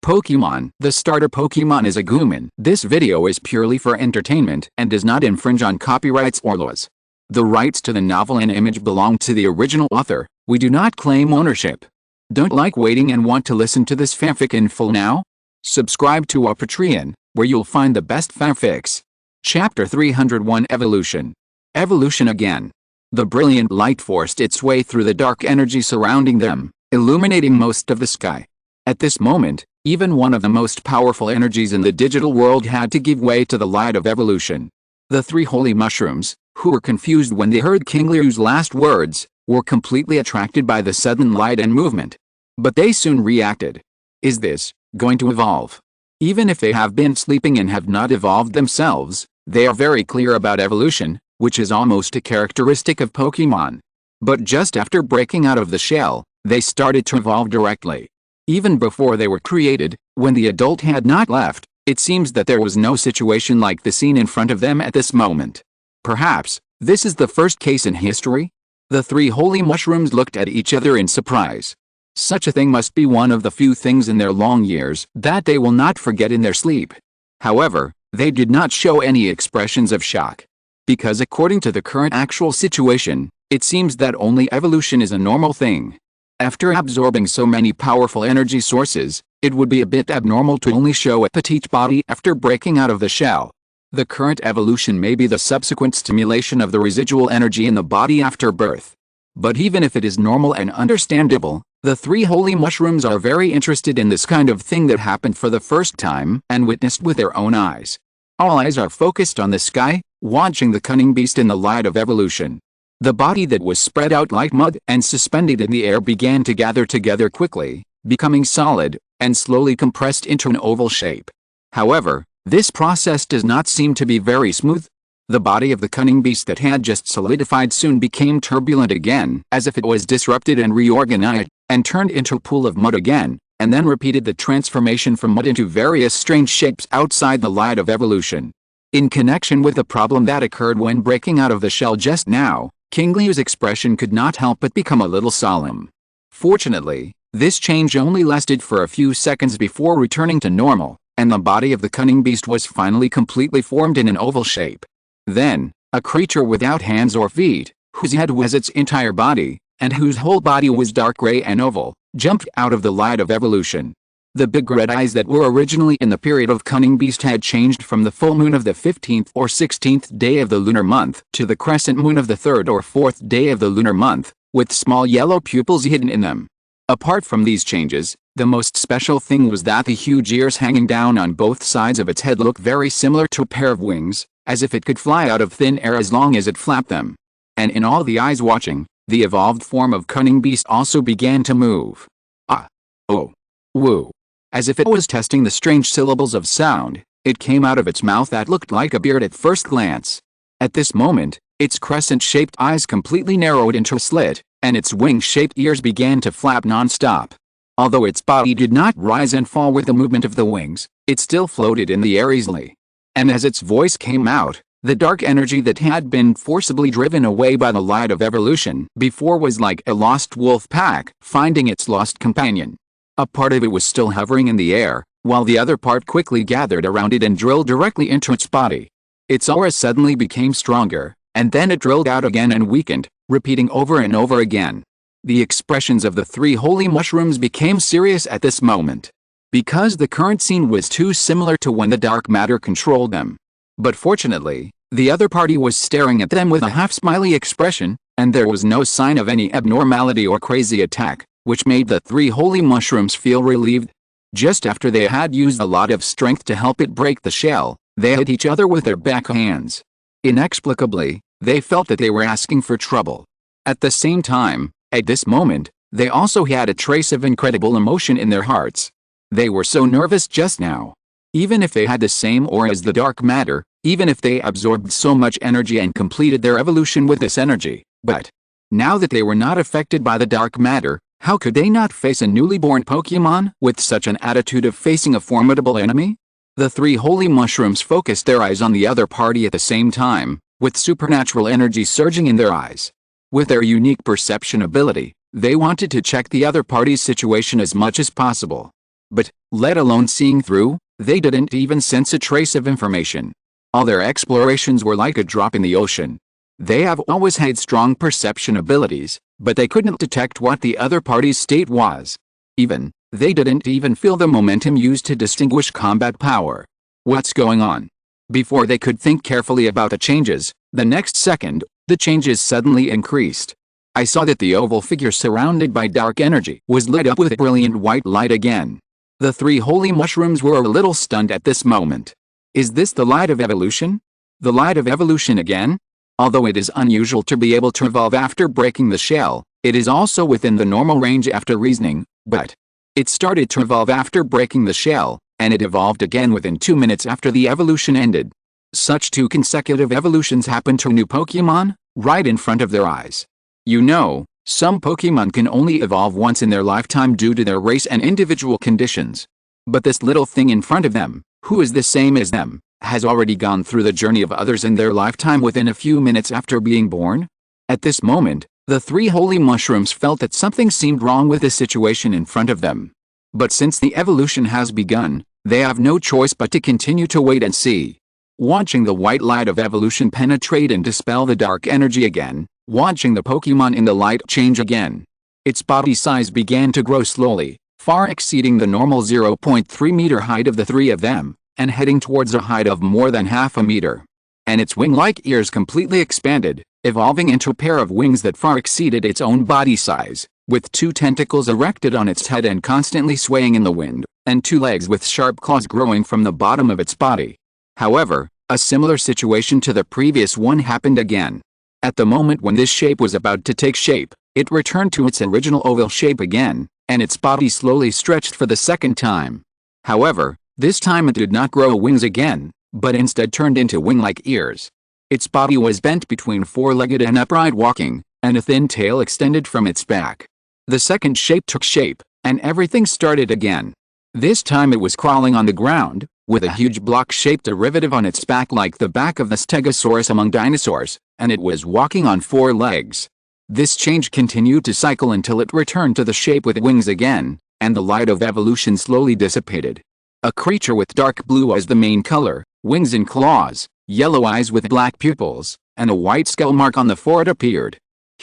Pokemon. The starter Pokemon is Agumon. This video is purely for entertainment and does not infringe on copyrights or laws. The rights to the novel and image belong to the original author. We do not claim ownership. Don't like waiting and want to listen to this fanfic in full now? Subscribe to our Patreon, where you'll find the best fanfics. Chapter 301 Evolution. Evolution again. The brilliant light forced its way through the dark energy surrounding them, illuminating most of the sky. At this moment, even one of the most powerful energies in the digital world had to give way to the light of evolution. The three holy mushrooms, who were confused when they heard Qingliu's last words, were completely attracted by the sudden light and movement. But they soon reacted. Is this going to evolve? Even if they have been sleeping and have not evolved themselves, they are very clear about evolution, which is almost a characteristic of Pokemon. But just after breaking out of the shell, they started to evolve directly. Even before they were created, when the adult had not left, it seems that there was no situation like the scene in front of them at this moment. Perhaps, this is the first case in history? The three holy mushrooms looked at each other in surprise. Such a thing must be one of the few things in their long years that they will not forget in their sleep. However, they did not show any expressions of shock. Because according to the current actual situation, it seems that only evolution is a normal thing. After absorbing so many powerful energy sources, it would be a bit abnormal to only show a petite body after breaking out of the shell. The current evolution may be the subsequent stimulation of the residual energy in the body after birth. But even if it is normal and understandable, the three holy mushrooms are very interested in this kind of thing that happened for the first time and witnessed with their own eyes. All eyes are focused on the sky, watching the cunning beast in the light of evolution. The body that was spread out like mud and suspended in the air began to gather together quickly, becoming solid, and slowly compressed into an oval shape. However, this process does not seem to be very smooth. The body of the cunning beast that had just solidified soon became turbulent again, as if it was disrupted and reorganized, and turned into a pool of mud again, and then repeated the transformation from mud into various strange shapes outside the light of evolution. In connection with the problem that occurred when breaking out of the shell just now, Qingliu's expression could not help but become a little solemn. Fortunately, this change only lasted for a few seconds before returning to normal, and the body of the cunning beast was finally completely formed in an oval shape. Then, a creature without hands or feet, whose head was its entire body, and whose whole body was dark gray and oval, jumped out of the light of evolution. The big red eyes that were originally in the period of cunning beast had changed from the full moon of the 15th or 16th day of the lunar month to the crescent moon of the 3rd or 4th day of the lunar month, with small yellow pupils hidden in them. Apart from these changes, the most special thing was that the huge ears hanging down on both sides of its head looked very similar to a pair of wings, as if it could fly out of thin air as long as it flapped them. And in all the eyes watching, the evolved form of cunning beast also began to move. Ah. Oh. Woo. As if it was testing the strange syllables of sound, it came out of its mouth that looked like a beard at first glance. At this moment, its crescent-shaped eyes completely narrowed into a slit, and its wing-shaped ears began to flap non-stop. Although its body did not rise and fall with the movement of the wings, it still floated in the air easily. And as its voice came out, the dark energy that had been forcibly driven away by the light of evolution before was like a lost wolf pack finding its lost companion. A part of it was still hovering in the air, while the other part quickly gathered around it and drilled directly into its body. Its aura suddenly became stronger, and then it drilled out again and weakened, repeating over and over again. The expressions of the three holy mushrooms became serious at this moment, because the current scene was too similar to when the dark matter controlled them. But fortunately, the other party was staring at them with a half-smiley expression, and there was no sign of any abnormality or crazy attack, which made the three holy mushrooms feel relieved. Just after they had used a lot of strength to help it break the shell, they hit each other with their back hands. Inexplicably, they felt that they were asking for trouble. At the same time, at this moment, they also had a trace of incredible emotion in their hearts. They were so nervous just now. Even if they had the same aura as the dark matter, even if they absorbed so much energy and completed their evolution with this energy, but now that they were not affected by the dark matter, how could they not face a newly born Pokemon with such an attitude of facing a formidable enemy? The three holy mushrooms focused their eyes on the other party at the same time, with supernatural energy surging in their eyes. With their unique perception ability, they wanted to check the other party's situation as much as possible. But, let alone seeing through, they didn't even sense a trace of information. All their explorations were like a drop in the ocean. They have always had strong perception abilities, but they couldn't detect what the other party's state was. They didn't even feel the momentum used to distinguish combat power. What's going on? Before they could think carefully about the changes, the next second, the changes suddenly increased. I saw that the oval figure surrounded by dark energy was lit up with brilliant white light again. The three holy mushrooms were a little stunned at this moment. Is this the light of evolution? The light of evolution again? Although it is unusual to be able to evolve after breaking the shell, it is also within the normal range after reasoning, but it started to evolve after breaking the shell, and it evolved again within 2 minutes after the evolution ended. Such 2 consecutive evolutions happened to new Pokémon, right in front of their eyes. You know, some Pokémon can only evolve once in their lifetime due to their race and individual conditions. But this little thing in front of them, who is the same as them, has already gone through the journey of others in their lifetime within a few minutes after being born. At this moment, the 3 holy mushrooms felt that something seemed wrong with the situation in front of them. But since the evolution has begun, they have no choice but to continue to wait and see. Watching the white light of evolution penetrate and dispel the dark energy again, watching the Pokémon in the light change again. Its body size began to grow slowly, far exceeding the normal 0.3 meter height of the 3 of them, and heading towards a height of more than half a meter. And its wing-like ears completely expanded, evolving into a pair of wings that far exceeded its own body size, with 2 tentacles erected on its head and constantly swaying in the wind, and 2 legs with sharp claws growing from the bottom of its body. However, a similar situation to the previous one happened again. At the moment when this shape was about to take shape, it returned to its original oval shape again, and its body slowly stretched for the second time. However, this time it did not grow wings again, but instead turned into wing-like ears. Its body was bent between 4-legged and upright walking, and a thin tail extended from its back. The second shape took shape, and everything started again. This time it was crawling on the ground, with a huge block-shaped derivative on its back like the back of the Stegosaurus among dinosaurs, and it was walking on 4 legs. This change continued to cycle until it returned to the shape with wings again, and the light of evolution slowly dissipated. A creature with dark blue as the main color, wings and claws, yellow eyes with black pupils, and a white skull mark on the forehead appeared.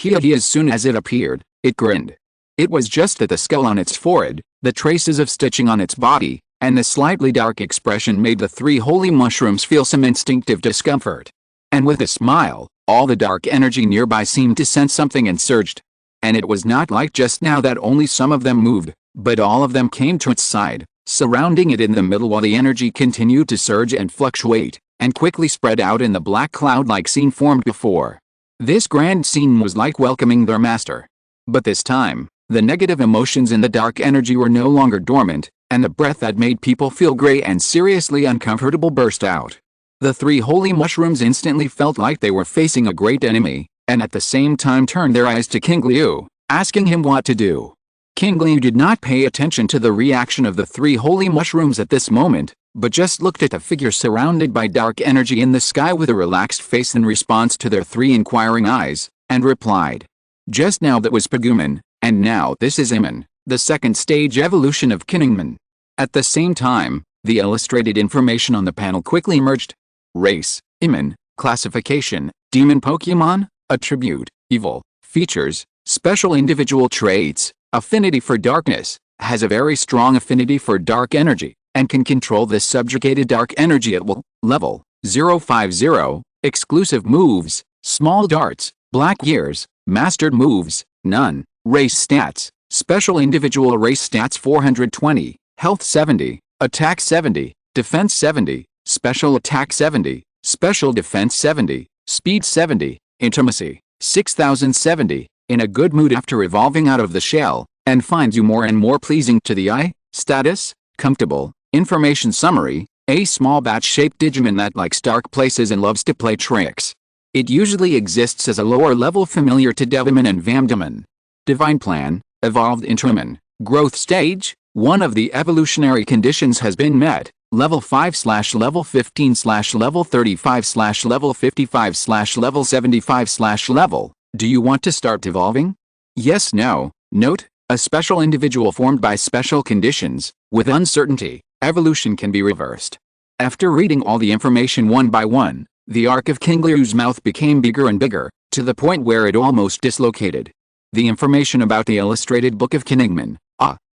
As soon as it appeared, it grinned. It was just that the skull on its forehead, the traces of stitching on its body, and the slightly dark expression made the 3 holy mushrooms feel some instinctive discomfort. And with a smile, all the dark energy nearby seemed to sense something and surged. And it was not like just now that only some of them moved, but all of them came to its side, surrounding it in the middle while the energy continued to surge and fluctuate, and quickly spread out in the black cloud-like scene formed before. This grand scene was like welcoming their master. But this time, the negative emotions in the dark energy were no longer dormant, and the breath that made people feel gray and seriously uncomfortable burst out. The 3 holy mushrooms instantly felt like they were facing a great enemy, and at the same time turned their eyes to Qingliu, asking him what to do. Qingliu did not pay attention to the reaction of the 3 holy mushrooms at this moment, but just looked at the figure surrounded by dark energy in the sky with a relaxed face in response to their 3 inquiring eyes, and replied. Just now that was Agumon, and now this is Emon, the second stage evolution of Qingliu. At the same time, the illustrated information on the panel quickly emerged. Race, Emon, classification, demon Pokémon, attribute, evil, features, special individual traits, affinity for darkness, has a very strong affinity for dark energy, and can control this subjugated dark energy at will, level 050, exclusive moves, small darts, black ears, mastered moves, none, race stats, special individual race stats 420, health 70, attack 70, defense 70, special attack 70, special defense 70, speed 70, intimacy, 6070, in a good mood after evolving out of the shell, and finds you more and more pleasing to the eye, status, comfortable, information summary, a small bat-shaped Digimon that likes dark places and loves to play tricks. It usually exists as a lower level familiar to Devimon and Vamdemon. Divine Plan, evolved into Emon. Growth stage, one of the evolutionary conditions has been met, level 5/level 15/level 35/level 55/level 75/level. Do you want to start evolving? Yes, no. Note, A special individual formed by special conditions, with uncertainty, evolution can be reversed. After reading all the information one by one, the arc of Qingliu's mouth became bigger and bigger, to the point where it almost dislocated. The information about the illustrated book of Qingliu.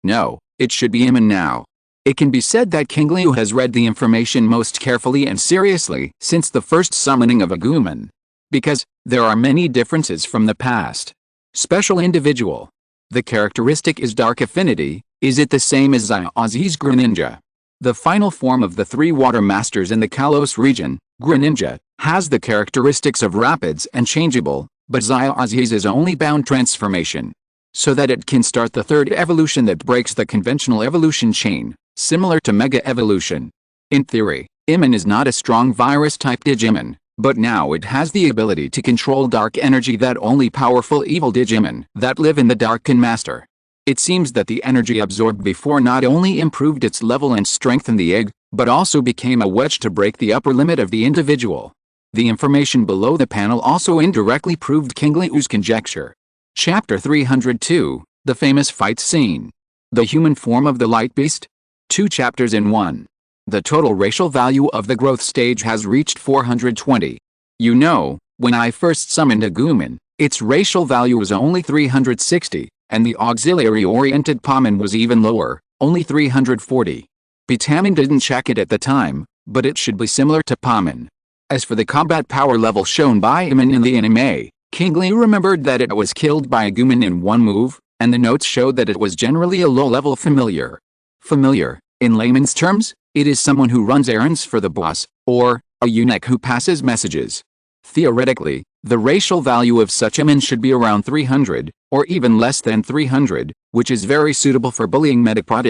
No, it should be Iman now. It can be said that Qingliu has read the information most carefully and seriously since the first summoning of Agumon. Because there are many differences from the past. Special individual. The characteristic is dark affinity. Is it the same as Xiaozi's Greninja? The final form of the three water masters in the Kalos region, Greninja, has the characteristics of rapids and changeable, but Xiaozi's is only bound transformation. So that it can start the third evolution that breaks the conventional evolution chain, similar to Mega Evolution. In theory, Iman is not a strong virus-type Digimon, but now it has the ability to control dark energy that only powerful evil Digimon that live in the dark can master. It seems that the energy absorbed before not only improved its level and strengthened the egg, but also became a wedge to break the upper limit of the individual. The information below the panel also indirectly proved Qingliu's conjecture. Chapter 302, The Famous Fight Scene. The Human Form of the Light Beast? 2 chapters in 1. The total racial value of the growth stage has reached 420. You know, when I first summoned Agumon, its racial value was only 360, and the auxiliary-oriented Pomon was even lower, only 340. Bitamin didn't check it at the time, but it should be similar to Pomon. As for the combat power level shown by Iman in the anime, Qingliu remembered that it was killed by Agumon in one move, and the notes showed that it was generally a low-level familiar. Familiar, in layman's terms, it is someone who runs errands for the boss, or a eunuch who passes messages. Theoretically, the racial value of such Iman should be around 300, or even less than 300, which is very suitable for bullying Metapod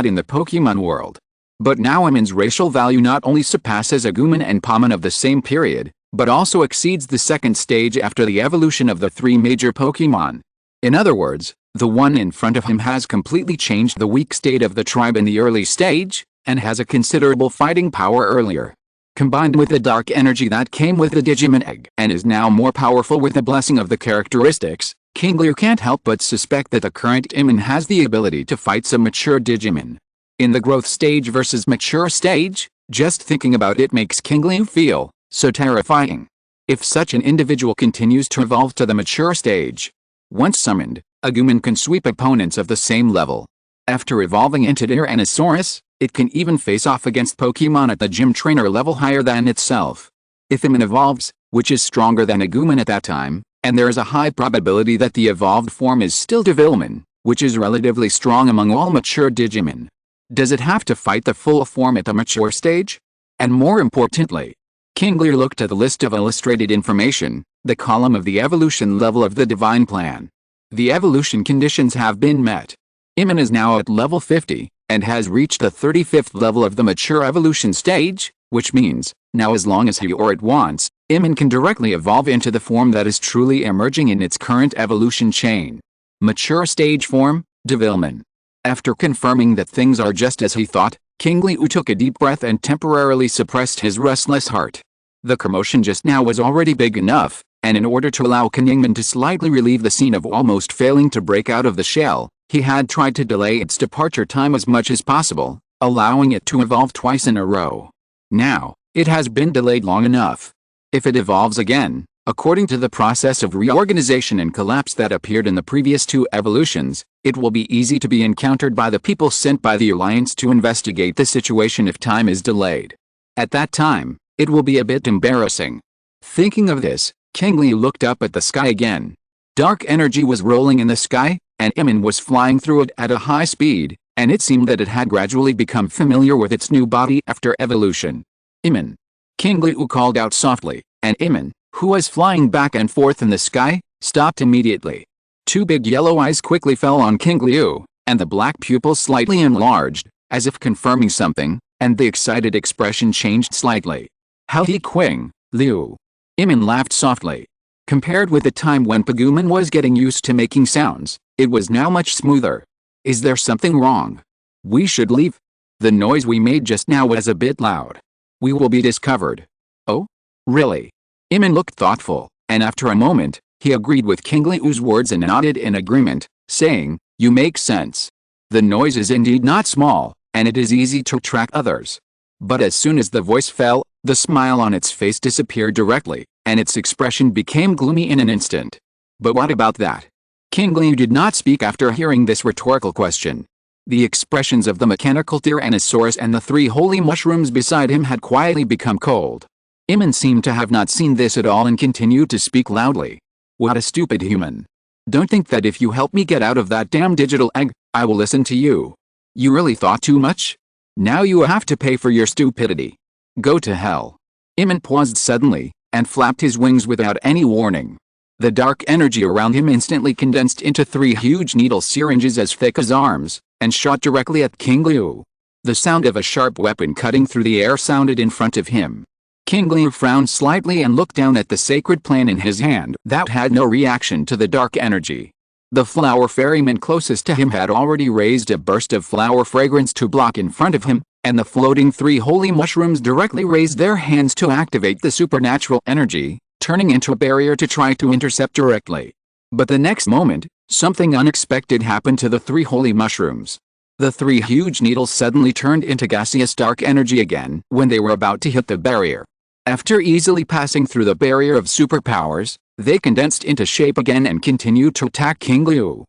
in the Pokemon world. But now Iman's racial value not only surpasses Agumon and Pomon of the same period, but also exceeds the second stage after the evolution of the three major Pokemon. In other words, the one in front of him has completely changed the weak state of the tribe in the early stage, and has a considerable fighting power earlier. Combined with the dark energy that came with the Digimon egg and is now more powerful with the blessing of the characteristics, Qingliu can't help but suspect that the current Iman has the ability to fight some mature Digimon. In the growth stage versus mature stage, just thinking about it makes Qingliu feel so terrifying. If such an individual continues to evolve to the mature stage, once summoned, Agumon can sweep opponents of the same level. After evolving into Tyrannosaurus, it can even face off against Pokemon at the gym trainer level higher than itself. If Iman evolves, which is stronger than Agumon at that time, and there is a high probability that the evolved form is still Devilman, which is relatively strong among all mature Digimon. Does it have to fight the full form at the mature stage? And more importantly, Qingliu looked at the list of illustrated information, the column of the evolution level of the divine plan. The evolution conditions have been met. Iman is now at level 50, and has reached the 35th level of the mature evolution stage, which means, now as long as he or it wants, Iman can directly evolve into the form that is truly emerging in its current evolution chain. Mature stage form, Devilman. After confirming that things are just as he thought, Qingliu took a deep breath and temporarily suppressed his restless heart. The commotion just now was already big enough, and in order to allow Qingliu to slightly relieve the scene of almost failing to break out of the shell, he had tried to delay its departure time as much as possible, allowing it to evolve twice in a row. Now, it has been delayed long enough. If it evolves again, according to the process of reorganization and collapse that appeared in the previous 2 evolutions, it will be easy to be encountered by the people sent by the Alliance to investigate the situation if time is delayed. At that time, it will be a bit embarrassing. Thinking of this, Qingliu looked up at the sky again. Dark energy was rolling in the sky, and Iman was flying through it at a high speed, and it seemed that it had gradually become familiar with its new body after evolution. Iman. Qingliu called out softly, and Iman, who was flying back and forth in the sky, stopped immediately. 2 big yellow eyes quickly fell on Qingliu, and the black pupils slightly enlarged, as if confirming something, and the excited expression changed slightly. How he Qingliu. Iman laughed softly. Compared with the time when Agumon was getting used to making sounds, it was now much smoother. Is there something wrong? We should leave. The noise we made just now was a bit loud. We will be discovered. Oh? Really? Iman looked thoughtful, and after a moment, he agreed with Qingliu's words and nodded in agreement, saying, You make sense. The noise is indeed not small, and it is easy to track others. But as soon as the voice fell, the smile on its face disappeared directly, and its expression became gloomy in an instant. But what about that? Qingliu did not speak after hearing this rhetorical question. The expressions of the mechanical Tyrannosaurus and the 3 holy mushrooms beside him had quietly become cold. Iman seemed to have not seen this at all and continued to speak loudly. What a stupid human. Don't think that if you help me get out of that damn digital egg, I will listen to you. You really thought too much? Now you have to pay for your stupidity. Go to hell. Iman paused suddenly, and flapped his wings without any warning. The dark energy around him instantly condensed into 3 huge needle syringes as thick as arms, and shot directly at Qingliu. The sound of a sharp weapon cutting through the air sounded in front of him. Qingliu frowned slightly and looked down at the sacred plant in his hand that had no reaction to the dark energy. The flower ferryman closest to him had already raised a burst of flower fragrance to block in front of him, and the floating 3 holy mushrooms directly raised their hands to activate the supernatural energy, turning into a barrier to try to intercept directly. But the next moment, something unexpected happened to the 3 holy mushrooms. The 3 huge needles suddenly turned into gaseous dark energy again when they were about to hit the barrier. After easily passing through the barrier of superpowers, they condensed into shape again and continued to attack Qingliu.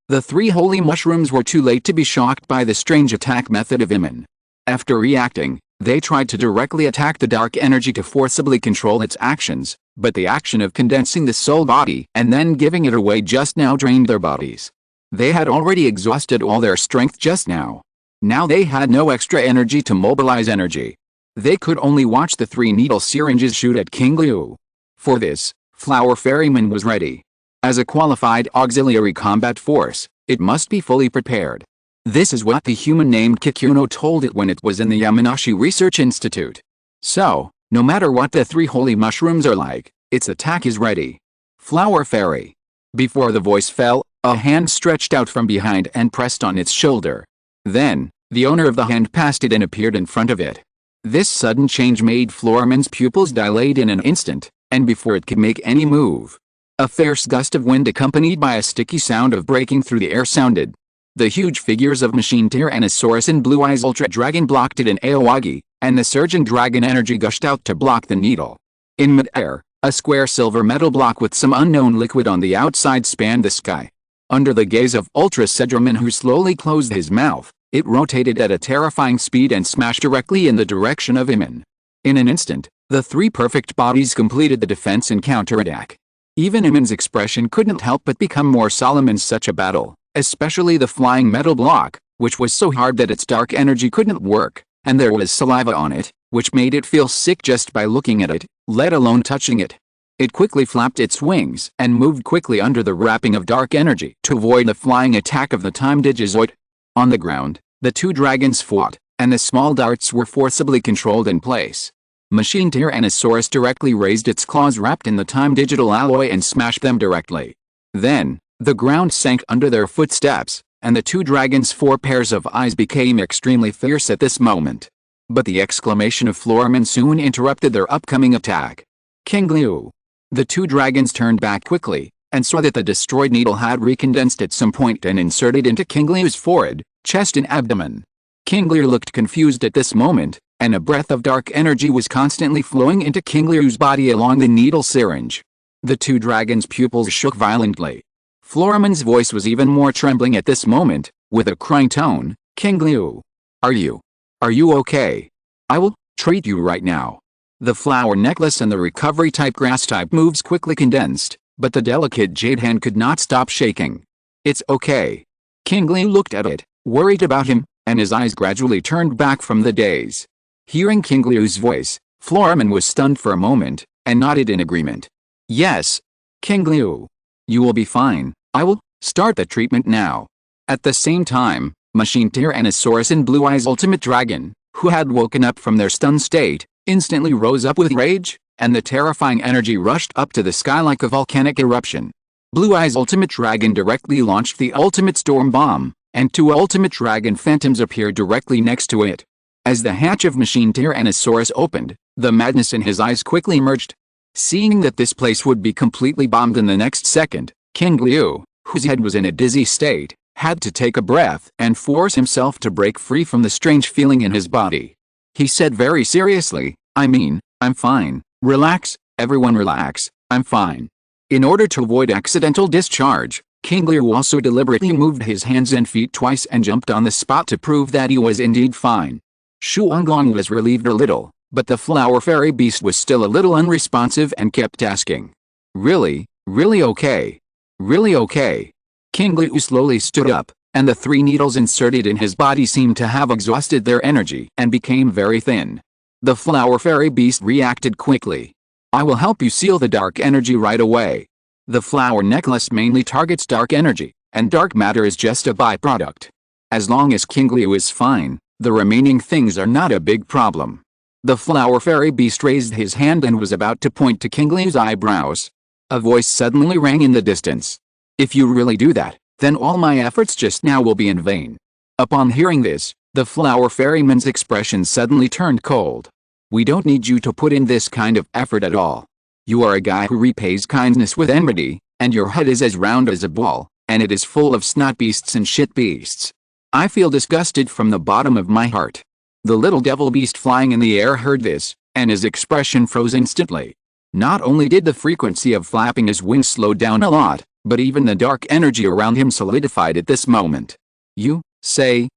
The 3 holy mushrooms were too late to be shocked by the strange attack method of Iman. After reacting, they tried to directly attack the dark energy to forcibly control its actions, but the action of condensing the soul body and then giving it away just now drained their bodies. They had already exhausted all their strength just now. Now they had no extra energy to mobilize energy. They could only watch the 3 needle syringes shoot at Qingliu. For this, Flower Ferryman was ready. As a qualified auxiliary combat force, it must be fully prepared. This is what the human named Kikuno told it when it was in the Yamanashi Research Institute. So, no matter what the 3 holy mushrooms are like, its attack is ready. Flower Fairy. Before the voice fell, a hand stretched out from behind and pressed on its shoulder. Then, the owner of the hand passed it and appeared in front of it. This sudden change made Floorman's pupils dilate in an instant, and before it could make any move, a fierce gust of wind accompanied by a sticky sound of breaking through the air sounded. The huge figures of Machine Tyrannosaurus and Blue Eyes Ultra Dragon blocked it in Aowagi, and the surging dragon energy gushed out to block the needle. In mid-air, a square silver metal block with some unknown liquid on the outside spanned the sky. Under the gaze of Ultra Sedraman, who slowly closed his mouth, it rotated at a terrifying speed and smashed directly in the direction of Iman. In an instant, the 3 perfect bodies completed the defense and counterattack. Even Iman's expression couldn't help but become more solemn in such a battle, especially the flying metal block, which was so hard that its dark energy couldn't work, and there was saliva on it, which made it feel sick just by looking at it, let alone touching it. It quickly flapped its wings and moved quickly under the wrapping of dark energy to avoid the flying attack of the Time Digizoid. On the ground, the 2 dragons fought, and the small darts were forcibly controlled in place. Machine Tyrannosaurus directly raised its claws wrapped in the Time Digital alloy and smashed them directly. Then, the ground sank under their footsteps, and the 2 dragons' 4 pairs of eyes became extremely fierce at this moment. But the exclamation of Floorman soon interrupted their upcoming attack. Qingliu. The 2 dragons turned back quickly, and saw that the destroyed needle had recondensed at some point and inserted into Qingliu's forehead, chest and abdomen. Qingliu looked confused at this moment, and a breath of dark energy was constantly flowing into Qingliu's body along the needle syringe. The 2 dragons' pupils shook violently. Floorman's voice was even more trembling at this moment, with a crying tone. Qingliu. Are you okay? I will treat you right now. The flower necklace and the recovery-type grass-type moves quickly condensed, but the delicate jade hand could not stop shaking. It's okay. Qingliu looked at it, worried about him, and his eyes gradually turned back from the daze. Hearing Qingliu's voice, Floorman was stunned for a moment, and nodded in agreement. Yes. Qingliu. You will be fine. I will start the treatment now. At the same time, Machine Tyrannosaurus and Blue Eyes Ultimate Dragon, who had woken up from their stunned state, instantly rose up with rage, and the terrifying energy rushed up to the sky like a volcanic eruption. Blue Eyes Ultimate Dragon directly launched the Ultimate Storm Bomb, and 2 Ultimate Dragon Phantoms appeared directly next to it. As the hatch of Machine Tyrannosaurus opened, the madness in his eyes quickly emerged. Seeing that this place would be completely bombed in the next second, Qingliu, whose head was in a dizzy state, had to take a breath and force himself to break free from the strange feeling in his body. He said very seriously, I'm fine, relax, everyone relax, I'm fine. In order to avoid accidental discharge, Qingliu also deliberately moved his hands and feet twice and jumped on the spot to prove that he was indeed fine. Shuanglong was relieved a little, but the flower fairy beast was still a little unresponsive and kept asking. Really, really okay? Really okay? Qingliu slowly stood up, and the 3 needles inserted in his body seemed to have exhausted their energy and became very thin. The flower fairy beast reacted quickly. I will help you seal the dark energy right away. The flower necklace mainly targets dark energy, and dark matter is just a byproduct. As long as Qingliu is fine, the remaining things are not a big problem. The flower fairy beast raised his hand and was about to point to Qingliu's eyebrows. A voice suddenly rang in the distance. If you really do that, then all my efforts just now will be in vain. Upon hearing this, the flower fairyman's expression suddenly turned cold. We don't need you to put in this kind of effort at all. You are a guy who repays kindness with enmity, and your head is as round as a ball, and it is full of snot beasts and shit beasts. I feel disgusted from the bottom of my heart. The little devil beast flying in the air heard this, and his expression froze instantly. Not only did the frequency of flapping his wings slow down a lot, but even the dark energy around him solidified at this moment. You, say,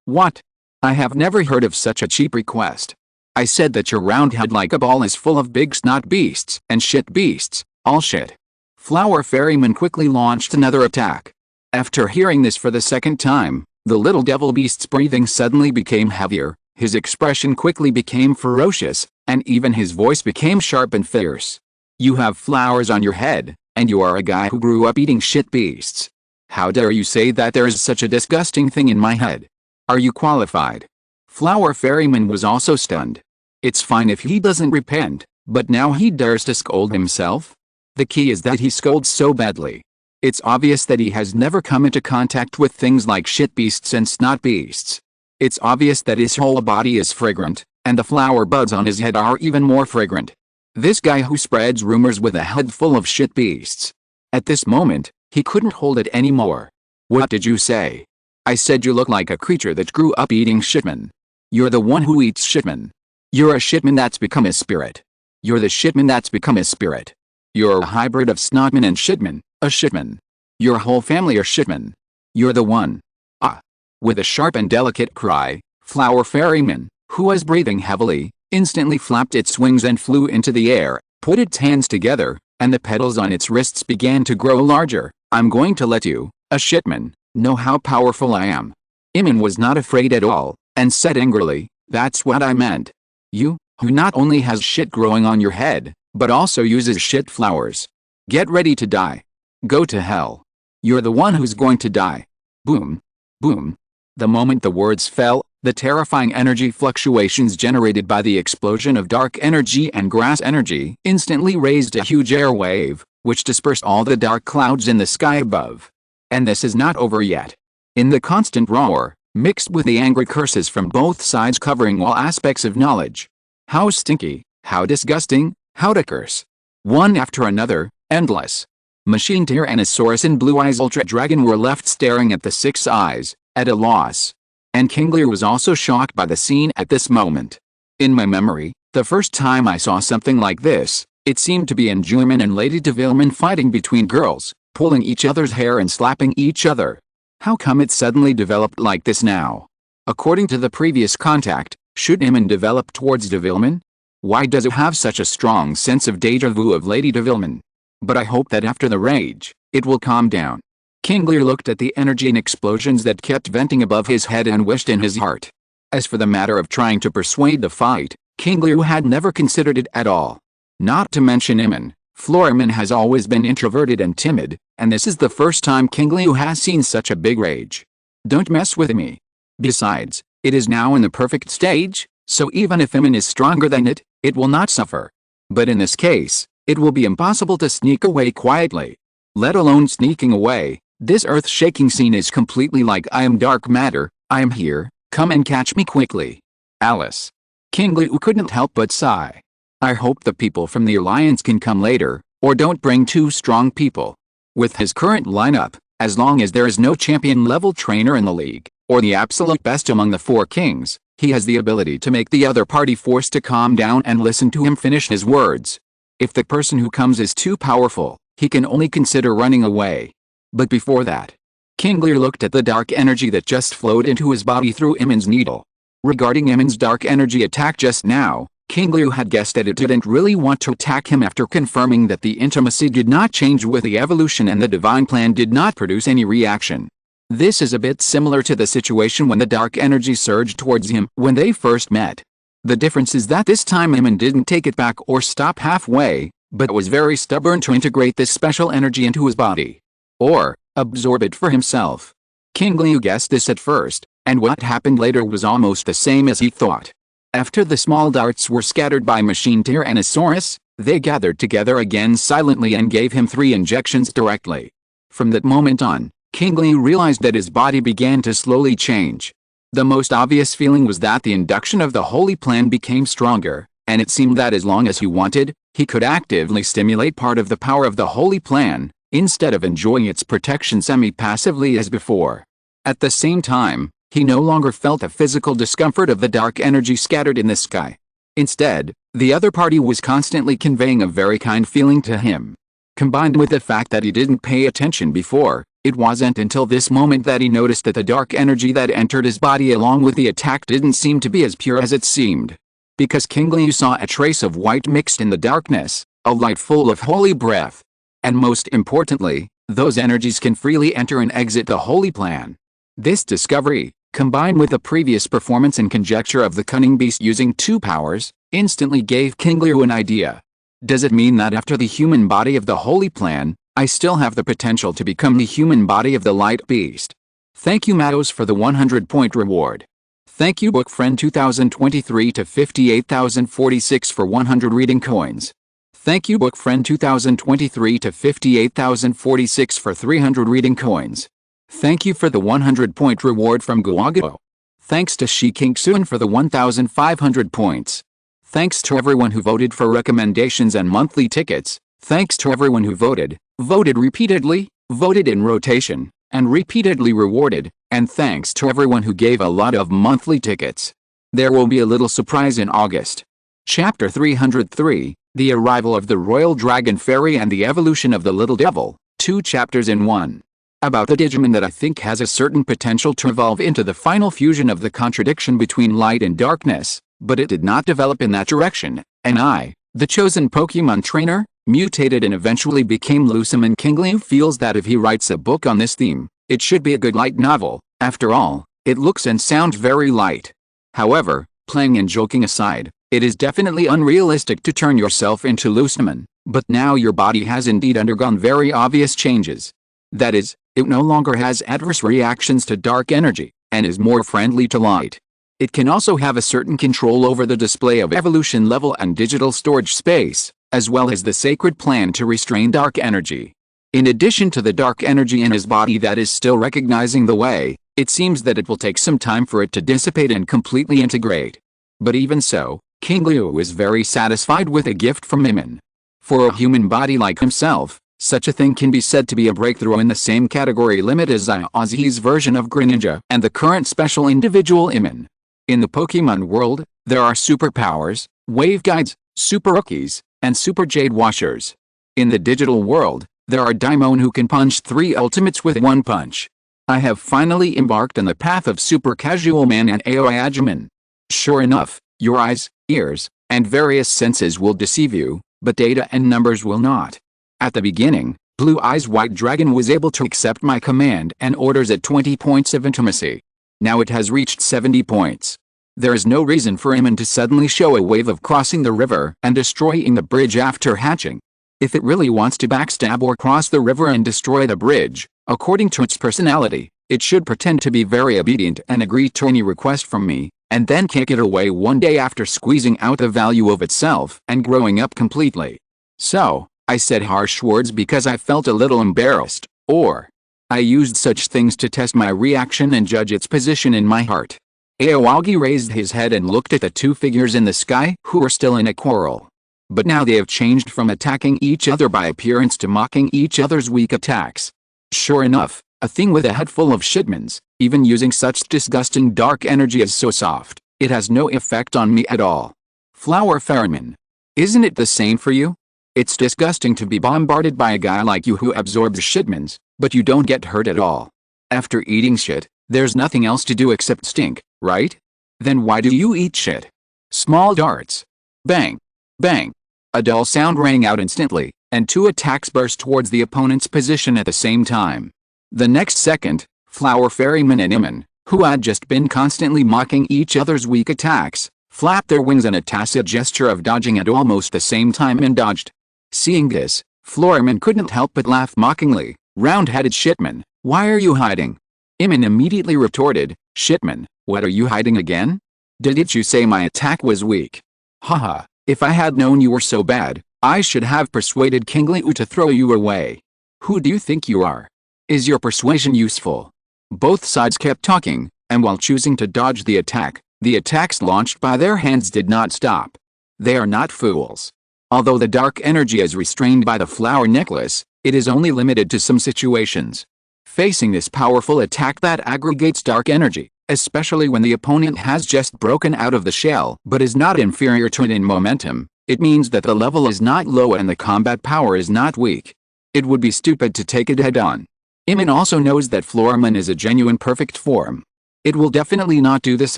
what? I have never heard of such a cheap request. I said that your round head like a ball is full of big snot beasts and shit beasts, all shit. Flower Fairyman quickly launched another attack. After hearing this for the second time, the little devil beast's breathing suddenly became heavier, his expression quickly became ferocious, and even his voice became sharp and fierce. You have flowers on your head, and you are a guy who grew up eating shit beasts. How dare you say that there is such a disgusting thing in my head? Are you qualified? Flower Fairyman was also stunned. It's fine if he doesn't repent, but now he dares to scold himself? The key is that he scolds so badly. It's obvious that he has never come into contact with things like shit beasts and snot beasts. It's obvious that his whole body is fragrant, and the flower buds on his head are even more fragrant. This guy who spreads rumors with a head full of shit beasts. At this moment, he couldn't hold it anymore. What did you say? I said you look like a creature that grew up eating shitman. You're the one who eats shitman. You're a shitman that's become a spirit. You're the shitman that's become a spirit. You're a hybrid of snotman and shitman, a shitman. Your whole family are shitman. You're the one. Ah. With a sharp and delicate cry, Flower Fairyman, who was breathing heavily, instantly flapped its wings and flew into the air, put its hands together, and the petals on its wrists began to grow larger. I'm going to let you, a shitman, know how powerful I am. Iman was not afraid at all, and said angrily, that's what I meant. You, who not only has shit growing on your head, but also uses shit flowers. Get ready to die. Go to hell. You're the one who's going to die. Boom. Boom. The moment the words fell, the terrifying energy fluctuations generated by the explosion of dark energy and grass energy instantly raised a huge air wave, which dispersed all the dark clouds in the sky above. And this is not over yet. In the constant roar, mixed with the angry curses from both sides covering all aspects of knowledge. How stinky, how disgusting, how to curse. One after another, endless. Machine Tyrannosaurus and Blue Eyes Ultra Dragon were left staring at the 6 eyes, at a loss. And Qingliu was also shocked by the scene at this moment. In my memory, the first time I saw something like this, it seemed to be Enjoyment and Lady Devilman fighting between girls, pulling each other's hair and slapping each other. How come it suddenly developed like this now? According to the previous contact, should Iman develop towards Devilman? Why does it have such a strong sense of deja vu of Lady Devilman? But I hope that after the rage, it will calm down. Qingliu looked at the energy and explosions that kept venting above his head and wished in his heart. As for the matter of trying to persuade the fight, Qingliu had never considered it at all. Not to mention Iman, Floraman has always been introverted and timid, and this is the first time Qingliu has seen such a big rage. Don't mess with me. Besides, it is now in the perfect stage, so even if Iman is stronger than it, it will not suffer. But in this case, it will be impossible to sneak away quietly. Let alone sneaking away. This earth-shaking scene is completely like I am dark matter, I am here, come and catch me quickly. Alice. Qingliu couldn't help but sigh. I hope the people from the Alliance can come later, or don't bring 2 strong people. With his current lineup, As long as there is no champion-level trainer in the league, or the absolute best among the four kings, he has the ability to make the other party forced to calm down and listen to him finish his words. If the person who comes is too powerful, he can only consider running away. But before that, Qingliu looked at the dark energy that just flowed into his body through Iman's needle. Regarding Iman's dark energy attack just now, Qingliu had guessed that it didn't really want to attack him after confirming that the intimacy did not change with the evolution and the divine plan did not produce any reaction. This is a bit similar to the situation when the dark energy surged towards him when they first met. The difference is that this time Iman didn't take it back or stop halfway, but was very stubborn to integrate this special energy into his body. Or, absorb it for himself. Qingliu guessed this at first, and what happened later was almost the same as he thought. After the small darts were scattered by Machine Tyrannosaurus, they gathered together again silently and gave him 3 injections directly. From that moment on, Qingliu realized that his body began to slowly change. The most obvious feeling was that the induction of the holy plan became stronger, and it seemed that as long as he wanted, he could actively stimulate part of the power of the holy plan, instead of enjoying its protection semi-passively as before. At the same time, he no longer felt the physical discomfort of the dark energy scattered in the sky. Instead, the other party was constantly conveying a very kind feeling to him. Combined with the fact that he didn't pay attention before, it wasn't until this moment that he noticed that the dark energy that entered his body along with the attack didn't seem to be as pure as it seemed. Because Qingliu saw a trace of white mixed in the darkness, a light full of holy breath. And most importantly, those energies can freely enter and exit the holy plan. This discovery, combined with the previous performance and conjecture of the cunning beast using 2 powers, instantly gave Qingliu an idea. Does it mean that after the human body of the holy plan, I still have the potential to become the human body of the light beast? Thank you Matos for the 100-point reward. Thank you Book Friend 2023 to 58,046 for 100 reading coins. Thank you Book Friend 2023 to 58,046 for 300 reading coins. Thank you for the 100-point reward from Guago. Thanks to Shikingsuan for the 1,500 points. Thanks to everyone who voted for recommendations and monthly tickets. Thanks to everyone who voted repeatedly, voted in rotation, and repeatedly rewarded, and thanks to everyone who gave a lot of monthly tickets. There will be a little surprise in August. Chapter 303, The Arrival of the Royal Dragon Fairy and the Evolution of the Little Devil, 2 chapters in 1. About the Digimon that I think has a certain potential to evolve into the final fusion of the contradiction between light and darkness, but it did not develop in that direction, and I, the chosen Pokemon trainer, mutated and eventually became Lucemon. Qingliu feels that if he writes a book on this theme, it should be a good light novel. After all, it looks and sounds very light. However, playing and joking aside, it is definitely unrealistic to turn yourself into Lucemon, but now your body has indeed undergone very obvious changes. That is, it no longer has adverse reactions to dark energy, and is more friendly to light. It can also have a certain control over the display of evolution level and digital storage space, as well as the sacred plan to restrain dark energy. In addition to the dark energy in his body that is still recognizing the way, it seems that it will take some time for it to dissipate and completely integrate. But even so, Qingliu is very satisfied with a gift from Iman. For a human body like himself, such a thing can be said to be a breakthrough in the same category limit as Ozzy's version of Greninja and the current special individual Iman. In the Pokemon world, there are superpowers, wave guides, super rookies, and super jade washers. In the digital world, there are Daimon who can punch 3 ultimates with 1 punch. I have finally embarked on the path of Super Casual Man and Agumon. Sure enough, your eyes, ears, and various senses will deceive you, but data and numbers will not. At the beginning, Blue Eyes White Dragon was able to accept my command and orders at 20 points of intimacy. Now it has reached 70 points. There is no reason for Iman to suddenly show a wave of crossing the river and destroying the bridge after hatching. If it really wants to backstab or cross the river and destroy the bridge, according to its personality, it should pretend to be very obedient and agree to any request from me, and then kick it away one day after squeezing out the value of itself and growing up completely. So, I said harsh words because I felt a little embarrassed, or I used such things to test my reaction and judge its position in my heart. Aoyagi raised his head and looked at the 2 figures in the sky who were still in a quarrel. But now they have changed from attacking each other by appearance to mocking each other's weak attacks. Sure enough, A thing with a head full of shitmans, even using such disgusting dark energy is so soft, it has no effect on me at all. Flower pheromone. Isn't it the same for you? It's disgusting to be bombarded by a guy like you who absorbs shitmans, but you don't get hurt at all. After eating shit, there's nothing else to do except stink, right? Then why do you eat shit? Small darts. Bang. Bang. A dull sound rang out instantly, and 2 attacks burst towards the opponent's position at the same time. The next second, Flower Fairyman and Iman, who had just been constantly mocking each other's weak attacks, flapped their wings in a tacit gesture of dodging at almost the same time and dodged. Seeing this, Floraman couldn't help but laugh mockingly. Round-headed shitman, why are you hiding? Iman immediately retorted, Shitman, what are you hiding again? Didn't you say my attack was weak? Haha, if I had known you were so bad, I should have persuaded Qingliu to throw you away. Who do you think you are? Is your persuasion useful? Both sides kept talking, and while choosing to dodge the attacks launched by their hands did not stop. They are not fools. Although the dark energy is restrained by the flower necklace, it is only limited to some situations. Facing this powerful attack that aggregates dark energy, especially when the opponent has just broken out of the shell but is not inferior to it in momentum, it means that the level is not low and the combat power is not weak. It would be stupid to take it head-on. Iman also knows that Floraman is a genuine perfect form. It will definitely not do this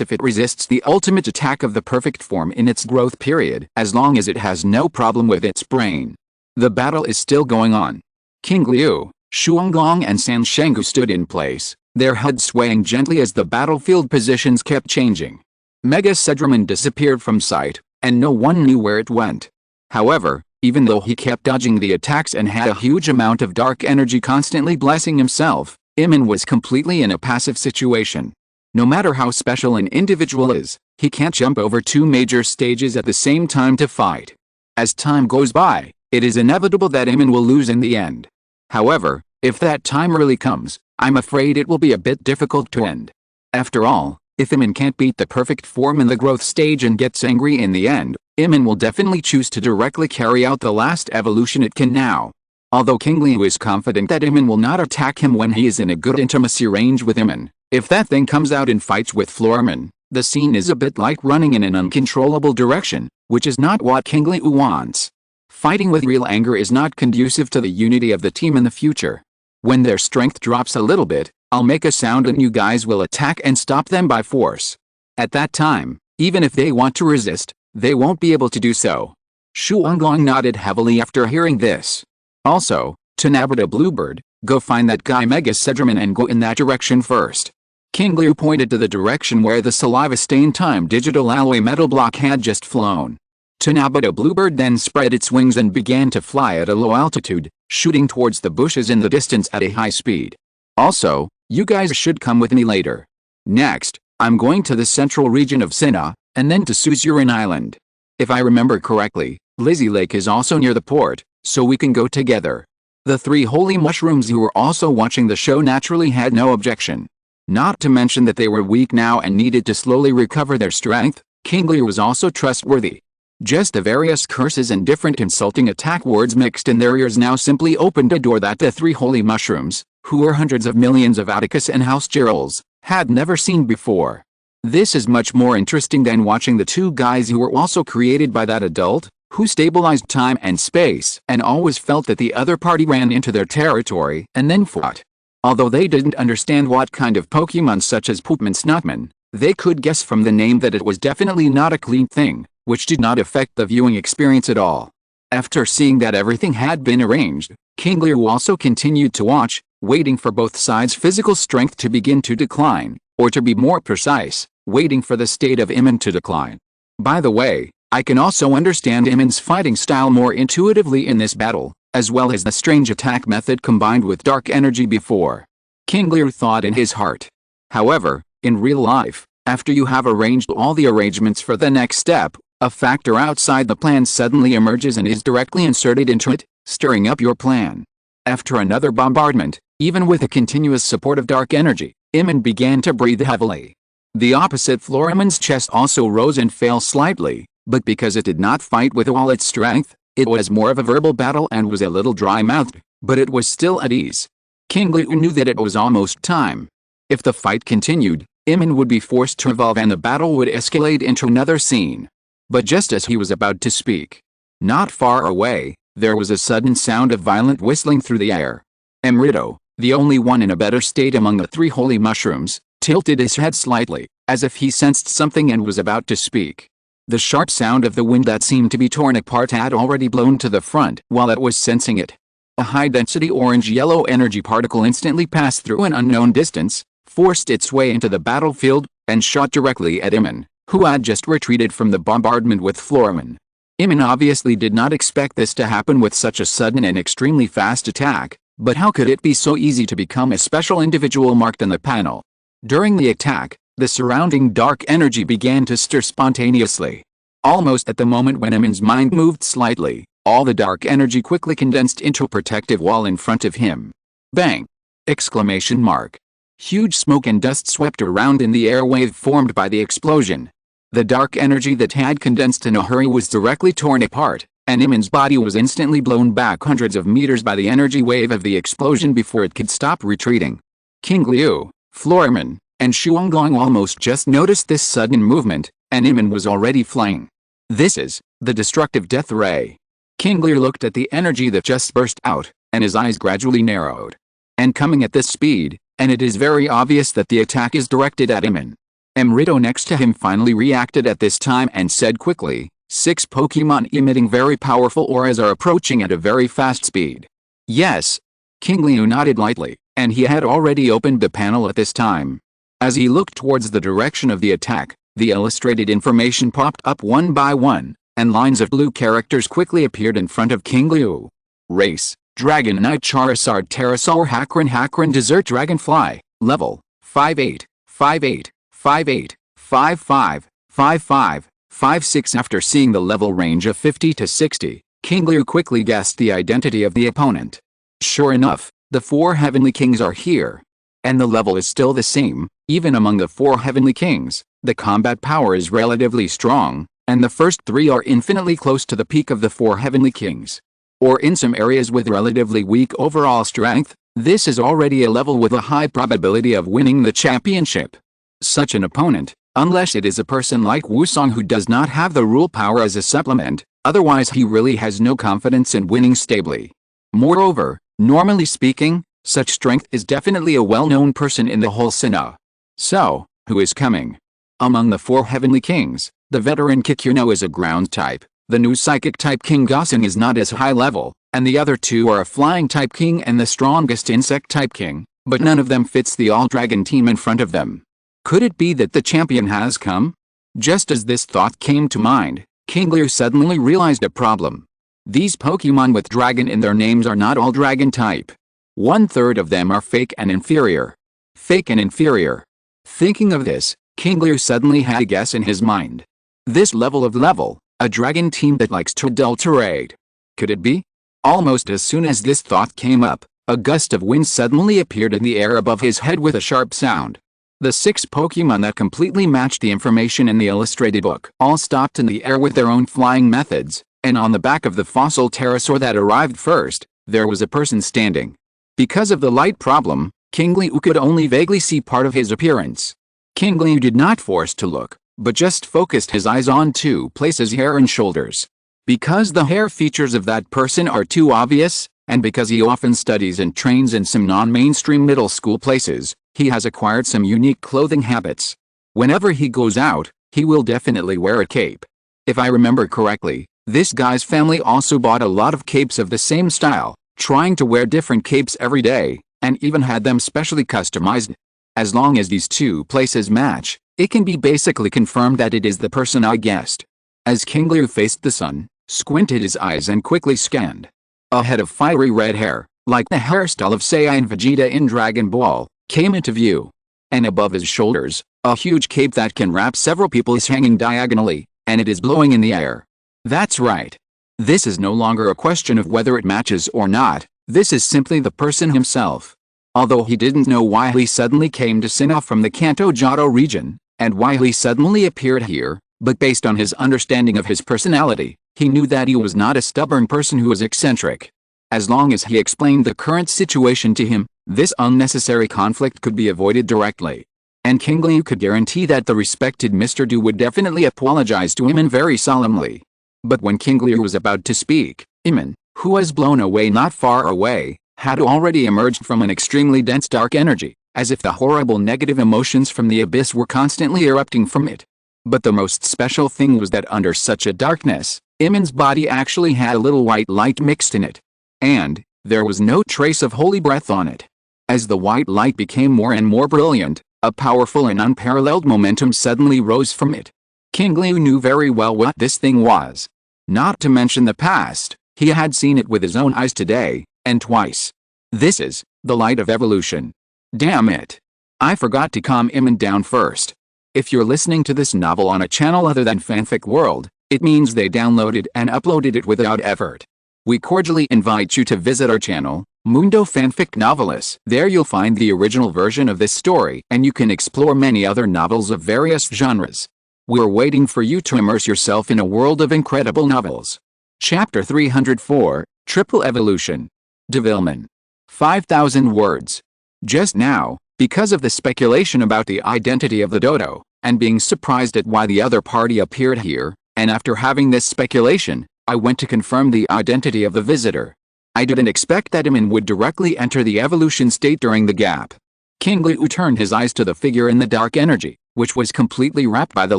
if it resists the ultimate attack of the perfect form in its growth period, as long as it has no problem with its brain. The battle is still going on. Qingliu, Shuanglong and Sanshengu stood in place, their heads swaying gently as the battlefield positions kept changing. Mega Sedraman disappeared from sight, and no one knew where it went. However, even though he kept dodging the attacks and had a huge amount of dark energy constantly blessing himself, Iman was completely in a passive situation. No matter how special an individual is, he can't jump over 2 major stages at the same time to fight. As time goes by, it is inevitable that Iman will lose in the end. However, if that time really comes, I'm afraid it will be a bit difficult to end. After all, if Iman can't beat the perfect form in the growth stage and gets angry in the end, Iman will definitely choose to directly carry out the last evolution it can now. Although Qingliu is confident that Iman will not attack him when he is in a good intimacy range with Iman, if that thing comes out and fights with Floraman, the scene is a bit like running in an uncontrollable direction, which is not what Qingliu wants. Fighting with real anger is not conducive to the unity of the team in the future. When their strength drops a little bit, I'll make a sound and you guys will attack and stop them by force. At that time, even if they want to resist, they won't be able to do so. Shuanglong nodded heavily after hearing this. Also, Tanabata Bluebird, go find that guy Mega Sedraman and go in that direction first. Qingliu pointed to the direction where the saliva-stained time digital alloy metal block had just flown. Tanabata Bluebird then spread its wings and began to fly at a low altitude, shooting towards the bushes in the distance at a high speed. Also, you guys should come with me later. Next, I'm going to the central region of Sinnoh, and then to Suzerain Island. If I remember correctly, Lizzie Lake is also near the port, so we can go together. The 3 holy mushrooms who were also watching the show naturally had no objection. Not to mention that they were weak now and needed to slowly recover their strength, Qingliu was also trustworthy. Just the various curses and different insulting attack words mixed in their ears now simply opened a door that the 3 holy mushrooms, who were hundreds of millions of Atticus and House Gerals, had never seen before. This is much more interesting than watching the 2 guys who were also created by that adult, who stabilized time and space and always felt that the other party ran into their territory and then fought. Although they didn't understand what kind of Pokemon such as Poopman Snotman, they could guess from the name that it was definitely not a clean thing, which did not affect the viewing experience at all. After seeing that everything had been arranged, Qingliu also continued to watch, waiting for both sides' physical strength to begin to decline, or to be more precise, waiting for the state of Iman to decline. By the way, I can also understand Iman's fighting style more intuitively in this battle, as well as the strange attack method combined with dark energy before. Qingliu thought in his heart. However, in real life, after you have arranged all the arrangements for the next step, a factor outside the plan suddenly emerges and is directly inserted into it, stirring up your plan. After another bombardment, even with a continuous support of dark energy, Iman began to breathe heavily. The opposite Floraman's chest also rose and fell slightly, but because it did not fight with all its strength, it was more of a verbal battle and was a little dry-mouthed, but it was still at ease. Qingliu knew that it was almost time. If the fight continued, Iman would be forced to evolve and the battle would escalate into another scene. But just as he was about to speak, not far away, there was a sudden sound of violent whistling through the air. Emrito, the only one in a better state among the three holy mushrooms, tilted his head slightly, as if he sensed something and was about to speak. The sharp sound of the wind that seemed to be torn apart had already blown to the front while it was sensing it. A high-density orange-yellow energy particle instantly passed through an unknown distance, forced its way into the battlefield, and shot directly at Iman, who had just retreated from the bombardment with Florman. Iman obviously did not expect this to happen with such a sudden and extremely fast attack, but how could it be so easy to become a special individual marked in the panel? During the attack, the surrounding dark energy began to stir spontaneously. Almost at the moment when Iman's mind moved slightly, all the dark energy quickly condensed into a protective wall in front of him. Bang! Exclamation mark. Huge smoke and dust swept around in the air wave formed by the explosion. The dark energy that had condensed in a hurry was directly torn apart, and Iman's body was instantly blown back hundreds of meters by the energy wave of the explosion before it could stop retreating. Qingliu, Florman, and Shuanglong almost just noticed this sudden movement, and Iman was already flying. This is the destructive death ray. Qingliu looked at the energy that just burst out, and his eyes gradually narrowed. And coming at this speed, and it is very obvious that the attack is directed at Iman. Emrito next to him finally reacted at this time and said quickly, 6 Pokemon emitting very powerful auras are approaching at a very fast speed. Yes. Qingliu nodded lightly, and he had already opened the panel at this time. As he looked towards the direction of the attack, the illustrated information popped up one by one, and lines of blue characters quickly appeared in front of Qingliu. Race, Dragonite Charizard Pterosaur Hakron Desert Dragonfly, level, 5'8", 5'8", 5'8", 5'5", 5'5", 5'6". After seeing the level range of 50 to 60, Qingliu quickly guessed the identity of the opponent. Sure enough, the 4 Heavenly Kings are here. And the level is still the same. Even among the 4 Heavenly Kings, the combat power is relatively strong, and the first 3 are infinitely close to the peak of the 4 Heavenly Kings. Or in some areas with relatively weak overall strength, this is already a level with a high probability of winning the championship. Such an opponent, unless it is a person like Wusong who does not have the rule power as a supplement, otherwise he really has no confidence in winning stably. Moreover, normally speaking, such strength is definitely a well-known person in the whole Sinnoh. So, who is coming? Among the 4 Heavenly Kings, the veteran Kikuno is a ground type, the new psychic type King Gossen is not as high level, and the other 2 are a flying type king and the strongest insect type king, but none of them fits the all-dragon team in front of them. Could it be that the champion has come? Just as this thought came to mind, Qingliu suddenly realized a problem. These Pokemon with dragon in their names are not all dragon type. 1/3 of them are fake and inferior. Fake and inferior. Thinking of this, Qingliu suddenly had a guess in his mind. This level of level, a dragon team that likes to adulterate. Could it be? Almost as soon as this thought came up, a gust of wind suddenly appeared in the air above his head with a sharp sound. The 6 Pokemon that completely matched the information in the illustrated book all stopped in the air with their own flying methods, and on the back of the fossil pterosaur that arrived first, there was a person standing. Because of the light problem, Qingliu could only vaguely see part of his appearance. Qingliu did not force to look, but just focused his eyes on 2 places: hair and shoulders. Because the hair features of that person are too obvious, and because he often studies and trains in some non-mainstream middle school places, he has acquired some unique clothing habits. Whenever he goes out, he will definitely wear a cape. If I remember correctly, this guy's family also bought a lot of capes of the same style, trying to wear different capes every day, and even had them specially customized. As long as these 2 places match, it can be basically confirmed that it is the person I guessed. As Qingliu faced the sun, squinted his eyes and quickly scanned. A head of fiery red hair, like the hairstyle of Saiyan and Vegeta in Dragon Ball, came into view. And above his shoulders, a huge cape that can wrap several people is hanging diagonally, and it is blowing in the air. That's right. This is no longer a question of whether it matches or not, this is simply the person himself. Although he didn't know why he suddenly came to Sinnoh from the Kanto Johto region, and why he suddenly appeared here, but based on his understanding of his personality, he knew that he was not a stubborn person who was eccentric. As long as he explained the current situation to him, This unnecessary conflict could be avoided directly. And Qingliu could guarantee that the respected Mr. Du would definitely apologize to Iman very solemnly. But when Qingliu was about to speak, Iman, who was blown away not far away, had already emerged from an extremely dense dark energy, as if the horrible negative emotions from the abyss were constantly erupting from it. But the most special thing was that under such a darkness, Iman's body actually had a little white light mixed in it. And there was no trace of holy breath on it. As the white light became more and more brilliant, a powerful and unparalleled momentum suddenly rose from it. Qingliu knew very well what this thing was. Not to mention the past, he had seen it with his own eyes today, and twice. This is the light of evolution. Damn it. I forgot to calm Iman down first. If you're listening to this novel on a channel other than Fanfic World, it means they downloaded and uploaded it without effort. We cordially invite you to visit our channel, Mundo Fanfic Novelis. There you'll find the original version of this story, and you can explore many other novels of various genres. We're waiting for you to immerse yourself in a world of incredible novels. Chapter 304, Triple Evolution. Devilman. 5,000 words. Just now, because of the speculation about the identity of the dodo, and being surprised at why the other party appeared here, and after having this speculation, I went to confirm the identity of the visitor. I didn't expect that Iman would directly enter the evolution state during the gap. Qingliu turned his eyes to the figure in the dark energy, which was completely wrapped by the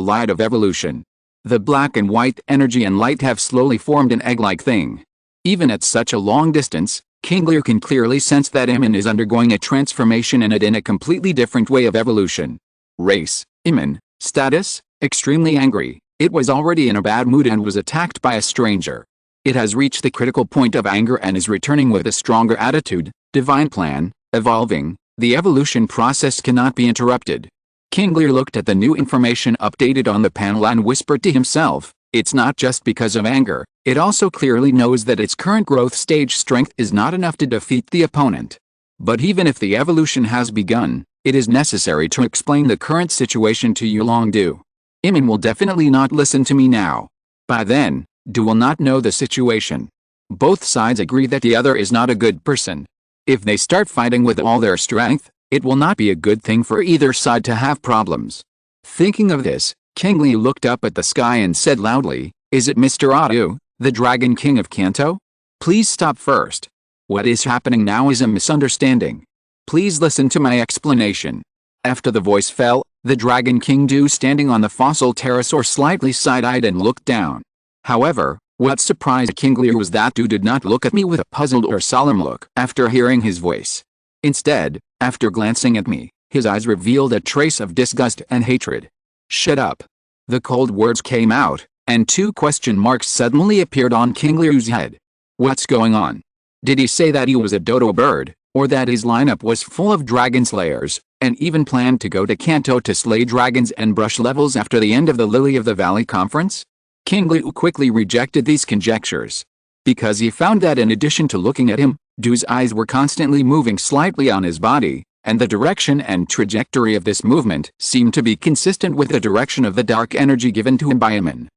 light of evolution. The black and white energy and light have slowly formed an egg-like thing. Even at such a long distance, Qingliu can clearly sense that Iman is undergoing a transformation in a completely different way of evolution. Race, Iman. Status, extremely angry. It was already in a bad mood and was attacked by a stranger. It has reached the critical point of anger and is returning with a stronger attitude. Divine plan, evolving. The evolution process cannot be interrupted. Qingliu looked at the new information updated on the panel and whispered to himself, it's not just because of anger, it also clearly knows that its current growth stage strength is not enough to defeat the opponent. But even if the evolution has begun, it is necessary to explain the current situation to Yulong Du. Iman will definitely not listen to me now. By then, Du will not know the situation. Both sides agree that the other is not a good person. If they start fighting with all their strength, it will not be a good thing for either side to have problems. Thinking of this, Qingliu looked up at the sky and said loudly, is it Mr. Adu, the Dragon King of Kanto? Please stop first. What is happening now is a misunderstanding. Please listen to my explanation. After the voice fell, the Dragon King Du standing on the fossil terrace slightly side-eyed and looked down. However, what surprised Qingliu was that Du did not look at me with a puzzled or solemn look after hearing his voice. Instead, after glancing at me, his eyes revealed a trace of disgust and hatred. Shut up. The cold words came out, and 2 question marks suddenly appeared on Qingliu's head. What's going on? Did he say that he was a dodo bird, or that his lineup was full of dragon slayers, and even planned to go to Kanto to slay dragons and brush levels after the end of the Lily of the Valley conference? Qingliu quickly rejected these conjectures. Because he found that in addition to looking at him, Du's eyes were constantly moving slightly on his body, and the direction and trajectory of this movement seemed to be consistent with the direction of the dark energy given to him by Iman.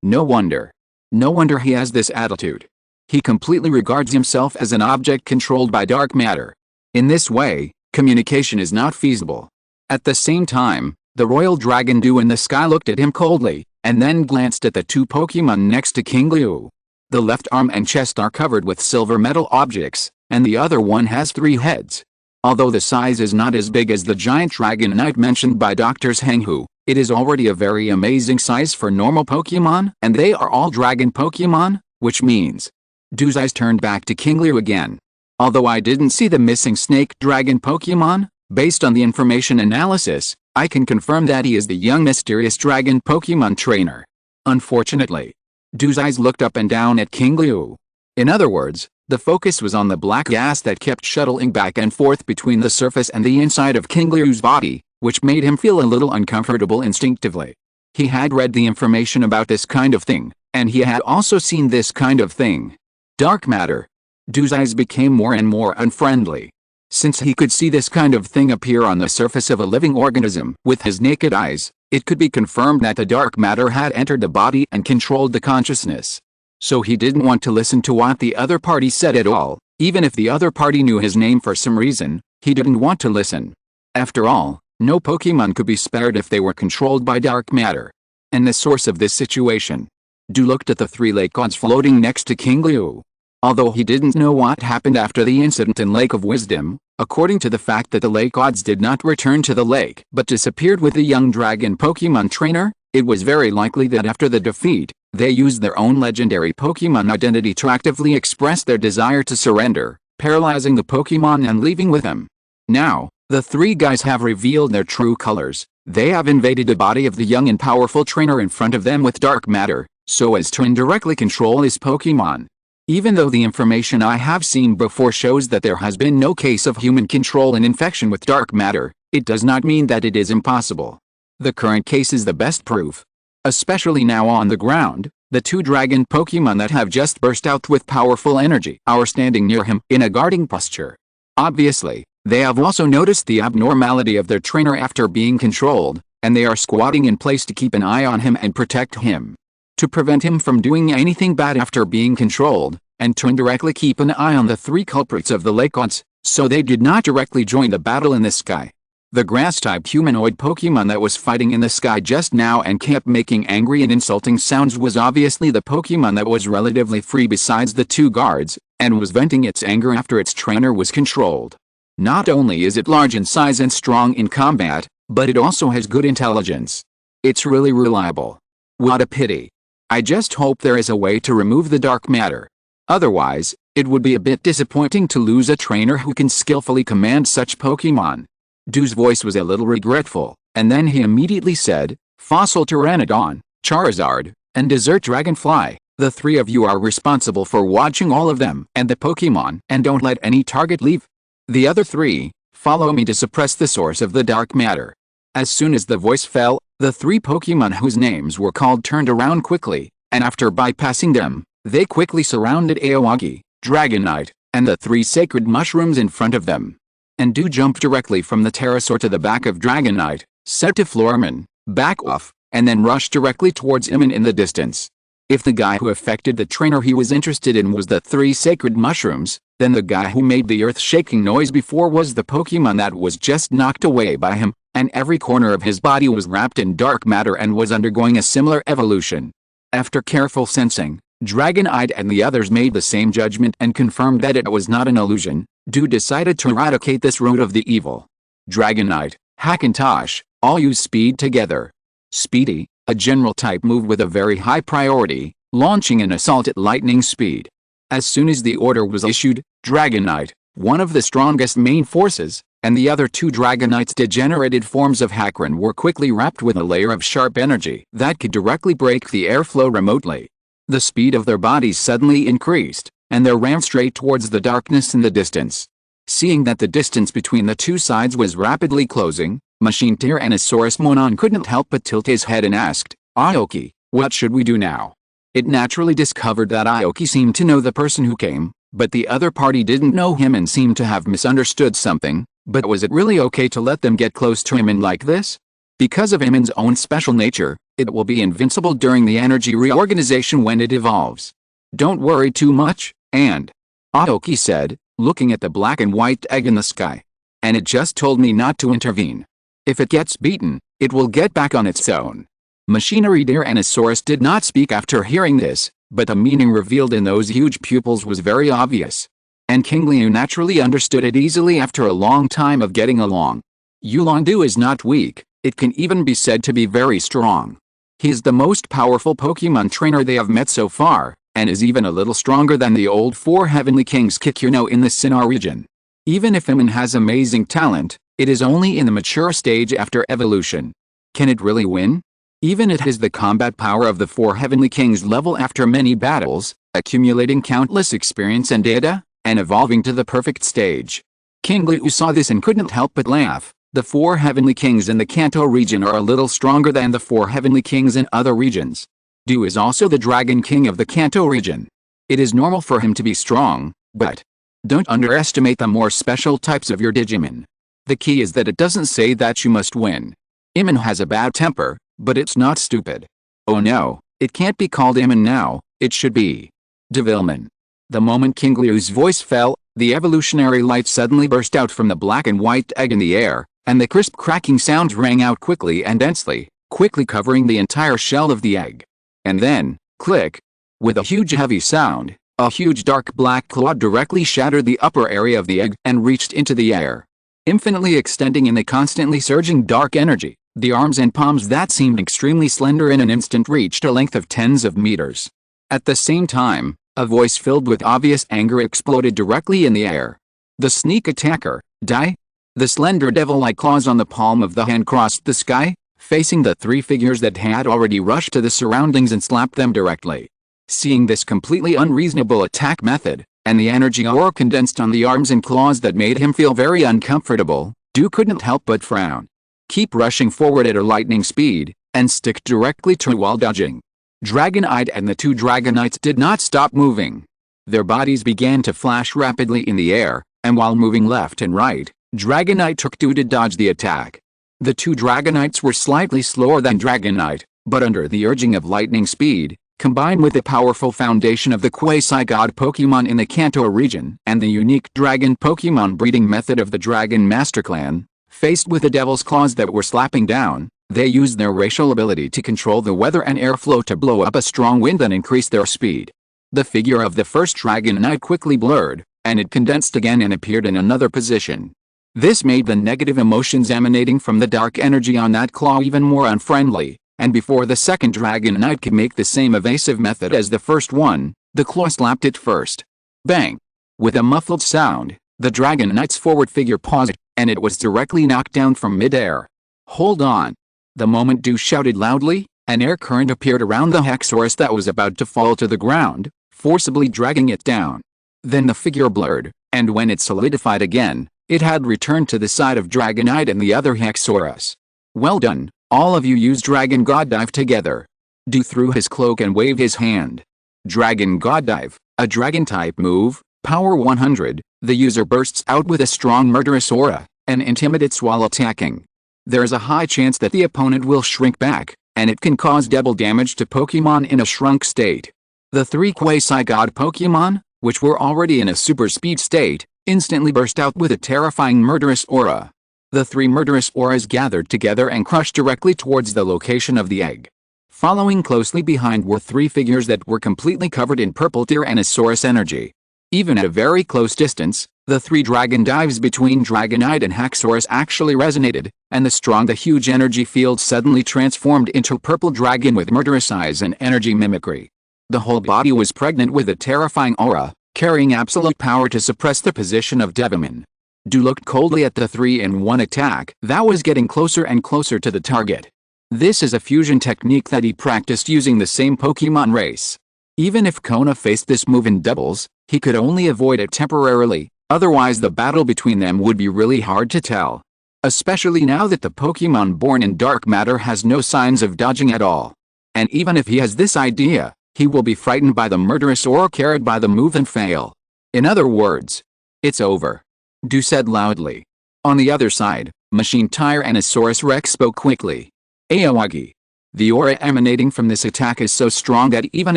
No wonder. No wonder he has this attitude. He completely regards himself as an object controlled by dark matter. In this way, communication is not feasible. At the same time, the royal dragon Du in the sky looked at him coldly, and then glanced at the 2 Pokemon next to Qingliu. The left arm and chest are covered with silver metal objects, and the other one has 3 heads. Although the size is not as big as the giant dragonite mentioned by Drs. Henghu, it is already a very amazing size for normal Pokemon, and they are all dragon Pokemon, which means. Du's eyes turned back to Qingliu again. Although I didn't see the missing snake dragon Pokemon, based on the information analysis, I can confirm that he is the young mysterious dragon Pokemon trainer. Unfortunately, Du's eyes looked up and down at Qingliu. In other words, the focus was on the black gas that kept shuttling back and forth between the surface and the inside of Qingliu's body, which made him feel a little uncomfortable instinctively. He had read the information about this kind of thing, and he had also seen this kind of thing. Dark matter. Du's eyes became more and more unfriendly. Since he could see this kind of thing appear on the surface of a living organism with his naked eyes, it could be confirmed that the dark matter had entered the body and controlled the consciousness. So he didn't want to listen to what the other party said at all, Even if the other party knew his name for some reason, he didn't want to listen. After all, no Pokemon could be spared if they were controlled by dark matter. And the source of this situation. Du looked at the 3 lake gods floating next to Qingliu. Although he didn't know what happened after the incident in Lake of Wisdom, according to the fact that the lake gods did not return to the lake but disappeared with the young dragon Pokemon trainer, it was very likely that after the defeat, they used their own legendary Pokemon identity to actively express their desire to surrender, paralyzing the Pokemon and leaving with them. Now, the 3 guys have revealed their true colors. They have invaded the body of the young and powerful trainer in front of them with dark matter, so as to indirectly control his Pokemon. Even though the information I have seen before shows that there has been no case of human control and infection with dark matter, it does not mean that it is impossible. The current case is the best proof. Especially now on the ground, the 2 dragon Pokemon that have just burst out with powerful energy are standing near him in a guarding posture. Obviously, they have also noticed the abnormality of their trainer after being controlled, and they are squatting in place to keep an eye on him and protect him. To prevent him from doing anything bad after being controlled, and to indirectly keep an eye on the 3 culprits of the lake gods, so they did not directly join the battle in the sky. The grass-type humanoid Pokemon that was fighting in the sky just now and kept making angry and insulting sounds was obviously the Pokemon that was relatively free besides the 2 guards, and was venting its anger after its trainer was controlled. Not only is it large in size and strong in combat, but it also has good intelligence. It's really reliable. What a pity. I just hope there is a way to remove the dark matter. Otherwise, it would be a bit disappointing to lose a trainer who can skillfully command such Pokemon. Du's voice was a little regretful, and then he immediately said, Fossil Pteranodon, Charizard, and Desert Dragonfly, the 3 of you are responsible for watching all of them and the Pokemon, and don't let any target leave. The other 3, follow me to suppress the source of the dark matter. As soon as the voice fell, the 3 Pokemon whose names were called turned around quickly, and after bypassing them, they quickly surrounded Aoagi, Dragonite, and the 3 sacred mushrooms in front of them. And Du jumped directly from the pterosaur to the back of Dragonite, said to Florman, back off, and then rushed directly towards Iman in the distance. If the guy who affected the trainer he was interested in was the 3 sacred mushrooms, then the guy who made the earth-shaking noise before was the Pokemon that was just knocked away by him, and every corner of his body was wrapped in dark matter and was undergoing a similar evolution. After careful sensing, Dragonite and the others made the same judgment and confirmed that it was not an illusion. Du decided to eradicate this root of the evil. Dragonite, Hackintosh, all use speed together. Speedy, a general type move with a very high priority, launching an assault at lightning speed. As soon as the order was issued, Dragonite, one of the strongest main forces, and the other 2 Dragonite's degenerated forms of Hackran were quickly wrapped with a layer of sharp energy that could directly break the airflow remotely. The speed of their bodies suddenly increased, and they ran straight towards the darkness in the distance. Seeing that the distance between the 2 sides was rapidly closing, Machine Tyrannosaurus Monon couldn't help but tilt his head and asked, Aoki, what should we do now? It naturally discovered that Aoki seemed to know the person who came, but the other party didn't know him and seemed to have misunderstood something. But was it really okay to let them get close to Iman like this? Because of Iman's own special nature, it will be invincible during the energy reorganization when it evolves. Don't worry too much, and Aoki said, looking at the black and white egg in the sky. And it just told me not to intervene. If it gets beaten, it will get back on its own. Machinery Tyrannosaurus did not speak after hearing this, but the meaning revealed in those huge pupils was very obvious. And Qingliu naturally understood it easily after a long time of getting along. Yulongdu is not weak, it can even be said to be very strong. He is the most powerful Pokemon trainer they have met so far, and is even a little stronger than the old 4 Heavenly Kings Kikuno in the Sinnoh region. Even if Iman has amazing talent, it is only in the mature stage after evolution. Can it really win? Even it has the combat power of the 4 Heavenly Kings level after many battles, accumulating countless experience and data, and evolving to the perfect stage. Qingliu saw this and couldn't help but laugh. The 4 Heavenly Kings in the Kanto region are a little stronger than the 4 Heavenly Kings in other regions. Du is also the Dragon King of the Kanto region. It is normal for him to be strong, but don't underestimate the more special types of your Digimon. The key is that it doesn't say that you must win. Iman has a bad temper, but it's not stupid. Oh no, it can't be called Iman now, it should be Devilman. The moment Qingliu's voice fell, The evolutionary light suddenly burst out from the black and white egg in the air, and the crisp cracking sound rang out quickly and densely, quickly covering the entire shell of the egg. And then, click! With a huge heavy sound, a huge dark black claw directly shattered the upper area of the egg and reached into the air. Infinitely extending in the constantly surging dark energy, the arms and palms that seemed extremely slender in an instant reached a length of tens of meters. At the same time, a voice filled with obvious anger exploded directly in the air. The sneak attacker, die! The slender devil-like claws on the palm of the hand crossed the sky, facing the three figures that had already rushed to the surroundings and slapped them directly. Seeing this completely unreasonable attack method, and the energy aura condensed on the arms and claws that made him feel very uncomfortable, Du couldn't help but frown. Keep rushing forward at a lightning speed, and stick directly to while dodging. Dragonite and the two Dragonites did not stop moving. Their bodies began to flash rapidly in the air, and while moving left and right, Dragonite took two to dodge the attack. The two Dragonites were slightly slower than Dragonite, but under the urging of lightning speed, combined with the powerful foundation of the quasi-god Pokemon in the Kanto region and the unique dragon Pokemon breeding method of the Dragon Master Clan, faced with the Devil's Claws that were slapping down, they used their racial ability to control the weather and airflow to blow up a strong wind and increase their speed. The figure of the first Dragonite quickly blurred, and it condensed again and appeared in another position. This made the negative emotions emanating from the dark energy on that claw even more unfriendly, and before the second Dragonite could make the same evasive method as the first one, the claw slapped it first. Bang! With a muffled sound, the Dragonite's forward figure paused, and it was directly knocked down from mid-air. Hold on! The moment Du shouted loudly, an air current appeared around the Haxorus that was about to fall to the ground, forcibly dragging it down. Then the figure blurred, and when it solidified again, it had returned to the side of Dragonite and the other Haxorus. Well done, all of you use Dragon God Dive together. Du threw his cloak and waved his hand. Dragon God Dive, a Dragon-type move, power 100, the user bursts out with a strong murderous aura, and intimidates while attacking. There is a high chance that the opponent will shrink back, and it can cause double damage to Pokemon in a shrunk state. The three quasi-god Pokemon, which were already in a super speed state, instantly burst out with a terrifying murderous aura. The three murderous auras gathered together and crushed directly towards the location of the egg. Following closely behind were three figures that were completely covered in purple Tyrannosaurus energy. Even at a very close distance, the three dragon dives between Dragonite and Haxorus actually resonated, and the huge energy field suddenly transformed into purple dragon with murderous eyes and energy mimicry. The whole body was pregnant with a terrifying aura, carrying absolute power to suppress the position of Devimon. Du looked coldly at the three in one attack that was getting closer and closer to the target. This is a fusion technique that he practiced using the same Pokemon race. Even if Kona faced this move in doubles, he could only avoid it temporarily, otherwise the battle between them would be really hard to tell. Especially now that the Pokemon born in dark matter has no signs of dodging at all. And even if he has this idea, he will be frightened by the murderous aura carried by the move and fail. In other words, it's over. Du said loudly. On the other side, Machine Tyrannosaurus Rex spoke quickly. Aoagi. The aura emanating from this attack is so strong that even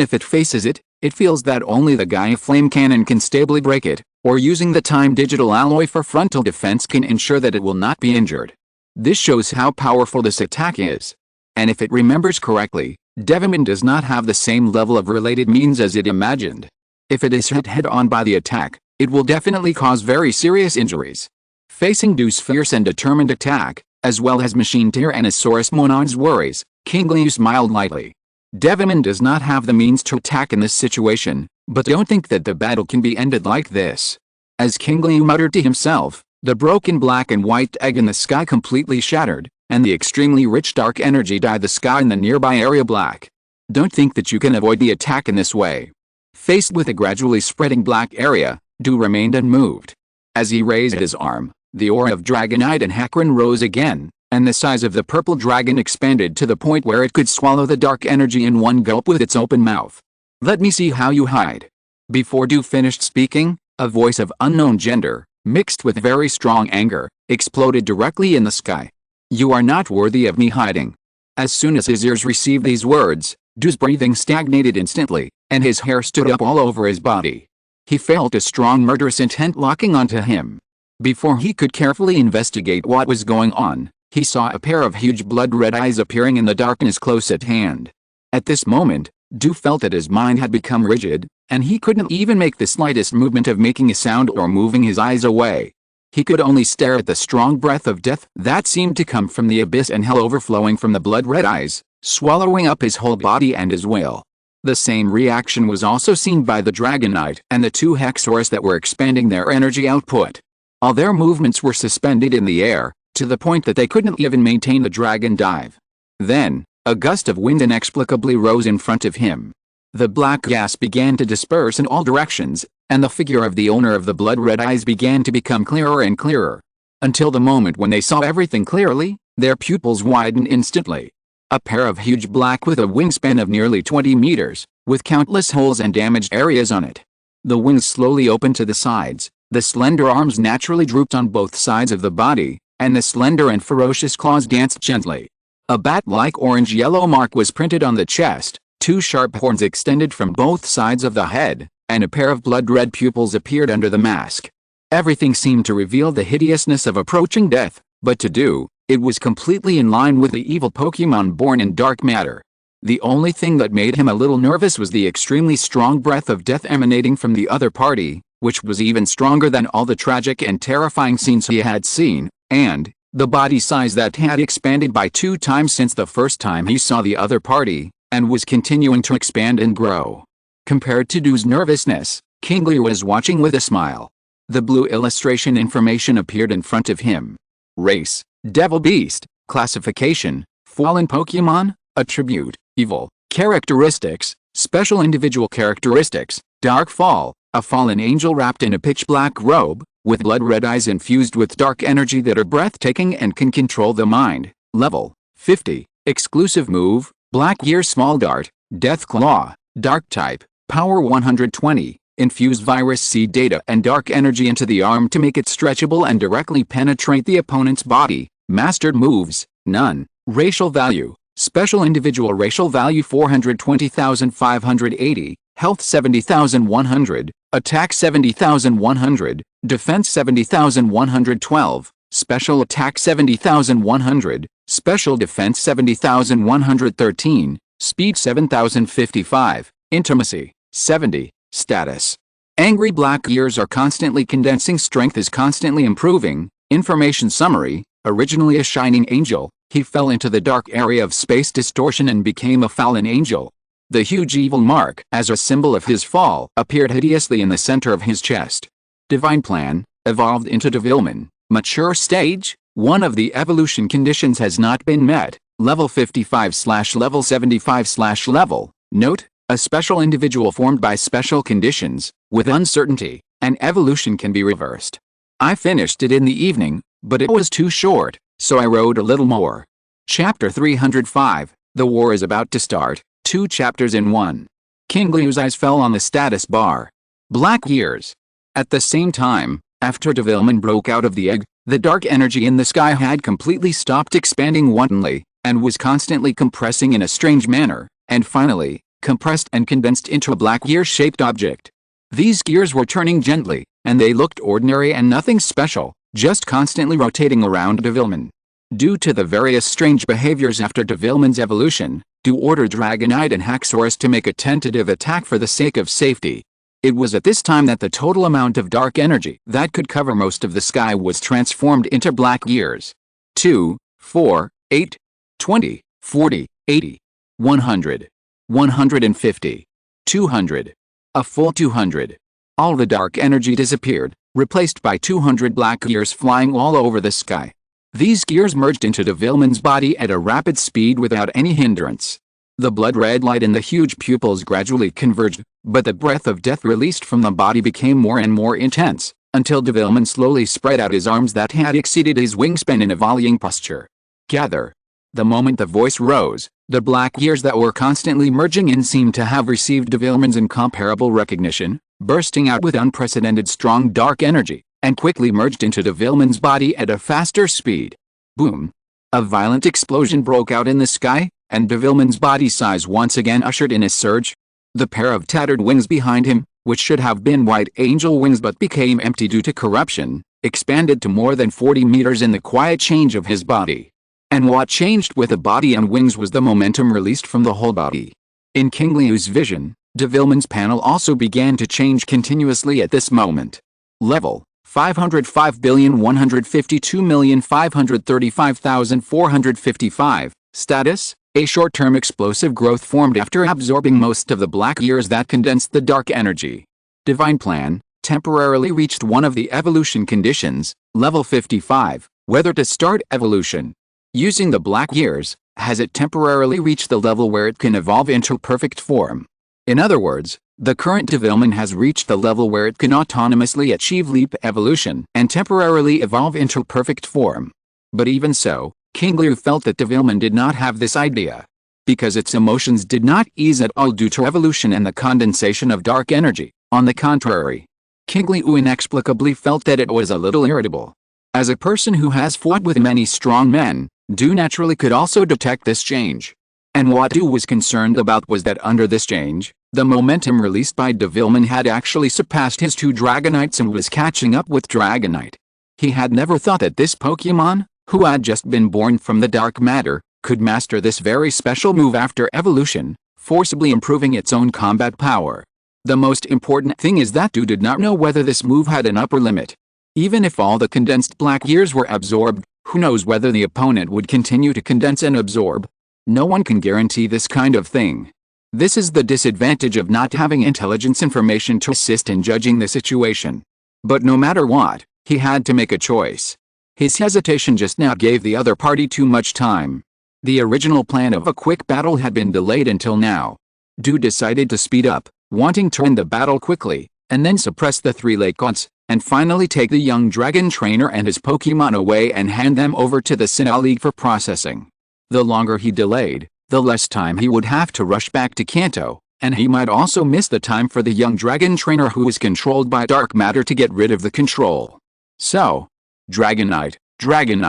if it faces it, it feels that only the Gaia Flame Cannon can stably break it, or using the Time Digital Alloy for frontal defense can ensure that it will not be injured. This shows how powerful this attack is. And if it remembers correctly, Devimon does not have the same level of related means as it imagined. If it is hit head-on by the attack, it will definitely cause very serious injuries. Facing Du's fierce and determined attack, as well as Machine Tyrannosaurus Monon's worries, Qingliu smiled lightly. Devimon does not have the means to attack in this situation, but don't think that the battle can be ended like this. As Qingliu muttered to himself, the broken black and white egg in the sky completely shattered, and the extremely rich dark energy dyed the sky in the nearby area black. Don't think that you can avoid the attack in this way. Faced with a gradually spreading black area, Du remained unmoved. As he raised his arm, the aura of Dragonite and Hackran rose again, and the size of the purple dragon expanded to the point where it could swallow the dark energy in one gulp with its open mouth. Let me see how you hide. Before Du finished speaking, a voice of unknown gender, mixed with very strong anger, exploded directly in the sky. You are not worthy of me hiding. As soon as his ears received these words, Du's breathing stagnated instantly, and his hair stood up all over his body. He felt a strong murderous intent locking onto him. Before he could carefully investigate what was going on, he saw a pair of huge blood-red eyes appearing in the darkness close at hand. At this moment, Du felt that his mind had become rigid, and he couldn't even make the slightest movement of making a sound or moving his eyes away. He could only stare at the strong breath of death that seemed to come from the abyss and hell overflowing from the blood-red eyes, swallowing up his whole body and his will. The same reaction was also seen by the Dragonite and the two Hexaurus that were expanding their energy output. All their movements were suspended in the air, to the point that they couldn't even maintain the dragon dive. Then, a gust of wind inexplicably rose in front of him. The black gas began to disperse in all directions, and the figure of the owner of the blood-red eyes began to become clearer and clearer. Until the moment when they saw everything clearly, their pupils widened instantly. A pair of huge black with a wingspan of nearly 20 meters, with countless holes and damaged areas on it. The wings slowly opened to the sides, the slender arms naturally drooped on both sides of the body, and the slender and ferocious claws danced gently. A bat-like orange-yellow mark was printed on the chest, two sharp horns extended from both sides of the head, and a pair of blood-red pupils appeared under the mask. Everything seemed to reveal the hideousness of approaching death, but to Du, it was completely in line with the evil Pokémon born in dark matter. The only thing that made him a little nervous was the extremely strong breath of death emanating from the other party, which was even stronger than all the tragic and terrifying scenes he had seen, and the body size that had expanded by 2 times since the first time he saw the other party, and was continuing to expand and grow. Compared to Du's nervousness, Qingliu was watching with a smile. The blue illustration information appeared in front of him. Race, Devil Beast, Classification, Fallen Pokémon, Attribute, Evil, Characteristics, Special Individual Characteristics, Dark Fall, a fallen angel wrapped in a pitch-black robe, with blood-red eyes infused with dark energy that are breathtaking and can control the mind. Level 50. Exclusive move, Black Gear Small Dart, Death Claw, Dark Type, Power 120. Infuse virus seed data and dark energy into the arm to make it stretchable and directly penetrate the opponent's body. Mastered moves, none. Racial value, Special Individual Racial Value 420,580, Health 70,100, Attack 70,100, Defense 70,112, Special Attack 70,100, Special Defense 70,113, Speed 7,055, Intimacy 70. Status. Angry black ears are constantly condensing. Strength is constantly improving. Information summary. Originally a shining angel, he fell into the dark area of space distortion and became a fallen angel. The huge evil mark, as a symbol of his fall, appeared hideously in the center of his chest. Divine Plan. Evolved into Devilman. Mature stage. One of the evolution conditions has not been met. Level 55/level 75/level. Note. A special individual formed by special conditions, with uncertainty, and evolution can be reversed. I finished it in the evening, but it was too short, so I wrote a little more. Chapter 305, The War is About to Start, 2 chapters in 1. Qingliu's eyes fell on the status bar. Black Years. At the same time, after Devilman broke out of the egg, the dark energy in the sky had completely stopped expanding wantonly, and was constantly compressing in a strange manner, and finally, compressed and condensed into a black gear-shaped object. These gears were turning gently, and they looked ordinary and nothing special, just constantly rotating around Devilman. Due to the various strange behaviors after Devilman's evolution, Du ordered Dragonite and Hexaurus to make a tentative attack for the sake of safety. It was at this time that the total amount of dark energy that could cover most of the sky was transformed into black gears. 2, 4, 8, 20, 40, 80, 100. 150. 200. A full 200. All the dark energy disappeared, replaced by 200 black gears flying all over the sky. These gears merged into Devilman's body at a rapid speed without any hindrance. The blood-red light in the huge pupils gradually converged, but the breath of death released from the body became more and more intense, until Devilman slowly spread out his arms that had exceeded his wingspan in a volleying posture. Gather. The moment the voice rose, the black gears that were constantly merging in seemed to have received Devilman's incomparable recognition, bursting out with unprecedented strong dark energy, and quickly merged into Devilman's body at a faster speed. Boom! A violent explosion broke out in the sky, and Devilman's body size once again ushered in a surge. The pair of tattered wings behind him, which should have been white angel wings but became empty due to corruption, expanded to more than 40 meters in the quiet change of his body. And what changed with the body and wings was the momentum released from the whole body. In Qingliu's vision, Devilman's panel also began to change continuously at this moment. Level 505,152,535,455. Status: a short-term explosive growth formed after absorbing most of the black years that condensed the dark energy. Divine Plan temporarily reached one of the evolution conditions, level 55, whether to start evolution. Using the black years, has it temporarily reached the level where it can evolve into perfect form. In other words, the current Devilman has reached the level where it can autonomously achieve leap evolution and temporarily evolve into perfect form. But even so, Qingliu felt that Devilman did not have this idea. Because its emotions did not ease at all due to evolution and the condensation of dark energy. On the contrary, Qingliu inexplicably felt that it was a little irritable. As a person who has fought with many strong men, Du naturally could also detect this change. And what Du was concerned about was that under this change, the momentum released by Devilman had actually surpassed his two Dragonites and was catching up with Dragonite. He had never thought that this Pokémon, who had just been born from the dark matter, could master this very special move after evolution, forcibly improving its own combat power. The most important thing is that Du did not know whether this move had an upper limit. Even if all the condensed black years were absorbed, who knows whether the opponent would continue to condense and absorb? No one can guarantee this kind of thing. This is the disadvantage of not having intelligence information to assist in judging the situation. But no matter what, he had to make a choice. His hesitation just now gave the other party too much time. The original plan of a quick battle had been delayed until now. Du decided to speed up, wanting to end the battle quickly, and then suppress the three Lakeons, and finally take the young dragon trainer and his Pokémon away and hand them over to the Sinnoh League for processing. The longer he delayed, the less time he would have to rush back to Kanto, and he might also miss the time for the young dragon trainer who was controlled by dark matter to get rid of the control. So, Dragonite, Dragon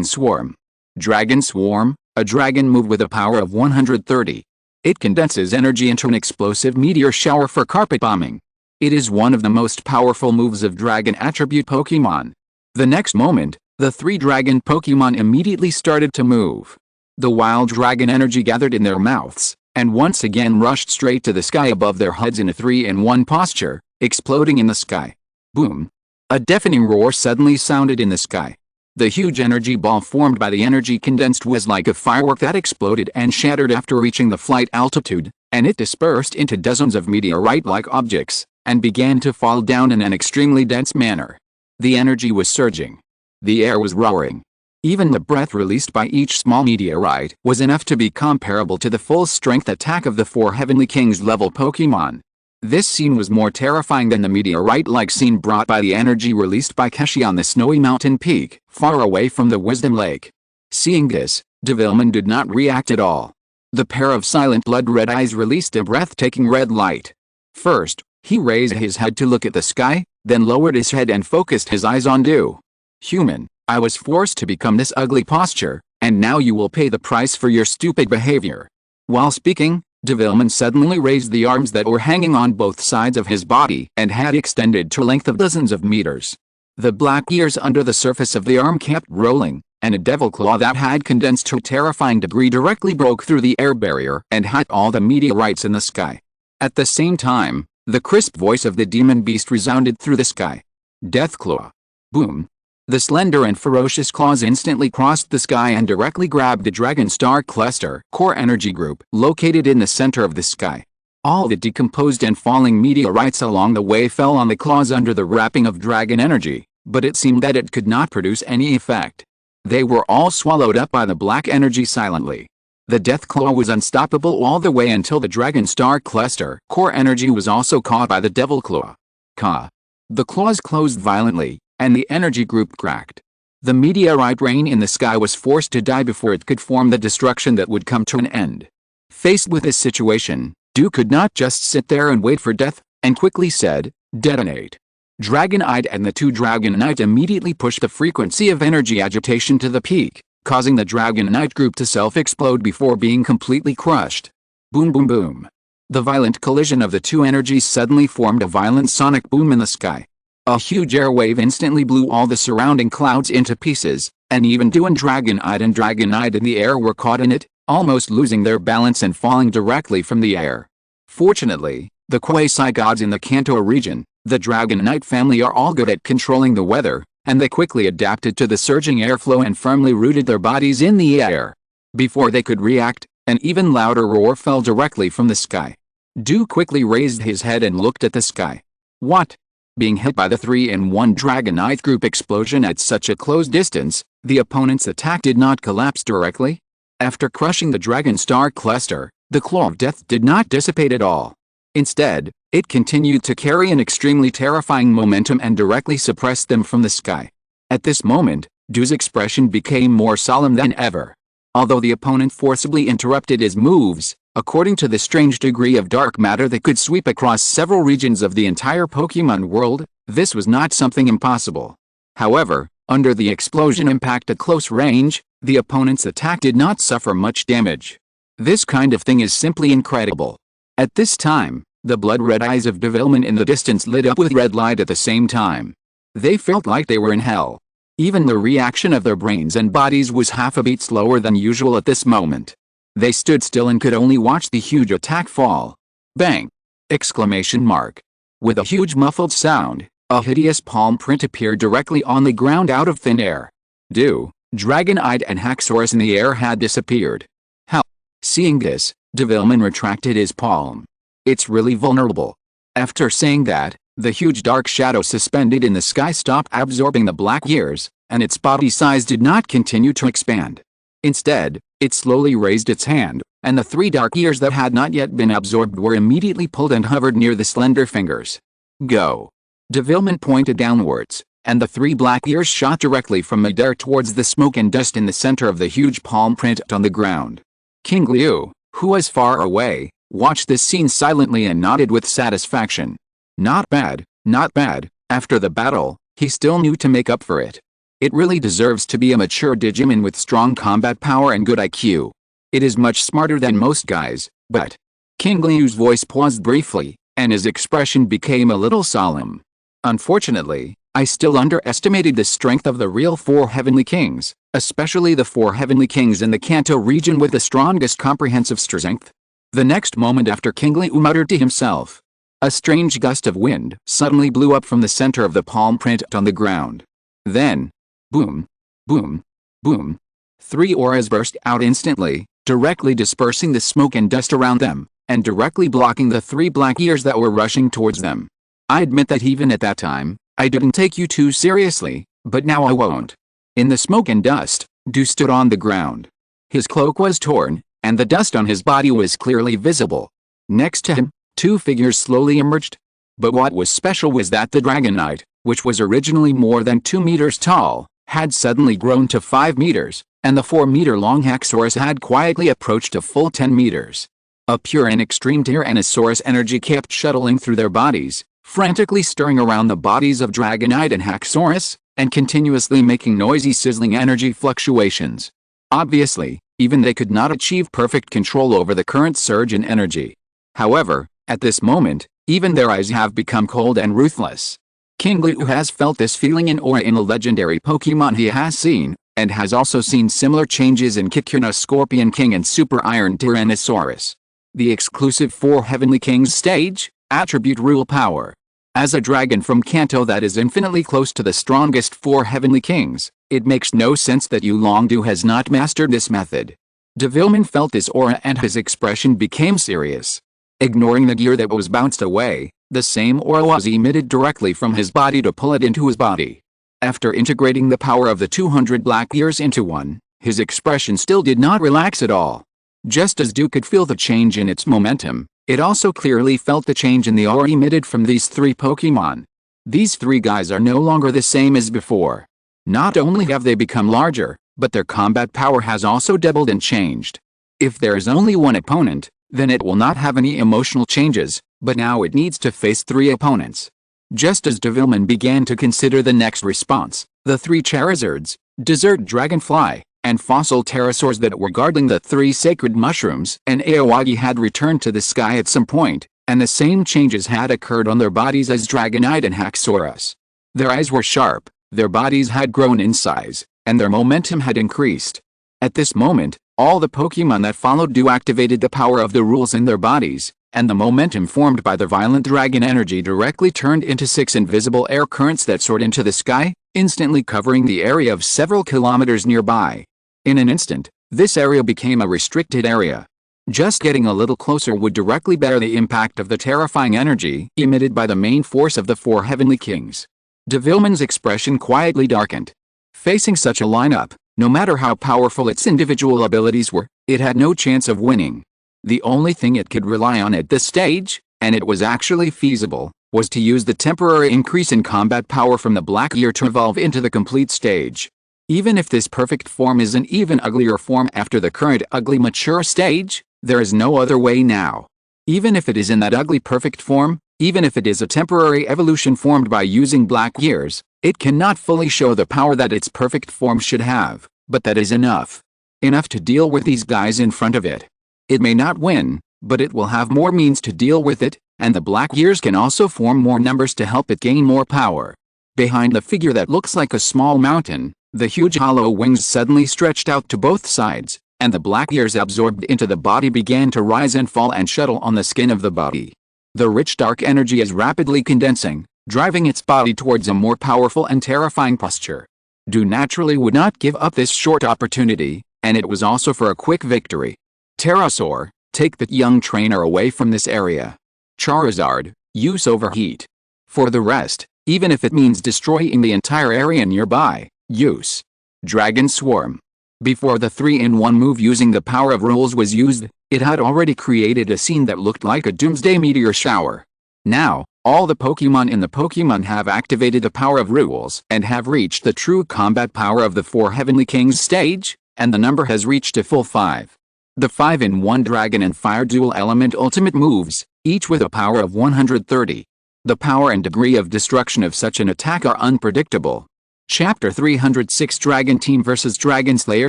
Swarm. Dragon Swarm, a dragon move with a power of 130. It condenses energy into an explosive meteor shower for carpet bombing. It is one of the most powerful moves of Dragon attribute Pokémon. The next moment, the three Dragon Pokémon immediately started to move. The wild dragon energy gathered in their mouths, and once again rushed straight to the sky above their heads in a 3-in-1 posture, exploding in the sky. Boom! A deafening roar suddenly sounded in the sky. The huge energy ball formed by the energy condensed was like a firework that exploded and shattered after reaching the flight altitude, and it dispersed into dozens of meteorite-like objects, and began to fall down in an extremely dense manner. The energy was surging. The air was roaring. Even the breath released by each small meteorite was enough to be comparable to the full-strength attack of the 4 Heavenly Kings-level Pokémon. This scene was more terrifying than the meteorite-like scene brought by the energy released by Keshi on the snowy mountain peak, far away from the Wisdom Lake. Seeing this, Devilman did not react at all. The pair of silent blood-red eyes released a breathtaking red light. First, he raised his head to look at the sky, then lowered his head and focused his eyes on Du. Human, I was forced to become this ugly posture, and now you will pay the price for your stupid behavior. While speaking, Devilman suddenly raised the arms that were hanging on both sides of his body and had extended to a length of dozens of meters. The black ears under the surface of the arm kept rolling, and a devil claw that had condensed to a terrifying degree directly broke through the air barrier and hit all the meteorites in the sky. At the same time, the crisp voice of the demon beast resounded through the sky. Death Claw. Boom. The slender and ferocious claws instantly crossed the sky and directly grabbed the Dragon Star Cluster core energy group located in the center of the sky. All the decomposed and falling meteorites along the way fell on the claws under the wrapping of dragon energy, but it seemed that it could not produce any effect. They were all swallowed up by the black energy silently. The Death Claw was unstoppable all the way until the Dragon Star Cluster core energy was also caught by the Devil Claw. Ka. The claws closed violently, and the energy group cracked. The meteorite rain in the sky was forced to die before it could form the destruction that would come to an end. Faced with this situation, Du could not just sit there and wait for death, and quickly said, "Detonate." Dragonite and the two Dragonite immediately pushed the frequency of energy agitation to the peak, causing the Dragonite group to self-explode before being completely crushed. Boom boom boom. The violent collision of the two energies suddenly formed a violent sonic boom in the sky. A huge air wave instantly blew all the surrounding clouds into pieces, and even Dragonite in the air were caught in it, almost losing their balance and falling directly from the air. Fortunately, the quasi-gods in the Kanto region, the Dragon-type family, are all good at controlling the weather, and they quickly adapted to the surging airflow and firmly rooted their bodies in the air. Before they could react, an even louder roar fell directly from the sky. Du quickly raised his head and looked at the sky. What? Being hit by the 3-in-1 Dragonite group explosion at such a close distance, the opponent's attack did not collapse directly? After crushing the Dragon Star cluster, the Claw of Death did not dissipate at all. Instead, it continued to carry an extremely terrifying momentum and directly suppressed them from the sky. At this moment, Du's expression became more solemn than ever. Although the opponent forcibly interrupted his moves, according to the strange degree of dark matter that could sweep across several regions of the entire Pokemon world, this was not something impossible. However, under the explosion impact at close range, the opponent's attack did not suffer much damage. This kind of thing is simply incredible. At this time, the blood-red eyes of Devilman in the distance lit up with red light at the same time. They felt like they were in hell. Even the reaction of their brains and bodies was half a beat slower than usual at this moment. They stood still and could only watch the huge attack fall. Bang! Exclamation mark. With a huge muffled sound, a hideous palm print appeared directly on the ground out of thin air. Dragonite and Haxorus in the air had disappeared. How? Seeing this, Devilman retracted his palm. It's really vulnerable. After saying that, the huge dark shadow suspended in the sky stopped absorbing the black ears, and its body size did not continue to expand. Instead, it slowly raised its hand, and the 3 dark ears that had not yet been absorbed were immediately pulled and hovered near the slender fingers. Go! Devilman pointed downwards, and the 3 black ears shot directly from midair towards the smoke and dust in the center of the huge palm print on the ground. Qingliu, who was far away, watched this scene silently and nodded with satisfaction. Not bad, not bad. After the battle, he still knew to make up for it. It really deserves to be a mature Digimon with strong combat power and good IQ. It is much smarter than most guys, but... Qingliu's voice paused briefly, and his expression became a little solemn. Unfortunately, I still underestimated the strength of the real 4 Heavenly Kings, especially the 4 Heavenly Kings in the Kanto region with the strongest comprehensive strength. The next moment after Qingliu muttered to himself, a strange gust of wind suddenly blew up from the center of the palm print on the ground. Then, boom, boom, boom. 3 auras burst out instantly, directly dispersing the smoke and dust around them, and directly blocking the 3 black ears that were rushing towards them. I admit that even at that time, I didn't take you too seriously, but now I won't. In the smoke and dust, Du stood on the ground. His cloak was torn, and the dust on his body was clearly visible. Next to him, 2 figures slowly emerged. But what was special was that the Dragonite, which was originally more than 2 meters tall, had suddenly grown to 5 meters, and the 4-meter-long Haxorus had quietly approached a full 10 meters. A pure and extreme Tyrannosaurus energy kept shuttling through their bodies, frantically stirring around the bodies of Dragonite and Haxorus, and continuously making noisy sizzling energy fluctuations. Obviously, even they could not achieve perfect control over the current surge in energy. However, at this moment, even their eyes have become cold and ruthless. Qingliu has felt this feeling in aura in a legendary Pokemon he has seen, and has also seen similar changes in Kikuna Scorpion King and Super Iron Tyrannosaurus. The exclusive 4 Heavenly Kings stage, attribute rule power. As a dragon from Kanto that is infinitely close to the strongest 4 Heavenly Kings, it makes no sense that Du has not mastered this method. Devilman felt this aura and his expression became serious. Ignoring the gear that was bounced away, the same aura was emitted directly from his body to pull it into his body. After integrating the power of the 200 black ears into one, his expression still did not relax at all. Just as Du could feel the change in its momentum, it also clearly felt the change in the aura emitted from these 3 Pokemon. These 3 guys are no longer the same as before. Not only have they become larger, but their combat power has also doubled and changed. If there is only one opponent, then it will not have any emotional changes, but now it needs to face 3 opponents. Just as Devilman began to consider the next response, the 3 Charizards, Desert Dragonfly, and fossil pterosaurs that were guarding the three sacred mushrooms and Aoyagi had returned to the sky at some point, and the same changes had occurred on their bodies as Dragonite and Haxorus. Their eyes were sharp, their bodies had grown in size, and their momentum had increased. At this moment, all the Pokemon that followed activated the power of the rules in their bodies, and the momentum formed by the violent dragon energy directly turned into 6 invisible air currents that soared into the sky, instantly covering the area of several kilometers nearby. In an instant, this area became a restricted area. Just getting a little closer would directly bear the impact of the terrifying energy emitted by the main force of the 4 Heavenly Kings. Devilman's expression quietly darkened. Facing such a lineup, no matter how powerful its individual abilities were, it had no chance of winning. The only thing it could rely on at this stage, and it was actually feasible, was to use the temporary increase in combat power from the Black Year to evolve into the complete stage. Even if this perfect form is an even uglier form after the current ugly mature stage, there is no other way now. Even if it is in that ugly perfect form, even if it is a temporary evolution formed by using Black Years, it cannot fully show the power that its perfect form should have, but that is enough. Enough to deal with these guys in front of it. It may not win, but it will have more means to deal with it, and the Black Years can also form more numbers to help it gain more power. Behind the figure that looks like a small mountain, the huge hollow wings suddenly stretched out to both sides, and the Black Years absorbed into the body began to rise and fall and shuttle on the skin of the body. The rich dark energy is rapidly condensing, driving its body towards a more powerful and terrifying posture. Do naturally would not give up this short opportunity, and it was also for a quick victory. Pterosaur, take that young trainer away from this area. Charizard, use overheat. For the rest, even if it means destroying the entire area nearby, use Dragon Swarm. Before the 3-in-1 move using the power of rules was used, it had already created a scene that looked like a doomsday meteor shower. Now, all the Pokemon in the Pokemon have activated the power of rules and have reached the true combat power of the 4 Heavenly Kings stage, and the number has reached a full 5. The 5-in-1 Dragon and Fire Dual Element ultimate moves, each with a power of 130. The power and degree of destruction of such an attack are unpredictable. Chapter 306 Dragon Team vs Dragon Slayer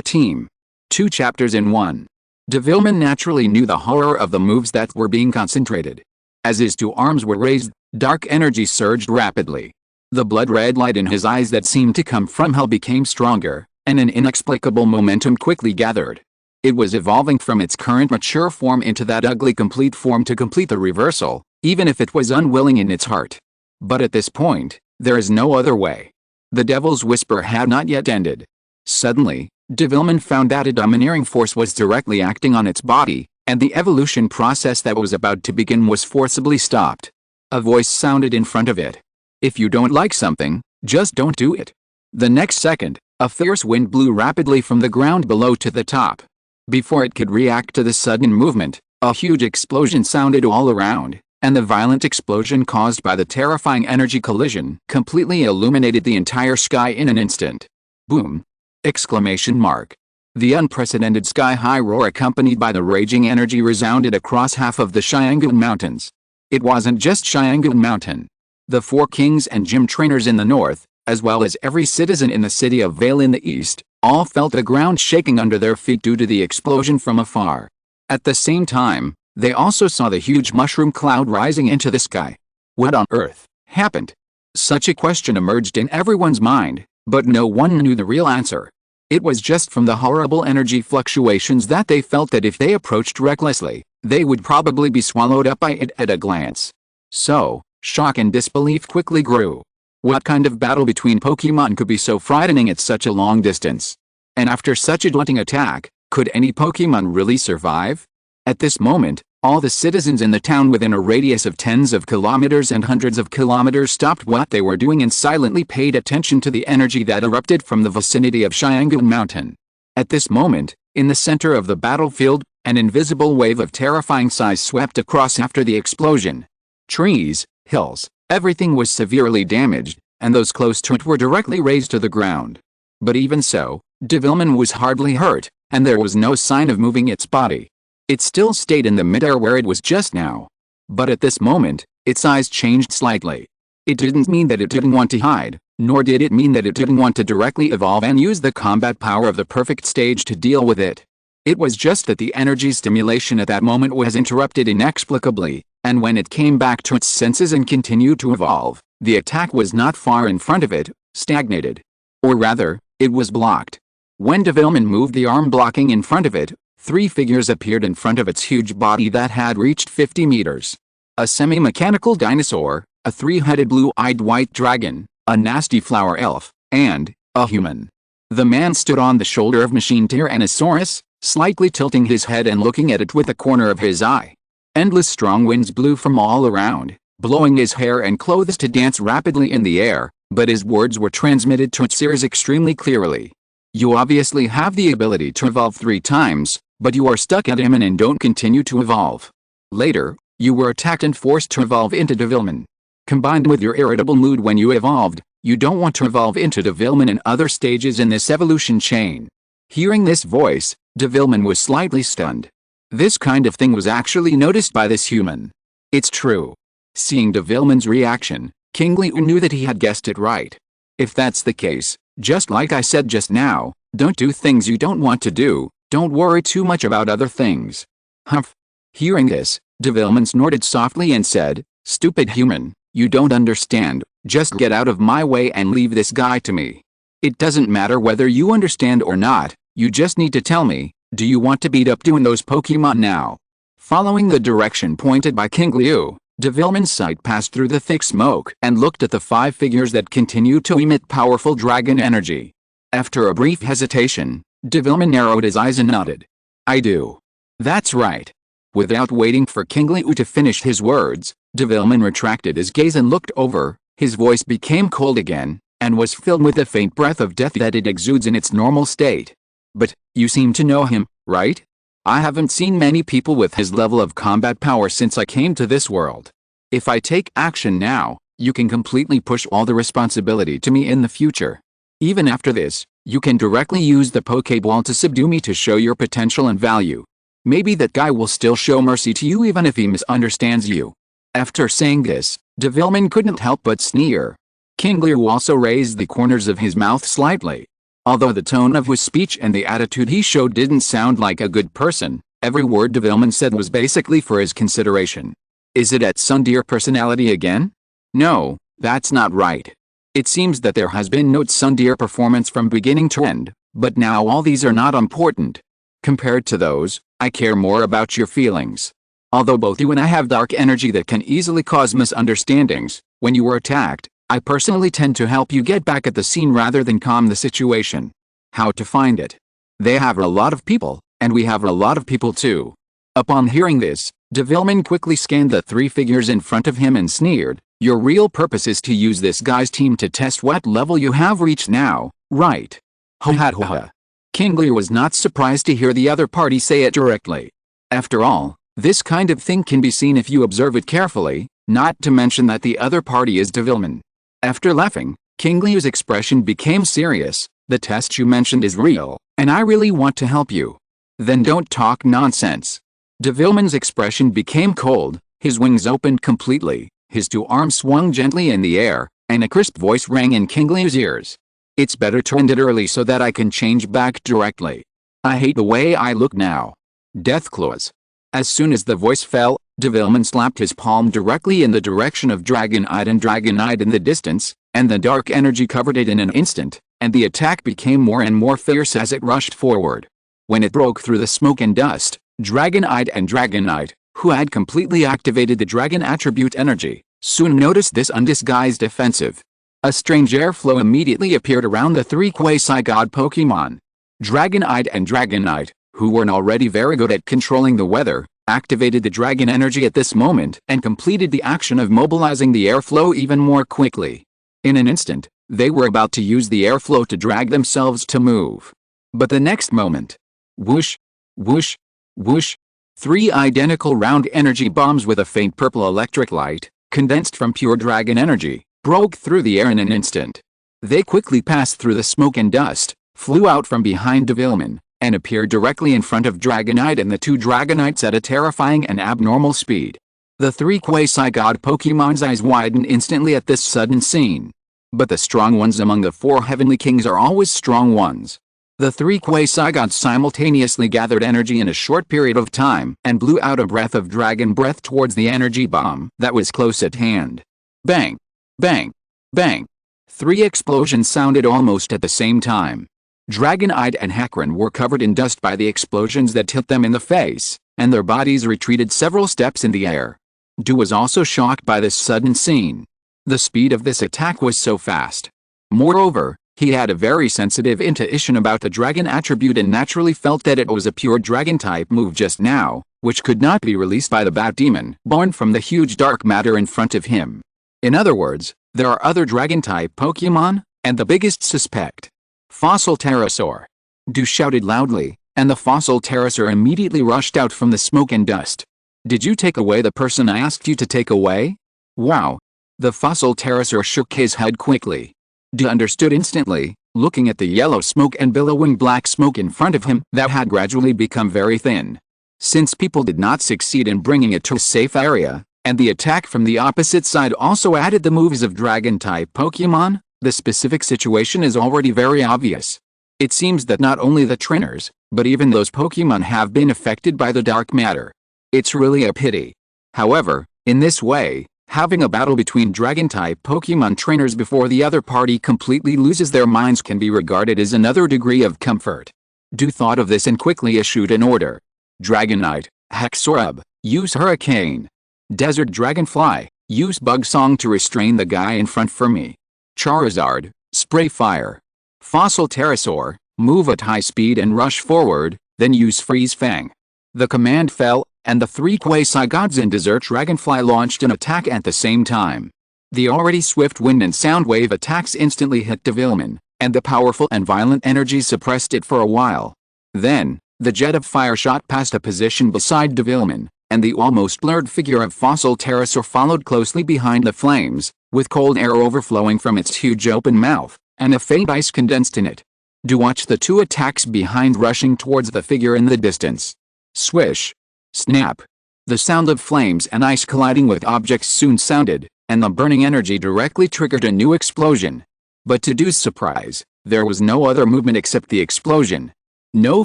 Team. 2 chapters in 1. Devilman naturally knew the horror of the moves that were being concentrated. As his 2 arms were raised, dark energy surged rapidly. The blood-red light in his eyes that seemed to come from hell became stronger, and an inexplicable momentum quickly gathered. It was evolving from its current mature form into that ugly complete form to complete the reversal, even if it was unwilling in its heart. But at this point, there is no other way. The Devil's Whisper had not yet ended. Suddenly, Devilman found that a domineering force was directly acting on its body, and the evolution process that was about to begin was forcibly stopped. A voice sounded in front of it. If you don't like something, just don't do it. The next second, a fierce wind blew rapidly from the ground below to the top. Before it could react to the sudden movement, a huge explosion sounded all around, and the violent explosion caused by the terrifying energy collision completely illuminated the entire sky in an instant. Boom! Exclamation mark. The unprecedented sky-high roar accompanied by the raging energy resounded across half of the Xiangyun Mountains. It wasn't just Xiangyun Mountain. The 4 kings and gym trainers in the north, as well as every citizen in the city of Vale in the east, all felt the ground shaking under their feet due to the explosion from afar. At the same time, they also saw the huge mushroom cloud rising into the sky. What on earth happened? Such a question emerged in everyone's mind, but no one knew the real answer. It was just from the horrible energy fluctuations that they felt that if they approached recklessly, they would probably be swallowed up by it at a glance. So, shock and disbelief quickly grew. What kind of battle between Pokemon could be so frightening at such a long distance? And after such a daunting attack, could any Pokemon really survive? At this moment, all the citizens in the town within a radius of tens of kilometers and hundreds of kilometers stopped what they were doing and silently paid attention to the energy that erupted from the vicinity of Xiangyun Mountain. At this moment, in the center of the battlefield, an invisible wave of terrifying size swept across after the explosion. Trees, hills, everything was severely damaged, and those close to it were directly razed to the ground. But even so, Devilman was hardly hurt, and there was no sign of moving its body. It still stayed in the midair where it was just now. But at this moment, its eyes changed slightly. It didn't mean that it didn't want to hide, Nor did it mean that it didn't want to directly evolve and use the combat power of the perfect stage to deal with it. It was just that the energy stimulation at that moment was interrupted inexplicably, and when it came back to its senses and continued to evolve, the attack was not far in front of it, stagnated. Or rather, it was blocked. When Devilman moved the arm blocking in front of it, 3 figures appeared in front of its huge body that had reached 50 meters. A semi-mechanical dinosaur, a 3-headed blue-eyed white dragon, a nasty flower elf, and a human. The man stood on the shoulder of Machine Tyrannosaurus, slightly tilting his head and looking at it with the corner of his eye. Endless strong winds blew from all around, blowing his hair and clothes to dance rapidly in the air, but his words were transmitted to its ears extremely clearly. You obviously have the ability to evolve 3 times, but you are stuck at him and don't continue to evolve. Later, you were attacked and forced to evolve into Devilman. Combined with your irritable mood when you evolved, you don't want to evolve into Devilman in other stages in this evolution chain. Hearing this voice, Devilman was slightly stunned. This kind of thing was actually noticed by this human. It's true. Seeing Devilman's reaction, Qingliu knew that he had guessed it right. If that's the case, just like I said just now, don't do things you don't want to do, don't worry too much about other things. Humph. Hearing this, Devilman snorted softly and said, "Stupid human, you don't understand, just get out of my way and leave this guy to me. It doesn't matter whether you understand or not, you just need to tell me, do you want to beat up doing those Pokemon now?" Following the direction pointed by Qingliu, Devilman's sight passed through the thick smoke and looked at the 5 figures that continued to emit powerful dragon energy. After a brief hesitation, Devilman narrowed his eyes and nodded. "I do. That's right." Without waiting for Qingliu to finish his words, Devilman retracted his gaze and looked over. His voice became cold again, and was filled with the faint breath of death that it exudes in its normal state. "But, you seem to know him, right? I haven't seen many people with his level of combat power since I came to this world. If I take action now, you can completely push all the responsibility to me in the future. Even after this, you can directly use the Poké Ball to subdue me to show your potential and value. Maybe that guy will still show mercy to you even if he misunderstands you." After saying this, Devilman couldn't help but sneer. Qingliu also raised the corners of his mouth slightly. Although the tone of his speech and the attitude he showed didn't sound like a good person, every word Devilman said was basically for his consideration. Is it at Sundeer personality again? No, that's not right. It seems that there has been no Sundeer performance from beginning to end, but now all these are not important. Compared to those, I care more about your feelings. Although both you and I have dark energy that can easily cause misunderstandings, when you are attacked, I personally tend to help you get back at the scene rather than calm the situation. How to find it? They have a lot of people, and we have a lot of people too. Upon hearing this, Devilman quickly scanned the 3 figures in front of him and sneered, "Your real purpose is to use this guy's team to test what level you have reached now, right?" Ho ha ho ha. Qingliu was not surprised to hear the other party say it directly. After all, this kind of thing can be seen if you observe it carefully, not to mention that the other party is Devilman. After laughing, Qingliu's expression became serious. "The test you mentioned is real, and I really want to help you. Then don't talk nonsense." Devilman's expression became cold, his wings opened completely, his 2 arms swung gently in the air, and a crisp voice rang in Qingliu's ears. "It's better to end it early so that I can change back directly. I hate the way I look now." Death claws. As soon as the voice fell, Devilman slapped his palm directly in the direction of Dragonite and Dragonite in the distance, and the dark energy covered it in an instant, and the attack became more and more fierce as it rushed forward. When it broke through the smoke and dust, Dragonite and Dragonite, who had completely activated the dragon attribute energy, soon noticed this undisguised offensive. A strange airflow immediately appeared around the 3 quasi-god Pokemon. Dragonite and Dragonite, who were already very good at controlling the weather, activated the dragon energy at this moment and completed the action of mobilizing the airflow even more quickly. In an instant, they were about to use the airflow to drag themselves to move. But the next moment, whoosh, whoosh, whoosh, 3 identical round energy bombs with a faint purple electric light, condensed from pure dragon energy, broke through the air in an instant. They quickly passed through the smoke and dust, flew out from behind Devilman, and appeared directly in front of Dragonite and the 2 Dragonites at a terrifying and abnormal speed. The 3 quasi-god Pokemon's eyes widened instantly at this sudden scene. But the strong ones among the 4 heavenly kings are always strong ones. The 3 quasi-gods simultaneously gathered energy in a short period of time and blew out a breath of dragon breath towards the energy bomb that was close at hand. Bang! Bang! Bang! 3 explosions sounded almost at the same time. Dragonite and Hakron were covered in dust by the explosions that hit them in the face, and their bodies retreated several steps in the air. Du was also shocked by this sudden scene. The speed of this attack was so fast. Moreover, he had a very sensitive intuition about the dragon attribute and naturally felt that it was a pure dragon-type move just now, which could not be released by the bat demon born from the huge dark matter in front of him. In other words, there are other dragon-type Pokémon, and the biggest suspect. Fossil Pterosaur. Du shouted loudly, and the fossil pterosaur immediately rushed out from the smoke and dust. Did you take away the person I asked you to take away? Wow. The fossil pterosaur shook his head quickly. Du understood instantly, looking at the yellow smoke and billowing black smoke in front of him that had gradually become very thin. Since people did not succeed in bringing it to a safe area, and the attack from the opposite side also added the moves of dragon-type Pokémon, the specific situation is already very obvious. It seems that not only the trainers, but even those Pokémon have been affected by the dark matter. It's really a pity. However, in this way, having a battle between dragon-type Pokémon trainers before the other party completely loses their minds can be regarded as another degree of comfort. Du thought of this and quickly issued an order. Dragonite, Haxorub, use Hurricane. Desert Dragonfly, use Bug Song to restrain the guy in front for me. Charizard, spray fire. Fossil Pterosaur, move at high speed and rush forward, then use Freeze Fang. The command fell, and the 3 quasi-gods and Desert Dragonfly launched an attack at the same time. The already swift wind and sound wave attacks instantly hit Devilman, and the powerful and violent energy suppressed it for a while. Then, the jet of fire shot past a position beside Devilman, and the almost blurred figure of Fossil Pterosaur followed closely behind the flames, with cold air overflowing from its huge open mouth, and a faint ice condensed in it. Du watched the 2 attacks behind rushing towards the figure in the distance. Swish. Snap. The sound of flames and ice colliding with objects soon sounded, and the burning energy directly triggered a new explosion. But to Du's surprise, there was no other movement except the explosion. No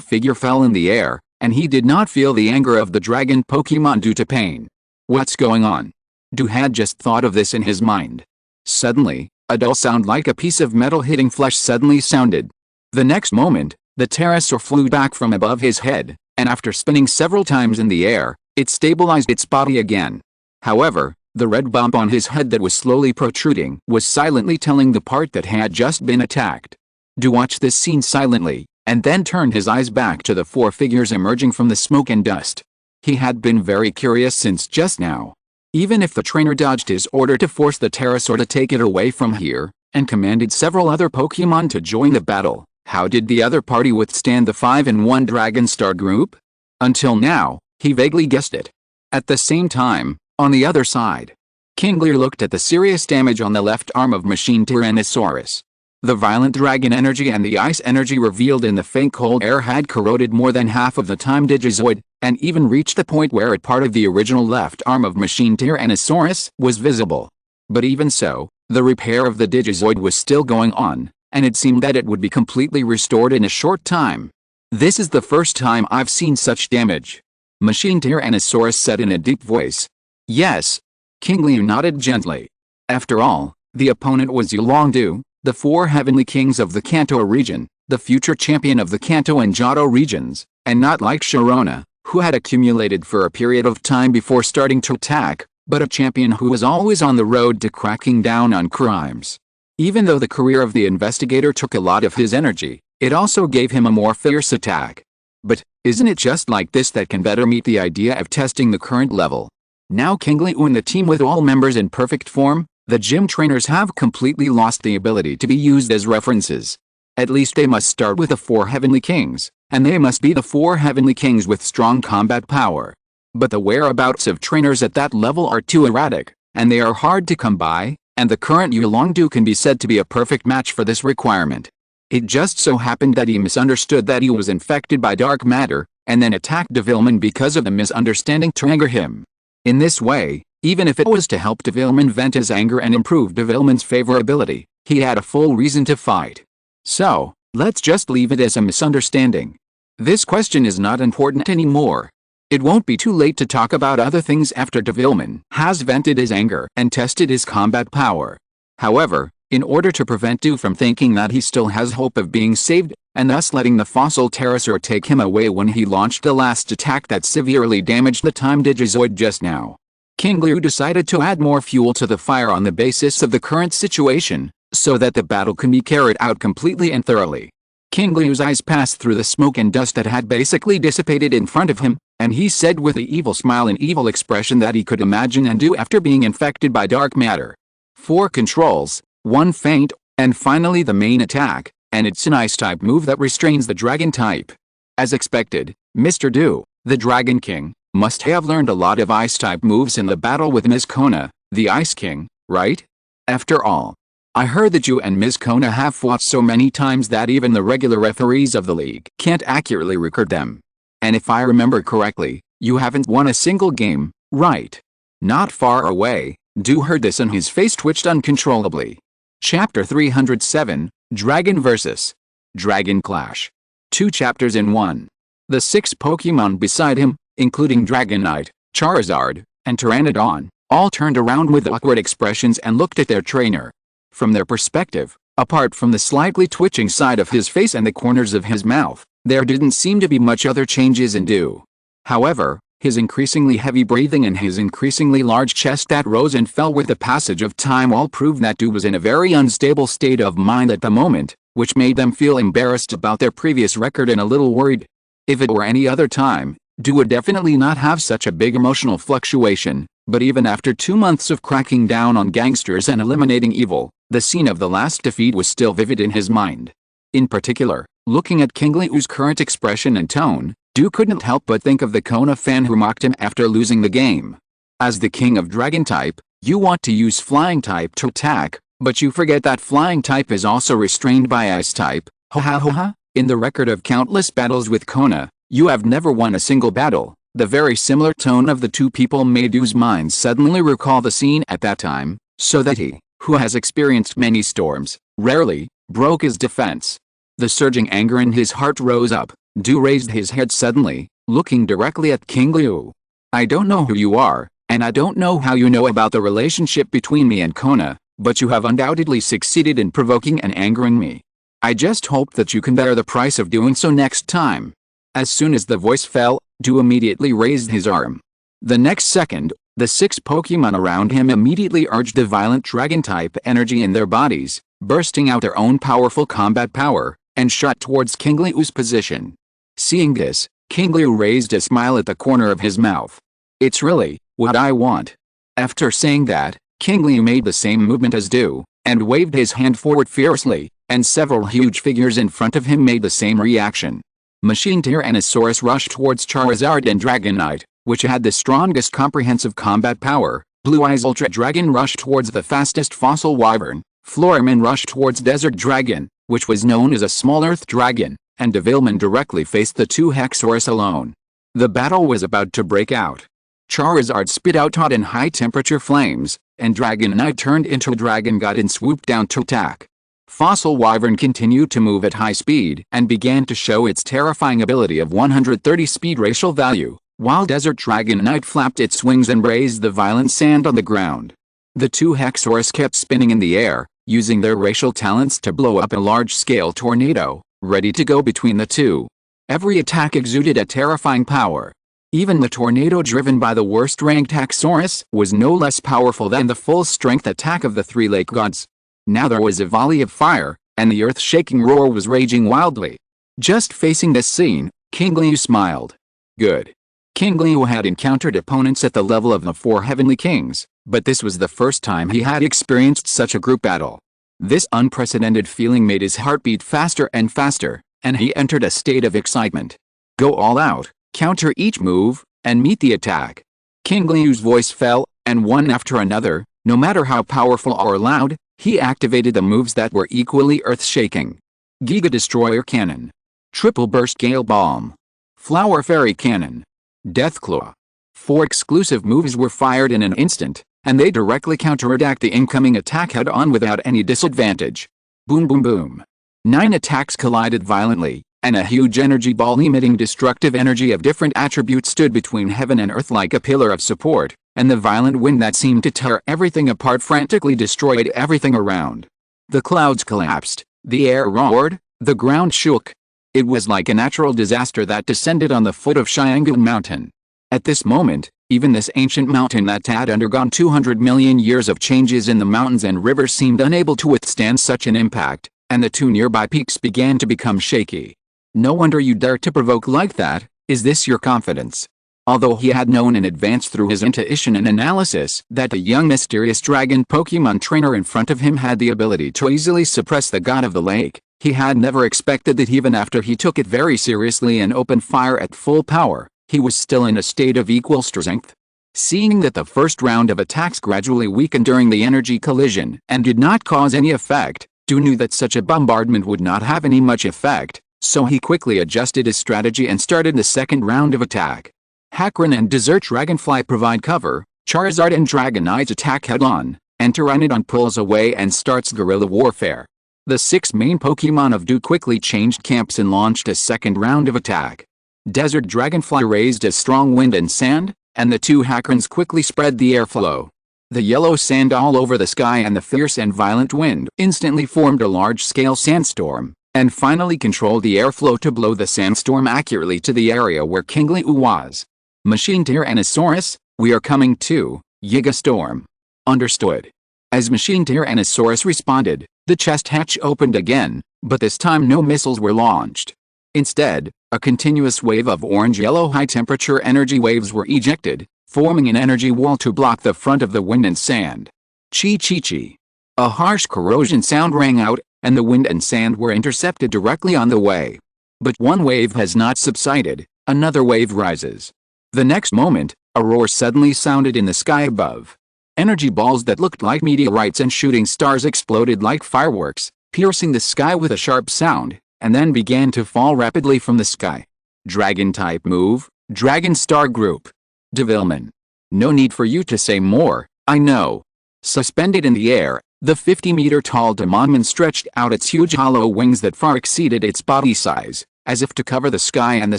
figure fell in the air, and he did not feel the anger of the dragon Pokémon due to pain. What's going on? Du had just thought of this in his mind. Suddenly, a dull sound like a piece of metal hitting flesh suddenly sounded. The next moment, the pterosaur flew back from above his head, and after spinning several times in the air, it stabilized its body again. However, the red bump on his head that was slowly protruding was silently telling the part that had just been attacked. Du watched this scene silently, and then turned his eyes back to the 4 figures emerging from the smoke and dust. He had been very curious since just now. Even if the trainer dodged his order to force the pterosaur to take it away from here, and commanded several other Pokémon to join the battle, how did the other party withstand the 5-in-1 Dragon Star group? Until now, he vaguely guessed it. At the same time, on the other side, Qingliu looked at the serious damage on the left arm of Machine Tyrannosaurus. The violent dragon energy and the ice energy revealed in the faint cold air had corroded more than half of the time Digizoid, and even reached the point where a part of the original left arm of Machine Tyrannosaurus was visible. But even so, the repair of the Digizoid was still going on, and it seemed that it would be completely restored in a short time. This is the first time I've seen such damage. Machine Tyrannosaurus said in a deep voice. Yes. Qingliu nodded gently. After all, the opponent was Yulongdu, the 4 heavenly kings of the Kanto region, the future champion of the Kanto and Johto regions, and not like Sharona, who had accumulated for a period of time before starting to attack, but a champion who was always on the road to cracking down on crimes. Even though the career of the investigator took a lot of his energy, it also gave him a more fierce attack. But, isn't it just like this that can better meet the idea of testing the current level? Now Qingliu and the team with all members in perfect form, the gym trainers have completely lost the ability to be used as references. At least they must start with the 4 heavenly kings, and they must be the 4 heavenly kings with strong combat power. But the whereabouts of trainers at that level are too erratic, and they are hard to come by, and the current Yulongdu can be said to be a perfect match for this requirement. It just so happened that he misunderstood that he was infected by dark matter, and then attacked Devilman because of the misunderstanding to anger him. In this way, even if it was to help Devilman vent his anger and improve Devilman's favorability, He had a full reason to fight. So, let's just leave it as a misunderstanding. This question is not important anymore. It won't be too late to talk about other things after Devilman has vented his anger and tested his combat power. However, in order to prevent Du from thinking that he still has hope of being saved, and thus letting the fossil pterosaur take him away when he launched the last attack that severely damaged the Time Digizoid just now, Qingliu decided to add more fuel to the fire on the basis of the current situation, so that the battle can be carried out completely and thoroughly. Qingliu's eyes passed through the smoke and dust that had basically dissipated in front of him, and he said with the evil smile and evil expression that he could imagine and do after being infected by dark matter. 4 controls, 1 feint, and finally the main attack, and it's an ice-type move that restrains the dragon type. As expected, Mr. Du, the Dragon King, must have learned a lot of ice-type moves in the battle with Ms. Kona, the Ice King, right? After all, I heard that you and Ms. Kona have fought so many times that even the regular referees of the league can't accurately record them. And if I remember correctly, you haven't won a single game, right? Not far away, Du heard this and his face twitched uncontrollably. Chapter 307, Dragon vs. Dragon Clash. 2 chapters in 1. The 6 Pokemon beside him, including Dragonite, Charizard, and Pteranodon, all turned around with awkward expressions and looked at their trainer. From their perspective, apart from the slightly twitching side of his face and the corners of his mouth, there didn't seem to be much other changes in Du. However, his increasingly heavy breathing and his increasingly large chest that rose and fell with the passage of time all proved that Du was in a very unstable state of mind at the moment, which made them feel embarrassed about their previous record and a little worried. If it were any other time, Du would definitely not have such a big emotional fluctuation, but even after 2 months of cracking down on gangsters and eliminating evil, the scene of the last defeat was still vivid in his mind. In particular, looking at Qingliu's current expression and tone, Du couldn't help but think of the Kona fan who mocked him after losing the game. As the king of Dragon-type, you want to use Flying-type to attack, but you forget that Flying-type is also restrained by Ice-type. Ha ha ha ha. In the record of countless battles with Kona, you have never won a single battle. The very similar tone of the two people made Du's mind suddenly recall the scene at that time, so that he, who has experienced many storms, rarely broke his defense. The surging anger in his heart rose up. Du raised his head suddenly, looking directly at Qingliu. I don't know who you are, and I don't know how you know about the relationship between me and Kona, but you have undoubtedly succeeded in provoking and angering me. I just hope that you can bear the price of doing so next time. As soon as the voice fell, Du immediately raised his arm. The next second, the 6 Pokemon around him immediately urged the violent Dragon-type energy in their bodies, bursting out their own powerful combat power, and shot towards Qingliu's position. Seeing this, Qingliu raised a smile at the corner of his mouth. It's really what I want. After saying that, Qingliu made the same movement as Du, and waved his hand forward fiercely, and several huge figures in front of him made the same reaction. Machine Tyrannosaurus rushed towards Charizard and Dragonite, which had the strongest comprehensive combat power. Blue Eyes Ultra Dragon rushed towards the fastest fossil wyvern. Floorman rushed towards Desert Dragon, which was known as a small earth dragon, and Devilman directly faced the 2 Hexaurus alone. The battle was about to break out. Charizard spit out hot and high-temperature flames, and Dragonite turned into a dragon god and swooped down to attack. Fossil Wyvern continued to move at high speed and began to show its terrifying ability of 130 speed racial value, while Desert Dragonite flapped its wings and raised the violent sand on the ground. The 2 Hexaurus kept spinning in the air, using their racial talents to blow up a large-scale tornado, ready to go between the two. Every attack exuded a terrifying power. Even the tornado driven by the worst-ranked Hexaurus was no less powerful than the full-strength attack of the 3 lake gods. Now there was a volley of fire, and the earth-shaking roar was raging wildly. Just facing this scene, Qingliu smiled. Good. Qingliu had encountered opponents at the level of the 4 Heavenly Kings, but this was the first time he had experienced such a group battle. This unprecedented feeling made his heart beat faster and faster, and he entered a state of excitement. Go all out, counter each move, and meet the attack. Qingliu's voice fell, and one after another, no matter how powerful or loud, he activated the moves that were equally earth-shaking. Giga Destroyer Cannon. Triple Burst Gale Bomb. Flower Fairy Cannon. Deathclaw. 4 exclusive moves were fired in an instant, and they directly counterattack the incoming attack head-on without any disadvantage. Boom boom boom. 9 attacks collided violently, and a huge energy ball emitting destructive energy of different attributes stood between heaven and earth like a pillar of support, and the violent wind that seemed to tear everything apart frantically destroyed everything around. The clouds collapsed, the air roared, the ground shook. It was like a natural disaster that descended on the foot of Qingliu Mountain. At this moment, even this ancient mountain that had undergone 200 million years of changes in the mountains and rivers seemed unable to withstand such an impact, and the 2 nearby peaks began to become shaky. No wonder you dare to provoke like that. Is this your confidence? Although he had known in advance through his intuition and analysis that the young mysterious dragon Pokemon trainer in front of him had the ability to easily suppress the god of the lake, he had never expected that even after he took it very seriously and opened fire at full power, he was still in a state of equal strength. Seeing that the first round of attacks gradually weakened during the energy collision and did not cause any effect, Du knew that such a bombardment would not have any much effect, so he quickly adjusted his strategy and started the second round of attack. Hakron and Desert Dragonfly provide cover, Charizard and Dragonite attack head-on, and Tyrannodon pulls away and starts guerrilla warfare. The 6 main Pokemon of Du quickly changed camps and launched a second round of attack. Desert Dragonfly raised a strong wind and sand, and the 2 Hakrons quickly spread the airflow. The yellow sand all over the sky and the fierce and violent wind instantly formed a large-scale sandstorm, and finally controlled the airflow to blow the sandstorm accurately to the area where Qingliu was. Machine Tyrannosaurus, we are coming to, Yiga Storm. Understood. As Machine Tyrannosaurus responded, the chest hatch opened again, but this time no missiles were launched. Instead, a continuous wave of orange-yellow high-temperature energy waves were ejected, forming an energy wall to block the front of the wind and sand. Chi-chi-chi. A harsh corrosion sound rang out, and the wind and sand were intercepted directly on the way. But one wave has not subsided, another wave rises. The next moment, a roar suddenly sounded in the sky above. Energy balls that looked like meteorites and shooting stars exploded like fireworks, piercing the sky with a sharp sound, and then began to fall rapidly from the sky. Dragon-type move, Dragon Star Group. Devilman. No need for you to say more, I know. Suspended in the air, the 50-meter-tall Demonman stretched out its huge hollow wings that far exceeded its body size, as if to cover the sky and the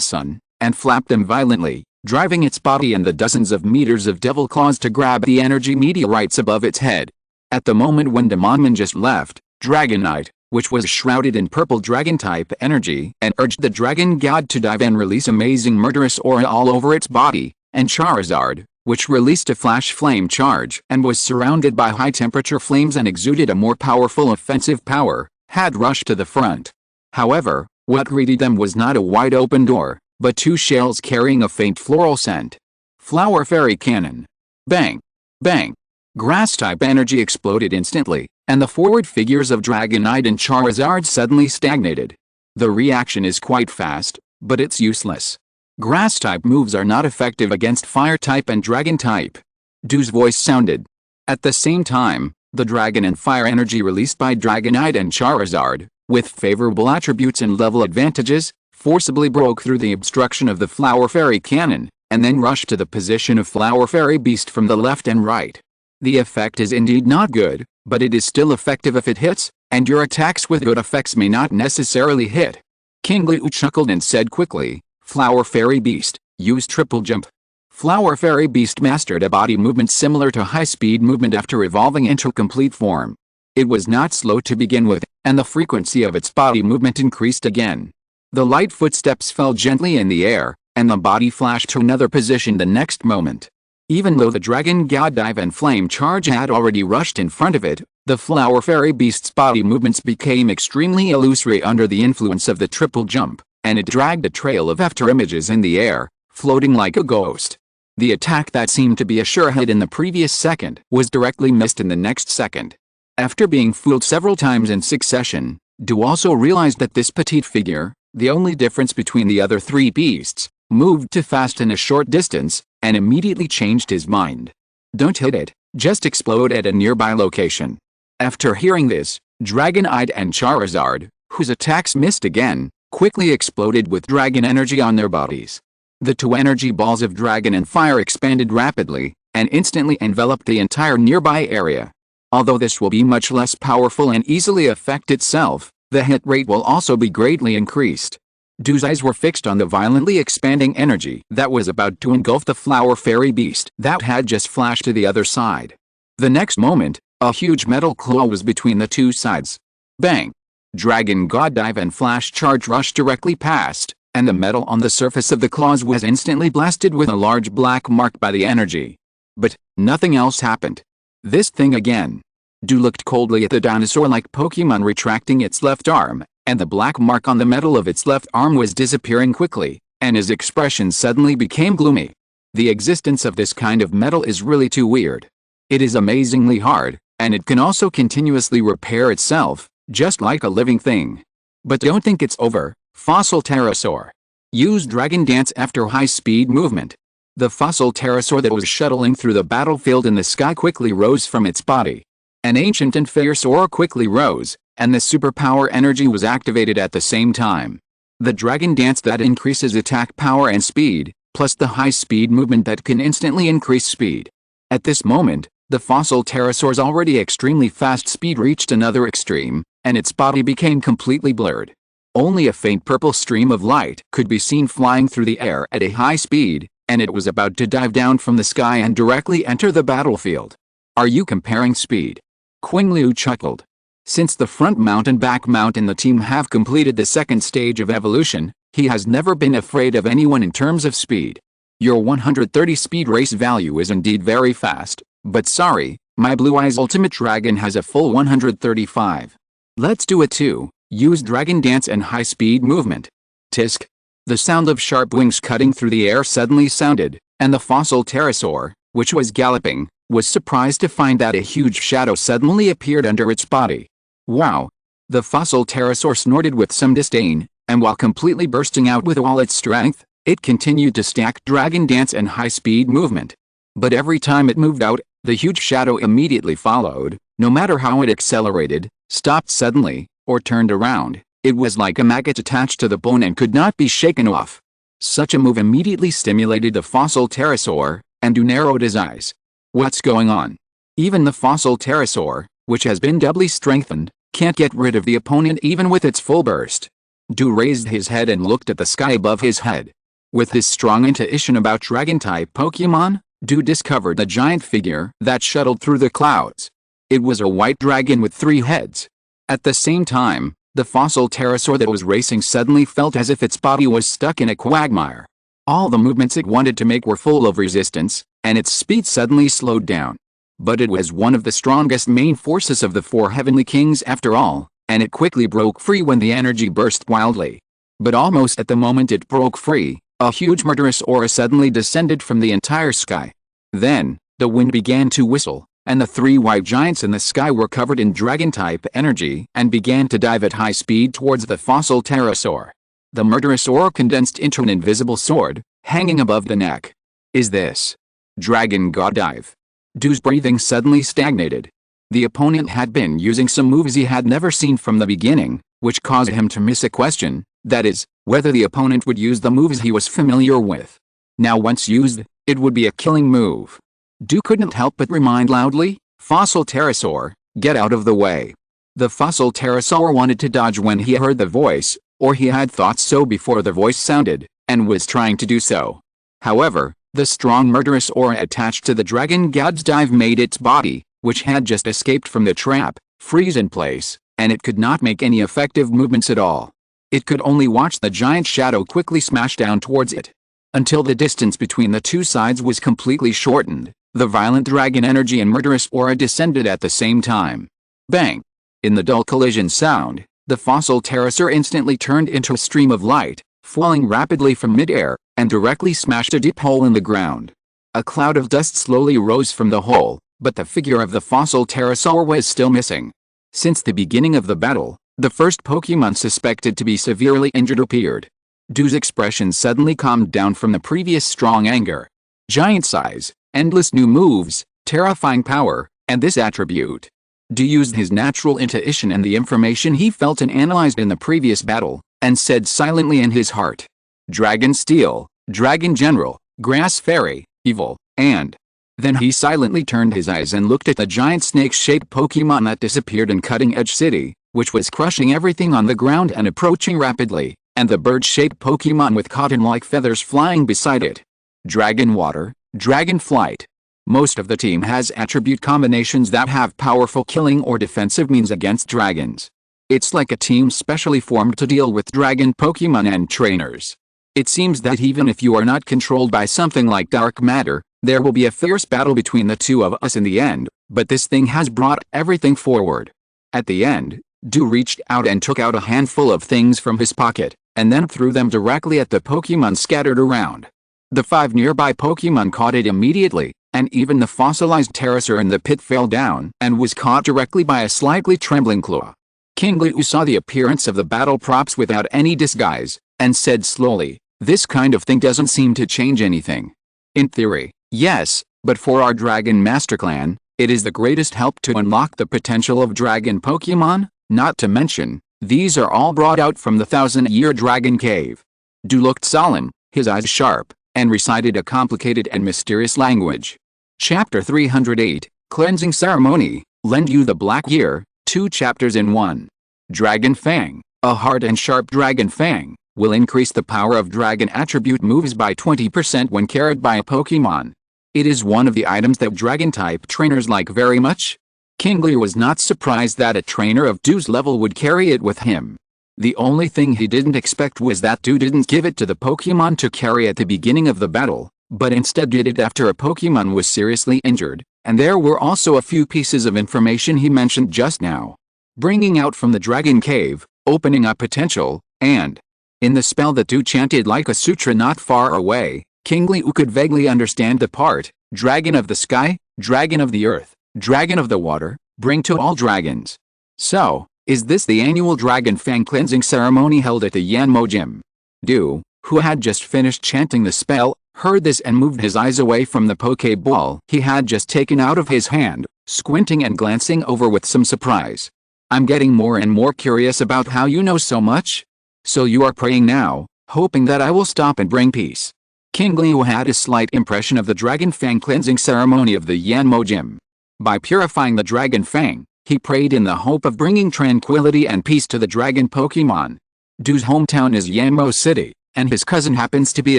sun, and flapped them violently, driving its body and the dozens of meters of devil claws to grab the energy meteorites above its head. At the moment when Demonman just left, Dragonite, which was shrouded in purple dragon-type energy, and urged the dragon god to dive and release amazing murderous aura all over its body, and Charizard, which released a flash flame charge and was surrounded by high-temperature flames and exuded a more powerful offensive power, had rushed to the front. However, what greeted them was not a wide-open door, but 2 shells carrying a faint floral scent. Flower Fairy Cannon. Bang! Bang! Grass-type energy exploded instantly, and the forward figures of Dragonite and Charizard suddenly stagnated. The reaction is quite fast, but it's useless. Grass-type moves are not effective against Fire-type and Dragon-type. Du's voice sounded. At the same time, the Dragon and Fire energy released by Dragonite and Charizard, with favorable attributes and level advantages, forcibly broke through the obstruction of the Flower Fairy Cannon, and then rushed to the position of Flower Fairy Beast from the left and right. The effect is indeed not good, but it is still effective if it hits, and your attacks with good effects may not necessarily hit. Qingliu chuckled and said quickly, Flower Fairy Beast, use triple jump. Flower Fairy Beast mastered a body movement similar to high-speed movement after evolving into complete form. It was not slow to begin with, and the frequency of its body movement increased again. The light footsteps fell gently in the air, and the body flashed to another position the next moment. Even though the Dragon God Dive and Flame Charge had already rushed in front of it, the Flower Fairy Beast's body movements became extremely illusory under the influence of the triple jump, and it dragged a trail of after images in the air, floating like a ghost. The attack that seemed to be a sure hit in the previous second was directly missed in the next second. After being fooled several times in succession, Du also realized that this petite figure, the only difference between the other 3 beasts, moved too fast in a short distance, and immediately changed his mind. Don't hit it, just explode at a nearby location. After hearing this, Dragonite and Charizard, whose attacks missed again, quickly exploded with dragon energy on their bodies. The 2 energy balls of dragon and fire expanded rapidly, and instantly enveloped the entire nearby area. Although this will be much less powerful and easily affect itself, the hit rate will also be greatly increased. Du's eyes were fixed on the violently expanding energy that was about to engulf the flower fairy beast that had just flashed to the other side. The next moment, a huge metal claw was between the two sides. Bang! Dragon God Dive and Flash Charge rushed directly past, and the metal on the surface of the claws was instantly blasted with a large black mark by the energy. But nothing else happened. This thing again. Du looked coldly at the dinosaur-like Pokemon retracting its left arm, and the black mark on the metal of its left arm was disappearing quickly, and his expression suddenly became gloomy. The existence of this kind of metal is really too weird. It is amazingly hard, and it can also continuously repair itself, just like a living thing. But don't think it's over, Fossil Pterosaur. Use Dragon Dance after high-speed movement. The fossil pterosaur that was shuttling through the battlefield in the sky quickly rose from its body. An ancient and fierce aura quickly rose, and the superpower energy was activated at the same time. The Dragon Dance that increases attack power and speed, plus the high-speed movement that can instantly increase speed. At this moment, the fossil pterosaur's already extremely fast speed reached another extreme, and its body became completely blurred. Only a faint purple stream of light could be seen flying through the air at a high speed, and it was about to dive down from the sky and directly enter the battlefield. Are you comparing speed? Qingliu chuckled. Since the front mount and back mount in the team have completed the second stage of evolution, he has never been afraid of anyone in terms of speed. Your 130 speed race value is indeed very fast, but sorry, my Blue Eyes Ultimate Dragon has a full 135. Let's do it too. Use Dragon Dance and high-speed movement. Tisk. The sound of sharp wings cutting through the air suddenly sounded, and the fossil pterosaur, which was galloping, was surprised to find that a huge shadow suddenly appeared under its body. Wow! The fossil pterosaur snorted with some disdain, and while completely bursting out with all its strength, it continued to stack Dragon Dance and high-speed movement. But every time it moved out, the huge shadow immediately followed. No matter how it accelerated, stopped suddenly, or turned around. It was like a maggot attached to the bone and could not be shaken off. Such a move immediately stimulated the fossil pterosaur, and Du narrowed his eyes. What's going on? Even the fossil pterosaur, which has been doubly strengthened, can't get rid of the opponent even with its full burst. Du raised his head and looked at the sky above his head. With his strong intuition about Dragon-type Pokémon, Du discovered a giant figure that shuttled through the clouds. It was a white dragon with 3 heads. At the same time, the fossil pterosaur that was racing suddenly felt as if its body was stuck in a quagmire. All the movements it wanted to make were full of resistance, and its speed suddenly slowed down. But it was one of the strongest main forces of the 4 heavenly kings after all, and it quickly broke free when the energy burst wildly. But almost at the moment it broke free, a huge murderous aura suddenly descended from the entire sky. Then, the wind began to whistle, and the 3 white giants in the sky were covered in dragon-type energy and began to dive at high speed towards the fossil pterosaur. The murderous aura condensed into an invisible sword, hanging above the neck. Is this Dragon God Dive? Du's breathing suddenly stagnated. The opponent had been using some moves he had never seen from the beginning, which caused him to miss a question, that is, whether the opponent would use the moves he was familiar with. Now once used, it would be a killing move. Du couldn't help but remind loudly, Fossil Pterosaur, get out of the way. The fossil pterosaur wanted to dodge when he heard the voice, or he had thought so before the voice sounded, and was trying to do so. However, the strong murderous aura attached to the Dragon God's Dive made its body, which had just escaped from the trap, freeze in place, and it could not make any effective movements at all. It could only watch the giant shadow quickly smash down towards it. Until the distance between the two sides was completely shortened, the violent dragon energy and murderous aura descended at the same time. Bang! In the dull collision sound, the fossil pterosaur instantly turned into a stream of light, falling rapidly from mid-air, and directly smashed a deep hole in the ground. A cloud of dust slowly rose from the hole, but the figure of the fossil pterosaur was still missing. Since the beginning of the battle, the first Pokémon suspected to be severely injured appeared. Du's expression suddenly calmed down from the previous strong anger. Giant size, endless new moves, terrifying power, and this attribute. Du used his natural intuition and the information he felt and analyzed in the previous battle, and said silently in his heart, Dragon Steel, Dragon General, Grass Fairy, Evil, and Then he silently turned his eyes and looked at the giant snake-shaped Pokemon that disappeared in Cutting Edge City, which was crushing everything on the ground and approaching rapidly, and the bird-shaped Pokemon with cotton-like feathers flying beside it. Dragon Water, Dragon Flight. Most of the team has attribute combinations that have powerful killing or defensive means against dragons. It's like a team specially formed to deal with dragon Pokemon and trainers. It seems that even if you are not controlled by something like dark matter, there will be a fierce battle between the two of us in the end, but this thing has brought everything forward. At the end, Dew reached out and took out a handful of things from his pocket, and then threw them directly at the Pokemon scattered around. The 5 nearby Pokemon caught it immediately, and even the fossilized pterosaur in the pit fell down and was caught directly by a slightly trembling claw. Qingliu saw the appearance of the battle props without any disguise, and said slowly, "This kind of thing doesn't seem to change anything. In theory, yes, but for our Dragon Master Clan, it is the greatest help to unlock the potential of Dragon Pokemon, not to mention, these are all brought out from the 1,000-year Dragon Cave." Dew looked solemn, his eyes sharp, and recited a complicated and mysterious language. Chapter 308, Cleansing Ceremony, Lend You the Black Year, 2 chapters in 1. Dragon Fang, a hard and sharp Dragon Fang, will increase the power of Dragon attribute moves by 20% when carried by a Pokemon. It is one of the items that Dragon-type trainers like very much. Qingliu was not surprised that a trainer of Dew's level would carry it with him. The only thing he didn't expect was that Dew didn't give it to the Pokemon to carry at the beginning of the battle, but instead did it after a Pokemon was seriously injured, and there were also a few pieces of information he mentioned just now. Bringing out from the Dragon Cave, opening up potential, and in the spell that Dew chanted like a sutra not far away, Qingliu could vaguely understand the part, Dragon of the Sky, Dragon of the Earth, Dragon of the Water, bring to all dragons. So, is this the annual Dragon Fang cleansing ceremony held at the Yanmo Gym? Dew, who had just finished chanting the spell, heard this and moved his eyes away from the Poké Ball he had just taken out of his hand, squinting and glancing over with some surprise. "I'm getting more and more curious about how you know so much. So you are praying now, hoping that I will stop and bring peace." Qingliu had a slight impression of the Dragon Fang cleansing ceremony of the Yanmo Gym. By purifying the Dragon Fang, he prayed in the hope of bringing tranquility and peace to the Dragon Pokemon. Dew's hometown is Yanmo City, and his cousin happens to be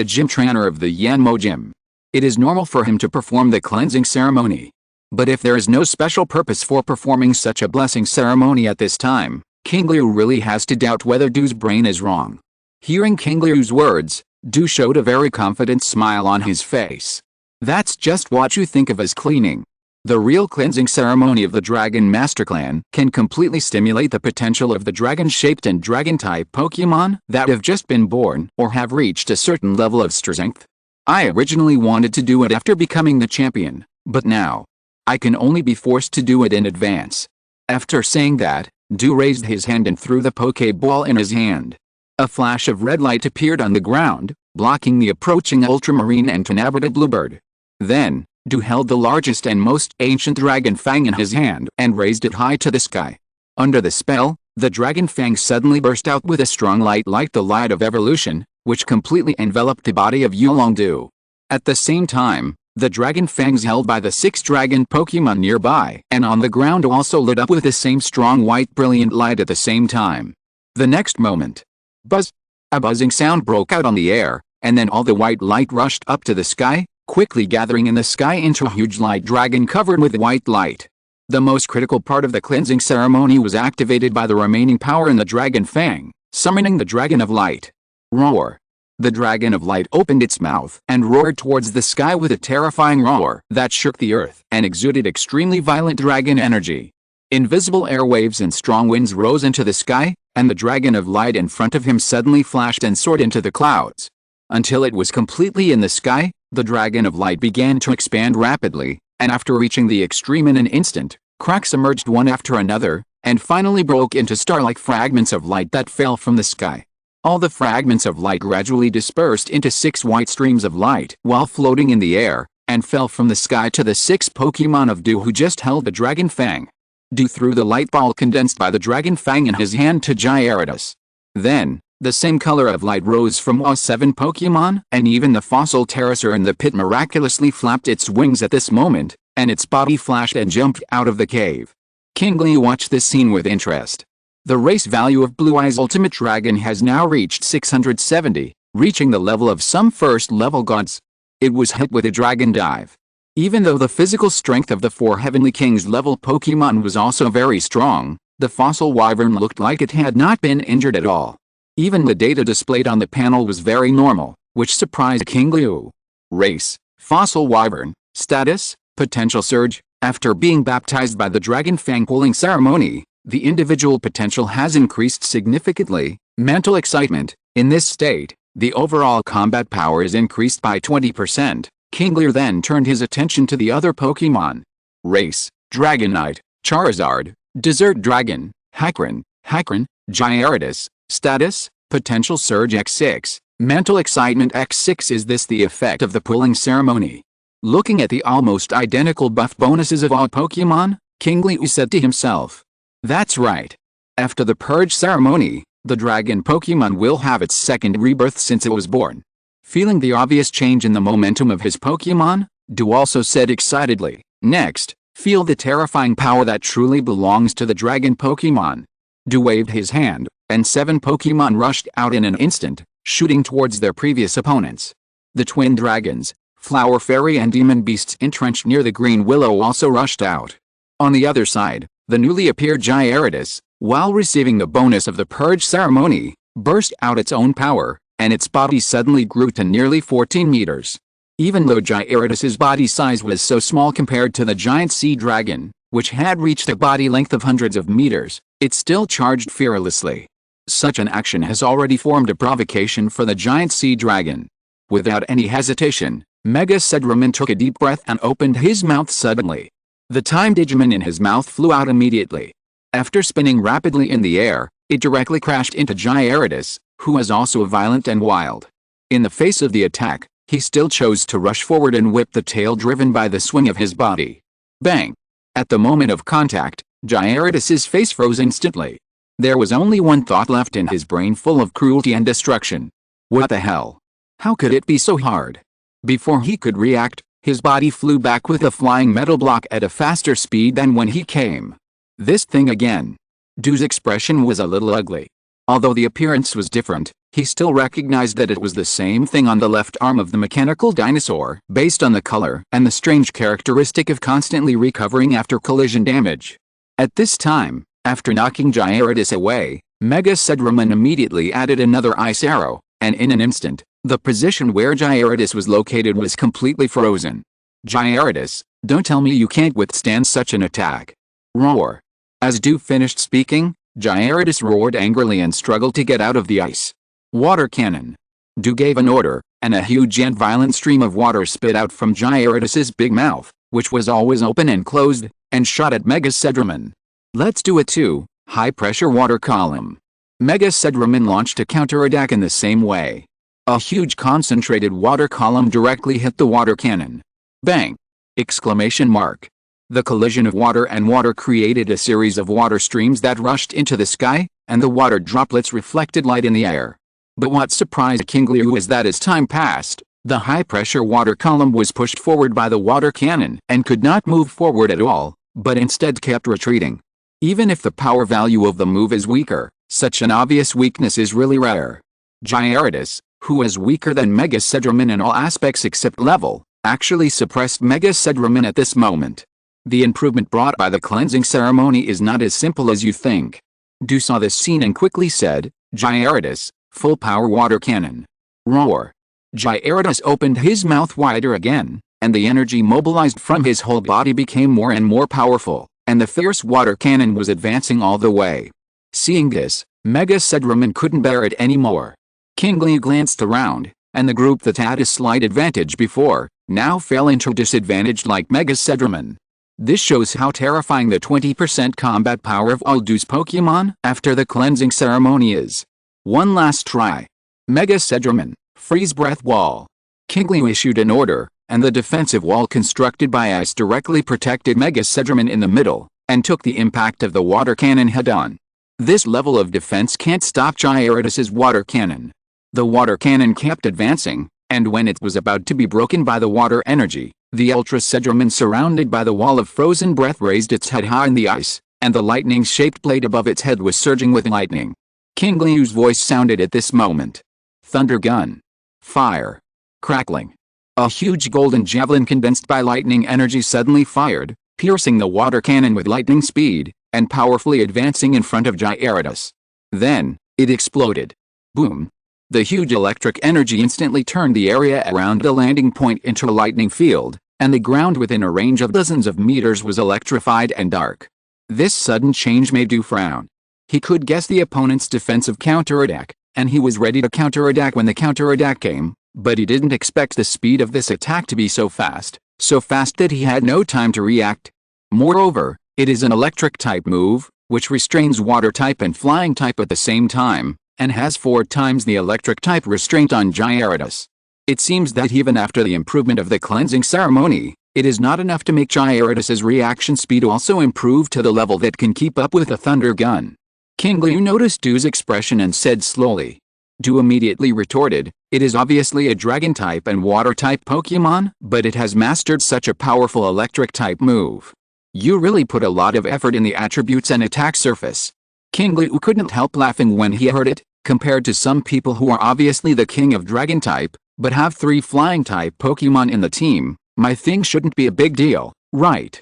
a gym trainer of the Yanmo Gym. It is normal for him to perform the cleansing ceremony. But if there is no special purpose for performing such a blessing ceremony at this time, Qingliu really has to doubt whether Dew's brain is wrong. Hearing Qingliu's words, Dew showed a very confident smile on his face. "That's just what you think of as cleaning. The real cleansing ceremony of the Dragon Master Clan can completely stimulate the potential of the dragon-shaped and dragon-type Pokemon that have just been born or have reached a certain level of strength. I originally wanted to do it after becoming the champion, but now I can only be forced to do it in advance." After saying that, Dew raised his hand and threw the Poké Ball in his hand. A flash of red light appeared on the ground, blocking the approaching ultramarine and Tenabita bluebird. Then, Dew held the largest and most ancient Dragon Fang in his hand and raised it high to the sky. Under the spell, the Dragon Fang suddenly burst out with a strong light like the light of evolution, which completely enveloped the body of Yulong Dew. At the same time, the Dragon Fangs held by the 6 dragon Pokemon nearby and on the ground also lit up with the same strong white brilliant light at the same time. The next moment, buzz! A buzzing sound broke out on the air, and then all the white light rushed up to the sky, quickly gathering in the sky into a huge light dragon covered with white light. The most critical part of the cleansing ceremony was activated by the remaining power in the Dragon Fang, summoning the Dragon of Light. Roar! The Dragon of Light opened its mouth and roared towards the sky with a terrifying roar that shook the earth and exuded extremely violent dragon energy. Invisible airwaves and strong winds rose into the sky, and the Dragon of Light in front of him suddenly flashed and soared into the clouds. Until it was completely in the sky, the Dragon of Light began to expand rapidly, and after reaching the extreme in an instant, cracks emerged one after another, and finally broke into star-like fragments of light that fell from the sky. All the fragments of light gradually dispersed into 6 white streams of light while floating in the air, and fell from the sky to the 6 Pokemon of Dew who just held the Dragon Fang. Dew threw the light ball condensed by the Dragon Fang in his hand to Gyarados. Then, The same color of light rose from all 7 Pokémon, and even the fossil terrasser in the pit miraculously flapped its wings at this moment, and its body flashed and jumped out of the cave. Qingliu watched this scene with interest. The race value of Blue Eye's ultimate dragon has now reached 670, reaching the level of some first-level gods. It was hit with a dragon dive. Even though the physical strength of the 4 Heavenly Kings level Pokémon was also very strong, the fossil wyvern looked like it had not been injured at all. Even the data displayed on the panel was very normal, which surprised Qingliu. Race: Fossil Wyvern. Status: Potential Surge. After being baptized by the Dragon Fang pulling ceremony, the individual potential has increased significantly. Mental excitement: in this state, the overall combat power is increased by 20%. Qingliu then turned his attention to the other Pokémon. Race: Dragonite. Charizard. Desert Dragon. Hakron. Gyarados. Status: Potential Surge x6. Mental Excitement x6. Is this the effect of the pulling ceremony? Looking at the almost identical buff bonuses of all Pokémon, Qingliu said to himself. That's right. After the purge ceremony, the dragon Pokémon will have its second rebirth since it was born. Feeling the obvious change in the momentum of his Pokémon, Du also said excitedly, next, feel the terrifying power that truly belongs to the dragon Pokémon. Du waved his hand, and 7 Pokémon rushed out in an instant, shooting towards their previous opponents. The twin dragons, Flower Fairy and Demon Beasts entrenched near the Green Willow also rushed out. On the other side, the newly appeared Gyarados, while receiving the bonus of the purge ceremony, burst out its own power, and its body suddenly grew to nearly 14 meters. Even though Gyarados' body size was so small compared to the giant sea dragon, which had reached a body length of hundreds of meters, it still charged fearlessly. Such an action has already formed a provocation for the giant sea dragon. Without any hesitation, Mega Cedramon took a deep breath and opened his mouth suddenly. The time Digimon in his mouth flew out immediately. After spinning rapidly in the air, it directly crashed into Gyarados, who was also violent and wild. In the face of the attack, he still chose to rush forward and whip the tail driven by the swing of his body. Bang! At the moment of contact, Gyarados' face froze instantly. There was only one thought left in his brain, full of cruelty and destruction. What the hell? How could it be so hard? Before he could react, his body flew back with a flying metal block at a faster speed than when he came. This thing again. Du's expression was a little ugly. Although the appearance was different, he still recognized that it was the same thing on the left arm of the mechanical dinosaur, based on the color and the strange characteristic of constantly recovering after collision damage. At this time, after knocking Gyarados away, Mega Cedramon immediately added another ice arrow, and in an instant, the position where Gyarados was located was completely frozen. Gyarados, don't tell me you can't withstand such an attack. Roar. As Du finished speaking, Gyarados roared angrily and struggled to get out of the ice. Water cannon. Du gave an order, and a huge and violent stream of water spit out from Gyarados' big mouth, which was always open and closed, and shot at Mega Cedramon. Let's do it too. High-pressure water column. Mega Cedramon launched a counter-attack in the same way. A huge concentrated water column directly hit the water cannon. Bang! Exclamation mark. The collision of water and water created a series of water streams that rushed into the sky, and the water droplets reflected light in the air. But what surprised Qingliu is that as time passed, the high-pressure water column was pushed forward by the water cannon and could not move forward at all, but instead kept retreating. Even if the power value of the move is weaker, such an obvious weakness is really rare. Gyarados, who is weaker than Mega Cedramon in all aspects except level, actually suppressed Mega Cedramon at this moment. The improvement brought by the cleansing ceremony is not as simple as you think. Du saw this scene and quickly said, Gyarados, full power water cannon. Roar. Gyarados opened his mouth wider again, and the energy mobilized from his whole body became more and more powerful, and the fierce water cannon was advancing all the way. Seeing this, Mega Cedramon couldn't bear it anymore. Qingliu glanced around, and the group that had a slight advantage before, now fell into disadvantage like Mega Cedramon. This shows how terrifying the 20% combat power of all Du's Pokémon after the cleansing ceremony is. One last try. Mega Cedramon, freeze breath wall. Qingliu issued an order, and the defensive wall constructed by ice directly protected Mega Cedramon in the middle, and took the impact of the water cannon head-on. This level of defense can't stop Gyarados' water cannon. The water cannon kept advancing, and when it was about to be broken by the water energy, the Ultra Sedramon surrounded by the wall of frozen breath raised its head high in the ice, and the lightning-shaped blade above its head was surging with lightning. Qingliu's voice sounded at this moment. Thunder gun. Fire. Crackling. A huge golden javelin condensed by lightning energy suddenly fired, piercing the water cannon with lightning speed, and powerfully advancing in front of Gyarados. Then, it exploded. Boom. The huge electric energy instantly turned the area around the landing point into a lightning field, and the ground within a range of dozens of meters was electrified and dark. This sudden change made Du frown. He could guess the opponent's defensive counterattack, and he was ready to counterattack when the counterattack came, but he didn't expect the speed of this attack to be so fast that he had no time to react. Moreover, it is an electric-type move, which restrains water-type and flying-type at the same time, and has 4 times the electric-type restraint on Gyarados. It seems that even after the improvement of the cleansing ceremony, it is not enough to make Gyarados' reaction speed also improve to the level that can keep up with a thunder gun. Qingliu noticed Du's expression and said slowly. Du immediately retorted, "It is obviously a Dragon-type and Water-type Pokémon, but it has mastered such a powerful Electric-type move. You really put a lot of effort in the attributes and attack surface." Qingliu couldn't help laughing when he heard it. Compared to some people who are obviously the king of Dragon-type, but have 3 flying-type Pokémon in the team, my thing shouldn't be a big deal, right?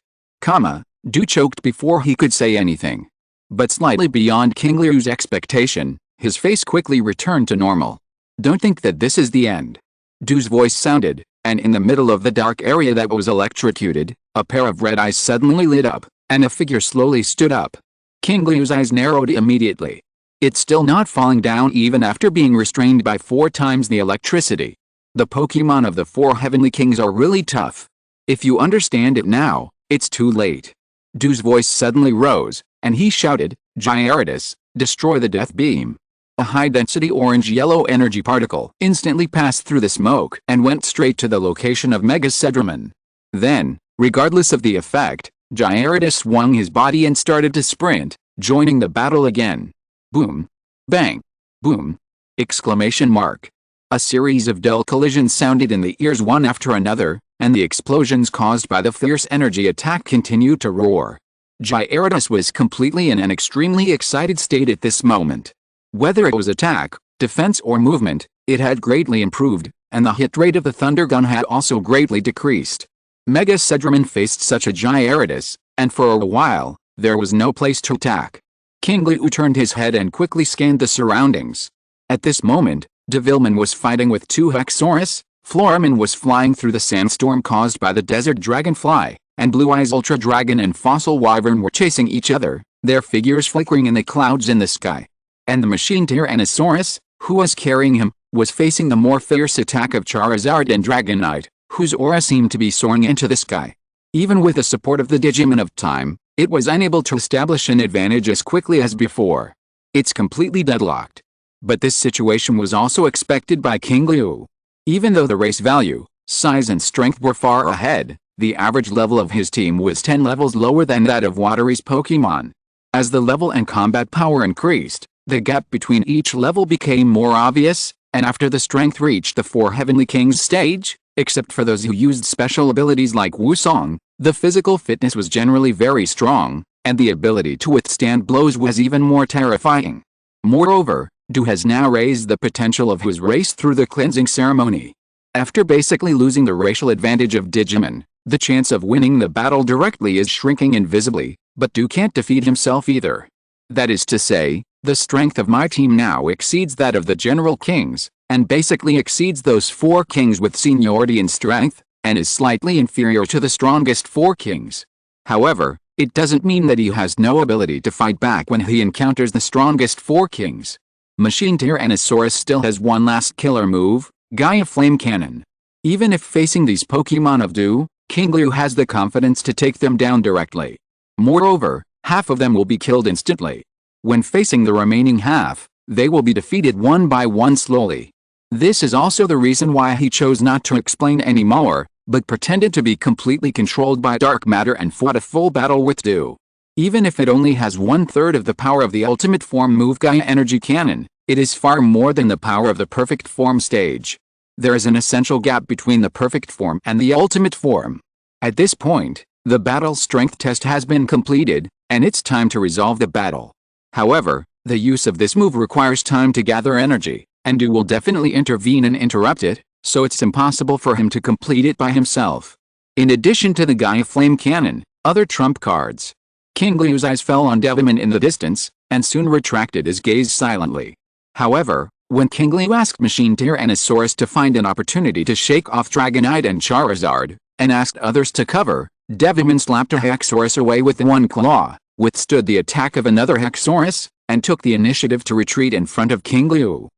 Du choked before he could say anything. But slightly beyond Qingliu's expectation, his face quickly returned to normal. "Don't think that this is the end." Du's voice sounded, and in the middle of the dark area that was electrocuted, a pair of red eyes suddenly lit up, and a figure slowly stood up. Qingliu's eyes narrowed immediately. It's still not falling down even after being restrained by 4 times the electricity. The Pokémon of the 4 Heavenly Kings are really tough. If you understand it now, it's too late. Du's voice suddenly rose, and he shouted, "Gyarados, destroy the Death Beam." A high-density orange-yellow energy particle instantly passed through the smoke and went straight to the location of Mega Sedramon. Then, regardless of the effect, Gyarados swung his body and started to sprint, joining the battle again. Boom. Bang. Boom. Exclamation mark. A series of dull collisions sounded in the ears one after another, and the explosions caused by the fierce energy attack continued to roar. Gyarados was completely in an extremely excited state at this moment. Whether it was attack, defense or movement, it had greatly improved, and the hit rate of the Thunder Gun had also greatly decreased. Mega Sedramon faced such a Gyarados, and for a while, there was no place to attack. Qingliu turned his head and quickly scanned the surroundings. At this moment, Devilman was fighting with 2 Hexaurus, Floramon was flying through the sandstorm caused by the desert dragonfly, and Blue Eyes Ultra Dragon and Fossil Wyvern were chasing each other, their figures flickering in the clouds in the sky. And the machine Tyrannosaurus, who was carrying him, was facing the more fierce attack of Charizard and Dragonite, whose aura seemed to be soaring into the sky. Even with the support of the Digimon of Time, it was unable to establish an advantage as quickly as before. It's completely deadlocked. But this situation was also expected by Qingliu. Even though the race value, size and strength were far ahead, the average level of his team was 10 levels lower than that of Wateri's Pokémon. As the level and combat power increased, the gap between each level became more obvious, and after the strength reached the 4 Heavenly Kings stage, except for those who used special abilities like Wusong, the physical fitness was generally very strong, and the ability to withstand blows was even more terrifying. Moreover, Du has now raised the potential of his race through the cleansing ceremony. After basically losing the racial advantage of Digimon, the chance of winning the battle directly is shrinking invisibly, but Du can't defeat himself either. That is to say, the strength of my team now exceeds that of the General Kings, and basically exceeds those 4 kings with seniority in strength, and is slightly inferior to the strongest 4 kings. However, it doesn't mean that he has no ability to fight back when he encounters the strongest 4 kings. Machine Tyrannosaurus still has one last killer move, Gaia Flame Cannon. Even if facing these Pokémon of Du, Qingliu has the confidence to take them down directly. Moreover, half of them will be killed instantly. When facing the remaining half, they will be defeated one by one slowly. This is also the reason why he chose not to explain anymore, but pretended to be completely controlled by dark matter and fought a full battle with Du. Even if it only has 1/3 of the power of the ultimate form move Gaia Energy Cannon, it is far more than the power of the perfect form stage. There is an essential gap between the perfect form and the ultimate form. At this point, the battle strength test has been completed, and it's time to resolve the battle. However, the use of this move requires time to gather energy, and Du will definitely intervene and interrupt it, so it's impossible for him to complete it by himself. In addition to the Gaia Flame Cannon, other trump cards. Qingliu's eyes fell on Devimon in the distance, and soon retracted his gaze silently. However, when Qingliu asked Machine Tyrannosaurus to find an opportunity to shake off Dragonite and Charizard, and asked others to cover, Devimon slapped a Haxorus away with one claw, withstood the attack of another Haxorus, and took the initiative to retreat in front of Qingliu.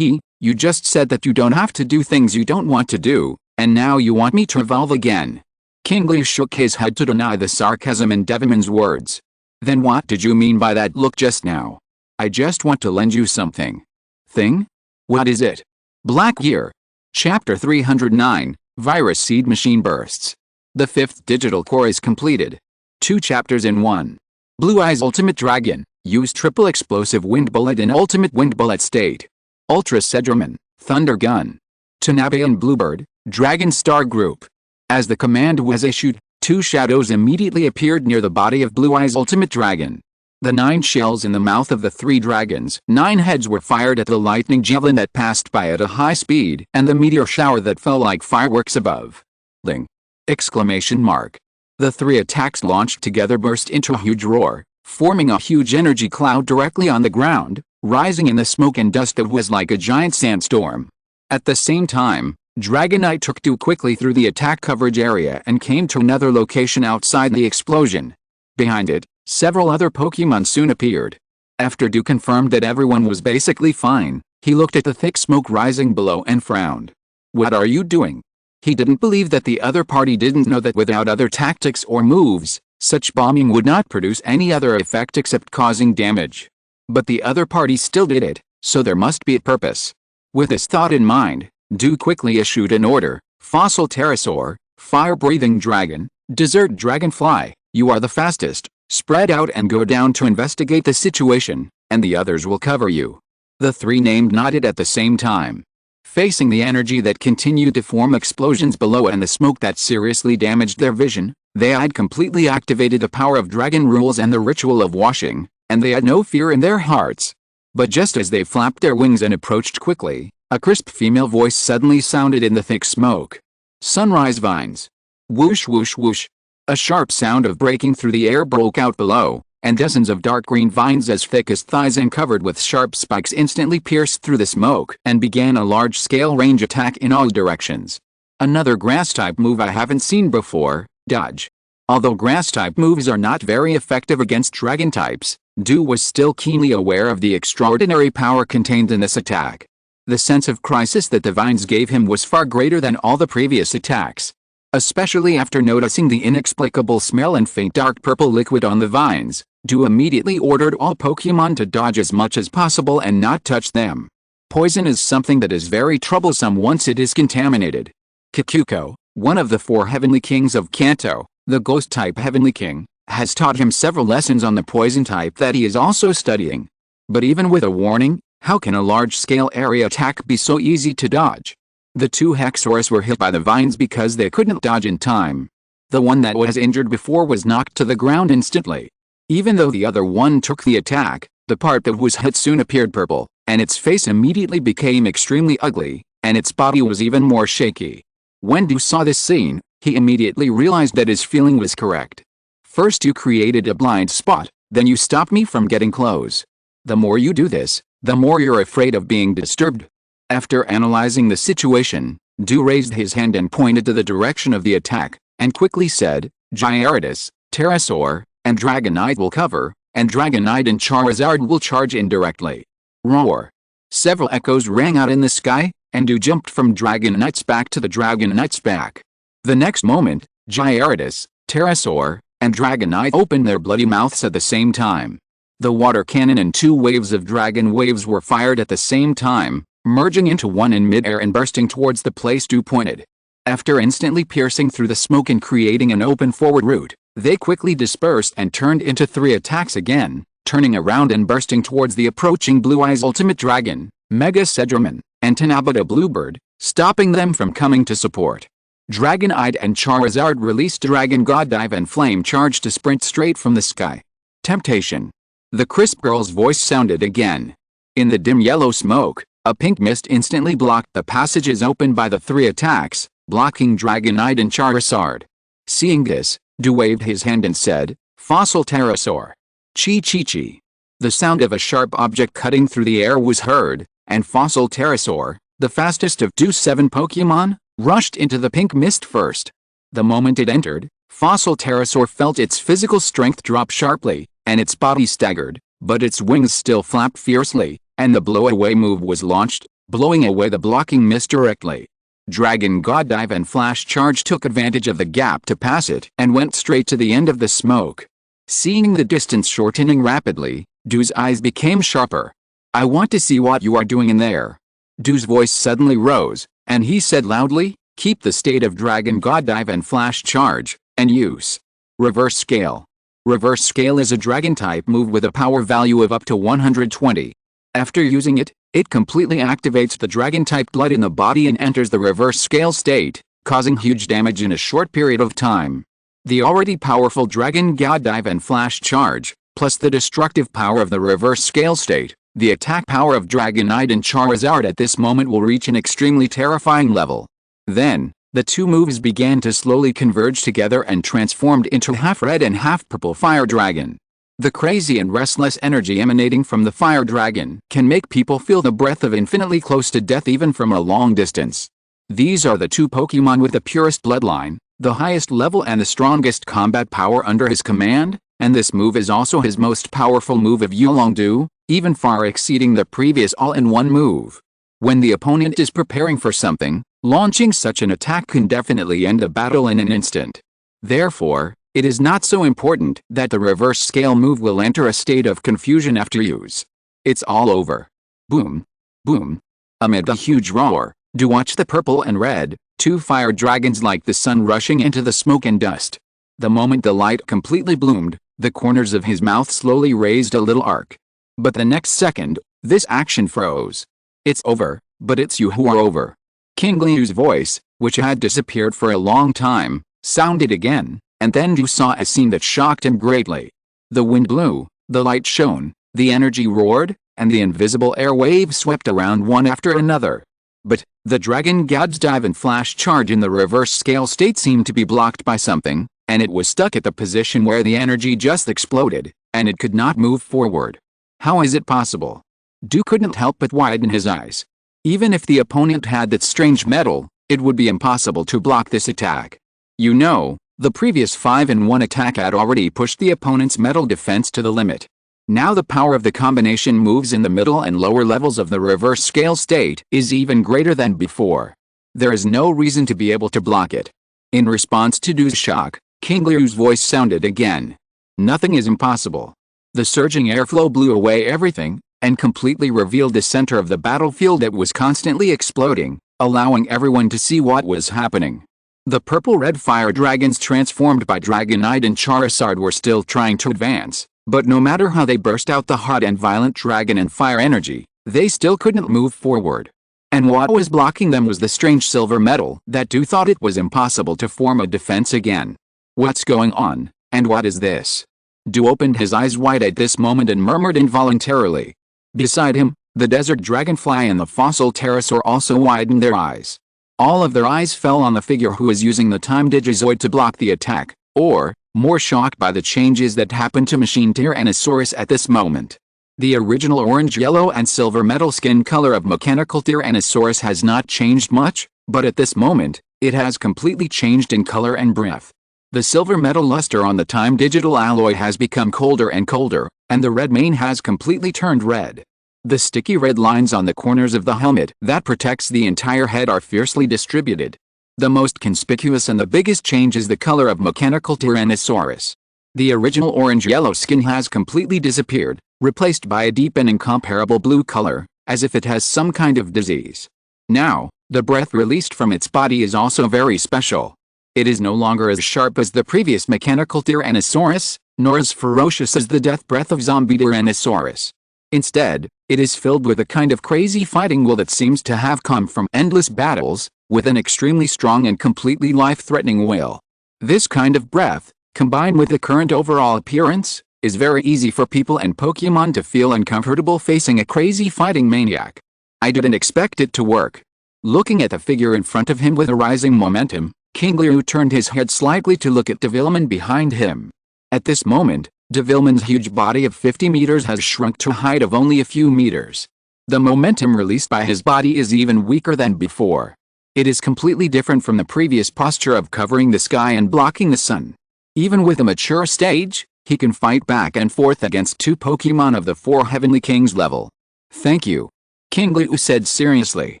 You just said that you don't have to do things you don't want to do, and now you want me to evolve again. Qingliu shook his head to deny the sarcasm in Devimon's words. Then what did you mean by that look just now? I just want to lend you something. Thing? What is it? Black Year. Chapter 309, Virus Seed Machine Bursts. The 5th digital core is completed. 2 chapters in 1. Blue Eyes Ultimate Dragon. Use triple explosive wind bullet in ultimate wind bullet state. Ultra Sedramon, Thunder Gun. Tanabe and Bluebird, Dragon Star Group. As the command was issued, 2 shadows immediately appeared near the body of Blue Eyes Ultimate Dragon. The 9 shells in the mouth of the 3 dragons' 9 heads were fired at the lightning javelin that passed by at a high speed and the meteor shower that fell like fireworks above. Ling! Exclamation mark. The 3 attacks launched together burst into a huge roar, forming a huge energy cloud directly on the ground, rising in the smoke and dust that was like a giant sandstorm. At the same time, Dragonite took Du quickly through the attack coverage area and came to another location outside the explosion. Behind it, several other Pokémon soon appeared. After Du confirmed that everyone was basically fine, he looked at the thick smoke rising below and frowned. What are you doing? He didn't believe that the other party didn't know that without other tactics or moves, such bombing would not produce any other effect except causing damage. But the other party still did it, so there must be a purpose. With this thought in mind, Du quickly issued an order: Fossil Pterosaur, Fire-Breathing Dragon, Desert Dragonfly, you are the fastest, spread out and go down to investigate the situation, and the others will cover you. The 3 named nodded at the same time. Facing the energy that continued to form explosions below and the smoke that seriously damaged their vision, they had completely activated the power of dragon rules and the ritual of washing, and they had no fear in their hearts. But just as they flapped their wings and approached quickly, a crisp female voice suddenly sounded in the thick smoke. Sunrise Vines. Whoosh whoosh whoosh. A sharp sound of breaking through the air broke out below, and dozens of dark green vines as thick as thighs and covered with sharp spikes instantly pierced through the smoke and began a large-scale range attack in all directions. Another grass-type move I haven't seen before, Dodge. Although grass-type moves are not very effective against dragon types, Du was still keenly aware of the extraordinary power contained in this attack. The sense of crisis that the vines gave him was far greater than all the previous attacks. Especially after noticing the inexplicable smell and faint dark purple liquid on the vines, Du immediately ordered all Pokémon to dodge as much as possible and not touch them. Poison is something that is very troublesome once it is contaminated. Kikuko, one of the 4 Heavenly Kings of Kanto, the Ghost-type Heavenly King, has taught him several lessons on the poison type that he is also studying. But even with a warning, how can a large-scale area attack be so easy to dodge? The 2 Haxorus were hit by the vines because they couldn't dodge in time. The one that was injured before was knocked to the ground instantly. Even though the other one took the attack, the part that was hit soon appeared purple, and its face immediately became extremely ugly, and its body was even more shaky. When Du saw this scene, he immediately realized that his feeling was correct. First you created a blind spot, then you stopped me from getting close. The more you do this, the more you're afraid of being disturbed. After analyzing the situation, Du raised his hand and pointed to the direction of the attack, and quickly said, Gyarados, Pterosaur, and Dragonite will cover, and Dragonite and Charizard will charge indirectly. Roar! Several echoes rang out in the sky, and Du jumped from Dragonite's back to the Dragonite's back. The next moment, Gyarados, Pterosaur, and Dragonite opened their bloody mouths at the same time. The water cannon and 2 waves of dragon waves were fired at the same time, merging into one in mid-air and bursting towards the place Du pointed. After instantly piercing through the smoke and creating an open forward route, They quickly dispersed and turned into 3 attacks again, turning around and bursting towards the approaching Blue Eyes Ultimate Dragon, Mega Sedramon, and Tanabata Bluebird, stopping them from coming to support. Dragonite and Charizard released Dragon God Dive and Flame Charge to sprint straight from the sky. Temptation. The crisp girl's voice sounded again. In the dim yellow smoke, a pink mist instantly blocked the passages opened by the 3 attacks, blocking Dragonite and Charizard. Seeing this, Du waved his hand and said, "Fossil Pterosaur." Chi. The sound of a sharp object cutting through the air was heard, and Fossil Pterosaur, the fastest of Du's 7 Pokémon, rushed into the pink mist first. The moment it entered, Fossil Pterosaur felt its physical strength drop sharply, and its body staggered, but its wings still flapped fiercely, and the blow-away move was launched, blowing away the blocking mist directly. Dragon God Dive and Flash Charge took advantage of the gap to pass it and went straight to the end of the smoke. Seeing the distance shortening rapidly, Du's eyes became sharper. "I want to see what you are doing in there." Du's voice suddenly rose, and he said loudly, "Keep the state of Dragon God Dive and Flash Charge, and use Reverse Scale." Reverse Scale is a Dragon-type move with a power value of up to 120. After using it, it completely activates the Dragon-type blood in the body and enters the Reverse Scale state, causing huge damage in a short period of time. The already powerful Dragon God Dive and Flash Charge, plus the destructive power of the Reverse Scale state, the attack power of Dragonite and Charizard at this moment will reach an extremely terrifying level. Then, the 2 moves began to slowly converge together and transformed into half-red and half-purple Fire Dragon. The crazy and restless energy emanating from the Fire Dragon can make people feel the breath of infinitely close to death even from a long distance. These are the 2 Pokémon with the purest bloodline, the highest level and the strongest combat power under his command, and this move is also his most powerful move of Yulongdu, even far exceeding the previous all-in-one move. When the opponent is preparing for something, launching such an attack can definitely end a battle in an instant. Therefore, it is not so important that the Reverse Scale move will enter a state of confusion after use. It's all over. Boom. Boom. Amid a huge roar, Du watched the purple and red, 2 fire dragons like the sun rushing into the smoke and dust. The moment the light completely bloomed, the corners of his mouth slowly raised a little arc. But the next second, this action froze. "It's over, but it's you who are over." Qingliu's voice, which had disappeared for a long time, sounded again, and then Du saw a scene that shocked him greatly. The wind blew, the light shone, the energy roared, and the invisible air waves swept around one after another. But, the Dragon God's Dive and Flash Charge in the Reverse Scale state seemed to be blocked by something, and it was stuck at the position where the energy just exploded, and it could not move forward. How is it possible? Du couldn't help but widen his eyes. Even if the opponent had that strange metal, it would be impossible to block this attack. You know, the previous 5-in-1 attack had already pushed the opponent's metal defense to the limit. Now the power of the combination moves in the middle and lower levels of the Reverse Scale state is even greater than before. There is no reason to be able to block it. In response to Du's shock, Qingliu's voice sounded again. "Nothing is impossible." The surging airflow blew away everything, and completely revealed the center of the battlefield that was constantly exploding, allowing everyone to see what was happening. The purple-red fire dragons transformed by Dragonite and Charizard were still trying to advance, but no matter how they burst out the hot and violent dragon and fire energy, they still couldn't move forward. And what was blocking them was the strange silver metal that Du thought it was impossible to form a defense again. What's going on, and what is this? Du opened his eyes wide at this moment and murmured involuntarily. Beside him, the desert dragonfly and the fossil pterosaur also widened their eyes. All of their eyes fell on the figure who was using the time digizoid to block the attack, or, more shocked by the changes that happened to Machine Tyrannosaurus at this moment. The original orange, yellow and silver metal skin color of Mechanical Tyrannosaurus has not changed much, but at this moment, it has completely changed in color and breath. The silver metal luster on the time digital alloy has become colder and colder, and the red mane has completely turned red. The sticky red lines on the corners of the helmet that protects the entire head are fiercely distributed. The most conspicuous and the biggest change is the color of Mechanical Tyrannosaurus. The original orange-yellow skin has completely disappeared, replaced by a deep and incomparable blue color, as if it has some kind of disease. Now, the breath released from its body is also very special. It is no longer as sharp as the previous mechanical Tyrannosaurus, nor as ferocious as the death breath of zombie Tyrannosaurus. Instead, it is filled with a kind of crazy fighting will that seems to have come from endless battles, with an extremely strong and completely life-threatening will. This kind of breath, combined with the current overall appearance, is very easy for people and Pokemon to feel uncomfortable facing a crazy fighting maniac. I didn't expect it to work. Looking at the figure in front of him with a rising momentum, Qingliu turned his head slightly to look at Devilman behind him. At this moment, Devilman's huge body of 50 meters has shrunk to a height of only a few meters. The momentum released by his body is even weaker than before. It is completely different from the previous posture of covering the sky and blocking the sun. Even with a mature stage, he can fight back and forth against 2 Pokemon of the 4 Heavenly Kings level. Thank you, Qingliu said seriously.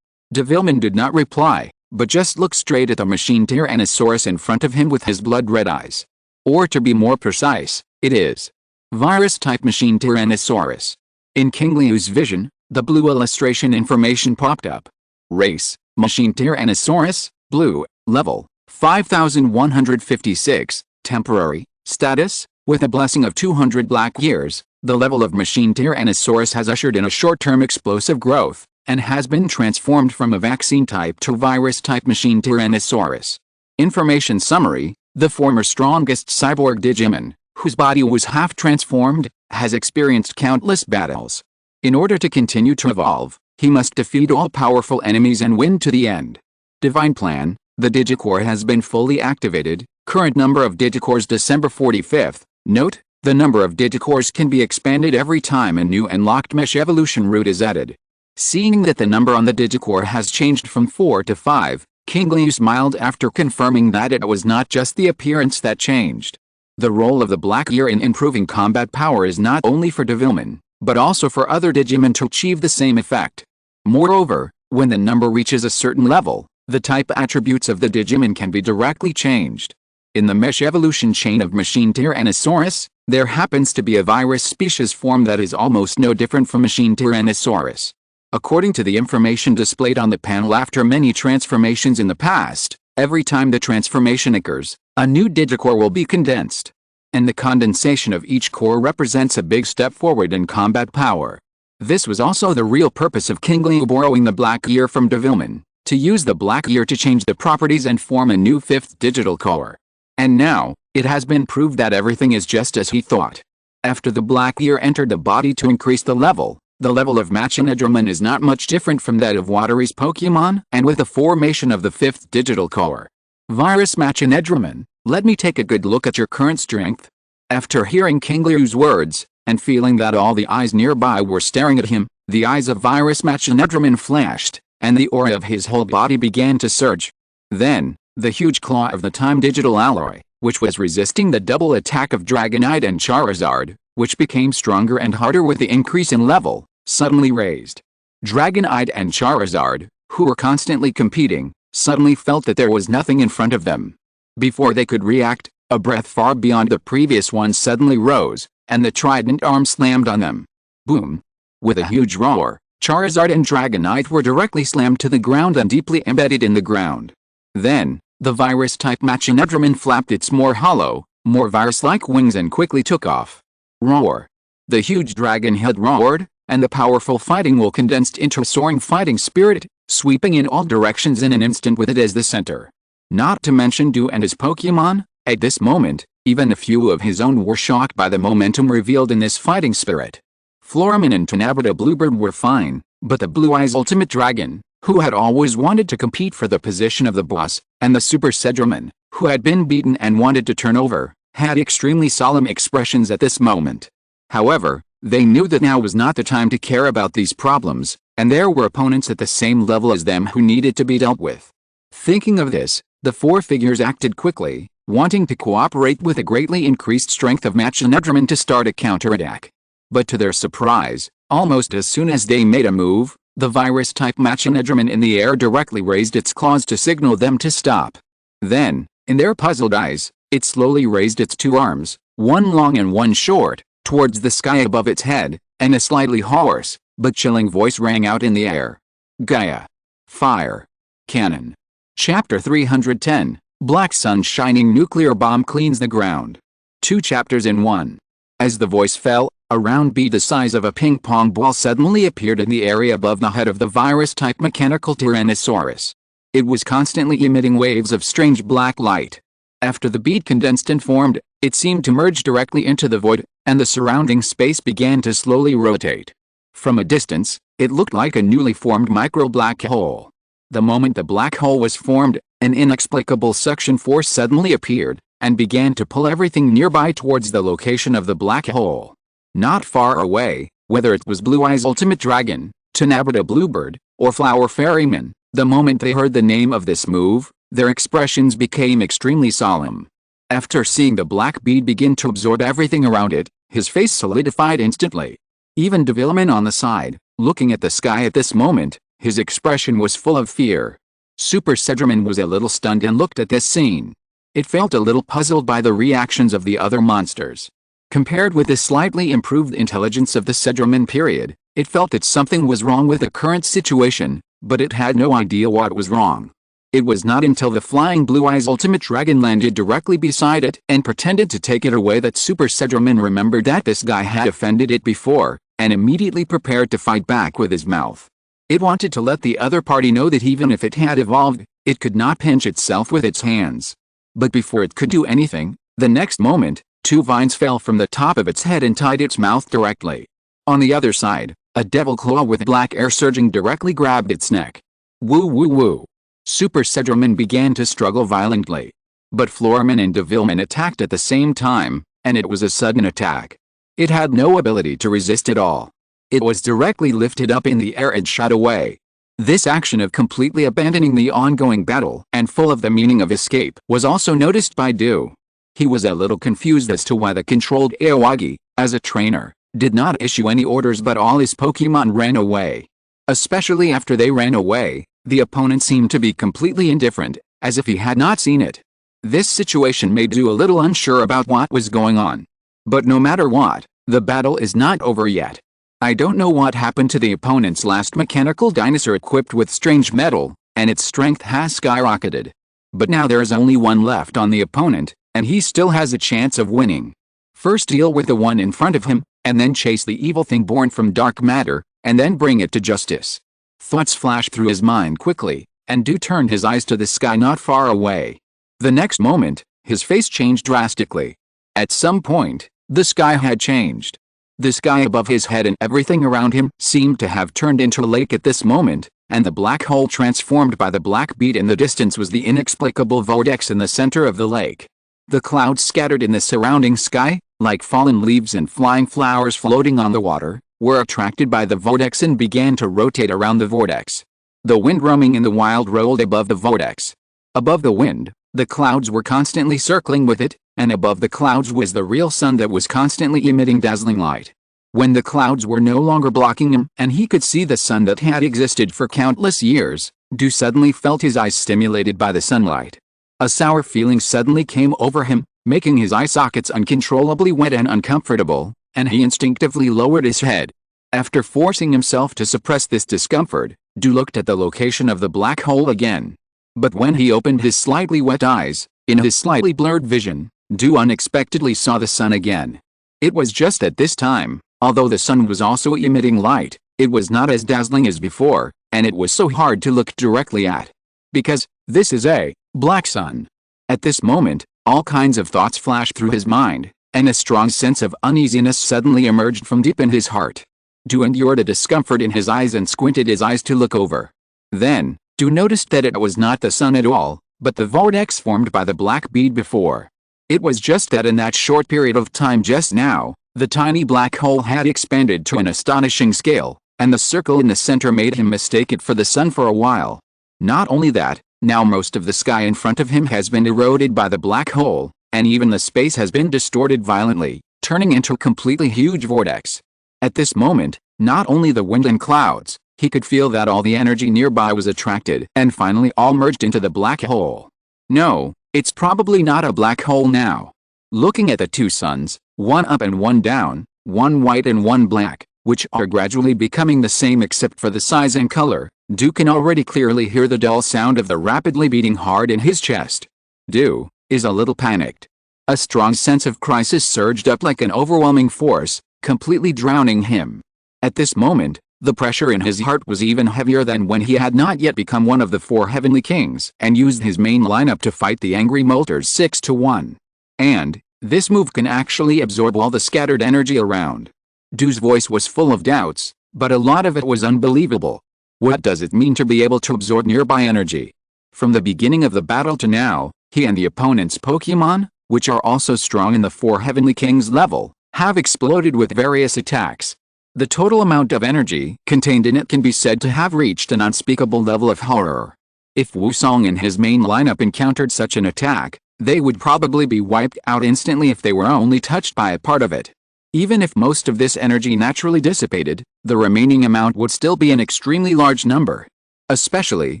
Devilman did not reply, but just looked straight at the machine Tyrannosaurus in front of him with his blood-red eyes. Or to be more precise, it is virus-type machine Tyrannosaurus. In Qingliu's vision, the blue illustration information popped up. Race, machine Tyrannosaurus, blue, level, 5156, temporary, status, with a blessing of 200 black years, the level of machine Tyrannosaurus has ushered in a short-term explosive growth, and has been transformed from a vaccine-type to virus-type machine Tyrannosaurus. Information summary: the former strongest cyborg Digimon, whose body was half-transformed, has experienced countless battles. In order to continue to evolve, he must defeat all-powerful enemies and win to the end. Divine Plan: the Digicore has been fully activated. Current number of Digicores December 45th. Note: the number of Digicores can be expanded every time a new and locked mesh evolution route is added. Seeing that the number on the Digicore has changed from 4 to 5, Qingliu smiled after confirming that it was not just the appearance that changed. The role of the Black Ear in improving combat power is not only for Devilman, but also for other Digimon to achieve the same effect. Moreover, when the number reaches a certain level, the type attributes of the Digimon can be directly changed. In the mesh evolution chain of machine Tyrannosaurus, there happens to be a virus species form that is almost no different from machine Tyrannosaurus. According to the information displayed on the panel, after many transformations in the past, every time the transformation occurs, a new Digicore will be condensed. And the condensation of each core represents a big step forward in combat power. This was also the real purpose of Qingliu borrowing the Black Ear from Devilman, to use the Black Ear to change the properties and form a new 5th digital core. And now, it has been proved that everything is just as he thought. After the Black Ear entered the body to increase the level of Machinedramon is not much different from that of Watery's Pokemon, and with the formation of the 5th digital core. Virus Machinedramon, let me take a good look at your current strength. After hearing Qingliu's words, and feeling that all the eyes nearby were staring at him, the eyes of Virus Machinedramon flashed, and the aura of his whole body began to surge. Then, the huge claw of the Time Digital Alloy, which was resisting the double attack of Dragonite and Charizard, which became stronger and harder with the increase in level, suddenly raised. Dragonite and Charizard, who were constantly competing, suddenly felt that there was nothing in front of them. Before they could react, a breath far beyond the previous one suddenly rose, and the trident arm slammed on them. Boom! With a huge roar, Charizard and Dragonite were directly slammed to the ground and deeply embedded in the ground. Then, the virus-type Machinedramon flapped its more hollow, more virus-like wings and quickly took off. Roar! The huge dragon head roared, and the powerful fighting will condensed into a soaring fighting spirit, sweeping in all directions in an instant with it as the center. Not to mention Du and his Pokemon. At this moment, even a few of his own were shocked by the momentum revealed in this fighting spirit. Floraman and Tenabita Bluebird were fine, but the Blue Eyes Ultimate Dragon, who had always wanted to compete for the position of the boss, and the Super Sedramon, who had been beaten and wanted to turn over, had extremely solemn expressions at this moment. However, they knew that now was not the time to care about these problems, and there were opponents at the same level as them who needed to be dealt with. Thinking of this, the 4 figures acted quickly, wanting to cooperate with a greatly increased strength of Machinedramon to start a counterattack. But to their surprise, almost as soon as they made a move, the virus-type Machinedramon in the air directly raised its claws to signal them to stop. Then, in their puzzled eyes, it slowly raised its 2 arms, one long and one short, towards the sky above its head, and a slightly hoarse, but chilling voice rang out in the air. Gaia. Fire. Cannon. Chapter 310, Black Sun's shining nuclear bomb cleans the ground. 2 chapters in 1. As the voice fell, a round bead the size of a ping-pong ball suddenly appeared in the area above the head of the virus-type mechanical Tyrannosaurus. It was constantly emitting waves of strange black light. After the bead condensed and formed, it seemed to merge directly into the void, and the surrounding space began to slowly rotate. From a distance, it looked like a newly formed micro-black hole. The moment the black hole was formed, an inexplicable suction force suddenly appeared, and began to pull everything nearby towards the location of the black hole. Not far away, whether it was Blue Eye's ultimate dragon, Tanabata Bluebird, or Flower Fairyman, the moment they heard the name of this move, their expressions became extremely solemn. After seeing the black bead begin to absorb everything around it, his face solidified instantly. Even Devilman on the side, looking at the sky at this moment, his expression was full of fear. Super Sedgerman was a little stunned and looked at this scene. It felt a little puzzled by the reactions of the other monsters. Compared with the slightly improved intelligence of the Sedgerman period, it felt that something was wrong with the current situation, but it had no idea what was wrong. It was not until the flying Blue Eye's ultimate dragon landed directly beside it and pretended to take it away that Super Sedgerman remembered that this guy had offended it before, and immediately prepared to fight back with his mouth. It wanted to let the other party know that even if it had evolved, it could not pinch itself with its hands. But before it could do anything, the next moment, 2 vines fell from the top of its head and tied its mouth directly. On the other side, a devil claw with black air surging directly grabbed its neck. Woo woo woo. Super Sedgerman began to struggle violently. But Floorman and Devilman attacked at the same time, and it was a sudden attack. It had no ability to resist at all. It was directly lifted up in the air and shot away. This action of completely abandoning the ongoing battle and full of the meaning of escape was also noticed by Du. He was a little confused as to why the controlled Aowagi, as a trainer, did not issue any orders but all his Pokemon ran away. Especially after they ran away, the opponent seemed to be completely indifferent, as if he had not seen it. This situation made Du a little unsure about what was going on. But no matter what, the battle is not over yet. I don't know what happened to the opponent's last mechanical dinosaur equipped with strange metal, and its strength has skyrocketed. But now there is only one left on the opponent, and he still has a chance of winning. First deal with the one in front of him, and then chase the evil thing born from dark matter, and then bring it to justice. Thoughts flashed through his mind quickly, and Du turned his eyes to the sky not far away. The next moment, his face changed drastically. At some point, the sky had changed. The sky above his head and everything around him seemed to have turned into a lake at this moment, and the black hole transformed by the black bead in the distance was the inexplicable vortex in the center of the lake. The clouds scattered in the surrounding sky, like fallen leaves and flying flowers floating on the water, were attracted by the vortex and began to rotate around the vortex. The wind roaming in the wild rolled above the vortex. Above the wind, the clouds were constantly circling with it, and above the clouds was the real sun that was constantly emitting dazzling light. When the clouds were no longer blocking him and he could see the sun that had existed for countless years, Du suddenly felt his eyes stimulated by the sunlight. A sour feeling suddenly came over him, making his eye sockets uncontrollably wet and uncomfortable, and he instinctively lowered his head. After forcing himself to suppress this discomfort, Du looked at the location of the black hole again. But when he opened his slightly wet eyes, in his slightly blurred vision, Du unexpectedly saw the sun again. It was just at this time, although the sun was also emitting light, it was not as dazzling as before, and it was so hard to look directly at. Because, this is a black sun. At this moment, all kinds of thoughts flashed through his mind, and a strong sense of uneasiness suddenly emerged from deep in his heart. Du endured a discomfort in his eyes and squinted his eyes to look over. Then, Du noticed that it was not the sun at all, but the vortex formed by the black bead before. It was just that in that short period of time just now, the tiny black hole had expanded to an astonishing scale, and the circle in the center made him mistake it for the sun for a while. Not only that, now most of the sky in front of him has been eroded by the black hole, and even the space has been distorted violently, turning into a completely huge vortex. At this moment, not only the wind and clouds, he could feel that all the energy nearby was attracted and finally all merged into the black hole. No, it's probably not a black hole now. Looking at the 2 suns, one up and one down, one white and one black, which are gradually becoming the same except for the size and color, Du can already clearly hear the dull sound of the rapidly beating heart in his chest. Du is a little panicked. A strong sense of crisis surged up like an overwhelming force, completely drowning him. At this moment, the pressure in his heart was even heavier than when he had not yet become one of the 4 Heavenly Kings and used his main lineup to fight the angry Molters 6-1. And this move can actually absorb all the scattered energy around. Du's voice was full of doubts, but a lot of it was unbelievable. What does it mean to be able to absorb nearby energy? From the beginning of the battle to now, he and the opponent's Pokémon, which are also strong in the 4 Heavenly Kings level, have exploded with various attacks. The total amount of energy contained in it can be said to have reached an unspeakable level of horror. If Wusong and his main lineup encountered such an attack, they would probably be wiped out instantly if they were only touched by a part of it. Even if most of this energy naturally dissipated, the remaining amount would still be an extremely large number. Especially,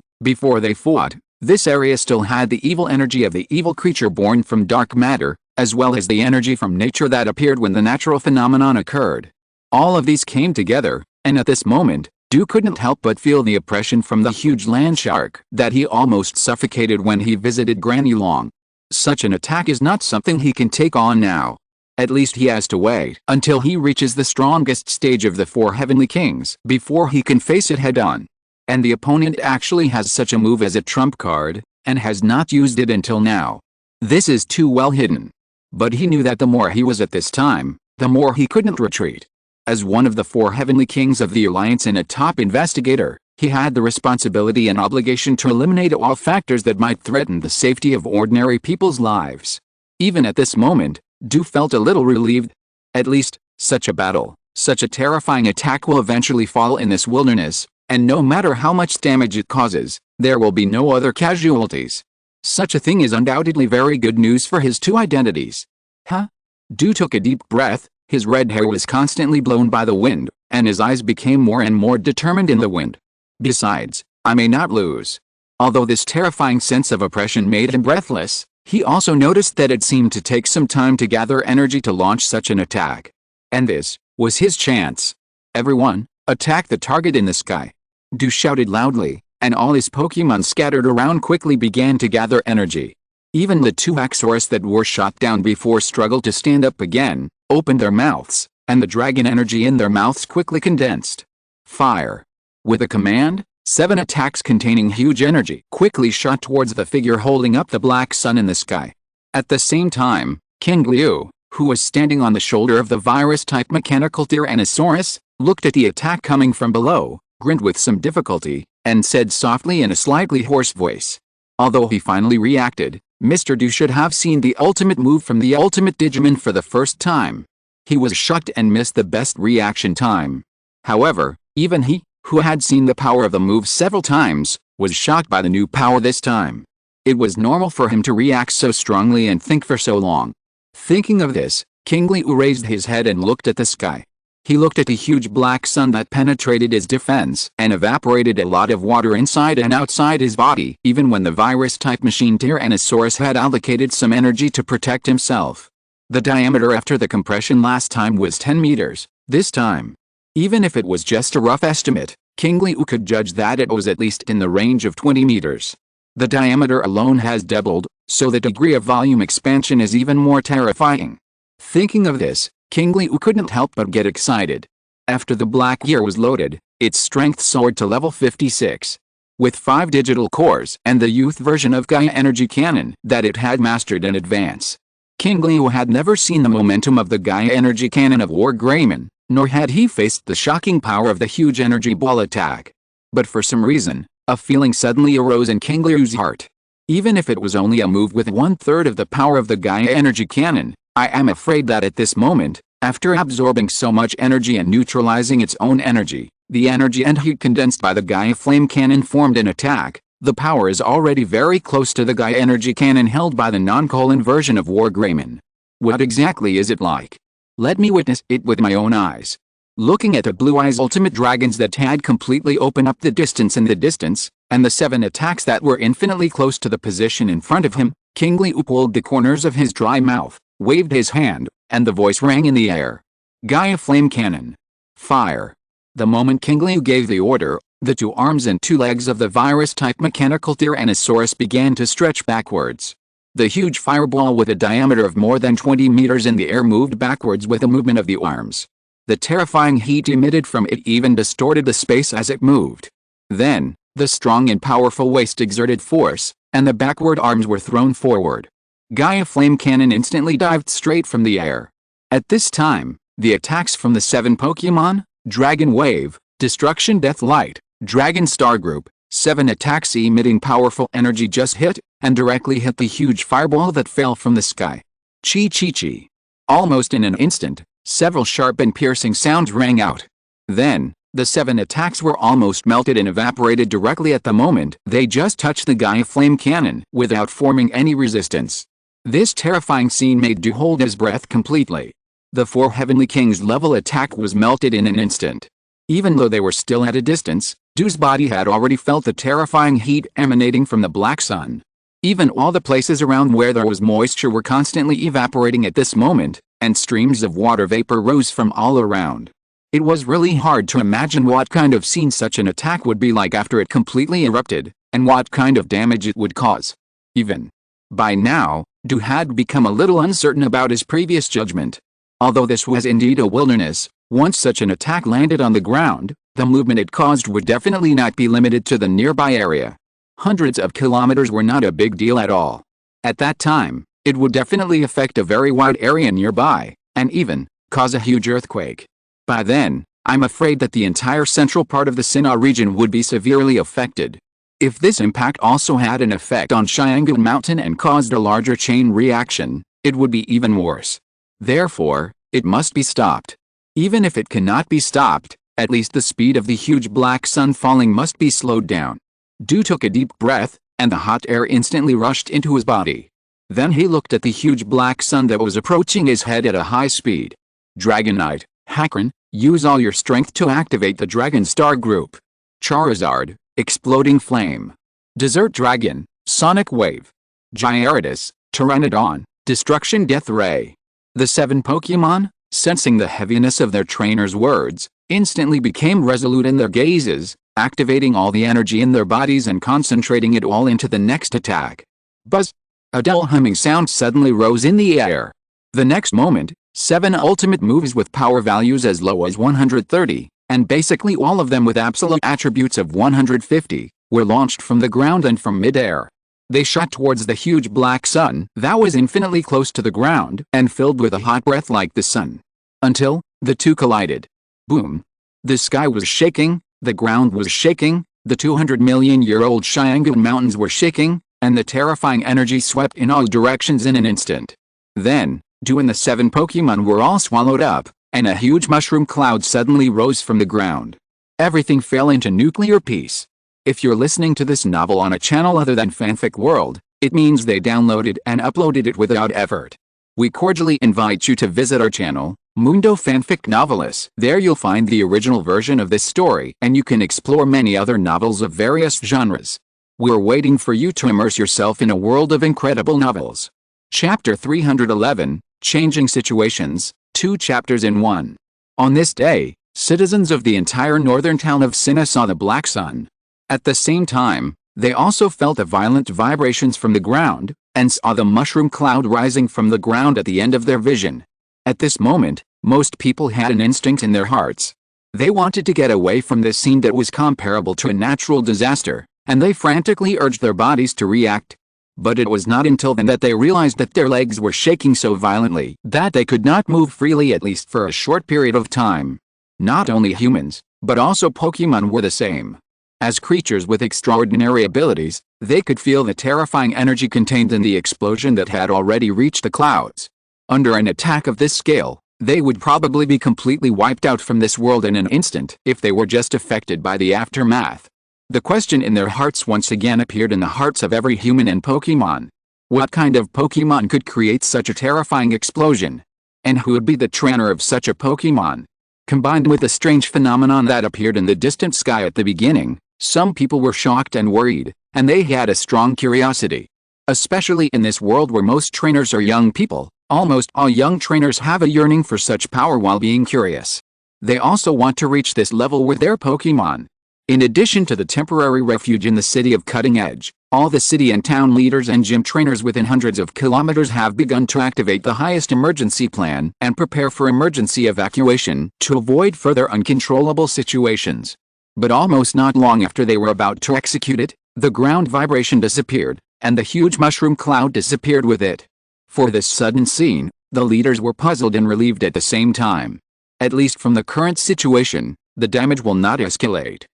before they fought, this area still had the evil energy of the evil creature born from dark matter, as well as the energy from nature that appeared when the natural phenomenon occurred. All of these came together, and at this moment, Du couldn't help but feel the oppression from the huge land shark that he almost suffocated when he visited Granny Long. Such an attack is not something he can take on now. At least he has to wait until he reaches the strongest stage of the 4 Heavenly Kings before he can face it head-on. And the opponent actually has such a move as a trump card, and has not used it until now. This is too well hidden. But he knew that the more he was at this time, the more he couldn't retreat. As one of the 4 Heavenly Kings of the Alliance and a top investigator, he had the responsibility and obligation to eliminate all factors that might threaten the safety of ordinary people's lives. Even at this moment, Du felt a little relieved. At least, such a battle, such a terrifying attack will eventually fall in this wilderness, and no matter how much damage it causes, there will be no other casualties. Such a thing is undoubtedly very good news for his 2 identities. Huh? Du took a deep breath. His red hair was constantly blown by the wind, and his eyes became more and more determined in the wind. Besides, I may not lose. Although this terrifying sense of oppression made him breathless, he also noticed that it seemed to take some time to gather energy to launch such an attack. And this was his chance. Everyone, attack the target in the sky. Du shouted loudly, and all his Pokémon scattered around quickly began to gather energy. Even the 2 Axorus that were shot down before struggled to stand up again, opened their mouths, and the dragon energy in their mouths quickly condensed. Fire! With a command, 7 attacks containing huge energy quickly shot towards the figure holding up the black sun in the sky. At the same time, Qingliu, who was standing on the shoulder of the virus-type mechanical Tyrannosaurus, looked at the attack coming from below, grinned with some difficulty, and said softly in a slightly hoarse voice. Although he finally reacted, Mr. Du should have seen the ultimate move from the ultimate Digimon for the first time. He was shocked and missed the best reaction time. However, even he, who had seen the power of the move several times, was shocked by the new power this time. It was normal for him to react so strongly and think for so long. Thinking of this, Qingliu raised his head and looked at the sky. He looked at the huge black sun that penetrated his defense and evaporated a lot of water inside and outside his body, even when the virus-type machine Tyrannosaurus had allocated some energy to protect himself. The diameter after the compression last time was 10 meters, this time. Even if it was just a rough estimate, Qingliu could judge that it was at least in the range of 20 meters. The diameter alone has doubled, so the degree of volume expansion is even more terrifying. Thinking of this, Qingliu couldn't help but get excited. After the black gear was loaded, its strength soared to level 56. With 5 digital cores and the youth version of Gaia Energy Cannon that it had mastered in advance. Qingliu had never seen the momentum of the Gaia Energy Cannon of Whirlwind, nor had he faced the shocking power of the huge energy ball attack. But for some reason, a feeling suddenly arose in Qingliu's heart. Even if it was only a move with 1/3 of the power of the Gaia Energy Cannon, I am afraid that at this moment, after absorbing so much energy and neutralizing its own energy, the energy and heat condensed by the Gaia Flame Cannon formed an attack, the power is already very close to the Gaia Energy Cannon held by the non-colon version of Whirlwind. What exactly is it like? Let me witness it with my own eyes. Looking at the Blue Eyes Ultimate Dragons that had completely opened up the distance in the distance, and the 7 attacks that were infinitely close to the position in front of him, Qingliu pulled the corners of his dry mouth, waved his hand, and the voice rang in the air. Gaia Flame Cannon. Fire. The moment Qingliu gave the order, the 2 arms and 2 legs of the virus-type mechanical Tyrannosaurus began to stretch backwards. The huge fireball with a diameter of more than 20 meters in the air moved backwards with a movement of the arms. The terrifying heat emitted from it even distorted the space as it moved. Then, the strong and powerful waist exerted force, and the backward arms were thrown forward. Gaia Flame Cannon instantly dived straight from the air. At this time, the attacks from the 7 Pokémon, Dragon Wave, Destruction Death Light, Dragon Star Group, 7 attacks emitting powerful energy just hit, and directly hit the huge fireball that fell from the sky. Chi chi chi. Almost in an instant, several sharp and piercing sounds rang out. Then, the 7 attacks were almost melted and evaporated directly at the moment they just touched the Gaia Flame Cannon without forming any resistance. This terrifying scene made Du hold his breath completely. The 4 Heavenly Kings level attack was melted in an instant. Even though they were still at a distance, Du's body had already felt the terrifying heat emanating from the black sun. Even all the places around where there was moisture were constantly evaporating at this moment, and streams of water vapor rose from all around. It was really hard to imagine what kind of scene such an attack would be like after it completely erupted, and what kind of damage it would cause. Even by now, Du had become a little uncertain about his previous judgment. Although this was indeed a wilderness, once such an attack landed on the ground, the movement it caused would definitely not be limited to the nearby area. Hundreds of kilometers were not a big deal at all. At that time, it would definitely affect a very wide area nearby, and even cause a huge earthquake. By then, I'm afraid that the entire central part of the Sinnoh region would be severely affected. If this impact also had an effect on Qingliu Mountain and caused a larger chain reaction, it would be even worse. Therefore, it must be stopped. Even if it cannot be stopped, at least the speed of the huge black sun falling must be slowed down. Du took a deep breath, and the hot air instantly rushed into his body. Then he looked at the huge black sun that was approaching his head at a high speed. Dragonite, Hakron, use all your strength to activate the Dragon Star Group. Charizard, Exploding Flame. Desert Dragon, Sonic Wave. Gyarados, Pteranodon, Destruction Death Ray. The 7 Pokémon, sensing the heaviness of their trainer's words, instantly became resolute in their gazes, activating all the energy in their bodies and concentrating it all into the next attack. Buzz! A dull humming sound suddenly rose in the air. The next moment, 7 ultimate moves with power values as low as 130, and basically all of them with absolute attributes of 150, were launched from the ground and from mid-air. They shot towards the huge black sun that was infinitely close to the ground and filled with a hot breath like the sun. Until the two collided. Boom! The sky was shaking, the ground was shaking, the 200-million-year-old Qingliu mountains were shaking, and the terrifying energy swept in all directions in an instant. Then, Du and the 7 Pokémon were all swallowed up, and a huge mushroom cloud suddenly rose from the ground. Everything fell into nuclear peace. If you're listening to this novel on a channel other than Fanfic World, it means they downloaded and uploaded it without effort. We cordially invite you to visit our channel, Mundo Fanfic Novelis. There you'll find the original version of this story and you can explore many other novels of various genres. We're waiting for you to immerse yourself in a world of incredible novels. Chapter 311, Changing Situations, 2 chapters in 1. On this day, citizens of the entire northern town of Sinnoh saw the black sun. At the same time, they also felt the violent vibrations from the ground, and saw the mushroom cloud rising from the ground at the end of their vision. At this moment, most people had an instinct in their hearts. They wanted to get away from this scene that was comparable to a natural disaster, and they frantically urged their bodies to react. But it was not until then that they realized that their legs were shaking so violently that they could not move freely at least for a short period of time. Not only humans, but also Pokémon were the same. As creatures with extraordinary abilities, they could feel the terrifying energy contained in the explosion that had already reached the clouds. Under an attack of this scale, they would probably be completely wiped out from this world in an instant if they were just affected by the aftermath. The question in their hearts once again appeared in the hearts of every human and Pokémon. What kind of Pokémon could create such a terrifying explosion? And who would be the trainer of such a Pokémon? Combined with the strange phenomenon that appeared in the distant sky at the beginning, some people were shocked and worried, and they had a strong curiosity. Especially in this world where most trainers are young people, almost all young trainers have a yearning for such power while being curious. They also want to reach this level with their Pokémon. In addition to the temporary refuge in the city of Cutting Edge, All the city and town leaders and gym trainers within hundreds of kilometers have begun to activate the highest emergency plan and prepare for emergency evacuation to avoid further uncontrollable situations. But almost not long after they were about to execute it, the ground vibration disappeared, and the huge mushroom cloud disappeared with it. For this sudden scene, the leaders were puzzled and relieved at the same time. At least from the current situation, the damage will not escalate.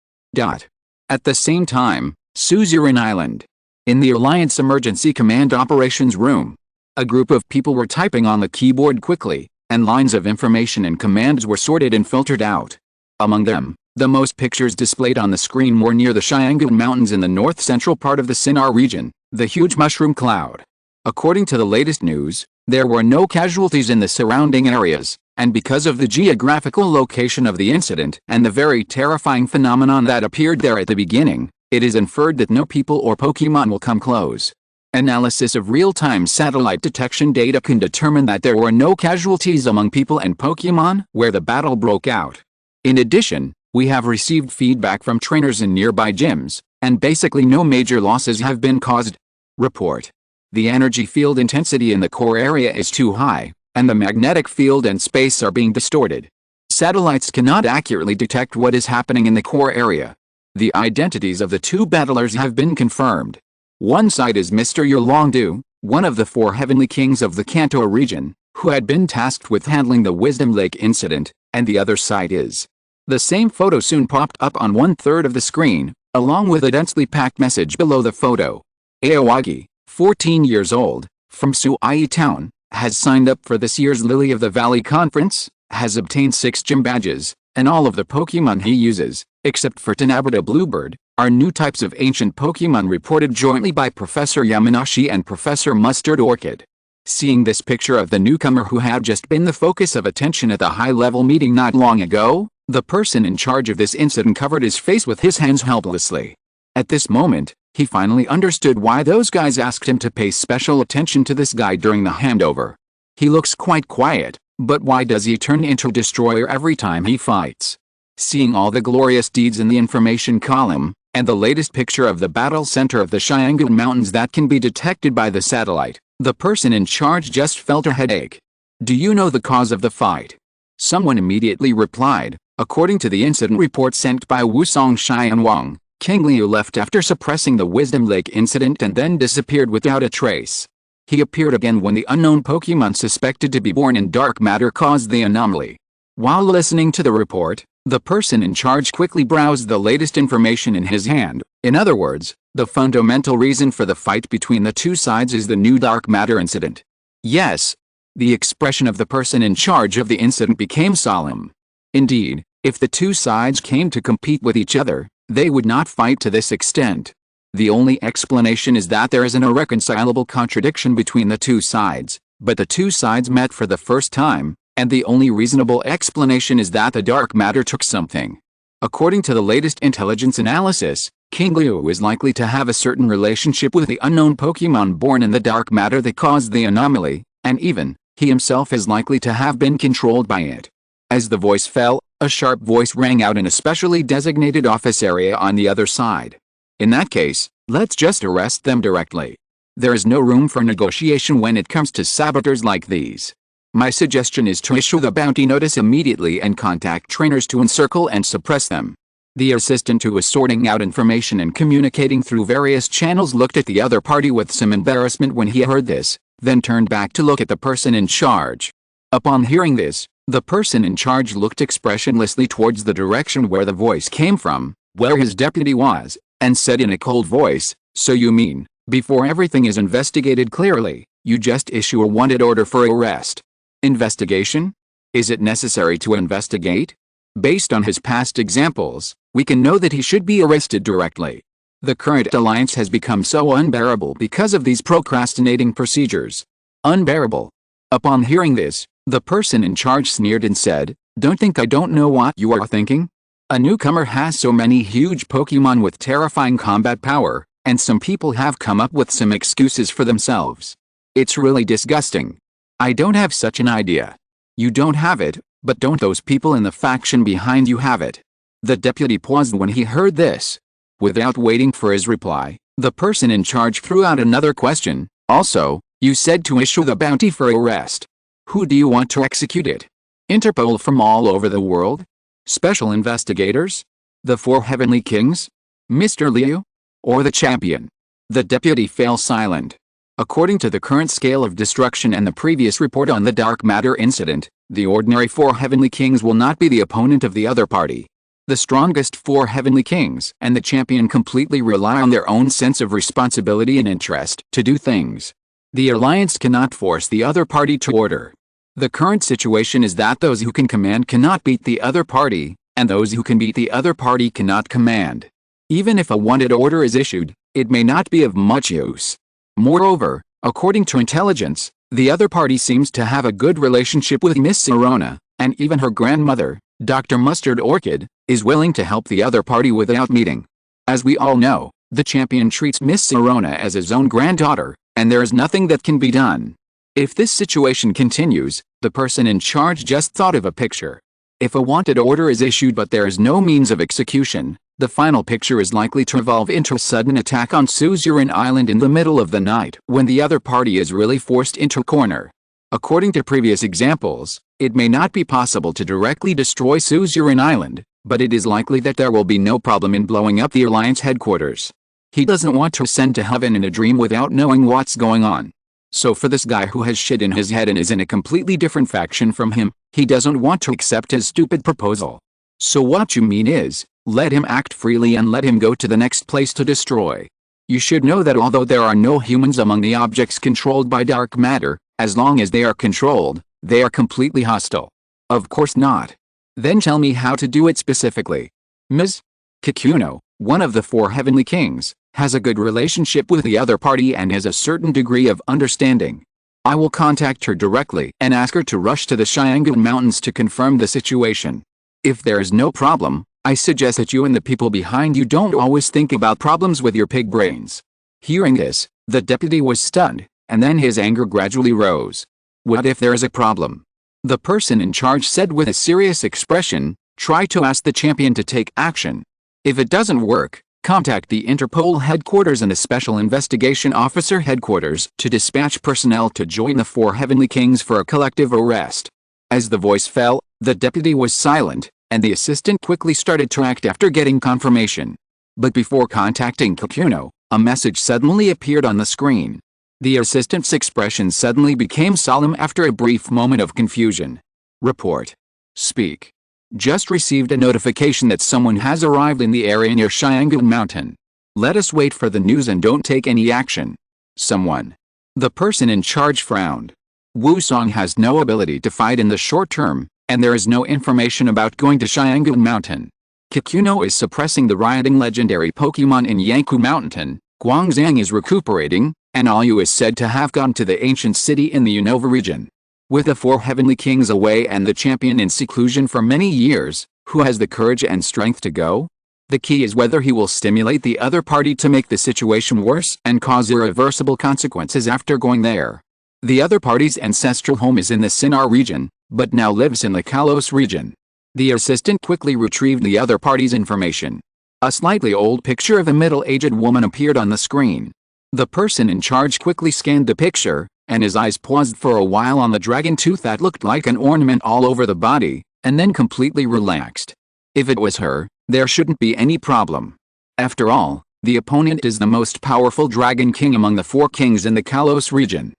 At the same time, Suzerain Island. In the Alliance Emergency Command Operations Room, a group of people were typing on the keyboard quickly, and lines of information and commands were sorted and filtered out. Among them, the most pictures displayed on the screen were near the Qingliu Mountains in the north-central part of the Sinnar region, the huge mushroom cloud. According to the latest news, there were no casualties in the surrounding areas, and because of the geographical location of the incident and the very terrifying phenomenon that appeared there at the beginning, it is inferred that no people or Pokémon will come close. Analysis of real-time satellite detection data can determine that there were no casualties among people and Pokémon where the battle broke out. In addition, we have received feedback from trainers in nearby gyms, and basically no major losses have been caused. Report. The energy field intensity in the core area is too high, and the magnetic field and space are being distorted. Satellites cannot accurately detect what is happening in the core area. The identities of the two battlers have been confirmed. One side is Mr. Yurlongdu, one of the 4 heavenly kings of the Kanto region, who had been tasked with handling the Wisdom Lake incident, and the other side is. The same photo soon popped up on 1/3 of the screen, along with a densely packed message below the photo. Aowagi, 14 years old, from Suai Town, has signed up for this year's Lily of the Valley Conference, has obtained 6 gym badges, and all of the Pokémon he uses, except for Tenabata Bluebird, are new types of ancient Pokémon reported jointly by Professor Yamanashi and Professor Mustard Orchid. Seeing this picture of the newcomer who had just been the focus of attention at the high-level meeting not long ago, the person in charge of this incident covered his face with his hands helplessly. At this moment, he finally understood why those guys asked him to pay special attention to this guy during the handover. He looks quite quiet, but why does he turn into a destroyer every time he fights? Seeing all the glorious deeds in the information column, and the latest picture of the battle center of the Qingliu Mountains that can be detected by the satellite, the person in charge just felt a headache. Do you know the cause of the fight? Someone immediately replied, according to the incident report sent by Wusong Xianwang, Qingliu left after suppressing the Wisdom Lake incident and then disappeared without a trace. He appeared again when the unknown Pokémon suspected to be born in dark matter caused the anomaly. While listening to the report, the person in charge quickly browsed the latest information in his hand. In other words, the fundamental reason for the fight between the two sides is the new dark matter incident. Yes. The expression of the person in charge of the incident became solemn. Indeed, if the two sides came to compete with each other, they would not fight to this extent. The only explanation is that there is an irreconcilable contradiction between the two sides, but the two sides met for the first time, and the only reasonable explanation is that the dark matter took something. According to the latest intelligence analysis, Qingliu is likely to have a certain relationship with the unknown Pokémon born in the dark matter that caused the anomaly, and even, he himself is likely to have been controlled by it. As the voice fell, a sharp voice rang out in a specially designated office area on the other side. In that case, let's just arrest them directly. There is no room for negotiation when it comes to saboteurs like these. My suggestion is to issue the bounty notice immediately and contact trainers to encircle and suppress them. The assistant who was sorting out information and communicating through various channels looked at the other party with some embarrassment when he heard this, then turned back to look at the person in charge. Upon hearing this, the person in charge looked expressionlessly towards the direction where the voice came from, where his deputy was, and said in a cold voice, "So you mean, before everything is investigated clearly, you just issue a wanted order for arrest? Investigation? Is it necessary to investigate? Based on his past examples, we can know that he should be arrested directly. The current alliance has become so unbearable because of these procrastinating procedures." Unbearable. Upon hearing this, the person in charge sneered and said, "Don't think I don't know what you are thinking? A newcomer has so many huge Pokémon with terrifying combat power, and some people have come up with some excuses for themselves. It's really disgusting. I don't have such an idea. You don't have it, but don't those people in the faction behind you have it?" The deputy paused when he heard this. Without waiting for his reply, The person in charge threw out another question. Also, you said to issue the bounty for arrest. Who do you want to execute it? Interpol from all over the world? Special investigators? The 4 heavenly kings? Mr. Liu? Or the champion? The deputy fell silent. According to the current scale of destruction and the previous report on the dark matter incident, the ordinary 4 heavenly kings will not be the opponent of the other party. The strongest 4 heavenly kings and the champion completely rely on their own sense of responsibility and interest to do things. The alliance cannot force the other party to order. The current situation is that those who can command cannot beat the other party, and those who can beat the other party cannot command. Even if a wanted order is issued, it may not be of much use. Moreover, according to intelligence, the other party seems to have a good relationship with Miss Sirona, and even her grandmother, Dr. Mustard Orchid, is willing to help the other party without meeting. As we all know, the champion treats Miss Sirona as his own granddaughter, and there is nothing that can be done. If this situation continues, the person in charge just thought of a picture. If a wanted order is issued but there is no means of execution, the final picture is likely to evolve into a sudden attack on Suzerain Island in the middle of the night when the other party is really forced into a corner. According to previous examples, it may not be possible to directly destroy Suzerain Island, but it is likely that there will be no problem in blowing up the Alliance headquarters. He doesn't want to ascend to heaven in a dream without knowing what's going on. So for this guy who has shit in his head and is in a completely different faction from him, he doesn't want to accept his stupid proposal. So what you mean is, let him act freely and let him go to the next place to destroy. You should know that although there are no humans among the objects controlled by dark matter, as long as they are controlled, they are completely hostile. Of course not. Then tell me how to do it specifically. Ms. Kikuno, one of the 4 heavenly kings, has a good relationship with the other party and has a certain degree of understanding. I will contact her directly and ask her to rush to the Xianggu Mountains to confirm the situation. If there is no problem, I suggest that you and the people behind you don't always think about problems with your pig brains. Hearing this, the deputy was stunned, and then his anger gradually rose. What if there is a problem? The person in charge said with a serious expression, try to ask the champion to take action. If it doesn't work, contact the Interpol headquarters and the Special Investigation Officer headquarters to dispatch personnel to join the 4 heavenly kings for a collective arrest. As the voice fell, the deputy was silent, and the assistant quickly started to act after getting confirmation. But before contacting Kikuno, a message suddenly appeared on the screen. The assistant's expression suddenly became solemn after a brief moment of confusion. Report. Speak. Just received a notification that someone has arrived in the area near Xianggu Mountain. Let us wait for the news and don't take any action. Someone. The person in charge frowned. Wusong has no ability to fight in the short term, and there is no information about going to Xianggu Mountain. Kikuno is suppressing the rioting legendary Pokemon in Yanku Mountain, Guangzhang is recuperating, and Alyu is said to have gone to the ancient city in the Unova region. With the 4 heavenly kings away and the champion in seclusion for many years, who has the courage and strength to go? The key is whether he will stimulate the other party to make the situation worse and cause irreversible consequences after going there. The other party's ancestral home is in the Sinnar region, but now lives in the Kalos region. The assistant quickly retrieved the other party's information. A slightly old picture of a middle-aged woman appeared on the screen. The person in charge quickly scanned the picture, and his eyes paused for a while on the dragon tooth that looked like an ornament all over the body, and then completely relaxed. If it was her, there shouldn't be any problem. After all, the opponent is the most powerful dragon king among the 4 kings in the Kalos region.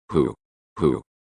Who?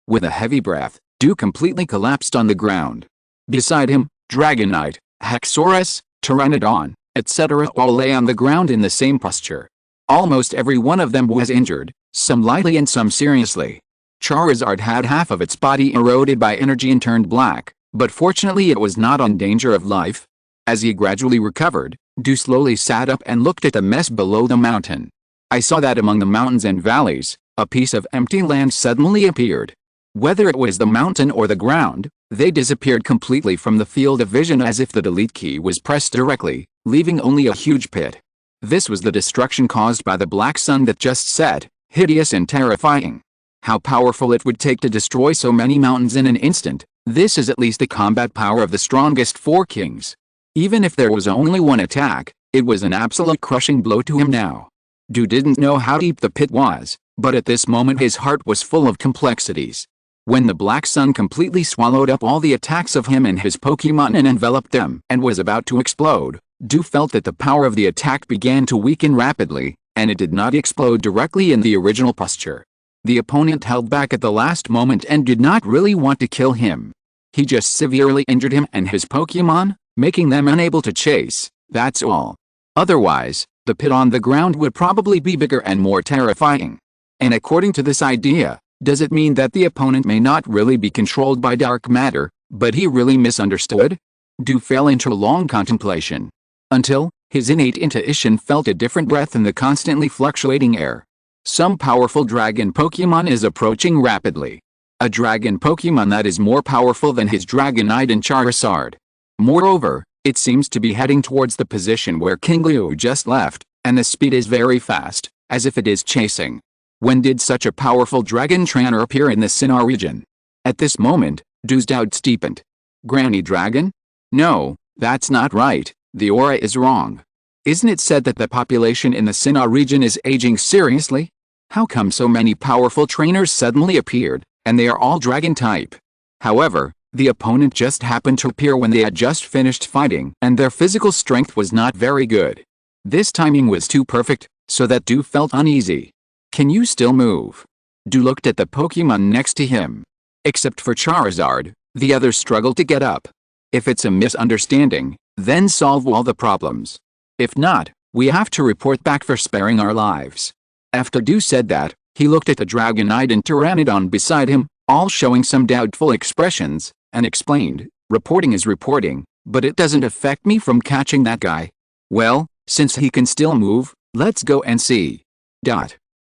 With a heavy breath, Du completely collapsed on the ground. Beside him, Dragonite, Haxorus, Pteranodon, etc. all lay on the ground in the same posture. Almost every one of them was injured, some lightly and some seriously. Charizard had half of its body eroded by energy and turned black, but fortunately it was not on danger of life. As he gradually recovered, Du slowly sat up and looked at the mess below the mountain. I saw that among the mountains and valleys, a piece of empty land suddenly appeared. Whether it was the mountain or the ground, they disappeared completely from the field of vision as if the delete key was pressed directly, leaving only a huge pit. This was the destruction caused by the black sun that just set, hideous and terrifying. How powerful it would take to destroy so many mountains in an instant. This is at least the combat power of the strongest 4 kings. Even if there was only one attack, It was an absolute crushing blow to him now. Du didn't know how deep the pit was, but at this moment his heart was full of complexities. When the Black Sun completely swallowed up all the attacks of him and his Pokémon and enveloped them and was about to explode, Du felt that the power of the attack began to weaken rapidly, and it did not explode directly in the original posture. The opponent held back at the last moment and did not really want to kill him. He just severely injured him and his Pokémon, making them unable to chase, that's all. Otherwise, the pit on the ground would probably be bigger and more terrifying. And according to this idea, does it mean that the opponent may not really be controlled by dark matter, but he really misunderstood? Du fell into long contemplation. Until, his innate intuition felt a different breath in the constantly fluctuating air. Some powerful dragon Pokémon is approaching rapidly. A dragon Pokémon that is more powerful than his Dragonite and Charizard. Moreover, it seems to be heading towards the position where Qingliu just left, and the speed is very fast, as if it is chasing. When did such a powerful dragon trainer appear in the Sinnoh region? At this moment, Du's doubt steepened. Granny Dragon? No, that's not right, the aura is wrong. Isn't it said that the population in the Sinnoh region is aging seriously? How come so many powerful trainers suddenly appeared, and they are all dragon type? However, the opponent just happened to appear when they had just finished fighting, and their physical strength was not very good. This timing was too perfect, so that Du felt uneasy. Can you still move? Du looked at the Pokémon next to him. Except for Charizard, the others struggled to get up. If it's a misunderstanding, then solve all the problems. If not, we have to report back for sparing our lives. After Du said that, he looked at the Dragonite and Pteranodon beside him, all showing some doubtful expressions, and explained, reporting is reporting, but it doesn't affect me from catching that guy. Well, since he can still move, let's go and see.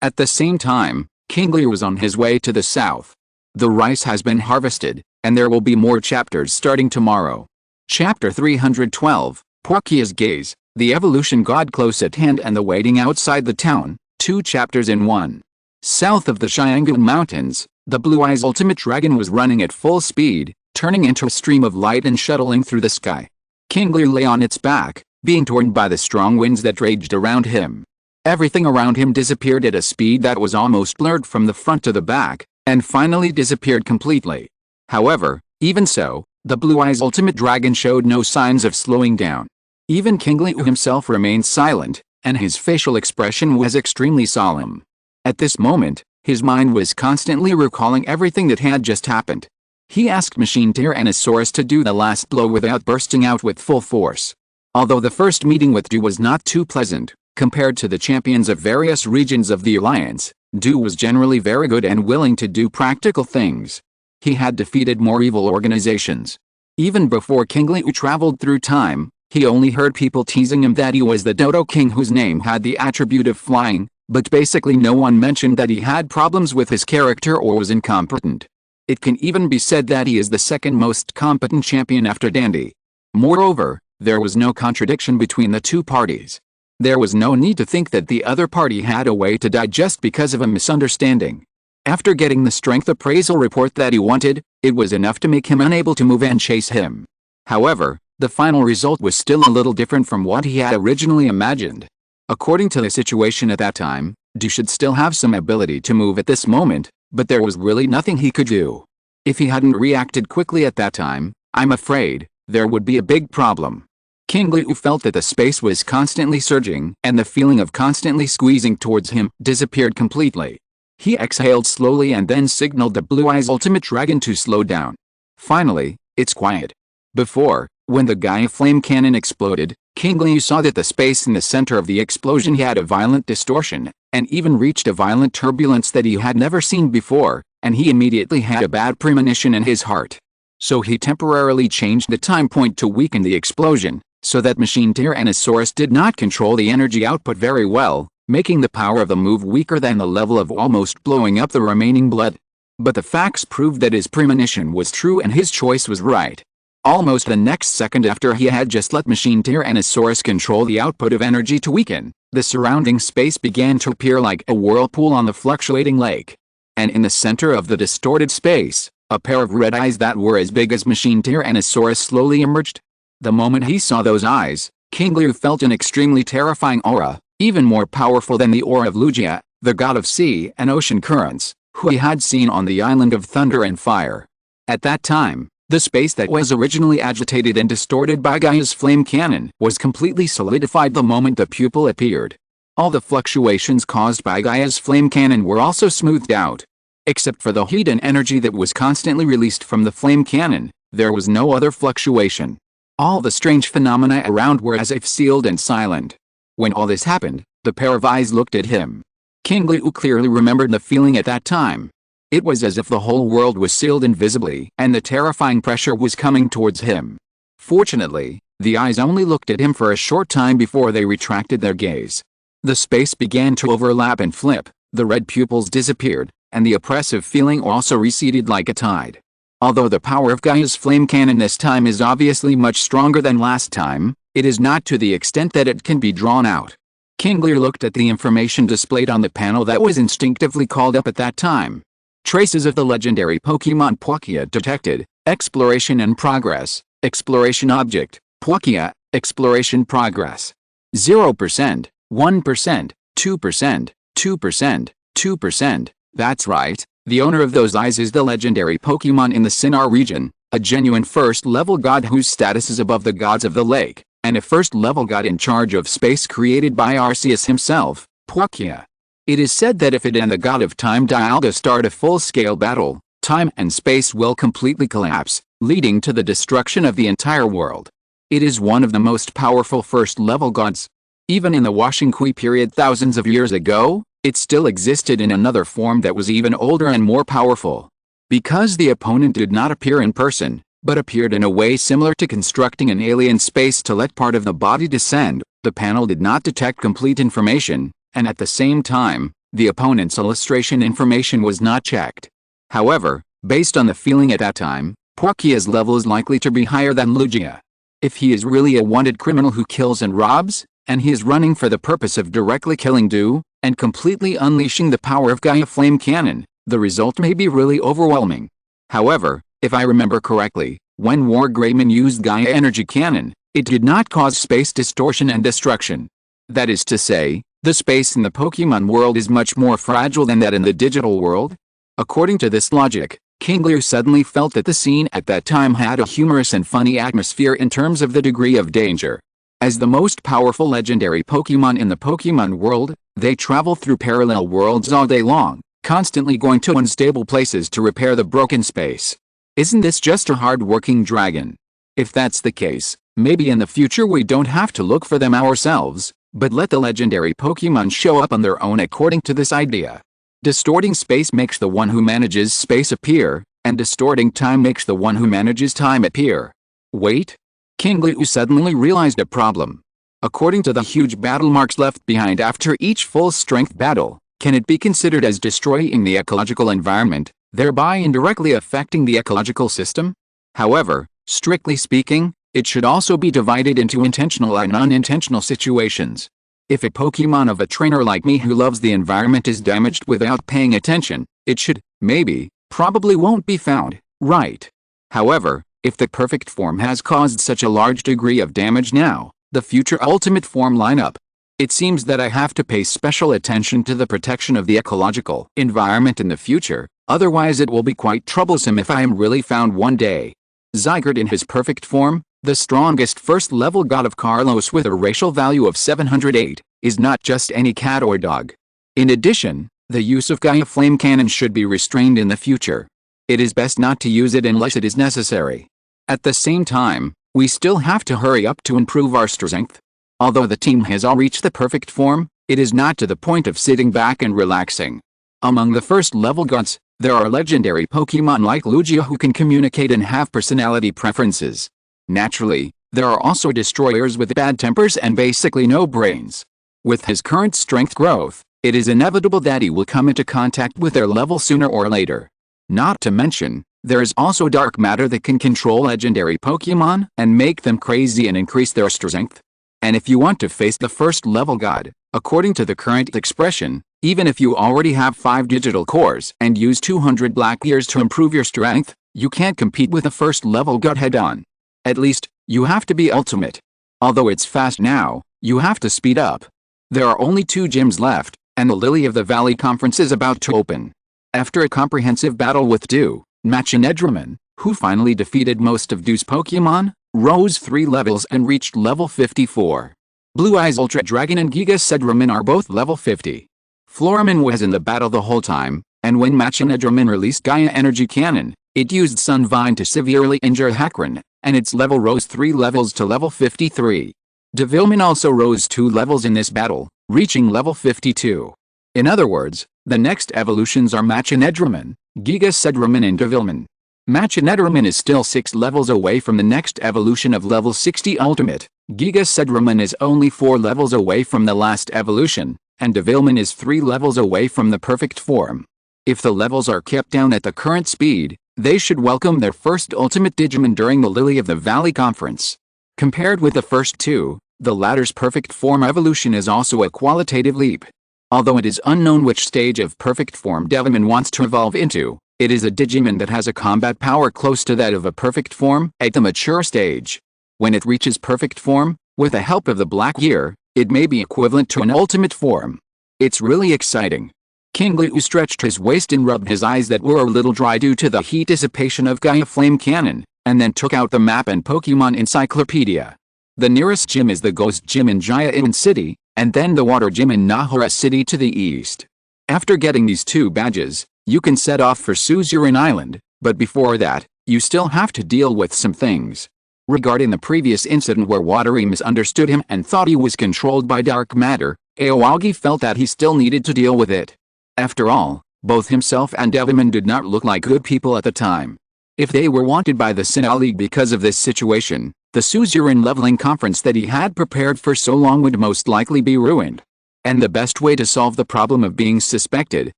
At the same time, Qingliu was on his way to the south. The rice has been harvested, and there will be more chapters starting tomorrow. Chapter 312, Palkia's Gaze, the evolution god close at hand and the waiting outside the town, 2 chapters in 1. South of the Qingliu Mountains, the Blue Eyes Ultimate Dragon was running at full speed, turning into a stream of light and shuttling through the sky. Qingliu lay on its back, being torn by the strong winds that raged around him. Everything around him disappeared at a speed that was almost blurred from the front to the back, and finally disappeared completely. However, even so, the Blue Eyes Ultimate Dragon showed no signs of slowing down. Even Qingliu himself remained silent, and his facial expression was extremely solemn. At this moment, his mind was constantly recalling everything that had just happened. He asked Machine Tyrannosaurus to do the last blow without bursting out with full force. Although the first meeting with Du was not too pleasant, compared to the champions of various regions of the Alliance, Du was generally very good and willing to do practical things. He had defeated more evil organizations. Even before Qingliu traveled through time, he only heard people teasing him that he was the Dodo King whose name had the attribute of flying, but basically no one mentioned that he had problems with his character or was incompetent. It can even be said that he is the second most competent champion after Dandy. Moreover, there was no contradiction between the two parties. There was no need to think that the other party had a way to die just because of a misunderstanding. After getting the strength appraisal report that he wanted, it was enough to make him unable to move and chase him. However, the final result was still a little different from what he had originally imagined. According to the situation at that time, Du should still have some ability to move at this moment, but there was really nothing he could do. If he hadn't reacted quickly at that time, I'm afraid, there would be a big problem. Qingliu felt that the space was constantly surging, and the feeling of constantly squeezing towards him disappeared completely. He exhaled slowly and then signaled the Blue Eyes Ultimate Dragon to slow down. Finally, it's quiet. Before, when the Gaia Flame Cannon exploded, Qingliu saw that the space in the center of the explosion had a violent distortion, and even reached a violent turbulence that he had never seen before, and he immediately had a bad premonition in his heart. So he temporarily changed the time point to weaken the explosion, so that Machine Tyrannosaurus did not control the energy output very well, making the power of the move weaker than the level of almost blowing up the remaining blood. But the facts proved that his premonition was true and his choice was right. Almost the next second after he had just let Machine Tyrannosaurus control the output of energy to weaken, the surrounding space began to appear like a whirlpool on the fluctuating lake. And in the center of the distorted space, a pair of red eyes that were as big as Machine Tyrannosaurus slowly emerged. The moment he saw those eyes, Qingliu felt an extremely terrifying aura, even more powerful than the aura of Lugia, the god of sea and ocean currents, who he had seen on the island of thunder and fire. At that time, the space that was originally agitated and distorted by Gaia's flame cannon was completely solidified the moment the pupil appeared. All the fluctuations caused by Gaia's flame cannon were also smoothed out. Except for the heat and energy that was constantly released from the flame cannon, there was no other fluctuation. All the strange phenomena around were as if sealed and silent. When all this happened, the pair of eyes looked at him. Qingliu clearly remembered the feeling at that time. It was as if the whole world was sealed invisibly and the terrifying pressure was coming towards him. Fortunately, the eyes only looked at him for a short time before they retracted their gaze. The space began to overlap and flip, the red pupils disappeared, and the oppressive feeling also receded like a tide. Although the power of Gaia's flame cannon this time is obviously much stronger than last time, it is not to the extent that it can be drawn out. Qingliu looked at the information displayed on the panel that was instinctively called up at that time. Traces of the legendary Pokemon Palkia detected, exploration and progress, exploration object, Palkia, exploration progress. 0%, 1%, 2%, 2%, 2%, that's right, the owner of those eyes is the legendary Pokemon in the Sinnoh region, a genuine first-level god whose status is above the gods of the lake, and a first-level god in charge of space created by Arceus himself, Palkia. It is said that if it and the god of time Dialga start a full-scale battle, time and space will completely collapse, leading to the destruction of the entire world. It is one of the most powerful first-level gods. Even in the Washingqi period thousands of years ago, it still existed in another form that was even older and more powerful. Because the opponent did not appear in person, but appeared in a way similar to constructing an alien space to let part of the body descend, the panel did not detect complete information, and at the same time, the opponent's illustration information was not checked. However, based on the feeling at that time, Palkia's level is likely to be higher than Lugia. If he is really a wanted criminal who kills and robs, and he is running for the purpose of directly killing Du, and completely unleashing the power of Gaia Flame Cannon, the result may be really overwhelming. However, if I remember correctly, when War Greymon used Gaia Energy Cannon, it did not cause space distortion and destruction. That is to say, the space in the Pokemon world is much more fragile than that in the digital world. According to this logic, Qingliu suddenly felt that the scene at that time had a humorous and funny atmosphere in terms of the degree of danger. As the most powerful legendary Pokemon in the Pokemon world, they travel through parallel worlds all day long, constantly going to unstable places to repair the broken space. Isn't this just a hard-working dragon? If that's the case, maybe in the future we don't have to look for them ourselves, but let the legendary Pokemon show up on their own according to this idea. Distorting space makes the one who manages space appear, and distorting time makes the one who manages time appear. Wait? Qingliu suddenly realized a problem. According to the huge battle marks left behind after each full-strength battle, can it be considered as destroying the ecological environment, thereby indirectly affecting the ecological system? However, strictly speaking, it should also be divided into intentional and unintentional situations. If a Pokemon of a trainer like me who loves the environment is damaged without paying attention, it should, maybe, probably won't be found, right? However, if the perfect form has caused such a large degree of damage now, the future ultimate form lineup, it seems that I have to pay special attention to the protection of the ecological environment in the future, otherwise it will be quite troublesome if I am really found one day. Zygarde in his perfect form, the strongest first-level god of Carlos with a racial value of 708, is not just any cat or dog. In addition, the use of Gaia Flame Cannon should be restrained in the future. It is best not to use it unless it is necessary. At the same time, we still have to hurry up to improve our strength. Although the team has all reached the perfect form, it is not to the point of sitting back and relaxing. Among the first-level gods, there are legendary Pokemon like Lugia who can communicate and have personality preferences. Naturally, there are also destroyers with bad tempers and basically no brains. With his current strength growth, it is inevitable that he will come into contact with their level sooner or later. Not to mention, there is also dark matter that can control legendary Pokemon and make them crazy and increase their strength. And if you want to face the first-level god, according to the current expression, even if you already have 5 digital cores and use 200 black years to improve your strength, you can't compete with a first-level god head-on. At least, you have to be ultimate. Although it's fast now, you have to speed up. There are only 2 gyms left, and the Lily of the Valley Conference is about to open. After a comprehensive battle with Dew, Machinedramon, who finally defeated most of Dew's Pokemon, rose 3 levels and reached level 54. Blue Eyes Ultra Dragon and Giga Sedramon are both level 50. Floramon was in the battle the whole time, and when Machinedramon released Gaia Energy Cannon, it used Sunvine to severely injure Hakron, and its level rose 3 levels to level 53. Devilmon also rose 2 levels in this battle, reaching level 52. In other words, the next evolutions are Machinedramon, Giga Sedramon and Devilmon. Machinedramon is still 6 levels away from the next evolution of level 60 Ultimate, Giga Sedramon is only 4 levels away from the last evolution, and Devilmon is 3 levels away from the perfect form. If the levels are kept down at the current speed, they should welcome their first Ultimate Digimon during the Lily of the Valley Conference. Compared with the first 2, the latter's perfect form evolution is also a qualitative leap. Although it is unknown which stage of perfect form Devilmon wants to evolve into, it is a Digimon that has a combat power close to that of a perfect form at the mature stage. When it reaches perfect form, with the help of the Black Gear, it may be equivalent to an ultimate form. It's really exciting. Qingliu stretched his waist and rubbed his eyes that were a little dry due to the heat dissipation of Gaia Flame Cannon, and then took out the map and Pokemon Encyclopedia. The nearest gym is the Ghost Gym in Jaya City, and then the Water Gym in Nahara City to the east. After getting these 2 badges, you can set off for Suzerain Island, but before that, you still have to deal with some things. Regarding the previous incident where Watery misunderstood him and thought he was controlled by dark matter, Aoyagi felt that he still needed to deal with it. After all, both himself and Devilmon did not look like good people at the time. If they were wanted by the Sinnoh League because of this situation, the Suzerain leveling conference that he had prepared for so long would most likely be ruined. And the best way to solve the problem of being suspected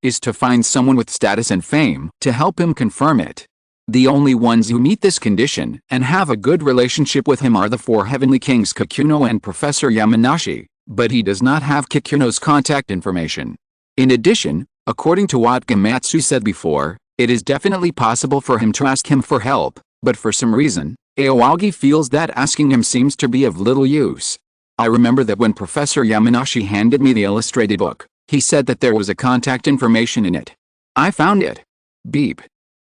is to find someone with status and fame to help him confirm it. The only ones who meet this condition and have a good relationship with him are the 4 Heavenly Kings Kikuno and Professor Yamanashi, but he does not have Kikuno's contact information. In addition, according to what Gamatsu said before, it is definitely possible for him to ask him for help, but for some reason, Aoyagi feels that asking him seems to be of little use. I remember that when Professor Yamanashi handed me the illustrated book, he said that there was a contact information in it. I found it. Beep.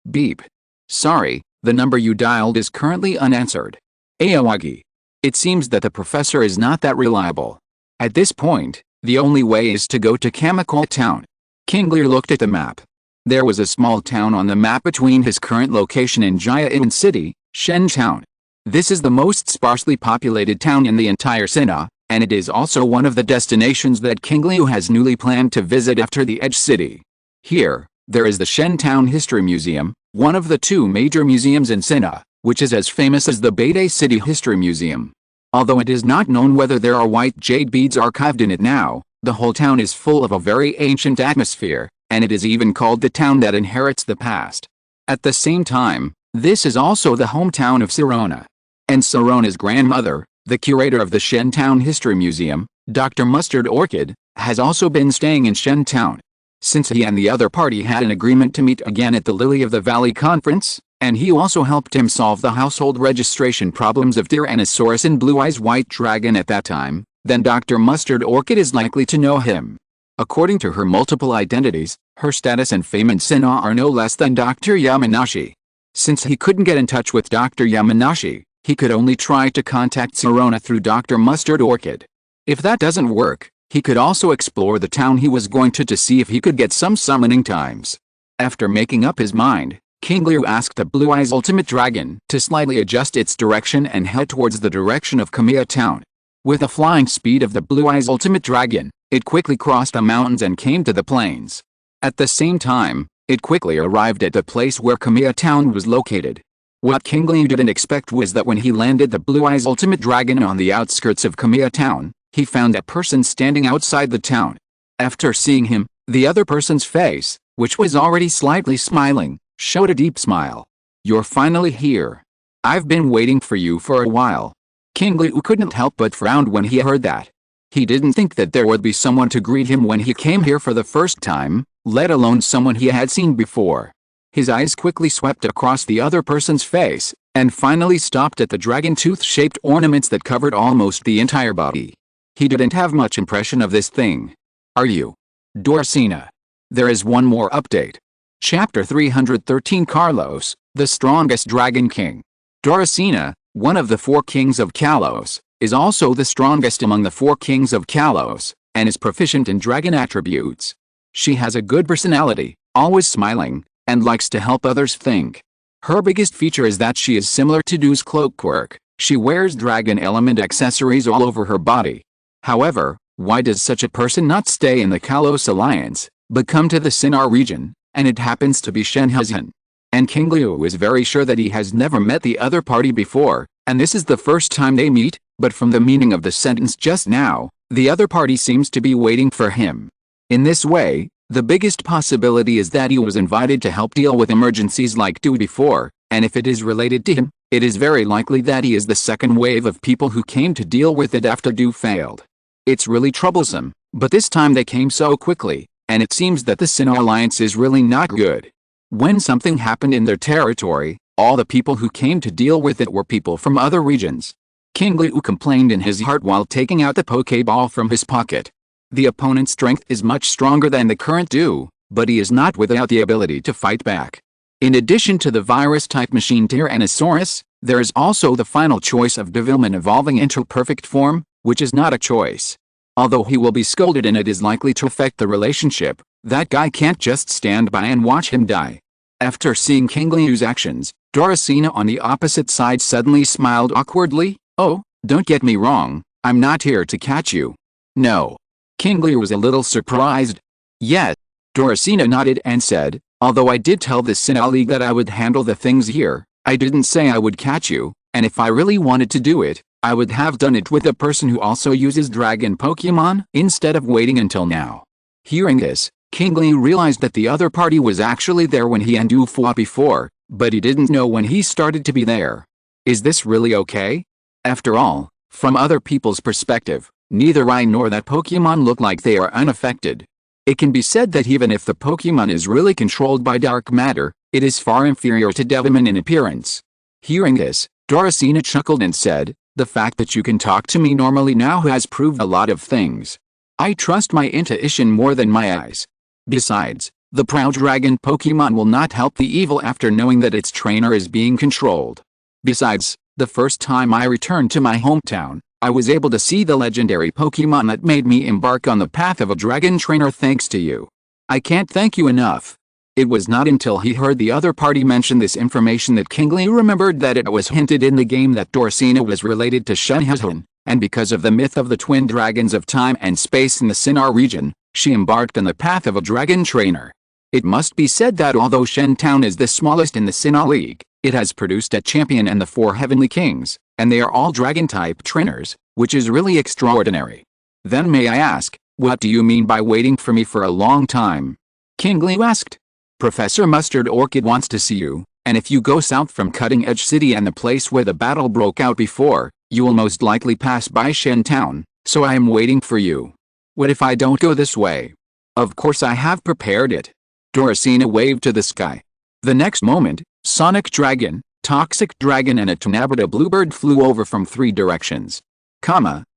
Beep. Sorry, the number you dialed is currently unanswered. Aoyagi. It seems that the professor is not that reliable. At this point, the only way is to go to Chemical Town. Qingliu looked at the map. There was a small town on the map between his current location and Jaya City, Shen Town. This is the most sparsely populated town in the entire Sinnoh, and it is also one of the destinations that Qingliu has newly planned to visit after the Edge City. Here, there is the Shen Town History Museum, one of the 2 major museums in Sinnoh, which is as famous as the Beidei City History Museum. Although it is not known whether there are white jade beads archived in it now, the whole town is full of a very ancient atmosphere, and it is even called the town that inherits the past. At the same time, this is also the hometown of Sirona. And Sirona's grandmother, the curator of the Shen Town History Museum, Dr. Mustard Orchid, has also been staying in Shen Town. Since he and the other party had an agreement to meet again at the Lily of the Valley Conference, and he also helped him solve the household registration problems of Tyrannosaurus and Blue Eyes White Dragon at that time, then Dr. Mustard Orchid is likely to know him. According to her multiple identities, her status and fame in Sinnoh are no less than Dr. Yamanashi. Since he couldn't get in touch with Dr. Yamanashi, he could only try to contact Sirona through Dr. Mustard Orchid. If that doesn't work, he could also explore the town he was going to see if he could get some summoning times. After making up his mind, Qingliu asked the Blue Eyes Ultimate Dragon to slightly adjust its direction and head towards the direction of Kamiya Town. With the flying speed of the Blue Eyes Ultimate Dragon, it quickly crossed the mountains and came to the plains. At the same time, it quickly arrived at the place where Kamiya Town was located. What Qingliu didn't expect was that when he landed the Blue Eyes Ultimate Dragon on the outskirts of Kamiya Town, he found a person standing outside the town. After seeing him, the other person's face, which was already slightly smiling, showed a deep smile. "You're finally here. I've been waiting for you for a while." Qingliu couldn't help but frown when he heard that. He didn't think that there would be someone to greet him when he came here for the first time, let alone someone he had seen before. His eyes quickly swept across the other person's face, and finally stopped at the dragon tooth-shaped ornaments that covered almost the entire body. He didn't have much impression of this thing. Are you? Dorcina. There is one more update. Chapter 313 Carlos, the strongest Dragon King. Dorcina, one of the 4 kings of Kalos, is also the strongest among the 4 kings of Kalos, and is proficient in dragon attributes. She has a good personality, always smiling, and likes to help others think. Her biggest feature is that she is similar to Du's clockwork. She wears dragon element accessories all over her body. However, why does such a person not stay in the Kalos Alliance, but come to the Sinnoh region, and it happens to be Shenhezhen? And Qingliu is very sure that he has never met the other party before, and this is the first time they meet, but from the meaning of the sentence just now, the other party seems to be waiting for him. In this way, the biggest possibility is that he was invited to help deal with emergencies like Du before, and if it is related to him, it is very likely that he is the second wave of people who came to deal with it after Du failed. It's really troublesome, but this time they came so quickly, and it seems that the Sinnoh Alliance is really not good. When something happened in their territory, all the people who came to deal with it were people from other regions. Qingliu complained in his heart while taking out the Poké Ball from his pocket. The opponent's strength is much stronger than the current Du, but he is not without the ability to fight back. In addition to the virus-type machine Tyrannosaurus, there is also the final choice of Devilman evolving into perfect form, which is not a choice. Although he will be scolded and it is likely to affect the relationship, that guy can't just stand by and watch him die. After seeing Qingliu's actions, Dorcina on the opposite side suddenly smiled awkwardly. Oh, don't get me wrong, I'm not here to catch you. No. Qingliu was a little surprised. Yes. Dorcina nodded and said, although I did tell the Sinnoh League that I would handle the things here, I didn't say I would catch you, and if I really wanted to do it, I would have done it with a person who also uses dragon Pokemon instead of waiting until now. Hearing this, Qingliu realized that the other party was actually there when he and Du fought before, but he didn't know when he started to be there. Is this really okay? After all, from other people's perspective, neither I nor that Pokemon look like they are unaffected. It can be said that even if the Pokemon is really controlled by dark matter, it is far inferior to Devilman in appearance. Hearing this, Dorcina chuckled and said, the fact that you can talk to me normally now has proved a lot of things. I trust my intuition more than my eyes. Besides, the proud dragon Pokemon will not help the evil after knowing that its trainer is being controlled. Besides, the first time I returned to my hometown, I was able to see the legendary Pokemon that made me embark on the path of a dragon trainer thanks to you. I can't thank you enough. It was not until he heard the other party mention this information that Qingliu remembered that it was hinted in the game that Dorcina was related to Shenhezhen, and because of the myth of the twin dragons of time and space in the Sinnoh region, she embarked on the path of a dragon trainer. It must be said that although Shen Town is the smallest in the Sinnoh League, it has produced a champion and the 4 heavenly kings, and they are all dragon-type trainers, which is really extraordinary. Then may I ask, what do you mean by waiting for me for a long time? Qingliu asked. Professor Mustard Orchid wants to see you, and if you go south from Cutting Edge City and the place where the battle broke out before, you will most likely pass by Shen Town, so I am waiting for you. What if I don't go this way? Of course I have prepared it. Dorcina waved to the sky. The next moment, Sonic Dragon, Toxic Dragon and a Tornado Bluebird flew over from 3 directions.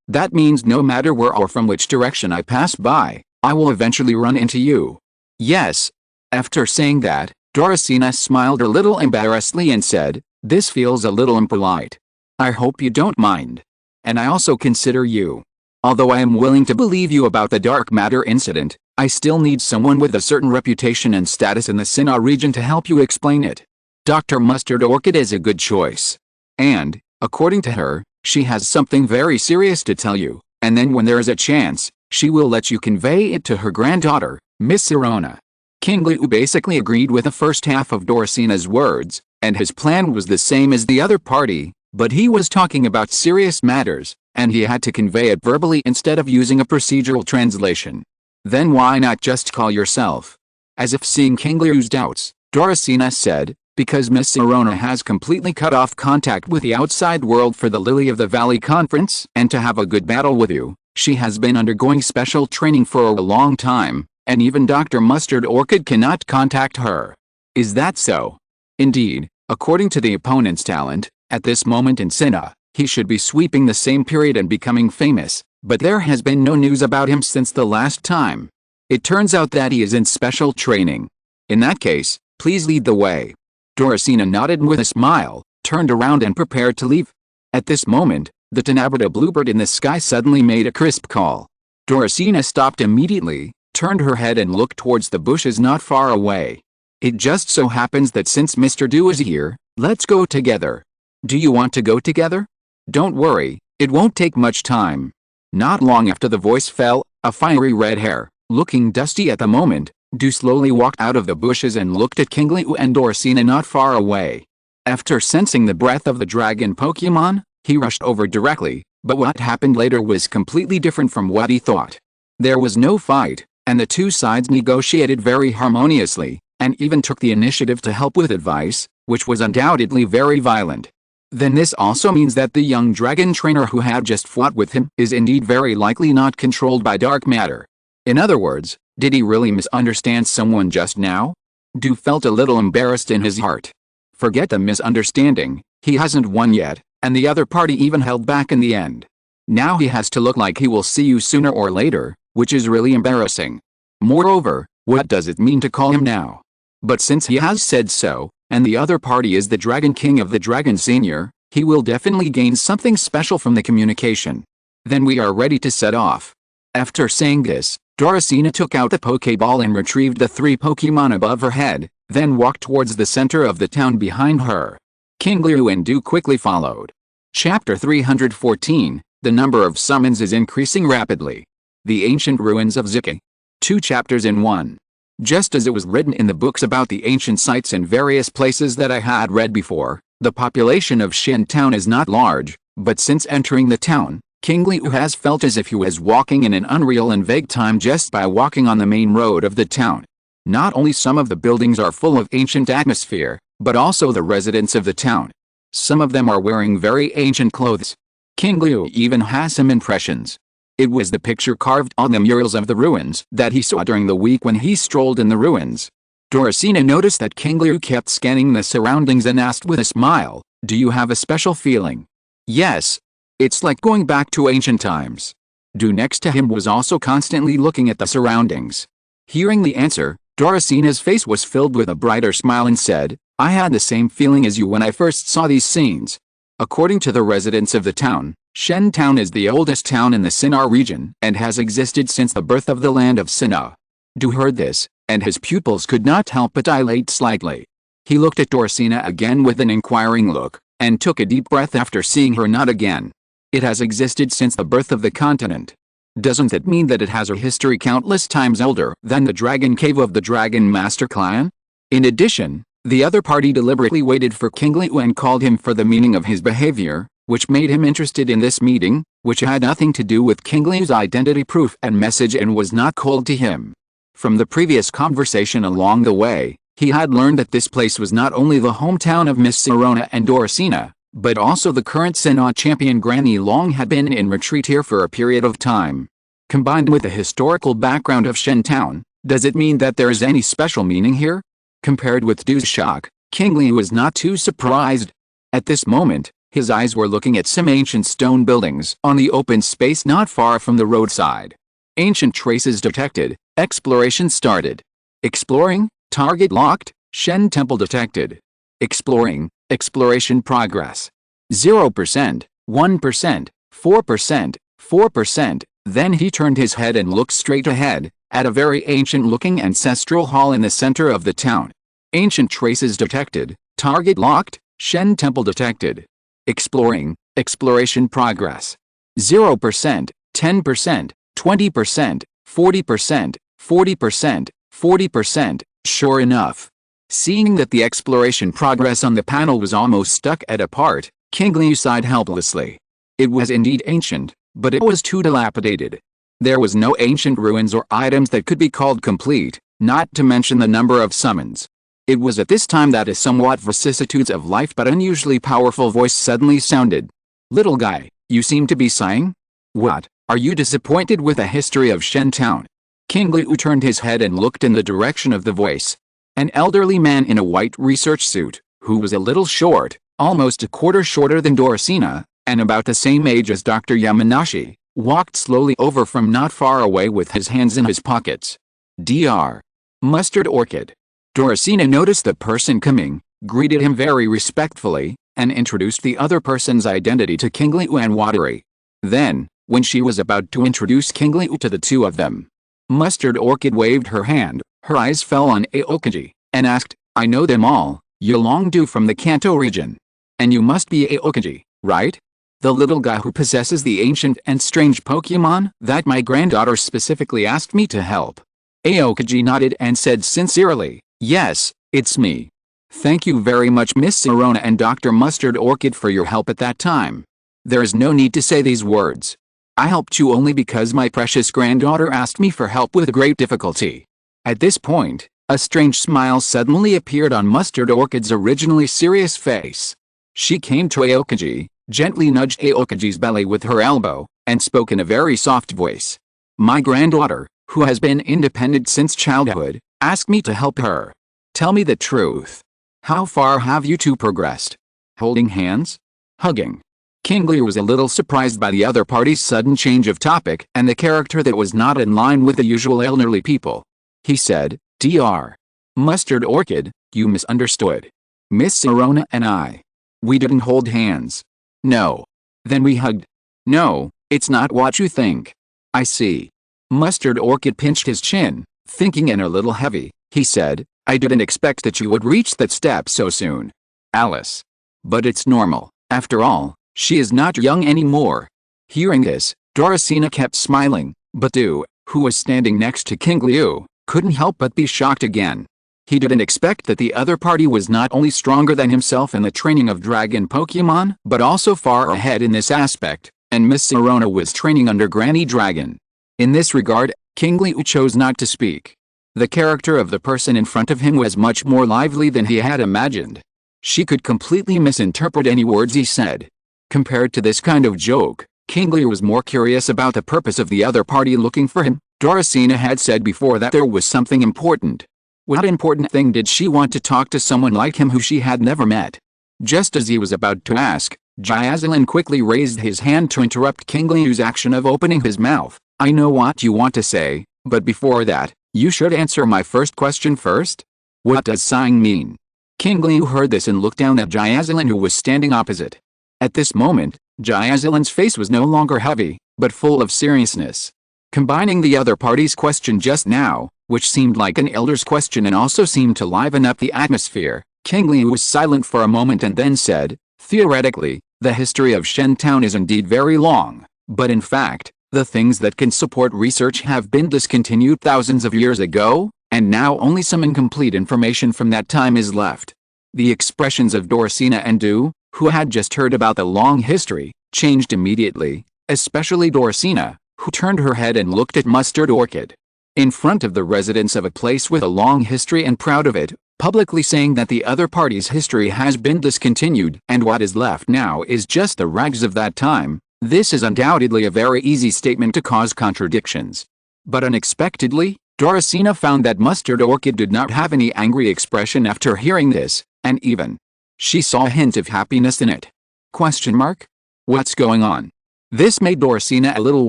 That means no matter where or from which direction I pass by, I will eventually run into you. Yes. After saying that, Dorcina smiled a little embarrassedly and said, this feels a little impolite. I hope you don't mind. And I also consider you. Although I am willing to believe you about the dark matter incident, I still need someone with a certain reputation and status in the Sinnoh region to help you explain it. Dr. Mustard Orchid is a good choice. And, according to her, she has something very serious to tell you, and then when there is a chance, she will let you convey it to her granddaughter, Miss Sirona. Qingliu basically agreed with the first half of Dorcina's words, and his plan was the same as the other party, but he was talking about serious matters, and he had to convey it verbally instead of using a procedural translation. Then why not just call yourself? As if seeing Qingliu's doubts, Dorcina said, because Miss Sirona has completely cut off contact with the outside world for the Lily of the Valley conference and to have a good battle with you, she has been undergoing special training for a long time, and even Dr. Mustard Orchid cannot contact her. Is that so? Indeed, according to the opponent's talent, at this moment in Sinnoh, he should be sweeping the same period and becoming famous, but there has been no news about him since the last time. It turns out that he is in special training. In that case, please lead the way. Doricina nodded with a smile, turned around and prepared to leave. At this moment, the Tenabata bluebird in the sky suddenly made a crisp call. Doricina stopped immediately, turned her head and looked towards the bushes not far away. It just so happens that since Mr. Du is here, let's go together. Do you want to go together? Don't worry, it won't take much time. Not long after the voice fell, a fiery red hair, looking dusty at the moment, Du slowly walked out of the bushes and looked at Qingliu and Doricina not far away. After sensing the breath of the dragon Pokémon, he rushed over directly, but what happened later was completely different from what he thought. There was no fight, and the two sides negotiated very harmoniously, and even took the initiative to help with advice, which was undoubtedly very violent. Then this also means that the young dragon trainer who had just fought with him is indeed very likely not controlled by dark matter. In other words, did he really misunderstand someone just now? Du felt a little embarrassed in his heart. Forget the misunderstanding, he hasn't won yet, and the other party even held back in the end. Now he has to look like he will see you sooner or later, which is really embarrassing. Moreover, what does it mean to call him now? But since he has said so, and the other party is the Dragon King of the Dragon Senior, he will definitely gain something special from the communication. Then we are ready to set off. After saying this, Doricina took out the Poké Ball and retrieved the 3 Pokémon above her head, then walked towards the center of the town behind her. Qingliu and Du quickly followed. Chapter 314, the number of summons is increasing rapidly. The Ancient Ruins of Ziki. 2 chapters in 1. Just as it was written in the books about the ancient sites in various places that I had read before, the population of Shin Town is not large, but since entering the town, Qingliu has felt as if he was walking in an unreal and vague time just by walking on the main road of the town. Not only some of the buildings are full of ancient atmosphere, but also the residents of the town. Some of them are wearing very ancient clothes. Qingliu even has some impressions. It was the picture carved on the murals of the ruins that he saw during the week when he strolled in the ruins. Doricina noticed that Qingliu kept scanning the surroundings and asked with a smile, "Do you have a special feeling?" "Yes. It's like going back to ancient times." Du next to him was also constantly looking at the surroundings. Hearing the answer, Doricina's face was filled with a brighter smile and said, "I had the same feeling as you when I first saw these scenes." According to the residents of the town, Shen Town is the oldest town in the Sinnoh region and has existed since the birth of the land of Sinnoh. Du heard this, and his pupils could not help but dilate slightly. He looked at Doricina again with an inquiring look, and took a deep breath after seeing her nod again. It has existed since the birth of the continent. Doesn't that mean that it has a history countless times older than the Dragon Cave of the Dragon Master Clan? In addition, the other party deliberately waited for Qingliu and called him for the meaning of his behavior, which made him interested in this meeting, which had nothing to do with Qingliu's identity proof and message and was not cold to him. From the previous conversation along the way, he had learned that this place was not only the hometown of Miss Sirona and Doricina, but also the current Sinnoh champion Granny Long had been in retreat here for a period of time. Combined with the historical background of Shen Town, does it mean that there is any special meaning here? Compared with Du's shock, Qingliu was not too surprised. At this moment, his eyes were looking at some ancient stone buildings on the open space not far from the roadside. Ancient traces detected, exploration started. Exploring, target locked, Shen Temple detected. Exploring, exploration progress. 0%, 1%, 4%, 4%, then he turned his head and looked straight ahead, at a very ancient-looking ancestral hall in the center of the town. Ancient traces detected, target locked, Shen Temple detected. Exploring, exploration progress. 0%, 10%, 20%, 40%, 40%, 40%, sure enough. Seeing that the exploration progress on the panel was almost stuck at a part, Qingliu sighed helplessly. It was indeed ancient, but it was too dilapidated. There was no ancient ruins or items that could be called complete, not to mention the number of summons. It was at this time that a somewhat vicissitudes of life but unusually powerful voice suddenly sounded. "Little guy, you seem to be sighing? What, are you disappointed with the history of Shen Town?" Qingliu turned his head and looked in the direction of the voice. An elderly man in a white research suit, who was a little short, almost a quarter shorter than Doricina, and about the same age as Dr. Yamanashi, walked slowly over from not far away with his hands in his pockets. Dr. Mustard Orchid. Doricina noticed the person coming, greeted him very respectfully, and introduced the other person's identity to Qingliu and Wateri. Then, when she was about to introduce Qingliu to the two of them, Mustard Orchid waved her hand, her eyes fell on Aokiji, and asked, "I know them all, Yolongdu from the Kanto region. And you must be Aokiji, right? The little guy who possesses the ancient and strange Pokemon that my granddaughter specifically asked me to help." Aokiji nodded and said sincerely, "Yes, it's me. Thank you very much Miss Sirona and Dr. Mustard Orchid for your help at that time. There is no need to say these words. I helped you only because my precious granddaughter asked me for help with great difficulty." At this point, a strange smile suddenly appeared on Mustard Orchid's originally serious face. She came to Aokiji, gently nudged Aokiji's belly with her elbow, and spoke in a very soft voice. "My granddaughter, who has been independent since childhood, asked me to help her. Tell me the truth. How far have you two progressed? Holding hands? Hugging?" Qingliu was a little surprised by the other party's sudden change of topic and the character that was not in line with the usual elderly people. He said, "Dr. Mustard Orchid, you misunderstood. Miss Sirona and I. We didn't hold hands." "No. Then we hugged." "No, it's not what you think." "I see." Mustard Orchid pinched his chin, thinking and a little heavy. He said, "I didn't expect that you would reach that step so soon, Alice. But it's normal, after all. She is not young anymore." Hearing this, Doricina kept smiling, but Du, who was standing next to Qingliu, couldn't help but be shocked again. He didn't expect that the other party was not only stronger than himself in the training of dragon Pokemon, but also far ahead in this aspect, and Miss Sirona was training under Granny Dragon. In this regard, Qingliu chose not to speak. The character of the person in front of him was much more lively than he had imagined. She could completely misinterpret any words he said. Compared to this kind of joke, Qingliu was more curious about the purpose of the other party looking for him. Doricina had said before that there was something important. What important thing did she want to talk to someone like him who she had never met? Just as he was about to ask, Jaiazalin quickly raised his hand to interrupt Qingliu's action of opening his mouth. "I know what you want to say, but before that, you should answer my first question first. What does sighing mean?" Qingliu heard this and looked down at Jaiazalin, who was standing opposite. At this moment, Jaiazalin's face was no longer heavy, but full of seriousness. Combining the other party's question just now, which seemed like an elder's question and also seemed to liven up the atmosphere, Qingliu was silent for a moment and then said, "Theoretically, the history of Shen Town is indeed very long, but in fact, the things that can support research have been discontinued thousands of years ago, and now only some incomplete information from that time is left." The expressions of Doricina and Du, who had just heard about the long history, changed immediately, especially Doricina, who turned her head and looked at Mustard Orchid. In front of the residents of a place with a long history and proud of it, publicly saying that the other party's history has been discontinued and what is left now is just the rags of that time, this is undoubtedly a very easy statement to cause contradictions. But unexpectedly, Doricina found that Mustard Orchid did not have any angry expression after hearing this, and even she saw a hint of happiness in it. What's going on? This made Doricina a little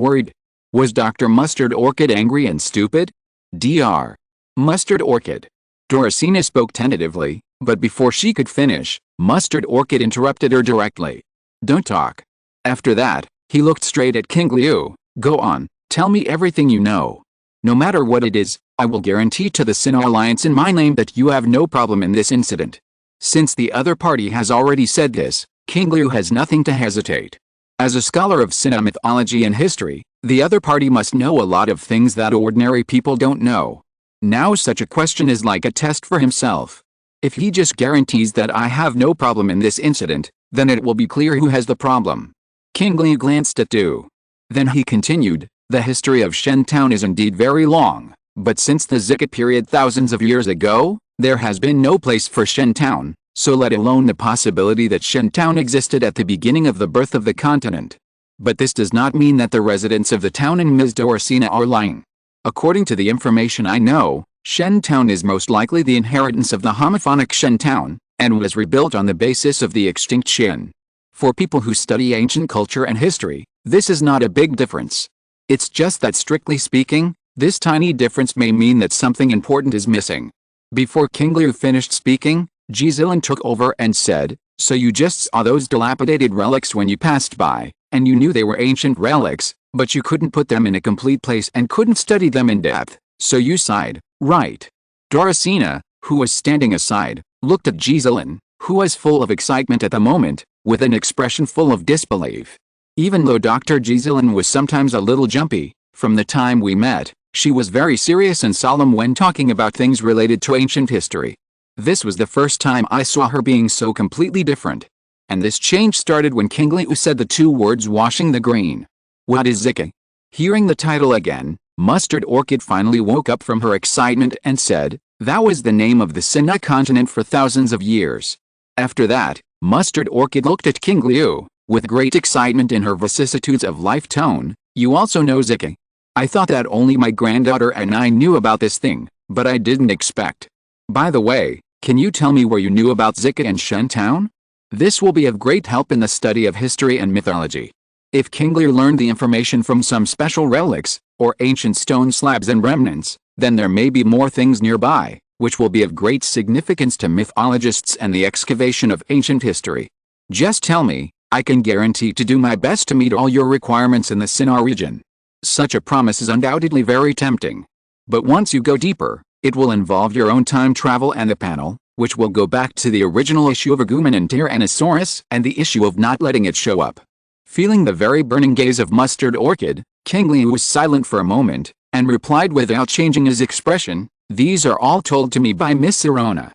worried. Was Dr. Mustard Orchid angry and stupid? Dr. Mustard Orchid. Doricina spoke tentatively, but before she could finish, Mustard Orchid interrupted her directly. "Don't talk." After that, he looked straight at Qingliu. "Go on, tell me everything you know. No matter what it is, I will guarantee to the Sinnoh Alliance in my name that you have no problem in this incident." Since the other party has already said this, Qingliu has nothing to hesitate. As a scholar of Sinnoh mythology and history, the other party must know a lot of things that ordinary people don't know. Now such a question is like a test for himself. If he just guarantees that I have no problem in this incident, then it will be clear who has the problem. Qingliu glanced at Du. Then he continued, "The history of Shen Town is indeed very long, but since the Zicket period thousands of years ago, there has been no place for Shen Town, so let alone the possibility that Shen Town existed at the beginning of the birth of the continent. But this does not mean that the residents of the town and Ms. Doricina are lying. According to the information I know, Shen Town is most likely the inheritance of the homophonic Shen Town, and was rebuilt on the basis of the extinct Shen. For people who study ancient culture and history, this is not a big difference. It's just that strictly speaking, this tiny difference may mean that something important is missing. Before Qingliu finished speaking, Jizilin took over and said, "So you just saw those dilapidated relics when you passed by, and you knew they were ancient relics, but you couldn't put them in a complete place and couldn't study them in depth, so you sighed, right?" Doricina, who was standing aside, looked at Jizilin, who was full of excitement at the moment, with an expression full of disbelief. Even though Dr. Jizilin was sometimes a little jumpy, from the time we met, she was very serious and solemn when talking about things related to ancient history. This was the first time I saw her being so completely different. And this change started when Qingliu said the two words washing the green. What is Zika? Hearing the title again, Mustard Orchid finally woke up from her excitement and said, "That was the name of the Sinnoh continent for thousands of years." After that, Mustard Orchid looked at Qingliu, with great excitement in her vicissitudes of life tone. "You also know Zika? I thought that only my granddaughter and I knew about this thing, but I didn't expect. By the way, can you tell me where you knew about Zika and Shen Town? This will be of great help in the study of history and mythology." If Qingliu learned the information from some special relics, or ancient stone slabs and remnants, then there may be more things nearby, which will be of great significance to mythologists and the excavation of ancient history. Just tell me, I can guarantee to do my best to meet all your requirements in the Sinnoh region. Such a promise is undoubtedly very tempting. But once you go deeper, it will involve your own time travel and the panel, which will go back to the original issue of Agumon and Tyrannosaurus and the issue of not letting it show up. Feeling the very burning gaze of Mustard Orchid, Qingliu was silent for a moment, and replied without changing his expression, "These are all told to me by Miss Sirona."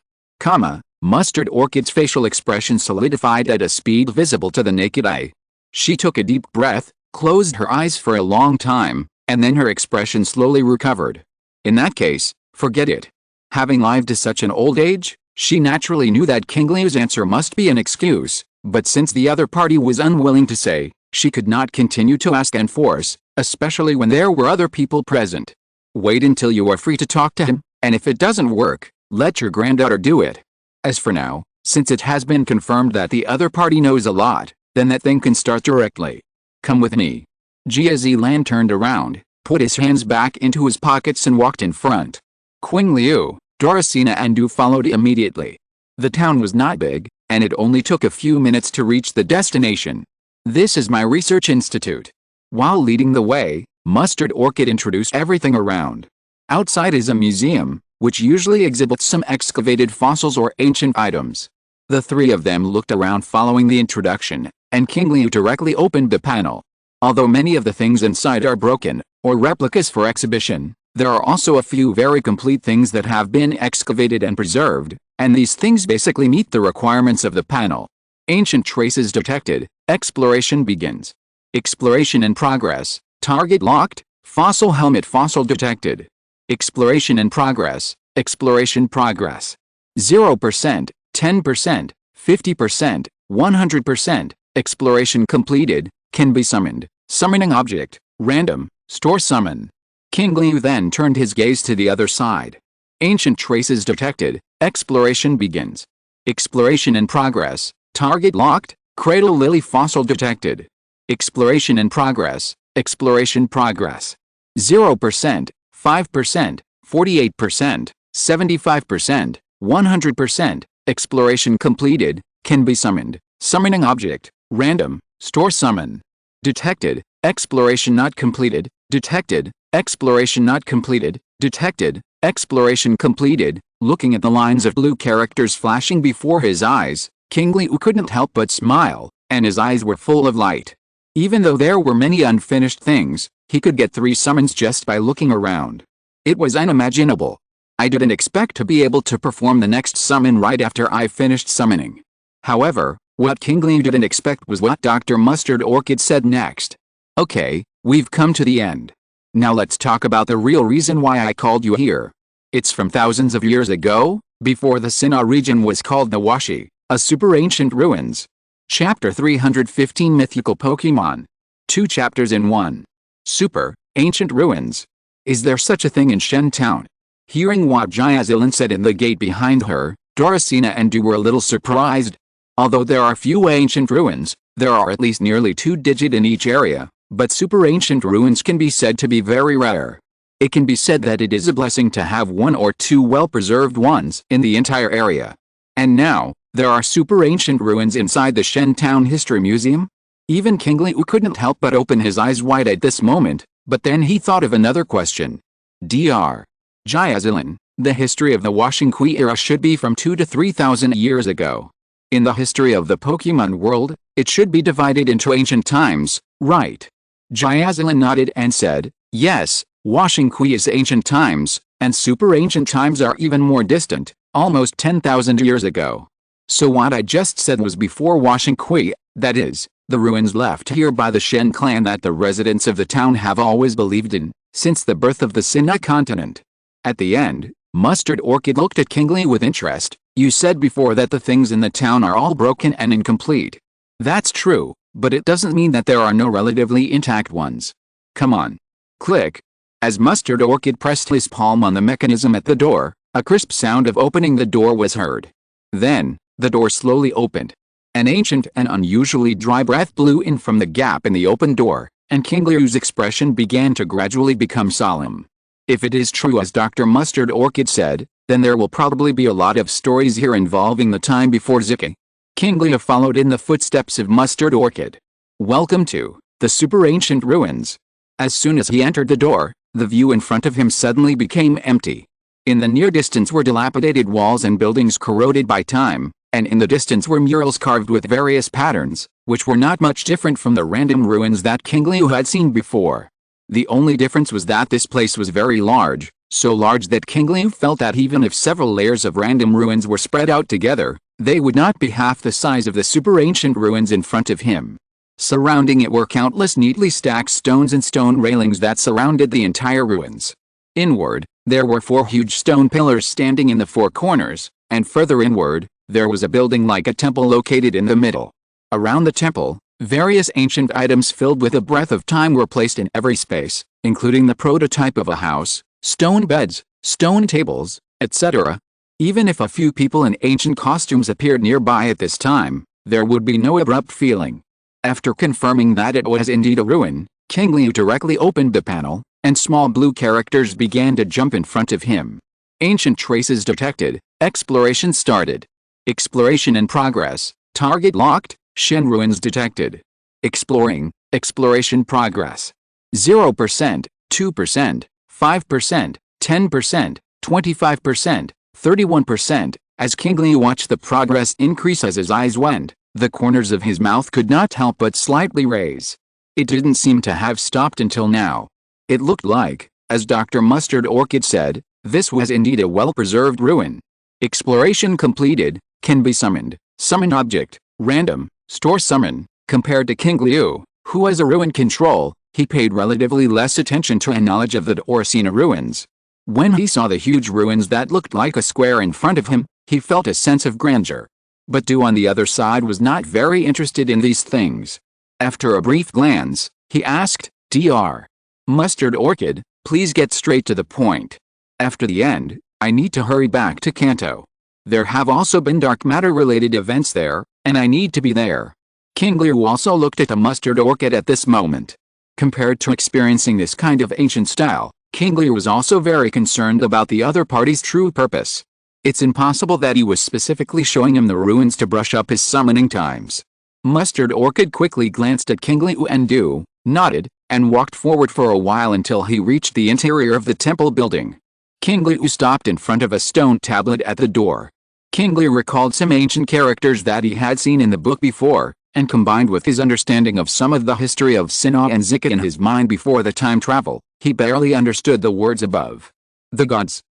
Mustard Orchid's facial expression solidified at a speed visible to the naked eye. She took a deep breath, closed her eyes for a long time, and then her expression slowly recovered. In that case, forget it. Having lived to such an old age, she naturally knew that Qingliu's answer must be an excuse, but since the other party was unwilling to say, she could not continue to ask and force, especially when there were other people present. Wait until you are free to talk to him, and if it doesn't work, let your granddaughter do it. As for now, since it has been confirmed that the other party knows a lot, then that thing can start directly. Come with me. Jia turned around, put his hands back into his pockets and walked in front. Qingliu, Doricina and Du followed immediately. The town was not big, and it only took a few minutes to reach the destination. "This is my research institute." While leading the way, Mustard Orchid introduced everything around. Outside is a museum, which usually exhibits some excavated fossils or ancient items. The three of them looked around following the introduction, and Qingliu directly opened the panel. Although many of the things inside are broken, or replicas for exhibition, there are also a few very complete things that have been excavated and preserved, and these things basically meet the requirements of the panel. Ancient traces detected, exploration begins. Exploration in progress, target locked, fossil helmet fossil detected. Exploration in progress, exploration progress. 0%, 10%, 50%, 100%, exploration completed, can be summoned, summoning object, random, store summon. Qingliu then turned his gaze to the other side. Ancient traces detected, exploration begins. Exploration in progress, target locked, cradle lily fossil detected. Exploration in progress, exploration progress. 0%, 5%, 48%, 75%, 100%, exploration completed, can be summoned, summoning object, random, store summon. Detected, exploration not completed, detected, exploration not completed, detected, exploration completed. Looking at the lines of blue characters flashing before his eyes, Qingliu couldn't help but smile, and his eyes were full of light. Even though there were many unfinished things, he could get 3 summons just by looking around. It was unimaginable. I didn't expect to be able to perform the next summon right after I finished summoning. However, what Qingliu didn't expect was what Dr. Mustard Orchid said next. "Okay, we've come to the end. Now let's talk about the real reason why I called you here. It's from thousands of years ago, before the Sinnoh region was called the Washi, a super ancient ruins. Chapter 315 Mythical Pokemon. 2 chapters in 1. Super, ancient ruins. Is there such a thing in Shen Town? Hearing what Jaizelin said in the gate behind her, Doricina and Du were a little surprised. Although there are few ancient ruins, there are at least nearly 2-digit in each area, but super ancient ruins can be said to be very rare. It can be said that it is a blessing to have 1 or 2 well-preserved ones in the entire area. And now, there are super ancient ruins inside the Shen Town History Museum? Even Qingliu couldn't help but open his eyes wide at this moment, but then he thought of another question. Dr. Jaizelin, the history of the Washingqi era should be from 2 to 3,000 years ago. In the history of the Pokemon world, it should be divided into ancient times, right? Jaizelin nodded and said, yes, Washingqi is ancient times, and super ancient times are even more distant, almost 10,000 years ago. So what I just said was before Washingqi, that is, the ruins left here by the Shen clan that the residents of the town have always believed in, since the birth of the Sinnoh continent. At the end, Mustard Orchid looked at Qingliu with interest. You said before that the things in the town are all broken and incomplete. That's true, but it doesn't mean that there are no relatively intact ones. Come on. Click. As Mustard Orchid pressed his palm on the mechanism at the door, a crisp sound of opening the door was heard. Then, the door slowly opened. An ancient and unusually dry breath blew in from the gap in the open door, and Qingliu's expression began to gradually become solemn. If it is true as Dr. Mustard Orchid said, then there will probably be a lot of stories here involving the time before Ziki. Qingliu followed in the footsteps of Mustard Orchid. Welcome to the super ancient ruins. As soon as he entered the door, the view in front of him suddenly became empty. In the near distance were dilapidated walls and buildings corroded by time, and in the distance were murals carved with various patterns, which were not much different from the random ruins that Qingliu had seen before. The only difference was that this place was very large, so large that Qingliu felt that even if several layers of random ruins were spread out together, they would not be half the size of the super ancient ruins in front of him. Surrounding it were countless neatly stacked stones and stone railings that surrounded the entire ruins. Inward, there were 4 huge stone pillars standing in the 4 corners, and further inward, there was a building like a temple located in the middle. Around the temple, various ancient items filled with a breath of time were placed in every space, including the prototype of a house, stone beds, stone tables, etc. Even if a few people in ancient costumes appeared nearby at this time, there would be no abrupt feeling. After confirming that it was indeed a ruin, Qingliu directly opened the panel, and small blue characters began to jump in front of him. Ancient traces detected. Exploration started. Exploration in progress. Target locked. Shen ruins detected. Exploring. Exploration progress. 0%, 2%, 5%, 10%, 25%, 31%. As Qingliu watched the progress increase as his eyes went, the corners of his mouth could not help but slightly raise. It didn't seem to have stopped until now. It looked like, as Dr. Mustard Orchid said, this was indeed a well-preserved ruin. Exploration completed. Can be summoned. Summon object. Random. Store summon. Compared to Qingliu, who was a ruin control, he paid relatively less attention to a knowledge of the Doricina ruins. When he saw the huge ruins that looked like a square in front of him, he felt a sense of grandeur. But Du on the other side was not very interested in these things. After a brief glance, he asked, Dr. Mustard Orchid, please get straight to the point. After the end, I need to hurry back to Kanto. There have also been dark matter-related events there, and I need to be there. Qingliu also looked at the Mustard Orchid at this moment. Compared to experiencing this kind of ancient style, Qingliu was also very concerned about the other party's true purpose. It's impossible that he was specifically showing him the ruins to brush up his summoning times. Mustard Orchid quickly glanced at Qingliu and Du, nodded, and walked forward for a while until he reached the interior of the temple building. Qingliu stopped in front of a stone tablet at the door. Qingliu recalled some ancient characters that he had seen in the book before, and combined with his understanding of some of the history of Sinnoh and Zika in his mind before the time travel, he barely understood the words above. The gods.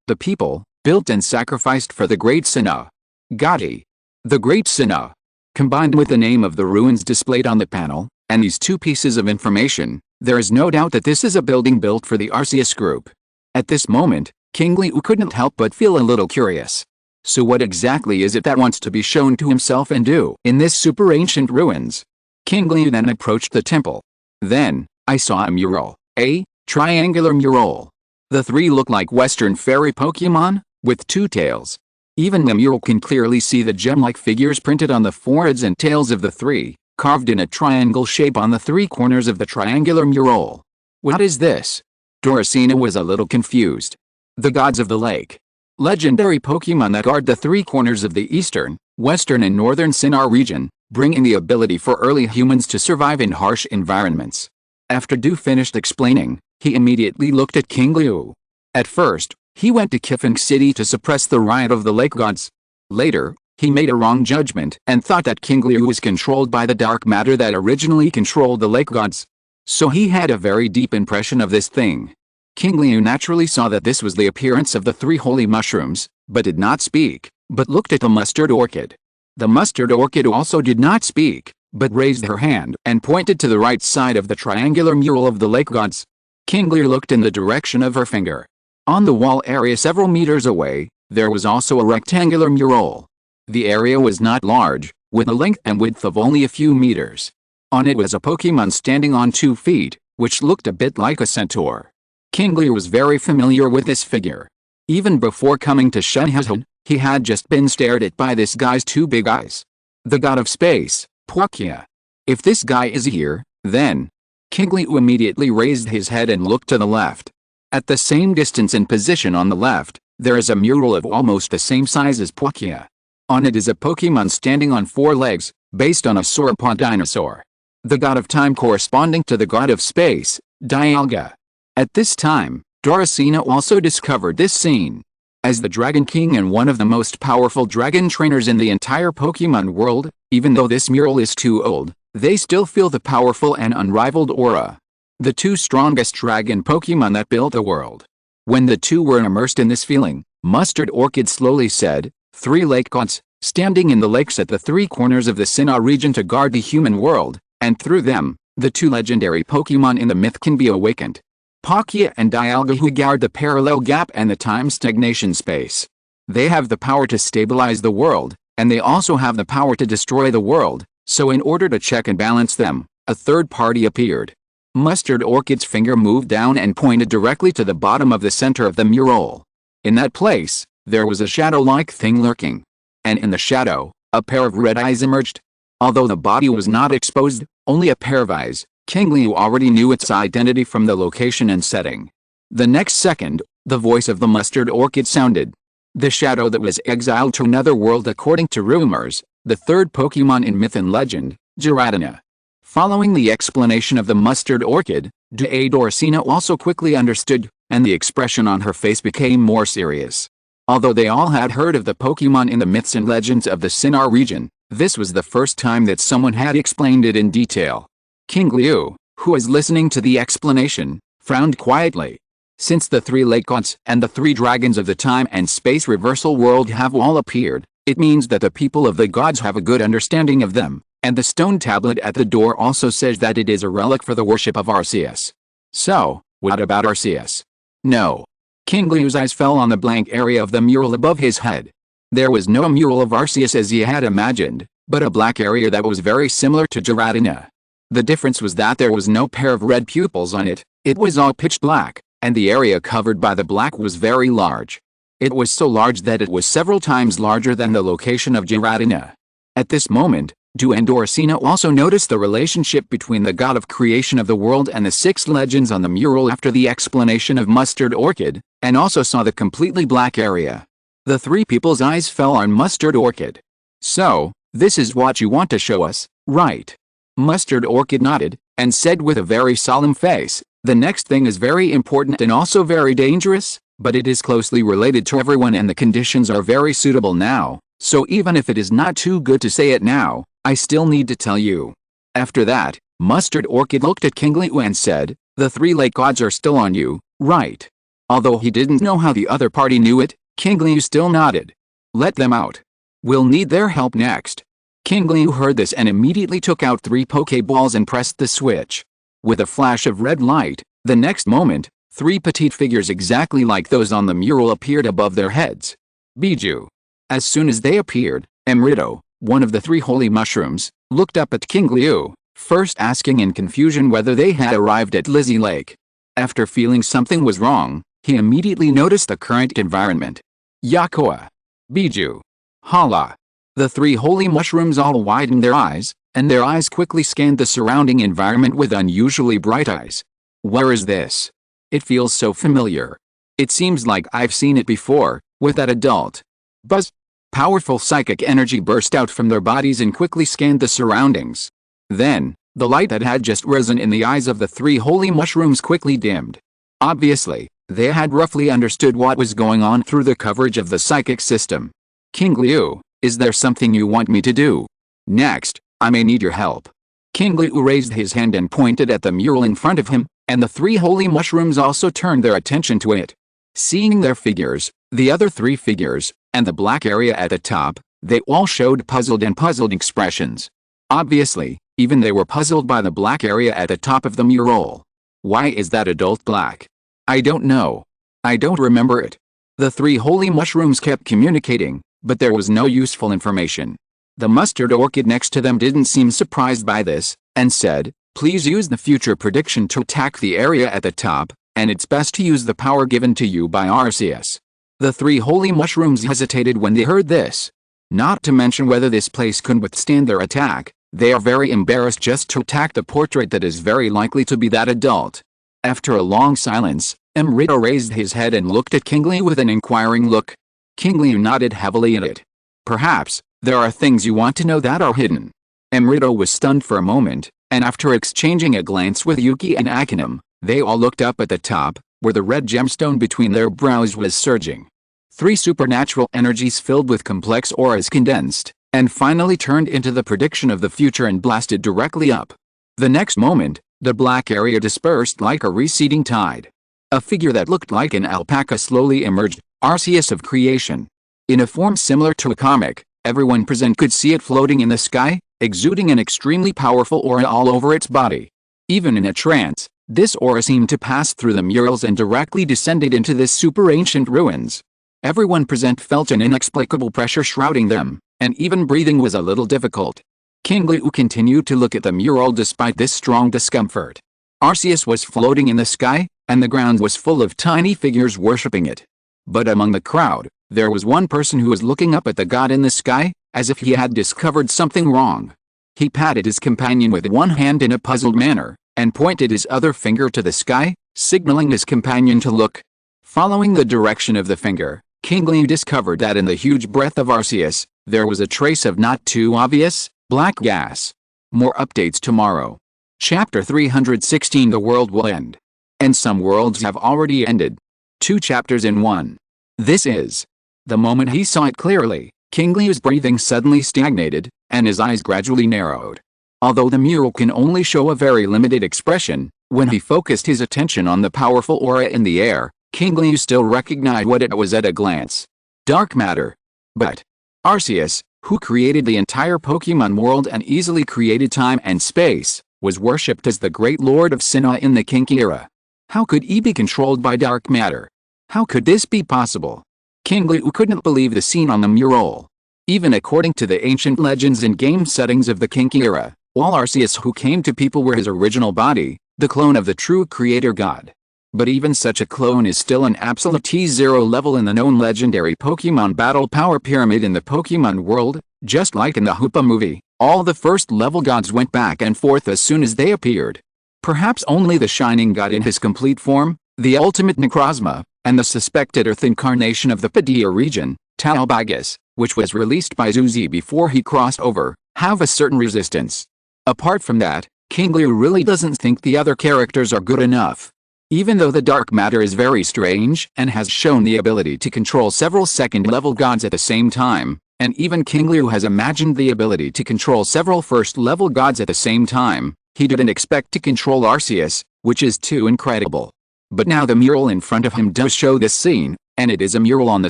The people, built and sacrificed for the great Sinnoh. Gotti. The great Sinnoh. Combined with the name of the ruins displayed on the panel, and these 2 pieces of information, there is no doubt that this is a building built for the Arceus group. At this moment, Qingliu couldn't help but feel a little curious. So what exactly is it that wants to be shown to himself and Du in this super ancient ruins? Qingliu then approached the temple. Then, I saw a mural, a triangular mural. The three look like Western fairy Pokémon, with two tails. Even the mural can clearly see the gem-like figures printed on the foreheads and tails of the three, carved in a triangle shape on the three corners of the triangular mural. What is this? Doricina was a little confused. The gods of the lake. Legendary Pokémon that guard the three corners of the eastern, western and northern Sinnoh region, bringing the ability for early humans to survive in harsh environments. After Du finished explaining, he immediately looked at Qingliu. At first, he went to Qifeng City to suppress the riot of the lake gods. Later, he made a wrong judgment and thought that Qingliu was controlled by the dark matter that originally controlled the lake gods. So he had a very deep impression of this thing. Qingliu naturally saw that this was the appearance of the three holy mushrooms, but did not speak, but looked at the mustard orchid. The mustard orchid also did not speak, but raised her hand and pointed to the right side of the triangular mural of the lake gods. Qingliu looked in the direction of her finger. On the wall area several meters away, there was also a rectangular mural. The area was not large, with a length and width of only a few meters. On it was a Pokémon standing on 2 feet, which looked a bit like a centaur. Qingliu was very familiar with this figure. Even before coming to Shenhe, he had just been stared at by this guy's 2 big eyes. The god of space, Palkia. If this guy is here, then... Qingliu immediately raised his head and looked to the left. At the same distance and position on the left, there is a mural of almost the same size as Palkia. On it is a Pokémon standing on 4 legs, based on a sauropod dinosaur. The god of time corresponding to the god of space, Dialga. At this time, Doricina also discovered this scene. As the Dragon King and one of the most powerful dragon trainers in the entire Pokémon world, even though this mural is too old, they still feel the powerful and unrivaled aura. The 2 strongest dragon Pokémon that built the world. When the 2 were immersed in this feeling, Mustard Orchid slowly said, 3 lake gods, standing in the lakes at the 3 corners of the Sinnoh region to guard the human world, and through them, the 2 legendary Pokémon in the myth can be awakened. Palkia and Dialga, who guard the parallel gap and the time stagnation space. They have the power to stabilize the world, and they also have the power to destroy the world, so in order to check and balance them, a third party appeared. Mustard Orchid's finger moved down and pointed directly to the bottom of the center of the mural. In that place, there was a shadow-like thing lurking. And in the shadow, a pair of red eyes emerged. Although the body was not exposed, only a pair of eyes, Qingliu already knew its identity from the location and setting. The next second, the voice of the Mustard Orchid sounded. The shadow that was exiled to another world according to rumors, the 3rd Pokémon in myth and legend, Giratina. Following the explanation of the Mustard Orchid, Doricina also quickly understood, and the expression on her face became more serious. Although they all had heard of the Pokémon in the myths and legends of the Sinnoh region, this was the first time that someone had explained it in detail. Qingliu, who was listening to the explanation, frowned quietly. Since the 3 lake gods and the 3 dragons of the time and space reversal world have all appeared, it means that the people of the gods have a good understanding of them, and the stone tablet at the door also says that it is a relic for the worship of Arceus. So, what about Arceus? No. Qingliu's eyes fell on the blank area of the mural above his head. There was no mural of Arceus as he had imagined, but a black area that was very similar to Giratina. The difference was that there was no pair of red pupils on it, it was all pitch black, and the area covered by the black was very large. It was so large that it was several times larger than the location of Giratina. At this moment, Du and Doricina also noticed the relationship between the god of creation of the world and the 6 legends on the mural after the explanation of Mustard Orchid, and also saw the completely black area. The 3 people's eyes fell on Mustard Orchid. So, this is what you want to show us, right? Mustard Orchid nodded, and said with a very solemn face, the next thing is very important and also very dangerous, but it is closely related to everyone and the conditions are very suitable now, so even if it is not too good to say it now, I still need to tell you. After that, Mustard Orchid looked at Qingliu and said, the 3 lake gods are still on you, right? Although he didn't know how the other party knew it, Qingliu still nodded. Let them out. We'll need their help next. Qingliu heard this and immediately took out 3 Poké Balls and pressed the switch. With a flash of red light, the next moment, 3 petite figures exactly like those on the mural appeared above their heads. Bijou. As soon as they appeared, Emrido, one of the 3 holy mushrooms, looked up at Qingliu, first asking in confusion whether they had arrived at Lizzie Lake. After feeling something was wrong, He immediately noticed the current environment. Yakoa, Biju, Hala. The three holy mushrooms all widened their eyes, and their eyes quickly scanned the surrounding environment with unusually bright eyes. Where is this? It feels so familiar. It seems like I've seen it before, with that adult. Buzz! Powerful psychic energy burst out from their bodies and quickly scanned the surroundings. Then, the light that had just risen in the eyes of the three holy mushrooms quickly dimmed. Obviously, they had roughly understood what was going on through the coverage of the psychic system. Qingliu, is there something you want me to do? Next, I may need your help. Qingliu raised his hand and pointed at the mural in front of him, and the three holy mushrooms also turned their attention to it. Seeing their figures, the other three figures, and the black area at the top, they all showed puzzled expressions. Obviously, even they were puzzled by the black area at the top of the mural. Why is that adult black? I don't know. I don't remember it. The three holy mushrooms kept communicating, but there was no useful information. The mustard orchid next to them didn't seem surprised by this, and said, please use the future prediction to attack the area at the top, and it's best to use the power given to you by Arceus. The three holy mushrooms hesitated when they heard this. Not to mention whether this place could withstand their attack, they are very embarrassed just to attack the portrait that is very likely to be that adult. After a long silence, Emrido raised his head and looked at Qingliu with an inquiring look. Qingliu nodded heavily at it. Perhaps, there are things you want to know that are hidden. Emrido was stunned for a moment, and after exchanging a glance with Yuki and Akinum, they all looked up at the top, where the red gemstone between their brows was surging. Three supernatural energies filled with complex auras condensed, and finally turned into the prediction of the future and blasted directly up. The next moment, the black area dispersed like a receding tide. A figure that looked like an alpaca slowly emerged, Arceus of creation. In a form similar to a comic, everyone present could see it floating in the sky, exuding an extremely powerful aura all over its body. Even in a trance, this aura seemed to pass through the murals and directly descended into this super ancient ruins. Everyone present felt an inexplicable pressure shrouding them, and even breathing was a little difficult. Qingliu continued to look at the mural despite this strong discomfort. Arceus was floating in the sky, and the ground was full of tiny figures worshipping it. But among the crowd, there was one person who was looking up at the god in the sky, as if he had discovered something wrong. He patted his companion with one hand in a puzzled manner, and pointed his other finger to the sky, signaling his companion to look. Following the direction of the finger, Qingliu discovered that in the huge breath of Arceus, there was a trace of not too obvious, black gas. More updates tomorrow. Chapter 316 The world will end. And some worlds have already ended. 2 chapters in 1. This is. The moment he saw it clearly, Qingliu's breathing suddenly stagnated, and his eyes gradually narrowed. Although the mural can only show a very limited expression, when he focused his attention on the powerful aura in the air, Qingliu still recognized what it was at a glance. Dark matter. But Arceus, who created the entire Pokemon world and easily created time and space, was worshipped as the great lord of Sinnoh in the Qingliu era. How could he be controlled by dark matter? How could this be possible? Qingliu couldn't believe the scene on the mural. Even according to the ancient legends and game settings of the Qingliu era, all Arceus who came to people were his original body, the clone of the true creator god. But even such a clone is still an absolute T0 level in the known legendary Pokemon battle power pyramid in the Pokemon world. Just like in the Hoopa movie, all the first level gods went back and forth as soon as they appeared. Perhaps only the Shining God in his complete form, the ultimate Necrozma, and the suspected Earth incarnation of the Padilla region, Talbagas, which was released by Zuzi before he crossed over, have a certain resistance. Apart from that, Qingliu really doesn't think the other characters are good enough. Even though the dark matter is very strange and has shown the ability to control several second-level gods at the same time, and even Qingliu has imagined the ability to control several first-level gods at the same time, he didn't expect to control Arceus, which is too incredible. But now the mural in front of him does show this scene, and it is a mural on the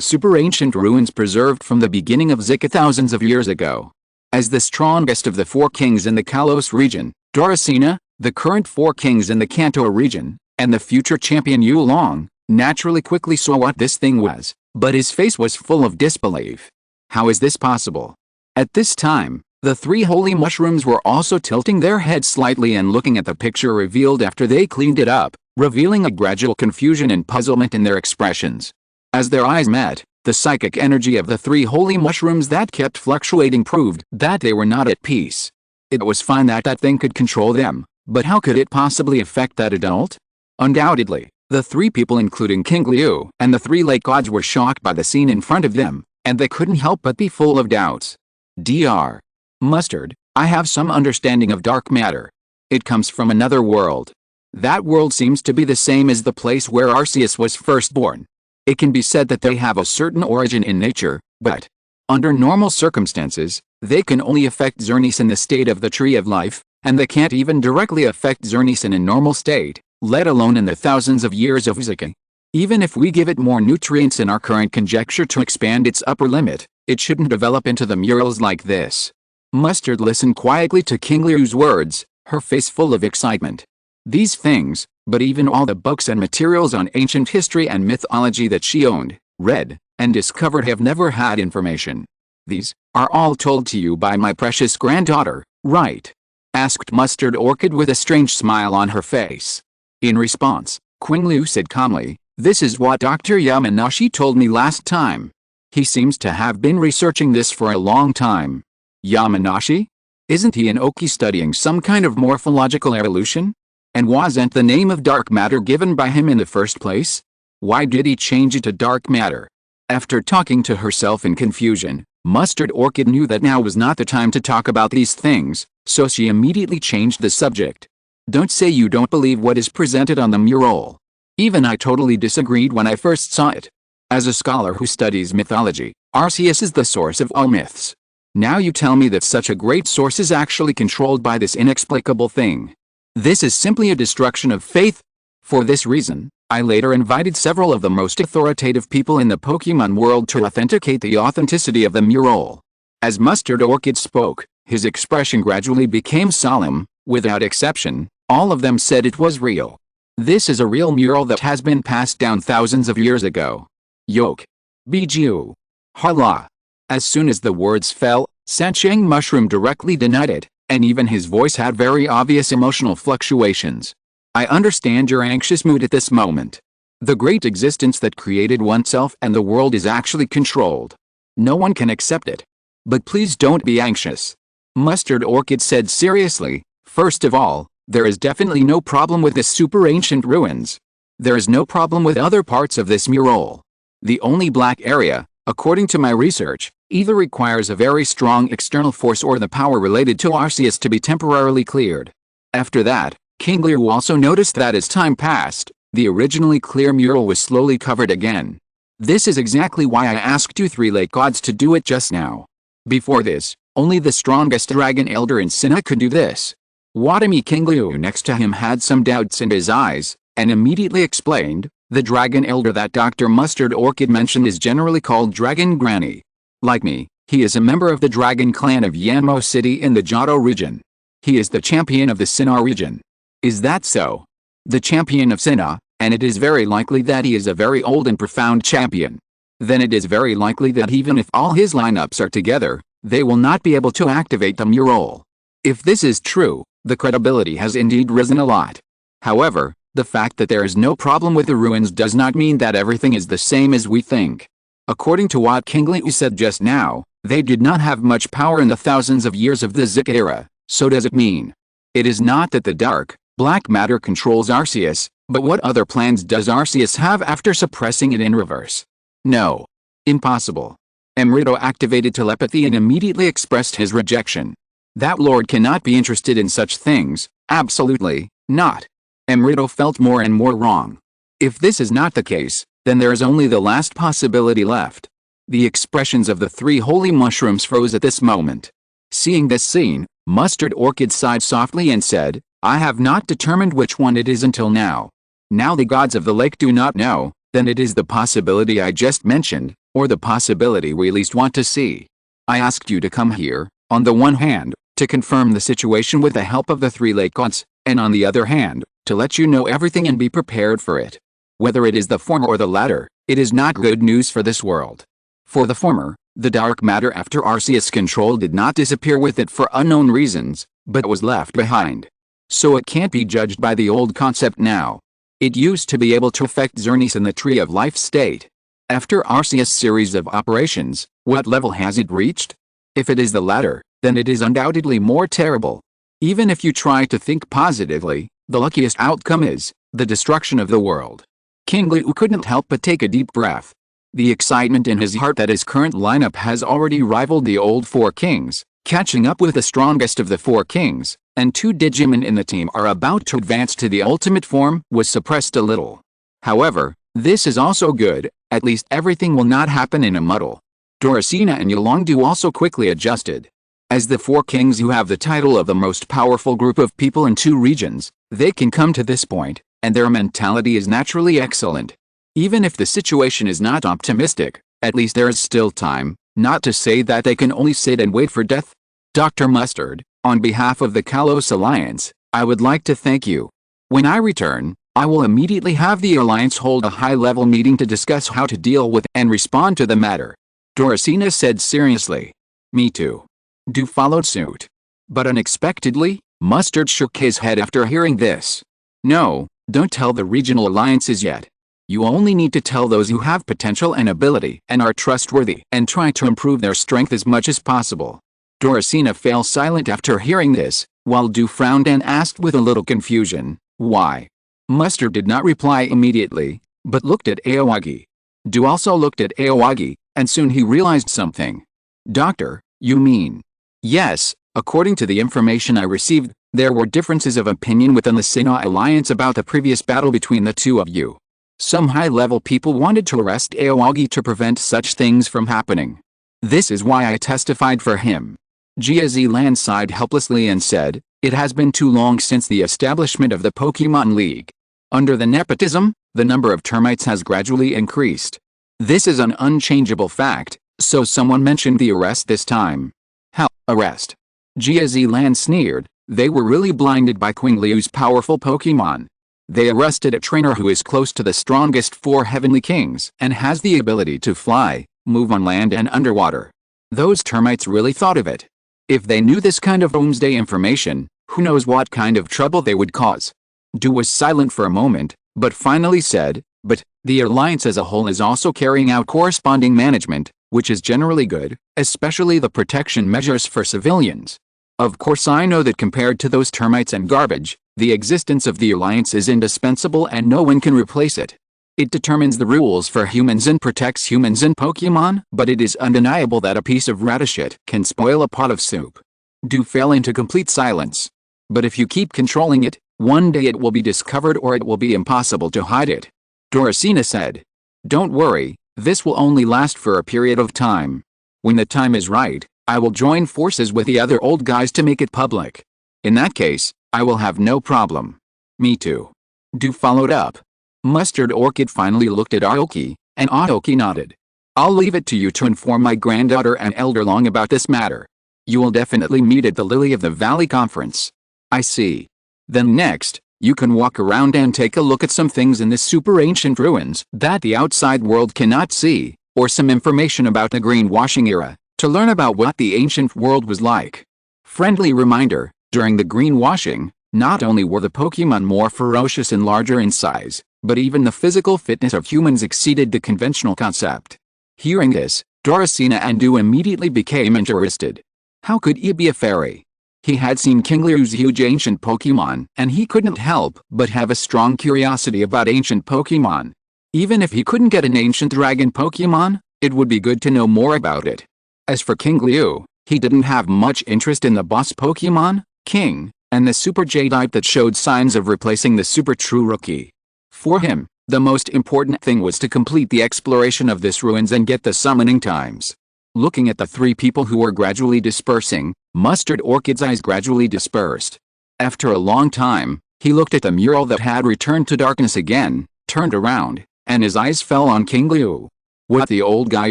super ancient ruins preserved from the beginning of Zika thousands of years ago. As the strongest of the 4 kings in the Kalos region, Doricina, the current 4 kings in the Kanto region, and the future champion Yulong, naturally quickly saw what this thing was, but his face was full of disbelief. How is this possible? At this time, the 3 holy mushrooms were also tilting their heads slightly and looking at the picture revealed after they cleaned it up, revealing a gradual confusion and puzzlement in their expressions. As their eyes met, the psychic energy of the three holy mushrooms that kept fluctuating proved that they were not at peace. It was fine that that thing could control them, but how could it possibly affect that adult? Undoubtedly, the three people including Qingliu and the three lake gods were shocked by the scene in front of them, and they couldn't help but be full of doubts. Dr. Mustard, I have some understanding of dark matter. It comes from another world. That world seems to be the same as the place where Arceus was first born. It can be said that they have a certain origin in nature, but under normal circumstances, they can only affect Xerneas in the state of the Tree of Life, and they can't even directly affect Xerneas in a normal state, let alone in the thousands of years of Uzaki. Even if we give it more nutrients in our current conjecture to expand its upper limit, it shouldn't develop into the murals like this. Mustard listened quietly to Qingliu's words, her face full of excitement. These things, but even all the books and materials on ancient history and mythology that she owned, read, and discovered have never had information. These are all told to you by my precious granddaughter, right? Asked Mustard Orchid with a strange smile on her face. In response, Qingliu said calmly, "This is what Dr. Yamanashi told me last time. He seems to have been researching this for a long time." Yamanashi? Isn't he an Oki studying some kind of morphological evolution? And wasn't the name of dark matter given by him in the first place? Why did he change it to dark matter? After talking to herself in confusion, Mustard Orchid knew that now was not the time to talk about these things, so she immediately changed the subject. Don't say you don't believe what is presented on the mural. Even I totally disagreed when I first saw it. As a scholar who studies mythology, Arceus is the source of all myths. Now you tell me that such a great source is actually controlled by this inexplicable thing. This is simply a destruction of faith. For this reason, I later invited several of the most authoritative people in the Pokemon world to authenticate the authenticity of the mural. As Mustard Orchid spoke, his expression gradually became solemn. Without exception, all of them said it was real. This is a real mural that has been passed down thousands of years ago. Yoke. Bijou. Hala. As soon as the words fell, Sancheng Mushroom directly denied it, and even his voice had very obvious emotional fluctuations. I understand your anxious mood at this moment. The great existence that created oneself and the world is actually controlled. No one can accept it. But please don't be anxious. Mustard Orchid said seriously, first of all, there is definitely no problem with the super ancient ruins. There is no problem with other parts of this mural. The only black area, according to my research, either requires a very strong external force or the power related to Arceus to be temporarily cleared. After that, Qingliu also noticed that as time passed, the originally clear mural was slowly covered again. This is exactly why I asked you three lake gods to do it just now. Before this, only the strongest dragon elder in Sinnoh could do this. Watami Qingliu next to him had some doubts in his eyes, and immediately explained, the dragon elder that Dr. Mustard Orchid mentioned is generally called Dragon Granny. Like me, he is a member of the dragon clan of Yanmo City in the Johto region. He is the champion of the Sinnoh region. Is that so? The champion of Sinnoh, and it is very likely that he is a very old and profound champion. Then it is very likely that even if all his lineups are together, they will not be able to activate the mural. If this is true, the credibility has indeed risen a lot. However, the fact that there is no problem with the ruins does not mean that everything is the same as we think. According to what Qingliu said just now, they did not have much power in the thousands of years of the Zik era, so does it mean? It is not that the dark, black matter controls Arceus, but what other plans does Arceus have after suppressing it in reverse? No. Impossible. Emrido activated telepathy and immediately expressed his rejection. That lord cannot be interested in such things, absolutely not. Emrido felt more and more wrong. If this is not the case, then there is only the last possibility left. The expressions of the three holy mushrooms froze at this moment. Seeing this scene, Mustard Orchid sighed softly and said, I have not determined which one it is until now. Now the gods of the lake do not know, then it is the possibility I just mentioned, or the possibility we least want to see. I asked you to come here, on the one hand, to confirm the situation with the help of the three lake gods, and on the other hand, to let you know everything and be prepared for it. Whether it is the former or the latter, it is not good news for this world. For the former, the dark matter after Arceus' control did not disappear with it for unknown reasons, but was left behind. So it can't be judged by the old concept now. It used to be able to affect Xerneas in the Tree of Life state. After Arceus' series of operations, what level has it reached? If it is the latter, then it is undoubtedly more terrible. Even if you try to think positively, the luckiest outcome is the destruction of the world. Qingliu couldn't help but take a deep breath. The excitement in his heart that his current lineup has already rivaled the old four kings, catching up with the strongest of the four kings, and 2 Digimon in the team are about to advance to the ultimate form, was suppressed a little. However, this is also good, at least everything will not happen in a muddle. Doricina and Yolongdu also quickly adjusted. As the four kings who have the title of the most powerful group of people in 2 regions, they can come to this point, and their mentality is naturally excellent. Even if the situation is not optimistic, at least there is still time, not to say that they can only sit and wait for death. Dr. Mustard, on behalf of the Kalos Alliance, I would like to thank you. When I return, I will immediately have the Alliance hold a high-level meeting to discuss how to deal with and respond to the matter. Doricina said seriously. Me too. Du followed suit. But unexpectedly, Mustard shook his head after hearing this. No, don't tell the regional alliances yet. You only need to tell those who have potential and ability and are trustworthy and try to improve their strength as much as possible. Doricina fell silent after hearing this, while Du frowned and asked with a little confusion, why? Mustard did not reply immediately, but looked at Aoyagi. Du also looked at Aoyagi, and soon he realized something. Doctor, you mean? Yes, according to the information I received, there were differences of opinion within the Sinnoh Alliance about the previous battle between the two of you. Some high-level people wanted to arrest Aoyagi to prevent such things from happening. This is why I testified for him. Jiazi sighed helplessly and said, it has been too long since the establishment of the Pokemon League. Under the nepotism, the number of termites has gradually increased. This is an unchangeable fact, so someone mentioned the arrest this time. How, arrest? Jiazi sneered, they were really blinded by Qingliu's powerful Pokemon. They arrested a trainer who is close to the strongest 4 heavenly kings and has the ability to fly, move on land and underwater. Those termites really thought of it. If they knew this kind of doomsday information, who knows what kind of trouble they would cause. Du was silent for a moment, but finally said, but, the alliance as a whole is also carrying out corresponding management, which is generally good, especially the protection measures for civilians. Of course I know that compared to those termites and garbage, the existence of the alliance is indispensable and no one can replace it. It determines the rules for humans and protects humans and Pokemon, but it is undeniable that a piece of radishit can spoil a pot of soup. Du fell into complete silence. But if you keep controlling it, one day it will be discovered or it will be impossible to hide it. Doricina said. Don't worry, this will only last for a period of time. When the time is right, I will join forces with the other old guys to make it public. In that case, I will have no problem. Me too. Du followed up. Mustard Orchid finally looked at Aoki, and Aoki nodded. I'll leave it to you to inform my granddaughter and Elder Long about this matter. You will definitely meet at the Lily of the Valley conference. I see. Then next, you can walk around and take a look at some things in the super ancient ruins that the outside world cannot see, or some information about the greenwashing era, to learn about what the ancient world was like. Friendly reminder, during the greenwashing, not only were the Pokemon more ferocious and larger in size, but even the physical fitness of humans exceeded the conventional concept. Hearing this, Doricina and Du immediately became interested. How could he be a fairy? He had seen Qingliu's huge ancient Pokemon, and he couldn't help but have a strong curiosity about ancient Pokemon. Even if he couldn't get an ancient dragon Pokemon, it would be good to know more about it. As for Qingliu, he didn't have much interest in the boss Pokemon, King, and the Super J-type that showed signs of replacing the Super True Rookie. For him, the most important thing was to complete the exploration of this ruins and get the summoning times. Looking at the 3 people who were gradually dispersing, Mustard Orchid's eyes gradually dispersed. After a long time, he looked at the mural that had returned to darkness again, turned around, and his eyes fell on Qingliu. What the old guy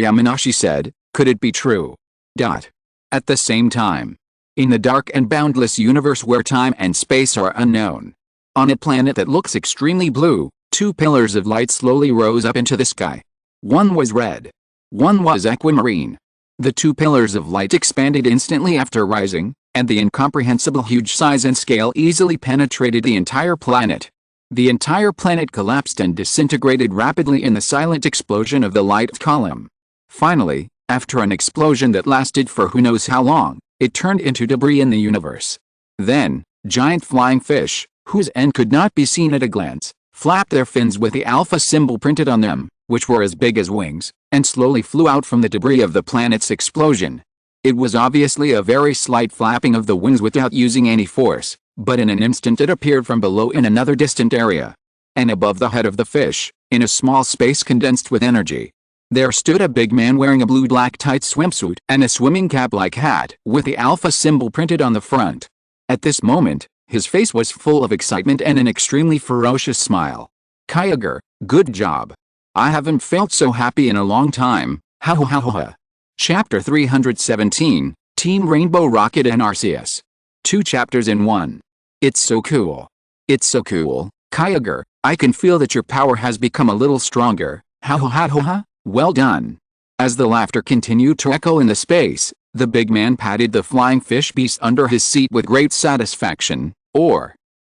Yamanashi said, could it be true? At the same time, in the dark and boundless universe where time and space are unknown, on a planet that looks extremely blue, 2 pillars of light slowly rose up into the sky. One was red. One was aquamarine. The 2 pillars of light expanded instantly after rising, and the incomprehensible huge size and scale easily penetrated the entire planet. The entire planet collapsed and disintegrated rapidly in the silent explosion of the light column. Finally, after an explosion that lasted for who knows how long, it turned into debris in the universe. Then, giant flying fish, whose end could not be seen at a glance, flapped their fins with the alpha symbol printed on them, which were as big as wings, and slowly flew out from the debris of the planet's explosion. It was obviously a very slight flapping of the wings without using any force, but in an instant it appeared from below in another distant area. And above the head of the fish, in a small space condensed with energy, there stood a big man wearing a blue-black tight swimsuit and a swimming cap-like hat with the alpha symbol printed on the front. At this moment, his face was full of excitement and an extremely ferocious smile. "Kyogre, good job. I haven't felt so happy in a long time, ha ha ha ha." Chapter 317, Team Rainbow Rocket and Arceus. 2 chapters in 1. It's so cool. It's so cool, Kyogre, I can feel that your power has become a little stronger, ha ha ha ha ha, well done. As the laughter continued to echo in the space, the big man patted the flying fish beast under his seat with great satisfaction.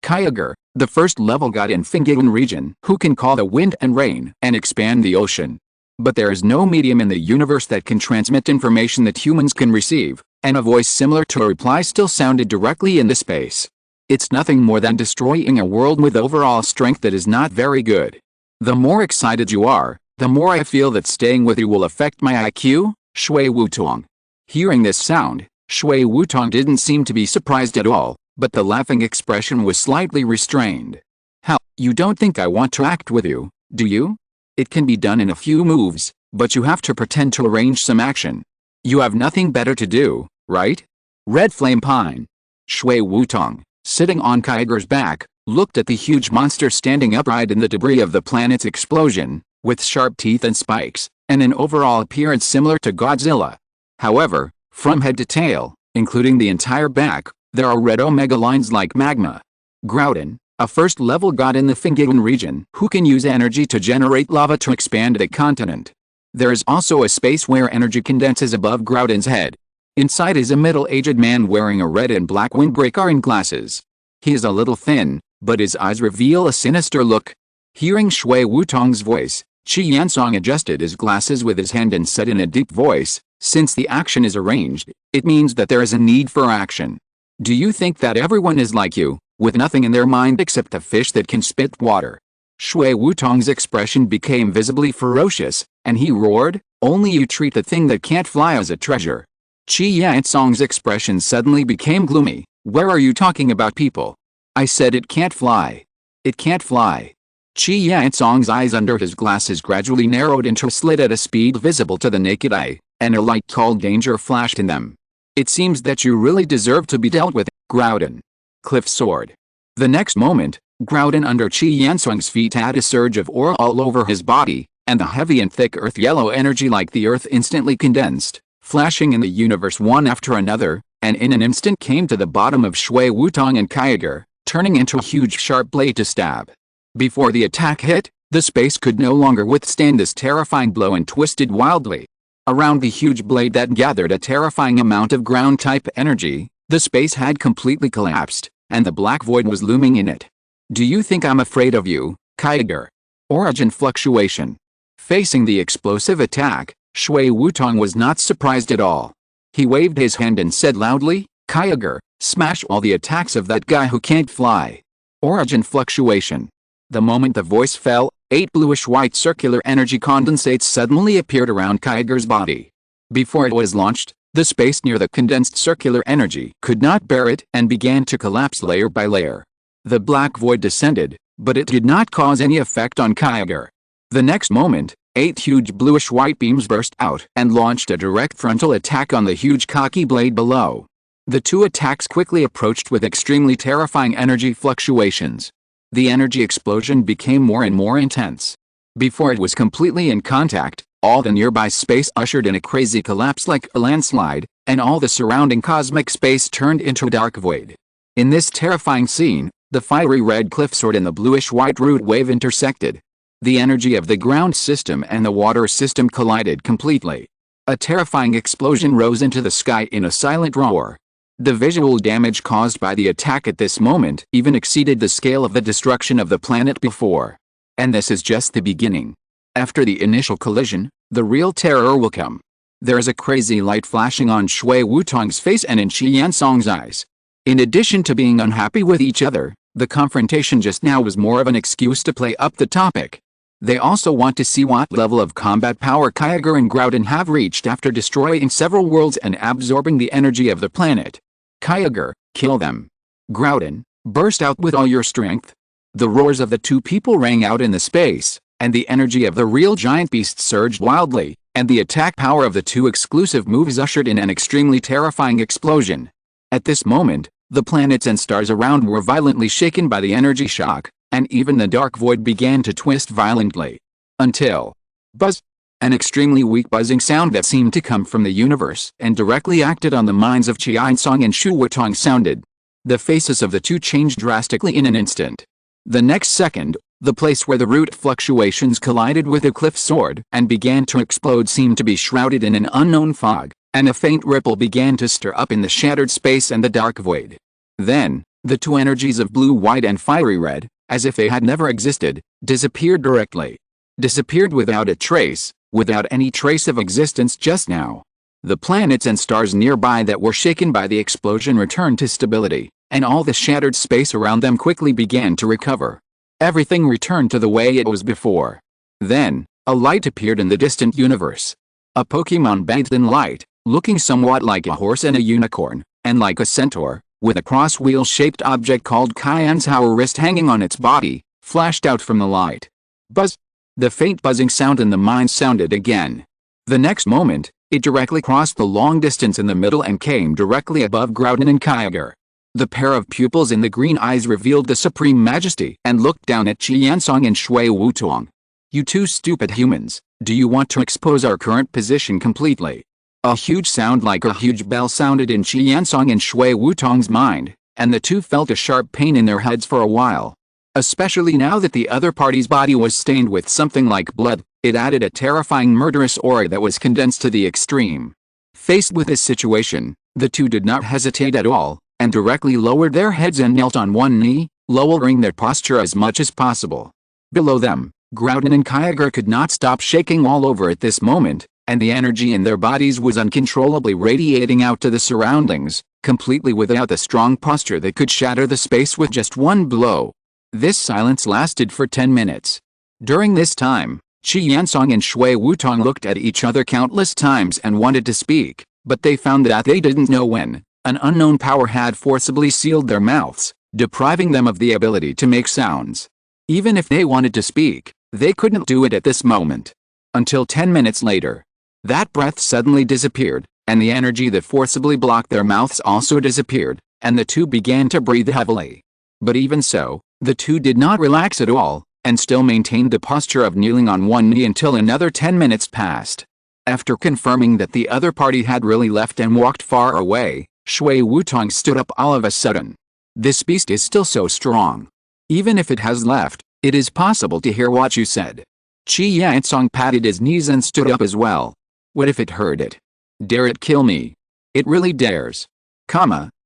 Kyogre, the first level god in Qingliu region who can call the wind and rain and expand the ocean. But there is no medium in the universe that can transmit information that humans can receive, and a voice similar to a reply still sounded directly in the space. It's nothing more than destroying a world with overall strength that is not very good. The more excited you are, the more I feel that staying with you will affect my IQ, Shui Wutong. Hearing this sound, Shui Wutong didn't seem to be surprised at all, but the laughing expression was slightly restrained. "How, you don't think I want to act with you, do you? It can be done in a few moves, but you have to pretend to arrange some action. You have nothing better to do, right?" Red Flame Pine. Shui Wutong, sitting on Kyogre's back, looked at the huge monster standing upright in the debris of the planet's explosion, with sharp teeth and spikes, and an overall appearance similar to Godzilla. However, from head to tail, including the entire back, there are red omega lines like magma. Groudon, a first-level god in the Qingliu region who can use energy to generate lava to expand the continent. There is also a space where energy condenses above Groudon's head. Inside is a middle-aged man wearing a red and black windbreaker and glasses. He is a little thin, but his eyes reveal a sinister look. Hearing Shui Wutong's voice, Qi Yansong adjusted his glasses with his hand and said in a deep voice, "Since the action is arranged, it means that there is a need for action. Do you think that everyone is like you, with nothing in their mind except a fish that can spit water?" Shui Wutong's expression became visibly ferocious, and he roared, "Only you treat the thing that can't fly as a treasure." Qi Yansong's expression suddenly became gloomy. "Where are you talking about, people? I said it can't fly. It can't fly." Qi Yansong's eyes under his glasses gradually narrowed into a slit at a speed visible to the naked eye, and a light called danger flashed in them. "It seems that you really deserve to be dealt with, Groudon." Cliff Sword. The next moment, Groudon under Qi Yansong's feet had a surge of aura all over his body, and the heavy and thick earth yellow energy like the earth instantly condensed, flashing in the universe one after another, and in an instant came to the bottom of Shui Wutong and Kyogre, turning into a huge sharp blade to stab. Before the attack hit, the space could no longer withstand this terrifying blow and twisted wildly. Around the huge blade that gathered a terrifying amount of ground-type energy, the space had completely collapsed, and the black void was looming in it. "Do you think I'm afraid of you, Kyogre?" Origin Fluctuation. Facing the explosive attack, Shui Wutong was not surprised at all. He waved his hand and said loudly, "Kyogre, smash all the attacks of that guy who can't fly." Origin Fluctuation. The moment the voice fell, 8 bluish-white circular energy condensates suddenly appeared around Kyogre's body. Before it was launched, the space near the condensed circular energy could not bear it and began to collapse layer by layer. The black void descended, but it did not cause any effect on Kyogre. The next moment, 8 huge bluish-white beams burst out and launched a direct frontal attack on the huge cocky blade below. The two attacks quickly approached with extremely terrifying energy fluctuations. The energy explosion became more and more intense. Before it was completely in contact, all the nearby space ushered in a crazy collapse like a landslide, and all the surrounding cosmic space turned into a dark void. In this terrifying scene, the fiery red cliff sword and the bluish-white root wave intersected. The energy of the ground system and the water system collided completely. A terrifying explosion rose into the sky in a silent roar. The visual damage caused by the attack at this moment even exceeded the scale of the destruction of the planet before. And this is just the beginning. After the initial collision, the real terror will come. There is a crazy light flashing on Shui Wutong's face and in Qi Yansong's eyes. In addition to being unhappy with each other, the confrontation just now was more of an excuse to play up the topic. They also want to see what level of combat power Kyogre and Groudon have reached after destroying several worlds and absorbing the energy of the planet. Kyogre, kill them. Groudon, burst out with all your strength. The roars of the two people rang out in the space, and the energy of the real giant beast surged wildly, and the attack power of the two exclusive moves ushered in an extremely terrifying explosion. At this moment, the planets and stars around were violently shaken by the energy shock, and even the dark void began to twist violently. Until buzz! An extremely weak buzzing sound that seemed to come from the universe and directly acted on the minds of Qi Yansong and Shu Wutong sounded. The faces of the two changed drastically in an instant. The next second, the place where the root fluctuations collided with a cliff sword and began to explode seemed to be shrouded in an unknown fog, and a faint ripple began to stir up in the shattered space and the dark void. Then, the two energies of blue, white and fiery red, as if they had never existed, disappeared directly. Disappeared without a trace, without any trace of existence just now. The planets and stars nearby that were shaken by the explosion returned to stability, and all the shattered space around them quickly began to recover. Everything returned to the way it was before. Then, a light appeared in the distant universe. A Pokemon bathed in light, looking somewhat like a horse and a unicorn, and like a centaur, with a cross-wheel-shaped object called Kyan's wrist hanging on its body, flashed out from the light. Buzz! The faint buzzing sound in the mind sounded again. The next moment, it directly crossed the long distance in the middle and came directly above Groudon and Kyogre. The pair of pupils in the green eyes revealed the supreme majesty and looked down at Qi Yansong and Shui Wutong. You two stupid humans, do you want to expose our current position completely? A huge sound like a huge bell sounded in Qi Yansong and Shui Wutong's mind, and the two felt a sharp pain in their heads for a while. Especially now that the other party's body was stained with something like blood, it added a terrifying murderous aura that was condensed to the extreme. Faced with this situation, the two did not hesitate at all, and directly lowered their heads and knelt on one knee, lowering their posture as much as possible. Below them, Groudon and Kyogre could not stop shaking all over at this moment, and the energy in their bodies was uncontrollably radiating out to the surroundings, completely without the strong posture that could shatter the space with just one blow. This silence lasted for 10 minutes. During this time, Qi Yansong and Shui Wutong looked at each other countless times and wanted to speak, but they found that they didn't know when. An unknown power had forcibly sealed their mouths, depriving them of the ability to make sounds. Even if they wanted to speak, they couldn't do it at this moment. Until 10 minutes later. That breath suddenly disappeared, and the energy that forcibly blocked their mouths also disappeared, and the two began to breathe heavily. But even so, the two did not relax at all, and still maintained the posture of kneeling on one knee until another 10 minutes passed. After confirming that the other party had really left and walked far away, Shui Wutong stood up all of a sudden. This beast is still so strong. Even if it has left, it is possible to hear what you said. Qi Yansong patted his knees and stood up as well. What if it heard it? Dare it kill me? It really dares.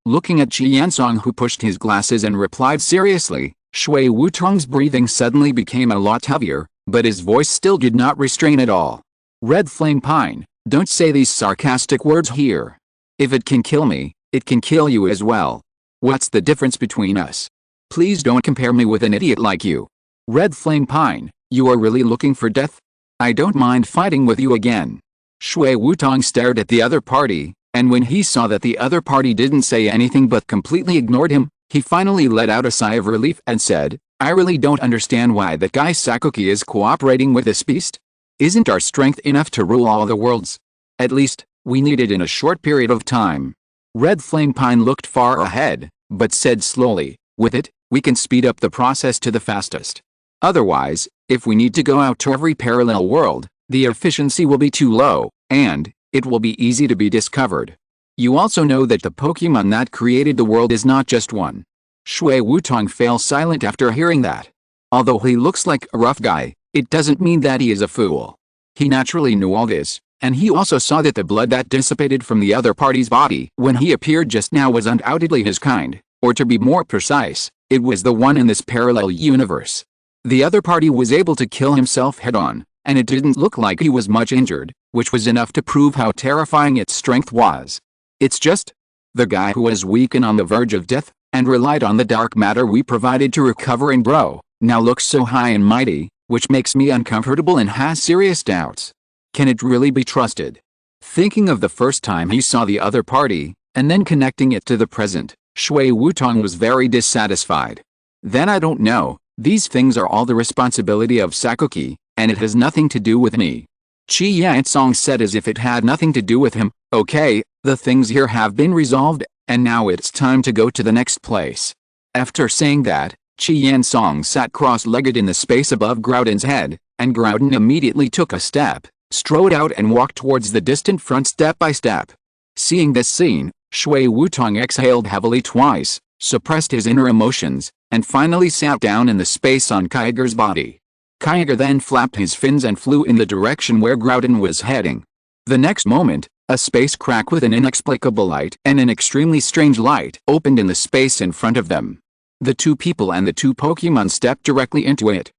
Looking at Qi Yansong, who pushed his glasses and replied seriously, Shui Wutong's breathing suddenly became a lot heavier, but his voice still did not restrain at all. Red Flame Pine, don't say these sarcastic words here. If it can kill me, it can kill you as well. What's the difference between us? Please don't compare me with an idiot like you. Red Flame Pine, you are really looking for death? I don't mind fighting with you again. Shui Wutong stared at the other party, and when he saw that the other party didn't say anything but completely ignored him, he finally let out a sigh of relief and said, I really don't understand why that guy Sakuki is cooperating with this beast. Isn't our strength enough to rule all the worlds? At least, we need it in a short period of time. Red Flame Pine looked far ahead, but said slowly, with it, we can speed up the process to the fastest. Otherwise, if we need to go out to every parallel world, the efficiency will be too low, and it will be easy to be discovered. You also know that the Pokemon that created the world is not just one. Shui Wutong fell silent after hearing that. Although he looks like a rough guy, it doesn't mean that he is a fool. He naturally knew all this, And he also saw that the blood that dissipated from the other party's body when he appeared just now was undoubtedly his kind, or to be more precise, it was the one in this parallel universe. The other party was able to kill himself head-on, and it didn't look like he was much injured, which was enough to prove how terrifying its strength was. It's just the guy who was weak and on the verge of death, and relied on the dark matter we provided to recover and grow, now looks so high and mighty, which makes me uncomfortable and has serious doubts. Can it really be trusted? Thinking of the first time he saw the other party, and then connecting it to the present, Shui Wutong was very dissatisfied. Then I don't know, these things are all the responsibility of Sakuki, and it has nothing to do with me. Qi Yansong said as if it had nothing to do with him. Okay, the things here have been resolved, and now it's time to go to the next place. After saying that, Qi Yansong sat cross-legged in the space above Groudon's head, and Groudon immediately took a step, strode out and walked towards the distant front step by step. Seeing this scene, Shui Wutong exhaled heavily twice, suppressed his inner emotions, and finally sat down in the space on Kyogre's body. Kyogre then flapped his fins and flew in the direction where Groudon was heading. The next moment, a space crack with an inexplicable light and an extremely strange light opened in the space in front of them. The two people and the two Pokémon stepped directly into it.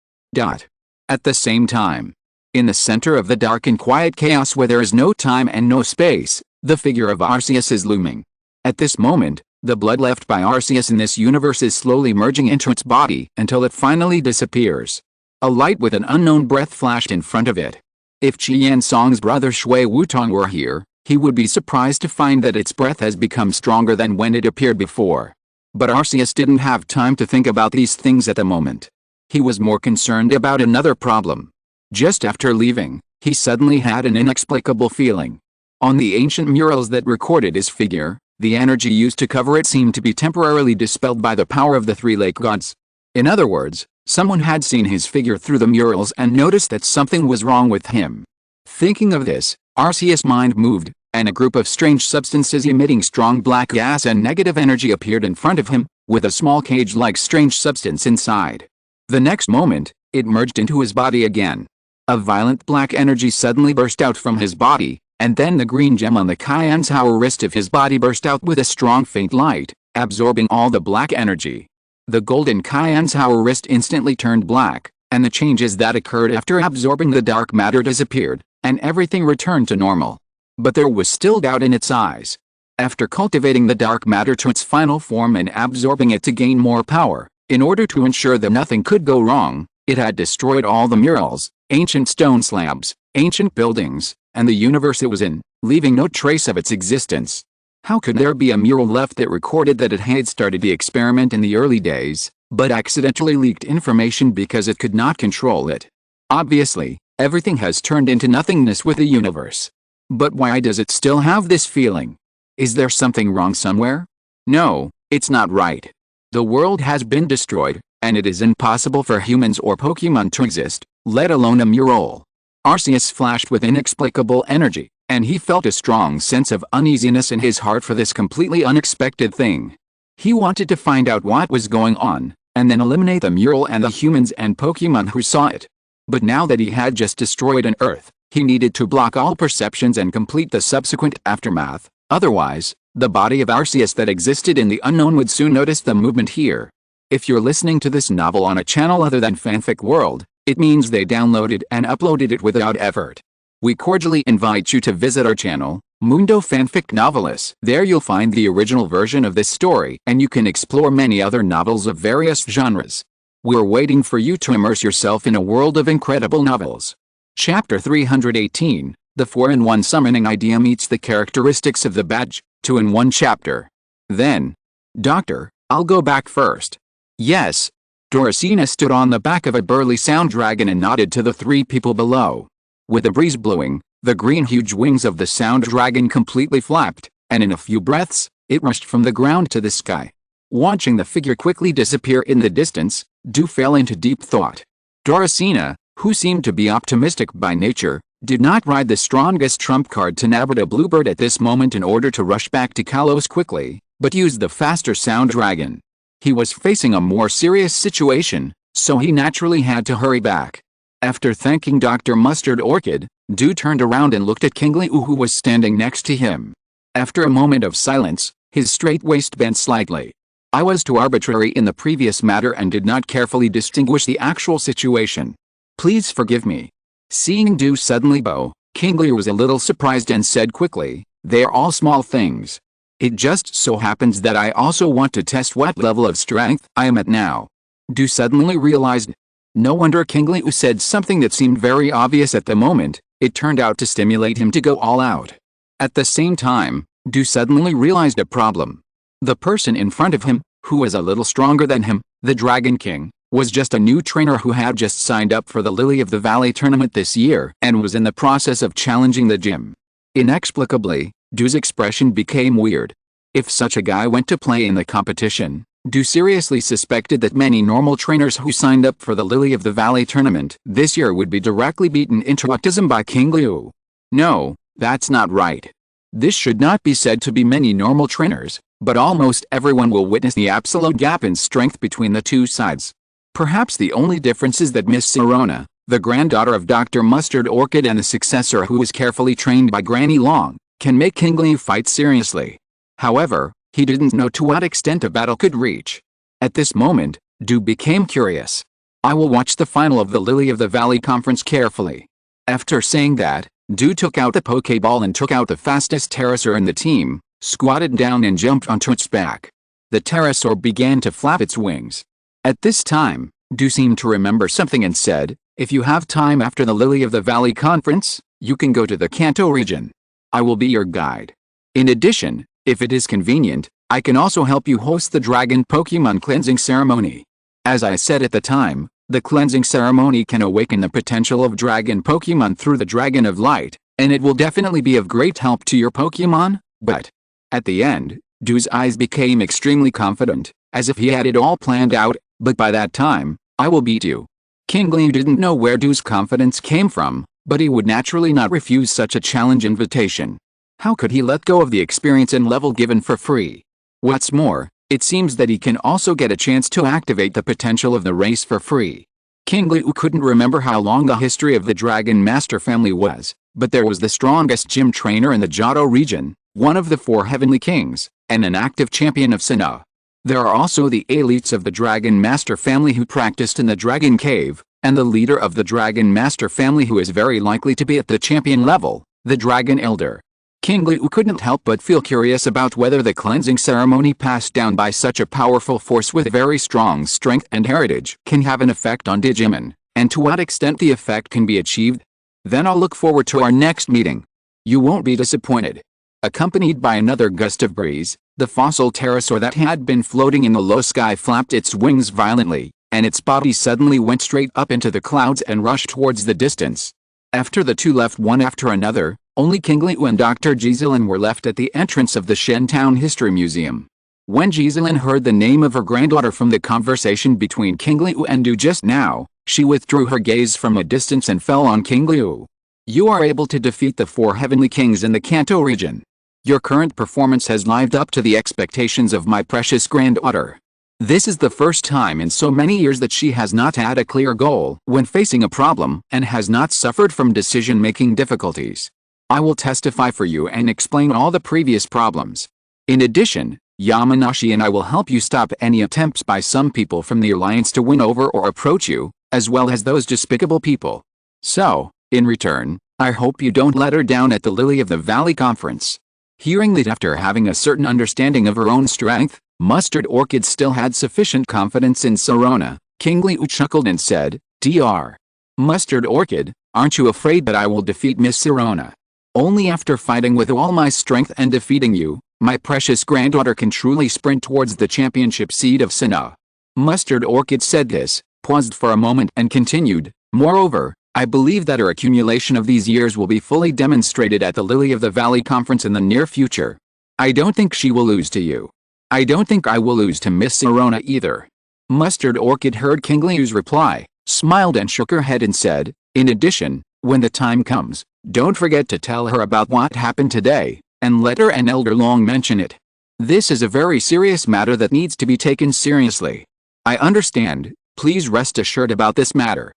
At the same time, in the center of the dark and quiet chaos where there is no time and no space, the figure of Arceus is looming. At this moment, the blood left by Arceus in this universe is slowly merging into its body until it finally disappears. A light with an unknown breath flashed in front of it. If Qi Yansong's brother Shui Wutong were here, he would be surprised to find that its breath has become stronger than when it appeared before. But Arceus didn't have time to think about these things at the moment. He was more concerned about another problem. Just after leaving, he suddenly had an inexplicable feeling. On the ancient murals that recorded his figure, the energy used to cover it seemed to be temporarily dispelled by the power of the three lake gods. In other words, someone had seen his figure through the murals and noticed that something was wrong with him. Thinking of this, Arceus' mind moved, and a group of strange substances emitting strong black gas and negative energy appeared in front of him, with a small cage-like strange substance inside. The next moment, it merged into his body again. A violent black energy suddenly burst out from his body, and then the green gem on the Kaianzhao wrist of his body burst out with a strong faint light, absorbing all the black energy. The golden Kaianzhao wrist instantly turned black, and the changes that occurred after absorbing the dark matter disappeared, and everything returned to normal. But there was still doubt in its eyes. After cultivating the dark matter to its final form and absorbing it to gain more power, in order to ensure that nothing could go wrong, it had destroyed all the murals, ancient stone slabs, ancient buildings, and the universe it was in, leaving no trace of its existence. How could there be a mural left that recorded that it had started the experiment in the early days, but accidentally leaked information because it could not control it? Obviously, everything has turned into nothingness with the universe. But why does it still have this feeling? Is there something wrong somewhere? No, it's not right. The world has been destroyed, and it is impossible for humans or Pokémon to exist, let alone a mural. Arceus flashed with inexplicable energy, and he felt a strong sense of uneasiness in his heart for this completely unexpected thing. He wanted to find out what was going on, and then eliminate the mural and the humans and Pokémon who saw it. But now that he had just destroyed an Earth, he needed to block all perceptions and complete the subsequent aftermath, otherwise, the body of Arceus that existed in the unknown would soon notice the movement here. If you're listening to this novel on a channel other than Fanfic World, it means they downloaded and uploaded it without effort. We cordially invite you to visit our channel, Mundo Fanfic Novelis. There you'll find the original version of this story and you can explore many other novels of various genres. We're waiting for you to immerse yourself in a world of incredible novels. Chapter 318, The 4-in-1 Summoning Idea meets the characteristics of the badge, 2-in-1 chapter. Then, Doctor, I'll go back first. Yes. Doricina stood on the back of a burly sound dragon and nodded to the three people below. With a breeze blowing, the green huge wings of the sound dragon completely flapped, and in a few breaths, it rushed from the ground to the sky. Watching the figure quickly disappear in the distance, Du fell into deep thought. Doricina, who seemed to be optimistic by nature, did not ride the strongest trump card to nab a bluebird at this moment in order to rush back to Kalos quickly, but used the faster sound dragon. He was facing a more serious situation, so he naturally had to hurry back. After thanking Dr. Mustard Orchid, Du turned around and looked at Qingliu, who was standing next to him. After a moment of silence, his straight waist bent slightly. I was too arbitrary in the previous matter and did not carefully distinguish the actual situation. Please forgive me. Seeing Du suddenly bow, Qingliu was a little surprised and said quickly, "They are all small things. It just so happens that I also want to test what level of strength I am at now." Du suddenly realized. No wonder Qingliu said something that seemed very obvious at the moment. It turned out to stimulate him to go all out. At the same time, Du suddenly realized a problem. The person in front of him, who was a little stronger than him, the Dragon King, was just a new trainer who had just signed up for the Lily of the Valley tournament this year and was in the process of challenging the gym. Inexplicably, Du's expression became weird. If such a guy went to play in the competition, Du seriously suspected that many normal trainers who signed up for the Lily of the Valley tournament this year would be directly beaten into autism by Qingliu. No, that's not right. This should not be said to be many normal trainers, but almost everyone will witness the absolute gap in strength between the two sides. Perhaps the only difference is that Miss Sirona, the granddaughter of Dr. Mustard Orchid and the successor who was carefully trained by Granny Long, can make Qingliu fight seriously. However, he didn't know to what extent a battle could reach. At this moment, Du became curious. I will watch the final of the Lily of the Valley conference carefully. After saying that, Du took out the Poké Ball and took out the fastest pterosaur in the team, squatted down and jumped onto its back. The pterosaur began to flap its wings. At this time, Du seemed to remember something and said, "If you have time after the Lily of the Valley conference, you can go to the Kanto region. I will be your guide. In addition, if it is convenient, I can also help you host the Dragon Pokemon cleansing ceremony." As I said at the time, the cleansing ceremony can awaken the potential of Dragon Pokemon through the Dragon of Light, and it will definitely be of great help to your Pokemon, but... At the end, Du's eyes became extremely confident, as if he had it all planned out, "But by that time, I will beat you." Qingliu didn't know where Du's confidence came from, but he would naturally not refuse such a challenge invitation. How could he let go of the experience and level given for free? What's more, it seems that he can also get a chance to activate the potential of the race for free. Qingliu couldn't remember how long the history of the Dragon Master family was, but there was the strongest gym trainer in the Johto region, one of the 4 Heavenly Kings, and an active champion of Sinnoh. There are also the elites of the Dragon Master family who practiced in the Dragon Cave, and the leader of the Dragon Master family who is very likely to be at the champion level, the Dragon Elder. Qingliu couldn't help but feel curious about whether the cleansing ceremony passed down by such a powerful force with very strong strength and heritage can have an effect on Digimon, and to what extent the effect can be achieved. Then I'll look forward to our next meeting. You won't be disappointed. Accompanied by another gust of breeze, the fossil pterosaur that had been floating in the low sky flapped its wings violently, and its body suddenly went straight up into the clouds and rushed towards the distance. After the two left one after another, only Qingliu and Dr. Giselin were left at the entrance of the Shentown History Museum. When Giselin heard the name of her granddaughter from the conversation between Qingliu and Du just now, she withdrew her gaze from a distance and fell on Qingliu. "You are able to defeat the 4 Heavenly Kings in the Kanto region. Your current performance has lived up to the expectations of my precious granddaughter. This is the first time in so many years that she has not had a clear goal when facing a problem and has not suffered from decision-making difficulties. I will testify for you and explain all the previous problems. In addition, Yamanashi and I will help you stop any attempts by some people from the Alliance to win over or approach you, as well as those despicable people. So, in return, I hope you don't let her down at the Lily of the Valley conference." Hearing that after having a certain understanding of her own strength, Mustard Orchid still had sufficient confidence in Sirona, Qingliu chuckled and said, "Dr. Mustard Orchid, aren't you afraid that I will defeat Miss Sirona? Only after fighting with all my strength and defeating you, my precious granddaughter can truly sprint towards the championship seed of Sinnoh." Mustard Orchid said this, paused for a moment and continued, "Moreover, I believe that her accumulation of these years will be fully demonstrated at the Lily of the Valley conference in the near future. I don't think she will lose to you. I don't think I will lose to Miss Sirona either." Mustard Orchid heard Qingliu's reply, smiled and shook her head and said, "In addition, when the time comes, don't forget to tell her about what happened today, and let her and Elder Long mention it. This is a very serious matter that needs to be taken seriously. I understand, please rest assured about this matter.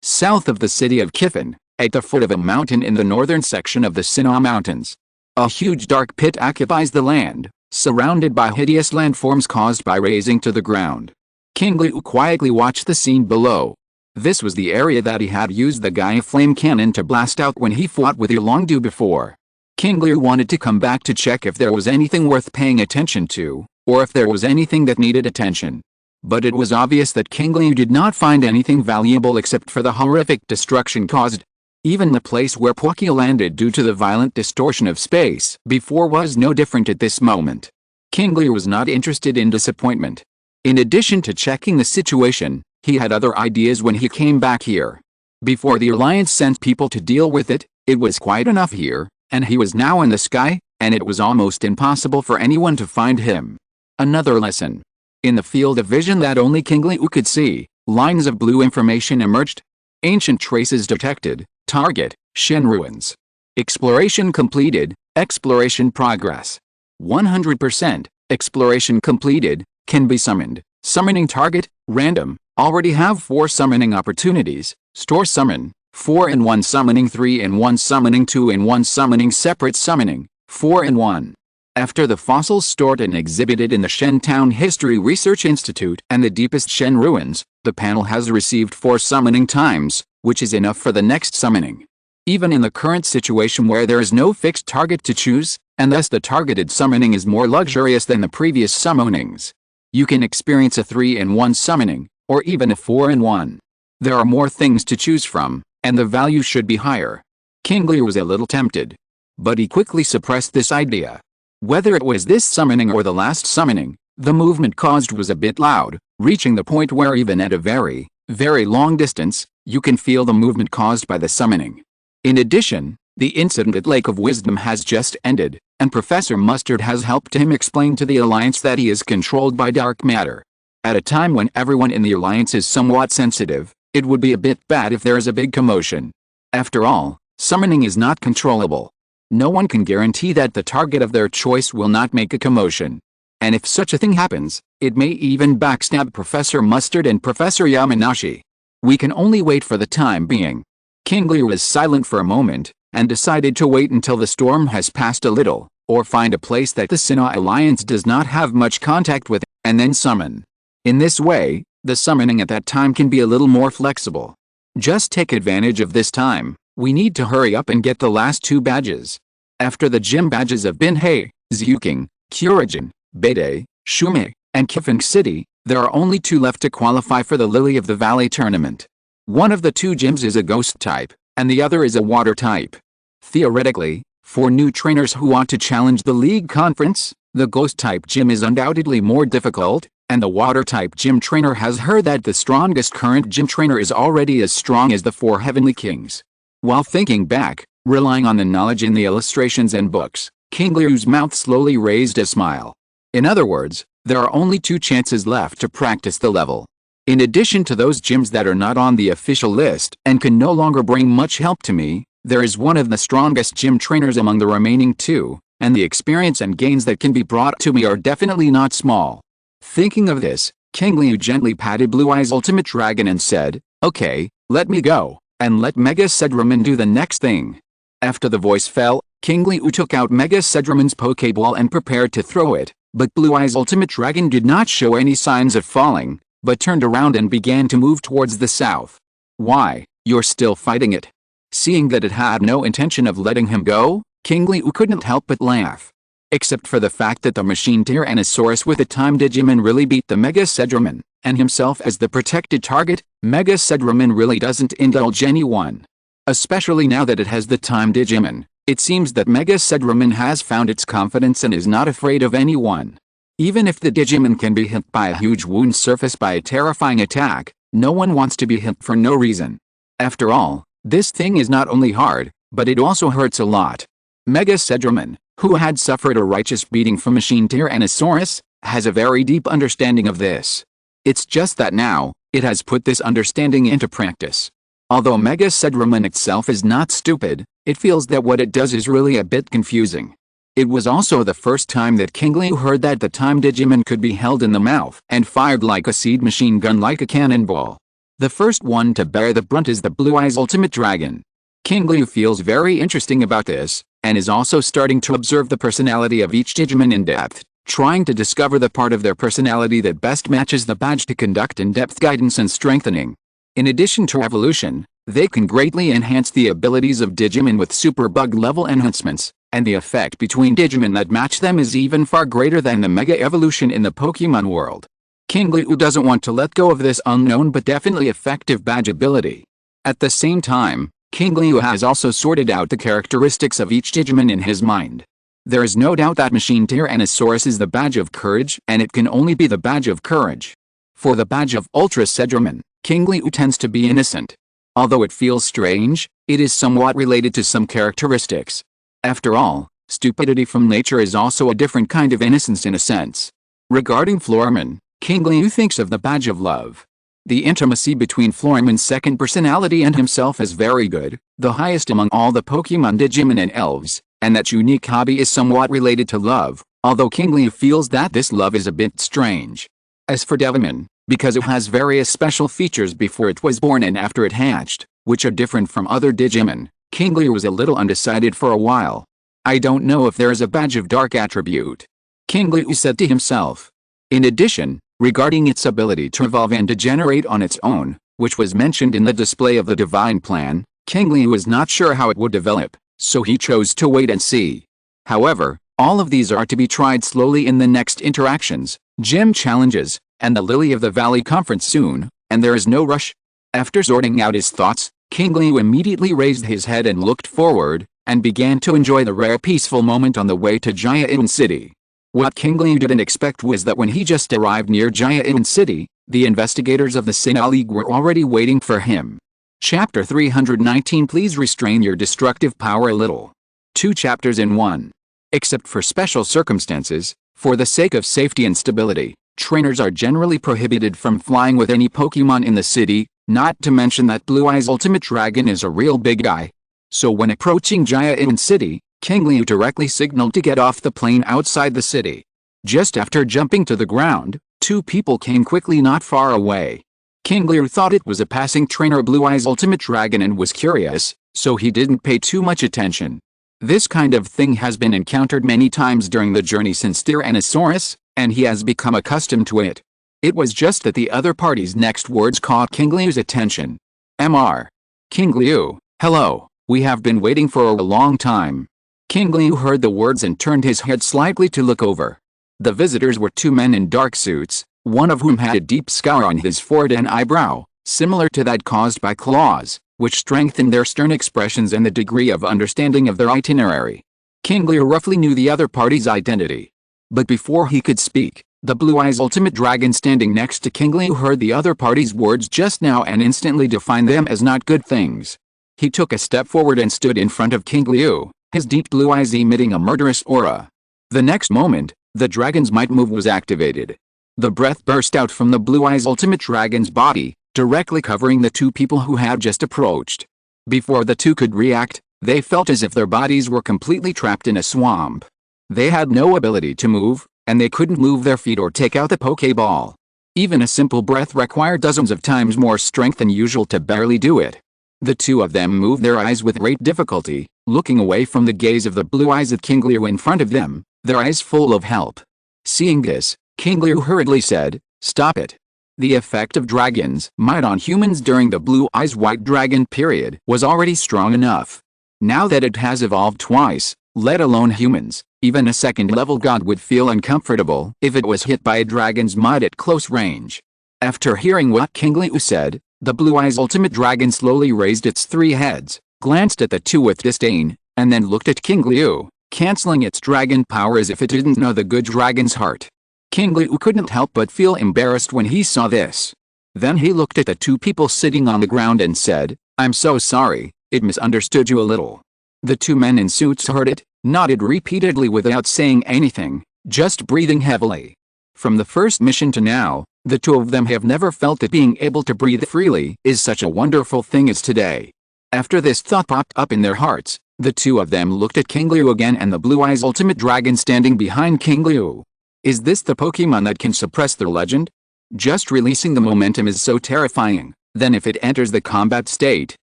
south of the city of Kifin, at the foot of a mountain in the northern section of the Sinnoh Mountains. A huge dark pit occupies the land, surrounded by hideous landforms caused by razing to the ground. Qingliu quietly watched the scene below. This was the area that he had used the Gaia Flame Cannon to blast out when he fought with Yolongdu before. Qingliu wanted to come back to check if there was anything worth paying attention to, or if there was anything that needed attention. But it was obvious that Qingliu did not find anything valuable except for the horrific destruction caused. Even the place where Palkia landed due to the violent distortion of space before was no different at this moment. Qingliu was not interested in disappointment. In addition to checking the situation, he had other ideas when he came back here. Before the Alliance sent people to deal with it, it was quite enough here, and he was now in the sky, and it was almost impossible for anyone to find him. Another lesson. In the field of vision that only Qingliu could see, lines of blue information emerged. Ancient traces detected. Target, Shen Ruins. Exploration completed, exploration progress. 100%, exploration completed, can be summoned. Summoning target, random, already have 4 summoning opportunities. Store summon, 4-in-1 summoning, 3-in-1 summoning, 2-in-1 summoning, separate summoning, 4-in-1. After the fossils stored and exhibited in the Shen Town History Research Institute and the deepest Shen ruins, the panel has received 4 summoning times, which is enough for the next summoning. Even in the current situation where there is no fixed target to choose, and thus the targeted summoning is more luxurious than the previous summonings, you can experience a 3-in-1 summoning, or even a 4-in-1. There are more things to choose from, and the value should be higher. Qingliu was a little tempted. But he quickly suppressed this idea. Whether it was this summoning or the last summoning, the movement caused was a bit loud, reaching the point where even at a very, very long distance, you can feel the movement caused by the summoning. In addition, the incident at Lake of Wisdom has just ended, and Professor Mustard has helped him explain to the Alliance that he is controlled by dark matter. At a time when everyone in the Alliance is somewhat sensitive, it would be a bit bad if there is a big commotion. After all, summoning is not controllable. No one can guarantee that the target of their choice will not make a commotion. And if such a thing happens, it may even backstab Professor Mustard and Professor Yamanashi. We can only wait for the time being. Qingliu was silent for a moment, and decided to wait until the storm has passed a little, or find a place that the Sinnoh Alliance does not have much contact with, and then summon. In this way, the summoning at that time can be a little more flexible. Just take advantage of this time. We need to hurry up and get the last 2 badges. After the gym badges of Binhei, Zhuking, Kurajin, Beidei, Shumei, and Kifeng City, there are only 2 left to qualify for the Lily of the Valley tournament. One of the 2 gyms is a ghost type, and the other is a water type. Theoretically, for new trainers who want to challenge the league conference, the ghost type gym is undoubtedly more difficult, and the water type gym trainer has heard that the strongest current gym trainer is already as strong as the 4 heavenly kings. While thinking back, relying on the knowledge in the illustrations and books, Qingliu's mouth slowly raised a smile. In other words, there are only 2 chances left to practice the level. In addition to those gyms that are not on the official list and can no longer bring much help to me, there is one of the strongest gym trainers among the remaining 2, and the experience and gains that can be brought to me are definitely not small. Thinking of this, Qingliu gently patted Blue Eye's ultimate dragon and said, "Okay, let me go, and let Mega Sedraman do the next thing." After the voice fell, Qingliu took out Mega Sedraman's Poké Ball and prepared to throw it, but Blue Eye's ultimate dragon did not show any signs of falling, but turned around and began to move towards the south. "Why, you're still fighting it?" Seeing that it had no intention of letting him go, Qingliu couldn't help but laugh. Except for the fact that the machine Tyrannosaurus with a time Digimon really beat the Mega Sedraman, and himself as the protected target, Mega Sedraman really doesn't indulge anyone. Especially now that it has the time Digimon, it seems that Mega Sedraman has found its confidence and is not afraid of anyone. Even if the Digimon can be hit by a huge wound surfaced by a terrifying attack, no one wants to be hit for no reason. After all, this thing is not only hard, but it also hurts a lot. Mega Sedraman, who had suffered a righteous beating from Machine Tyrannosaurus, has a very deep understanding of this. It's just that now, it has put this understanding into practice. Although Mega Sedraman itself is not stupid, it feels that what it does is really a bit confusing. It was also the first time that Qingliu heard that the time Digimon could be held in the mouth and fired like a seed machine gun like a cannonball. The first one to bear the brunt is the Blue Eyes Ultimate Dragon. Qingliu feels very interesting about this, and is also starting to observe the personality of each Digimon in depth, trying to discover the part of their personality that best matches the badge to conduct in-depth guidance and strengthening. In addition to evolution, they can greatly enhance the abilities of Digimon with super bug level enhancements, and the effect between Digimon that match them is even far greater than the Mega Evolution in the Pokemon world. Qingliu doesn't want to let go of this unknown but definitely effective badge ability. At the same time, Qingliu has also sorted out the characteristics of each Digimon in his mind. There is no doubt that Machine Tyrannosaurus is the badge of courage, and it can only be the badge of courage. For the badge of Ultra Sedramon, Qingliu tends to be innocent. Although it feels strange, it is somewhat related to some characteristics. After all, stupidity from nature is also a different kind of innocence in a sense. Regarding Floramon, Qingliu thinks of the badge of love. The intimacy between Floramon's second personality and himself is very good, the highest among all the Pokemon Digimon and Elves, and that unique hobby is somewhat related to love, although Qingliu feels that this love is a bit strange. As for Devimon, because it has various special features before it was born and after it hatched, which are different from other Digimon, Qingliu was a little undecided for a while. I don't know if there is a badge of dark attribute, Qingliu said to himself. In addition, regarding its ability to evolve and degenerate on its own, which was mentioned in the display of the Divine Plan, Qingliu was not sure how it would develop, so he chose to wait and see. However, all of these are to be tried slowly in the next interactions, gym challenges, and the Lily of the Valley conference soon, and there is no rush. After sorting out his thoughts, Qingliu immediately raised his head and looked forward, and began to enjoy the rare peaceful moment on the way to Gaia City. What Qingliu didn't expect was that when he just arrived near Gaia City, the investigators of the Sinnoh League were already waiting for him. Chapter 319. Please restrain your destructive power a little. 2 chapters in 1. Except for special circumstances, for the sake of safety and stability, trainers are generally prohibited from flying with any Pokemon in the city, not to mention that Blue Eyes Ultimate Dragon is a real big guy. So when approaching Gaia City, Qingliu directly signaled to get off the plane outside the city. Just after jumping to the ground, 2 people came quickly not far away. Qingliu thought it was a passing trainer Blue Eyes Ultimate Dragon and was curious, so he didn't pay too much attention. This kind of thing has been encountered many times during the journey since Tyrannosaurus, and he has become accustomed to it. It was just that the other party's next words caught Qingliu's attention. Mr. Qingliu, hello, we have been waiting for a long time. Qingliu heard the words and turned his head slightly to look over. The visitors were 2 men in dark suits, one of whom had a deep scar on his forehead and eyebrow, similar to that caused by claws, which strengthened their stern expressions and the degree of understanding of their itinerary. Qingliu roughly knew the other party's identity. But before he could speak, the Blue Eyes Ultimate Dragon standing next to Qingliu heard the other party's words just now and instantly defined them as not good things. He took a step forward and stood in front of Qingliu, his deep blue eyes emitting a murderous aura. The next moment, the dragon's might move was activated. The breath burst out from the Blue Eyes Ultimate Dragon's body, directly covering the 2 people who had just approached. Before the 2 could react, they felt as if their bodies were completely trapped in a swamp. They had no ability to move, and they couldn't move their feet or take out the Poké Ball. Even a simple breath required dozens of times more strength than usual to barely do it. The 2 of them moved their eyes with great difficulty, looking away from the gaze of the blue eyes at Qingliu in front of them, their eyes full of help. Seeing this, Qingliu hurriedly said, "Stop it." The effect of dragon's might on humans during the Blue Eyes White Dragon period was already strong enough. Now that it has evolved twice, let alone humans, even a second-level god would feel uncomfortable if it was hit by a dragon's might at close range. After hearing what Qingliu said, the Blue Eyes Ultimate Dragon slowly raised its 3 heads, glanced at the 2 with disdain, and then looked at Qingliu, canceling its dragon power as if it didn't know the good dragon's heart. Qingliu couldn't help but feel embarrassed when he saw this. Then he looked at the 2 people sitting on the ground and said, "I'm so sorry, it misunderstood you a little." The 2 men in suits heard it, nodded repeatedly without saying anything, just breathing heavily. From the first mission to now, the 2 of them have never felt that being able to breathe freely is such a wonderful thing as today. After this thought popped up in their hearts, the 2 of them looked at Qingliu again and the Blue Eyes Ultimate Dragon standing behind Qingliu. Is this the Pokemon that can suppress their legend? Just releasing the momentum is so terrifying, Then if it enters the combat state,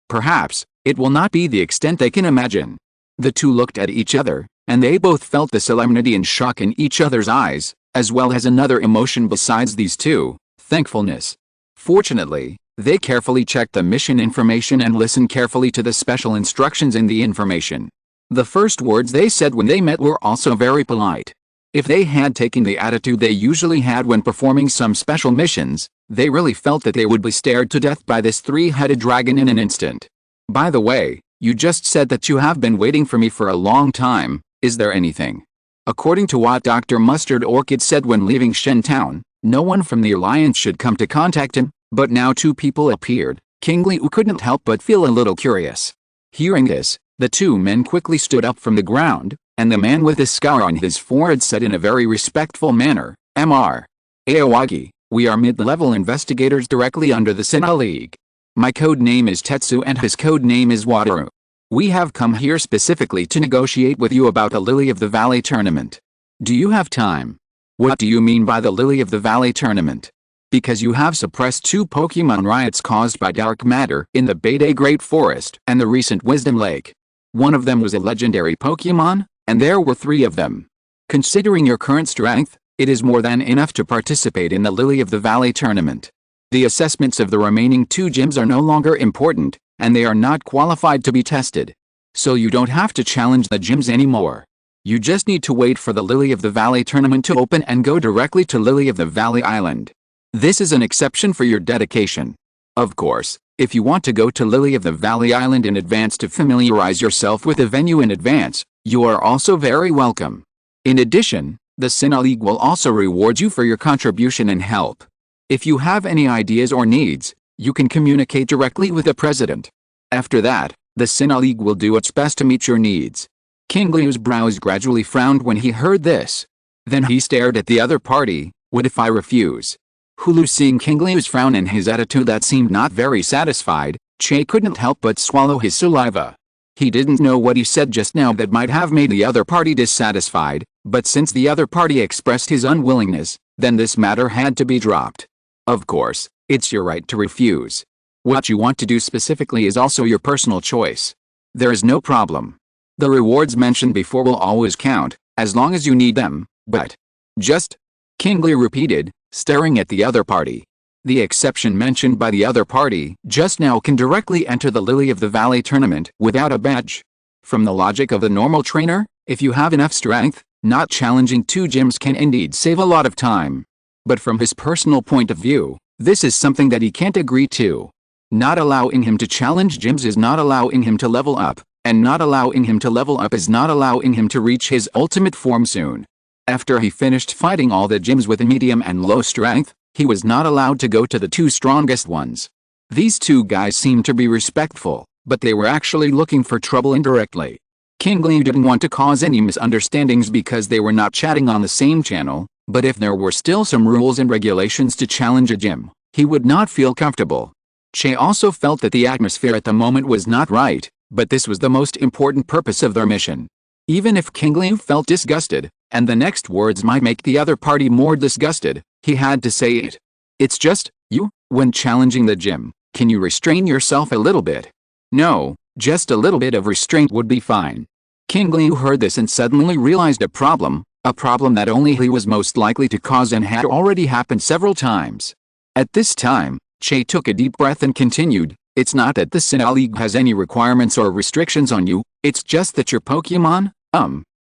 perhaps, it will not be the extent they can imagine. The two looked at each other, and they both felt the solemnity and shock in each other's eyes, as well as another emotion besides these two, thankfulness. Fortunately, they carefully checked the mission information and listened carefully to the special instructions in the information. The first words they said when they met were also very polite. If they had taken the attitude they usually had when performing some special missions, they really felt that they would be stared to death by this three-headed dragon in an instant. By the way, you just said that you have been waiting for me for a long time, is there anything? According to what Dr. Mustard Orchid said when leaving Shen Town, no one from the Alliance should come to contact him, but now two people appeared. Qingliu couldn't help but feel a little curious. Hearing this, the two men quickly stood up from the ground, and the man with a scar on his forehead said in a very respectful manner, "Mr. Aowagi, we are mid-level investigators directly under the Sinnoh League. My code name is Tetsu and his code name is Wataru. We have come here specifically to negotiate with you about the Lily of the Valley tournament. Do you have time?" "What do you mean by the Lily of the Valley tournament?" "Because you have suppressed two Pokemon riots caused by dark matter in the Bede Great Forest and the recent Wisdom Lake. One of them was a legendary Pokemon, and there were 3 of them. Considering your current strength, it is more than enough to participate in the Lily of the Valley tournament. The assessments of the remaining 2 gyms are no longer important, and they are not qualified to be tested. So you don't have to challenge the gyms anymore. You just need to wait for the Lily of the Valley tournament to open and go directly to Lily of the Valley Island. This is an exception for your dedication. Of course, if you want to go to Lily of the Valley Island in advance to familiarize yourself with the venue in advance, you are also very welcome. In addition, the Sinnoh League will also reward you for your contribution and help. If you have any ideas or needs, you can communicate directly with the president. After that, the Sinnoh League will do its best to meet your needs." Qingliu's brows gradually frowned when he heard this. Then he stared at the other party. "What if I refuse?" Hulu, seeing Qingliu's frown and his attitude that seemed not very satisfied, Che couldn't help but swallow his saliva. He didn't know what he said just now that might have made the other party dissatisfied, but since the other party expressed his unwillingness, then this matter had to be dropped. Of course, it's your right to refuse. What you want to do specifically is also your personal choice. There is no problem. The rewards mentioned before will always count, as long as you need them, but just, Qingliu repeated, staring at the other party. The exception mentioned by the other party just now can directly enter the Lily of the Valley tournament without a badge. From the logic of the normal trainer, if you have enough strength, not challenging 2 gyms can indeed save a lot of time. But from his personal point of view, this is something that he can't agree to. Not allowing him to challenge gyms is not allowing him to level up, and not allowing him to level up is not allowing him to reach his ultimate form soon. After he finished fighting all the gyms with medium and low strength, he was not allowed to go to the 2 strongest ones. These 2 guys seemed to be respectful, but they were actually looking for trouble indirectly. Qingliu didn't want to cause any misunderstandings because they were not chatting on the same channel, but if there were still some rules and regulations to challenge a gym, he would not feel comfortable. Che also felt that the atmosphere at the moment was not right, but this was the most important purpose of their mission. Even if Qingliu felt disgusted, and the next words might make the other party more disgusted, he had to say it. "It's just, you, when challenging the gym, can you restrain yourself a little bit?" "No, just a little bit of restraint would be fine." Qingliu heard this and suddenly realized a problem that only he was most likely to cause and had already happened several times. At this time, Che took a deep breath and continued, "It's not that the Sinnoh League has any requirements or restrictions on you, it's just that your Pokemon,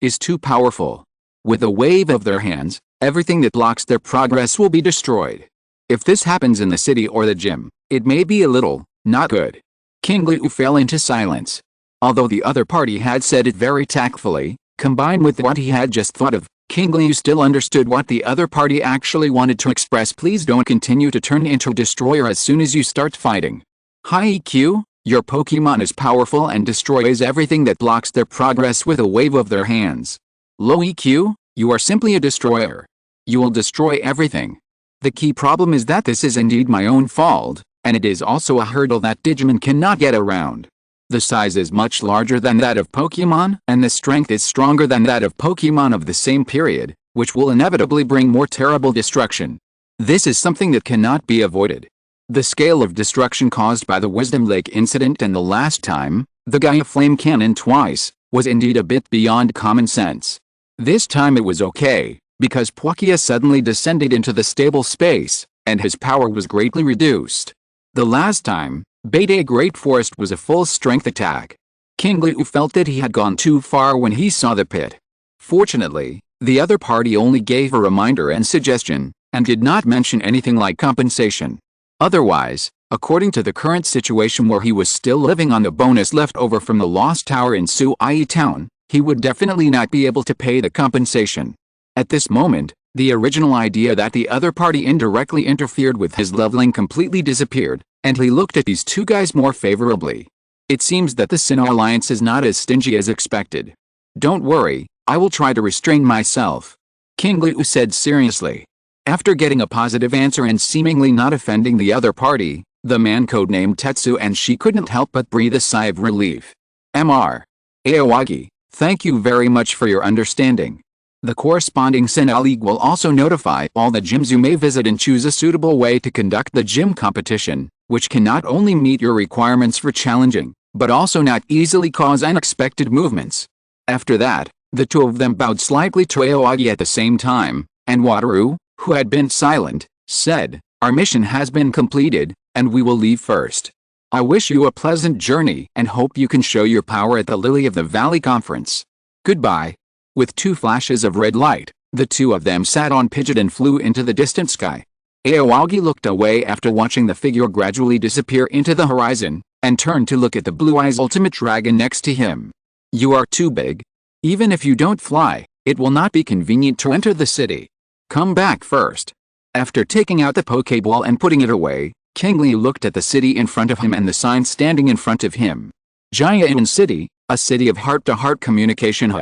is too powerful. With a wave of their hands, everything that blocks their progress will be destroyed. If this happens in the city or the gym, it may be a little, not good." Qingliu fell into silence. Although the other party had said it very tactfully, combined with what he had just thought of, Qingliu still understood what the other party actually wanted to express. "Please don't continue to turn into a destroyer as soon as you start fighting. High EQ, your Pokemon is powerful and destroys everything that blocks their progress with a wave of their hands. Low EQ, you are simply a destroyer. You will destroy everything. The key problem is that this is indeed my own fault, and it is also a hurdle that Digimon cannot get around. The size is much larger than that of Pokemon, and the strength is stronger than that of Pokemon of the same period, which will inevitably bring more terrible destruction. This is something that cannot be avoided. The scale of destruction caused by the Wisdom Lake incident and the last time, the Gaia Flame Cannon twice, was indeed a bit beyond common sense. This time it was okay, because Palkia suddenly descended into the stable space, and his power was greatly reduced. The last time, Beta Great Forest was a full-strength attack. Qingliu felt that he had gone too far when he saw the pit. Fortunately, the other party only gave a reminder and suggestion, and did not mention anything like compensation. Otherwise, according to the current situation where he was still living on the bonus left over from the Lost Tower in Sui Town, he would definitely not be able to pay the compensation. At this moment, the original idea that the other party indirectly interfered with his leveling completely disappeared, and he looked at these two guys more favorably. It seems that the Sinnoh Alliance is not as stingy as expected. Don't worry, I will try to restrain myself, Qingliu said seriously. After getting a positive answer and seemingly not offending the other party, the man codenamed Tetsu and she couldn't help but breathe a sigh of relief. Mr. Aoyagi, thank you very much for your understanding. The corresponding Sinnoh League will also notify all the gyms you may visit and choose a suitable way to conduct the gym competition, which can not only meet your requirements for challenging, but also not easily cause unexpected movements. After that, the two of them bowed slightly to Aoyagi at the same time, and Wataru, who had been silent, said, "Our mission has been completed, and we will leave first. I wish you a pleasant journey and hope you can show your power at the Lily of the Valley conference. Goodbye." With two flashes of red light, the two of them sat on Pidgeot and flew into the distant sky. Aoyagi looked away after watching the figure gradually disappear into the horizon, and turned to look at the Blue Eyes Ultimate Dragon next to him. "You are too big. Even if you don't fly, it will not be convenient to enter the city. Come back first." After taking out the Poké Ball and putting it away, Qingliu looked at the city in front of him and the sign standing in front of him. Gaia City, a city of heart-to-heart communication.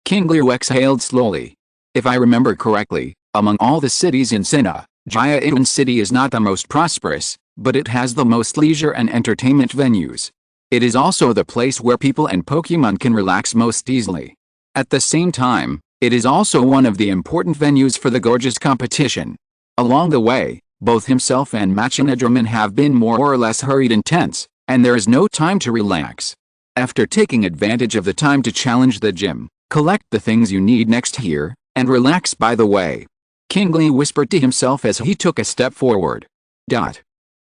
Qingliu exhaled slowly. If I remember correctly, among all the cities in Sinnoh, Gaia City is not the most prosperous, but it has the most leisure and entertainment venues. It is also the place where people and Pokemon can relax most easily. At the same time, it is also one of the important venues for the gorgeous competition. Along the way, both himself and Machinadroman have been more or less hurried and tense, and there is no time to relax. After taking advantage of the time to challenge the gym, collect the things you need next here, and relax by the way, Qingliu whispered to himself as he took a step forward. Gaia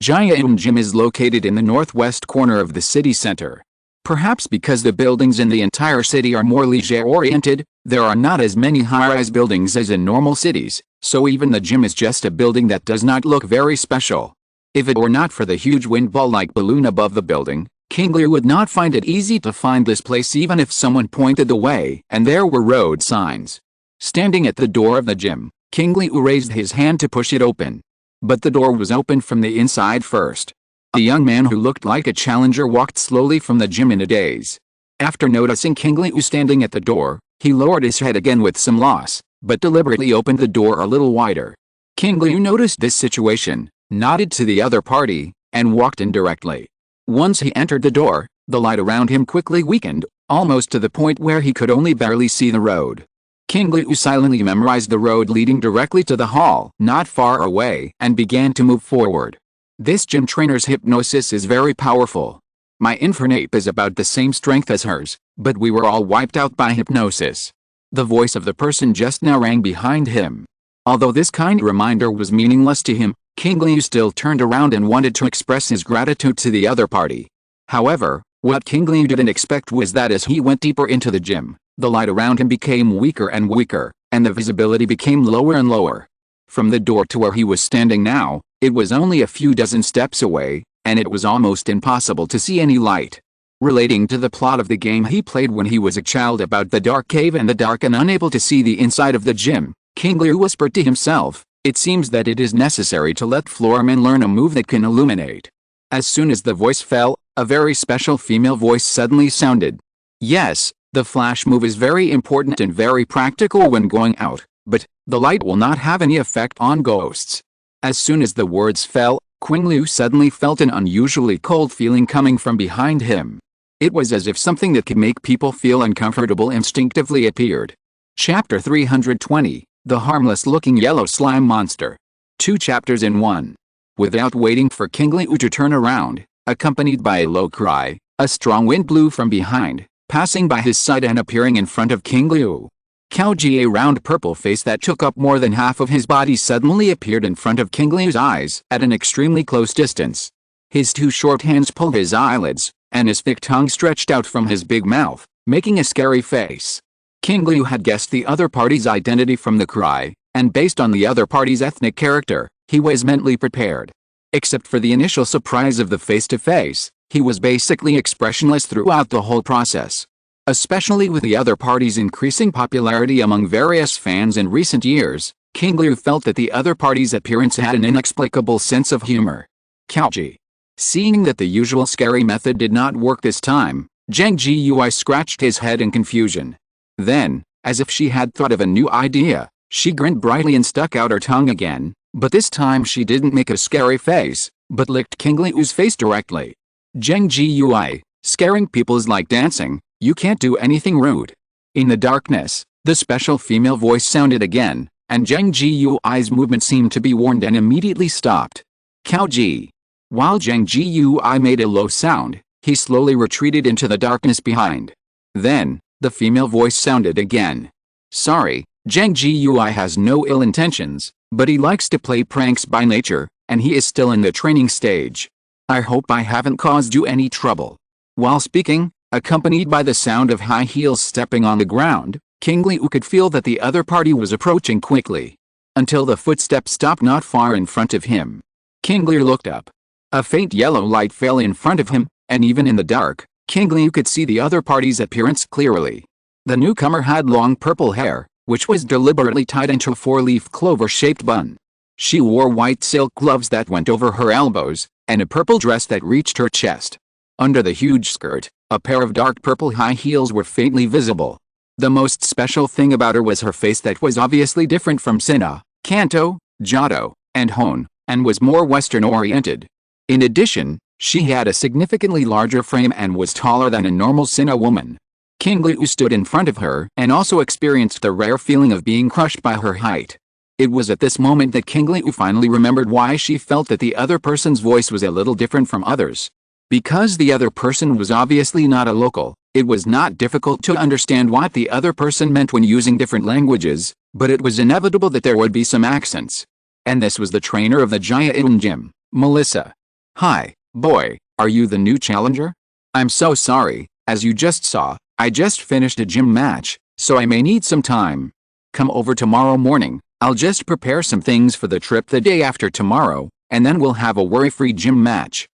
Gym is located in the northwest corner of the city center. Perhaps because the buildings in the entire city are more leisure-oriented, there are not as many high-rise buildings as in normal cities, so even the gym is just a building that does not look very special. If it were not for the huge wind ball-like balloon above the building, Qingliu would not find it easy to find this place even if someone pointed the way and there were road signs. Standing at the door of the gym, Qingliu raised his hand to push it open. But the door was opened from the inside first. A young man who looked like a challenger walked slowly from the gym in a daze. After noticing Qingliu standing at the door, he lowered his head again with some loss, but deliberately opened the door a little wider. Qingliu noticed this situation, nodded to the other party, and walked in directly. Once he entered the door, the light around him quickly weakened, almost to the point where he could only barely see the road. Qingliu silently memorized the road leading directly to the hall not far away and began to move forward. This gym trainer's hypnosis is very powerful. My Infernape is about the same strength as hers, but we were all wiped out by hypnosis. The voice of the person just now rang behind him. Although this kind reminder was meaningless to him, Qingliu still turned around and wanted to express his gratitude to the other party. However, what Qingliu didn't expect was that as he went deeper into the gym, the light around him became weaker and weaker, and the visibility became lower and lower. From the door to where he was standing now, it was only a few dozen steps away, and it was almost impossible to see any light. Relating to the plot of the game he played when he was a child about the dark cave and the dark and unable to see the inside of the gym, Qingliu whispered to himself, "It seems that it is necessary to let Floorman learn a move that can illuminate." As soon as the voice fell, a very special female voice suddenly sounded. "Yes, the flash move is very important and very practical when going out, but the light will not have any effect on ghosts." As soon as the words fell, Qingliu suddenly felt an unusually cold feeling coming from behind him. It was as if something that could make people feel uncomfortable instinctively appeared. Chapter 320, The Harmless-Looking Yellow Slime Monster. 2 chapters in one. Without waiting for Qingliu to turn around, accompanied by a low cry, a strong wind blew from behind, passing by his side and appearing in front of Qingliu. Qiaoji, a round purple face that took up more than half of his body, suddenly appeared in front of Qingliu's eyes at an extremely close distance. His two short hands pulled his eyelids, and his thick tongue stretched out from his big mouth, making a scary face. Qingliu had guessed the other party's identity from the cry, and based on the other party's ethnic character, he was mentally prepared. Except for the initial surprise of the face-to-face, he was basically expressionless throughout the whole process. Especially with the other party's increasing popularity among various fans in recent years, Qingliu felt that the other party's appearance had an inexplicable sense of humor. Qiaoji. Seeing that the usual scary method did not work this time, Zhang Jiui scratched his head in confusion. Then, as if she had thought of a new idea, she grinned brightly and stuck out her tongue again, but this time she didn't make a scary face, but licked Qingliu's face directly. Zhang Jiui, scaring people is like dancing. You can't do anything rude. In the darkness, the special female voice sounded again, and Zhang Jiui's movement seemed to be warned and immediately stopped. Qiaoji. While Zhang Jiui made a low sound, he slowly retreated into the darkness behind. Then, the female voice sounded again. Sorry, Zhang Jiui has no ill intentions, but he likes to play pranks by nature, and he is still in the training stage. I hope I haven't caused you any trouble. While speaking, accompanied by the sound of high heels stepping on the ground, Qingliu could feel that the other party was approaching quickly. Until the footsteps stopped not far in front of him. Qingliu looked up. A faint yellow light fell in front of him, and even in the dark, Qingliu could see the other party's appearance clearly. The newcomer had long purple hair, which was deliberately tied into a four-leaf clover-shaped bun. She wore white silk gloves that went over her elbows, and a purple dress that reached her chest. Under the huge skirt, a pair of dark purple high heels were faintly visible. The most special thing about her was her face that was obviously different from Sinnoh, Kanto, Johto, and Hone, and was more Western-oriented. In addition, she had a significantly larger frame and was taller than a normal Sinnoh woman. Qingliu stood in front of her and also experienced the rare feeling of being crushed by her height. It was at this moment that Qingliu finally remembered why she felt that the other person's voice was a little different from others. Because the other person was obviously not a local, it was not difficult to understand what the other person meant when using different languages, but it was inevitable that there would be some accents. And this was the trainer of the Gaia Ray gym, Melissa. Hi, boy, are you the new challenger? I'm so sorry, as you just saw, I just finished a gym match, so I may need some time. Come over tomorrow morning, I'll just prepare some things for the trip the day after tomorrow, and then we'll have a worry-free gym match.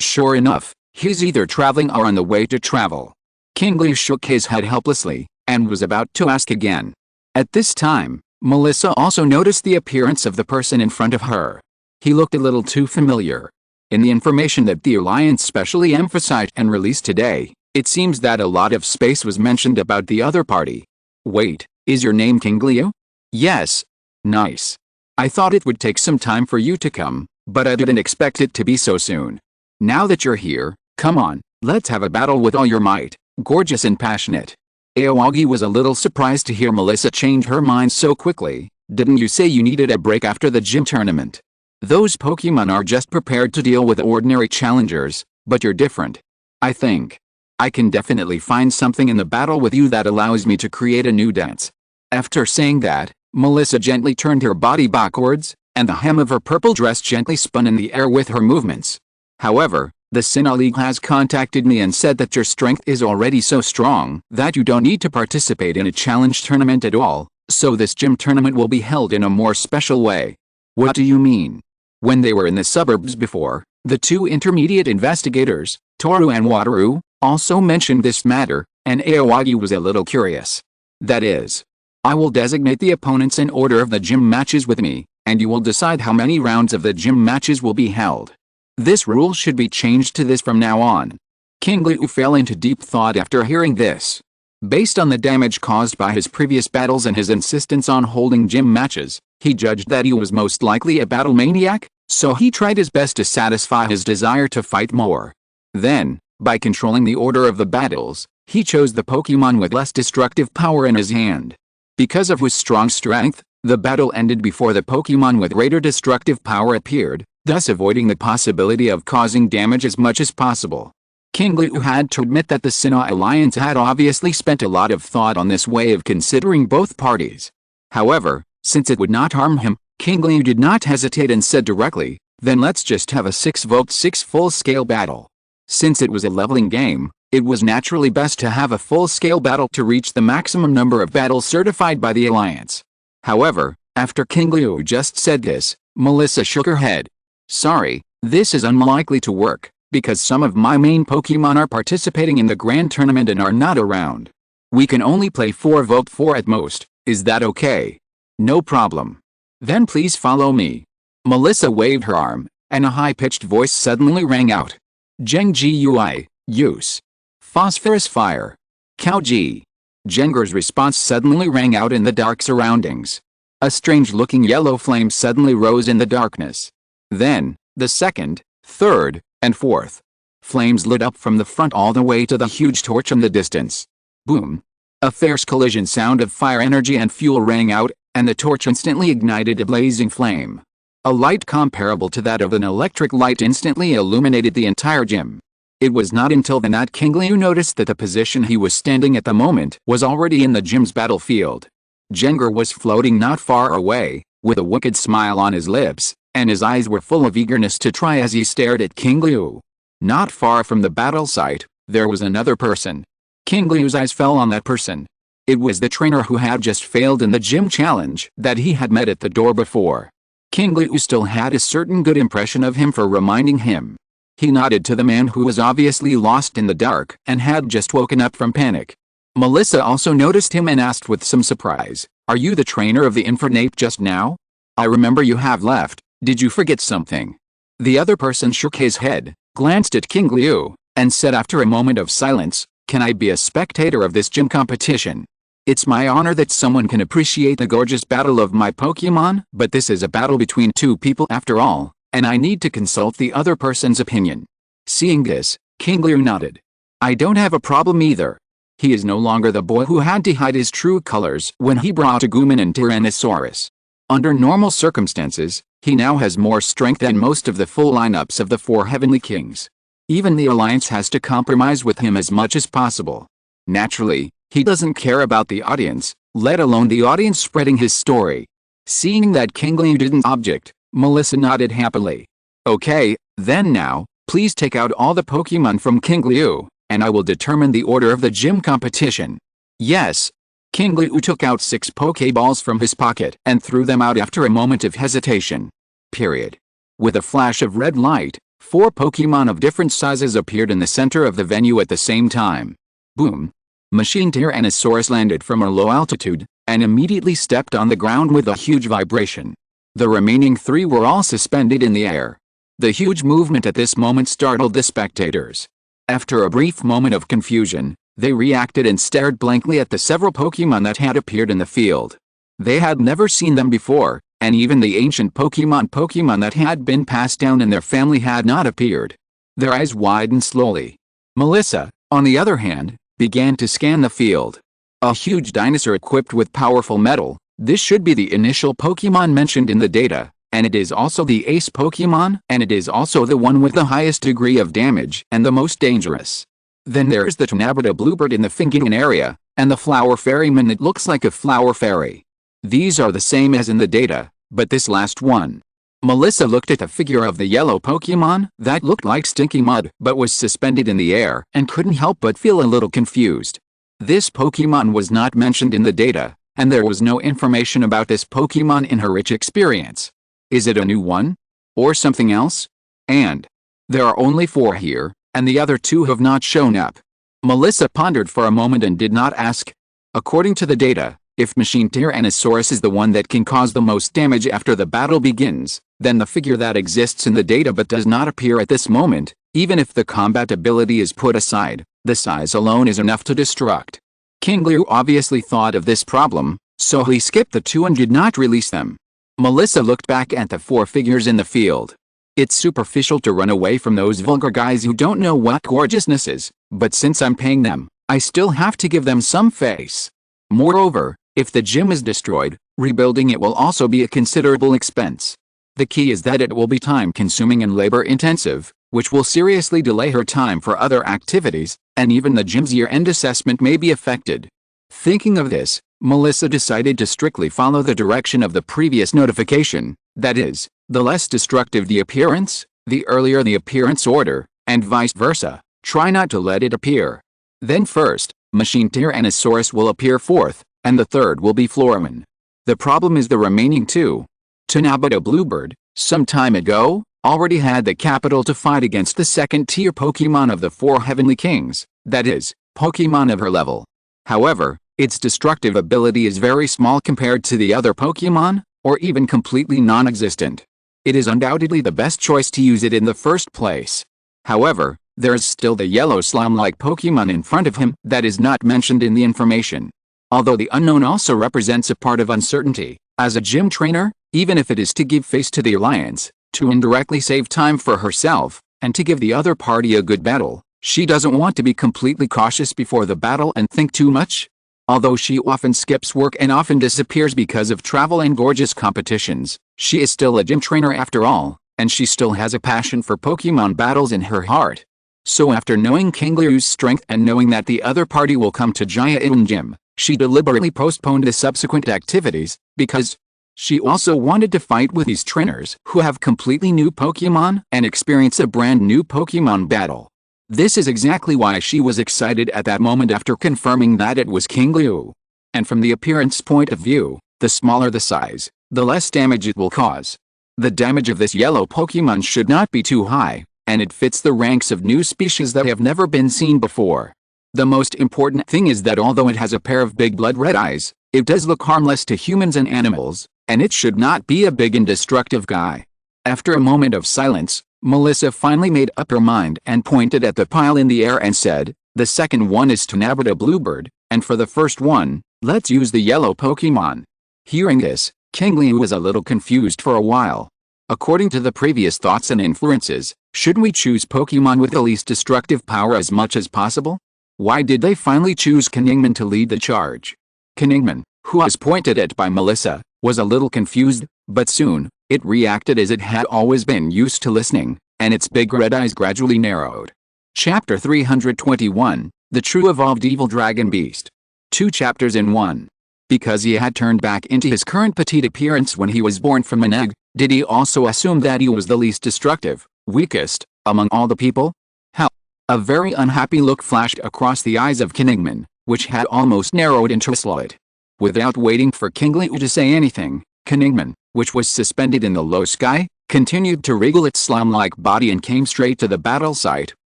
Sure enough, he's either traveling or on the way to travel. Qingliu shook his head helplessly, and was about to ask again. At this time, Melissa also noticed the appearance of the person in front of her. He looked a little too familiar. In the information that the Alliance specially emphasized and released today, it seems that a lot of space was mentioned about the other party. Wait, is your name Qingliu? Yes. Nice. I thought it would take some time for you to come, but I didn't expect it to be so soon. Now that you're here, come on, let's have a battle with all your might, gorgeous and passionate. Aoyagi was a little surprised to hear Melissa change her mind so quickly. Didn't you say you needed a break after the gym tournament? Those Pokemon are just prepared to deal with ordinary challengers, but you're different. I think I can definitely find something in the battle with you that allows me to create a new dance. After saying that, Melissa gently turned her body backwards, and the hem of her purple dress gently spun in the air with her movements. However, the Sinnoh League has contacted me and said that your strength is already so strong that you don't need to participate in a challenge tournament at all, so this gym tournament will be held in a more special way. What do you mean? When they were in the suburbs before, the two intermediate investigators, Toru and Wataru, also mentioned this matter, and Aoyagi was a little curious. That is, I will designate the opponents in order of the gym matches with me, and you will decide how many rounds of the gym matches will be held. This rule should be changed to this from now on. Qingliu fell into deep thought after hearing this. Based on the damage caused by his previous battles and his insistence on holding gym matches, he judged that he was most likely a battle maniac, so he tried his best to satisfy his desire to fight more. Then, by controlling the order of the battles, he chose the Pokemon with less destructive power in his hand. Because of his strong strength, the battle ended before the Pokemon with greater destructive power appeared, thus avoiding the possibility of causing damage as much as possible. Qingliu had to admit that the Sinnoh Alliance had obviously spent a lot of thought on this way of considering both parties. However, since it would not harm him, Qingliu did not hesitate and said directly, "Then let's just have a 6v6 full-scale battle." Since it was a leveling game, it was naturally best to have a full-scale battle to reach the maximum number of battles certified by the Alliance. However, after Qingliu just said this, Melissa shook her head. "Sorry, this is unlikely to work, because some of my main Pokémon are participating in the Grand Tournament and are not around. We can only play 4v4 at most, is that okay?" "No problem. Then please follow me." Melissa waved her arm, and a high-pitched voice suddenly rang out. "Zheng-Gui, use. Phosphorus fire. Kao-Ji." Jenger's response suddenly rang out in the dark surroundings. A strange-looking yellow flame suddenly rose in the darkness. Then, the second, third, and fourth flames lit up from the front all the way to the huge torch in the distance. Boom! A fierce collision sound of fire energy and fuel rang out, and the torch instantly ignited a blazing flame. A light comparable to that of an electric light instantly illuminated the entire gym. It was not until then that Qingliu noticed that the position he was standing at the moment was already in the gym's battlefield. Jenger was floating not far away, with a wicked smile on his lips, and his eyes were full of eagerness to try as he stared at Qingliu. Not far from the battle site, there was another person. Qingliu's eyes fell on that person. It was the trainer who had just failed in the gym challenge that he had met at the door before. Qingliu still had a certain good impression of him for reminding him. He nodded to the man who was obviously lost in the dark and had just woken up from panic. Melissa also noticed him and asked with some surprise, "Are you the trainer of the Infernape just now? I remember you have left, did you forget something?" The other person shook his head, glanced at Qingliu, and said after a moment of silence, "Can I be a spectator of this gym competition? It's my honor that someone can appreciate the gorgeous battle of my Pokémon, but this is a battle between two people after all, and I need to consult the other person's opinion." Seeing this, Qingliu nodded. "I don't have a problem either. He is no longer the boy who had to hide his true colors when he brought Agumon and Tyrannosaurus. Under normal circumstances, he now has more strength than most of the full lineups of the four Heavenly Kings. Even the Alliance has to compromise with him as much as possible. Naturally, he doesn't care about the audience, let alone the audience spreading his story." Seeing that Qingliu didn't object, Melissa nodded happily. "Okay, then now, please take out all the Pokémon from Qingliu, and I will determine the order of the gym competition." "Yes." Qingliu took out 6 Poké Balls from his pocket and threw them out after a moment of hesitation. Period. With a flash of red light, 4 Pokémon of different sizes appeared in the center of the venue at the same time. Boom! Machine Tyrannosaurus landed from a low altitude, and immediately stepped on the ground with a huge vibration. The remaining 3 were all suspended in the air. The huge movement at this moment startled the spectators. After a brief moment of confusion, they reacted and stared blankly at the several Pokémon that had appeared in the field. They had never seen them before, and even the ancient Pokémon that had been passed down in their family had not appeared. Their eyes widened slowly. Melissa, on the other hand, began to scan the field. A huge dinosaur equipped with powerful metal, this should be the initial Pokémon mentioned in the data, and it is also the ace Pokémon, and it is also the one with the highest degree of damage and the most dangerous. Then there's the Tornabita Bluebird in the Finking area, and the Flower Fairyman that looks like a flower fairy. These are the same as in the data, but this last one. Melissa looked at the figure of the yellow Pokémon that looked like stinky mud but was suspended in the air and couldn't help but feel a little confused. This Pokémon was not mentioned in the data, and there was no information about this Pokémon in her rich experience. Is it a new one? Or something else? And there are only 4 here, and the other 2 have not shown up. Melissa pondered for a moment and did not ask. According to the data, if Machine Tyrannosaurus is the one that can cause the most damage after the battle begins, then the figure that exists in the data but does not appear at this moment, even if the combat ability is put aside, the size alone is enough to destruct. Qingliu obviously thought of this problem, so he skipped the 2 and did not release them. Melissa looked back at the 4 figures in the field. It's superficial to run away from those vulgar guys who don't know what gorgeousness is, but since I'm paying them, I still have to give them some face. Moreover, if the gym is destroyed, rebuilding it will also be a considerable expense. The key is that it will be time-consuming and labor-intensive, which will seriously delay her time for other activities, and even the gym's year-end assessment may be affected. Thinking of this, Melissa decided to strictly follow the direction of the previous notification, that is, the less destructive the appearance, the earlier the appearance order, and vice versa. Try not to let it appear. Then first, Machine Tyrannosaurus will appear fourth, and the third will be Floorman. The problem is the remaining two. Tanabata Bluebird, some time ago, already had the capital to fight against the second-tier Pokémon of the four Heavenly Kings, that is, Pokémon of her level. However, its destructive ability is very small compared to the other Pokémon, or even completely non-existent. It is undoubtedly the best choice to use it in the first place. However, there is still the yellow slime-like Pokémon in front of him that is not mentioned in the information. Although the unknown also represents a part of uncertainty, as a gym trainer, even if it is to give face to the alliance, to indirectly save time for herself, and to give the other party a good battle, she doesn't want to be completely cautious before the battle and think too much. Although she often skips work and often disappears because of travel and gorgeous competitions, she is still a gym trainer after all, and she still has a passion for Pokémon battles in her heart. So after knowing Qingliu's strength and knowing that the other party will come to Jaya Gym, she deliberately postponed the subsequent activities, because she also wanted to fight with these trainers who have completely new Pokémon and experience a brand new Pokémon battle. This is exactly why she was excited at that moment after confirming that it was Qingliu. And from the appearance point of view, the smaller the size, the less damage it will cause. The damage of this yellow Pokémon should not be too high, and it fits the ranks of new species that have never been seen before. The most important thing is that although it has a pair of big blood-red eyes, it does look harmless to humans and animals, and it should not be a big and destructive guy. After a moment of silence, Melissa finally made up her mind and pointed at the pile in the air and said, "The second one is Tanabata Bluebird, and for the first one, let's use the yellow Pokémon." Hearing this, Qingliu was a little confused for a while. According to the previous thoughts and inferences, shouldn't we choose Pokémon with the least destructive power as much as possible? Why did they finally choose Qingliu to lead the charge? Qingliu, who was pointed at by Melissa, was a little confused, but soon, it reacted as it had always been used to listening, and its big red eyes gradually narrowed. Chapter 321, The True Evolved Evil Dragon Beast. 2 chapters in 1. Because he had turned back into his current petite appearance when he was born from an egg, did he also assume that he was the least destructive, weakest, among all the people? Hell! A very unhappy look flashed across the eyes of Qingliu, which had almost narrowed into a slit. Without waiting for Qingliu to say anything, Qingliu, which was suspended in the low sky, continued to wriggle its slime-like body and came straight to the battle site,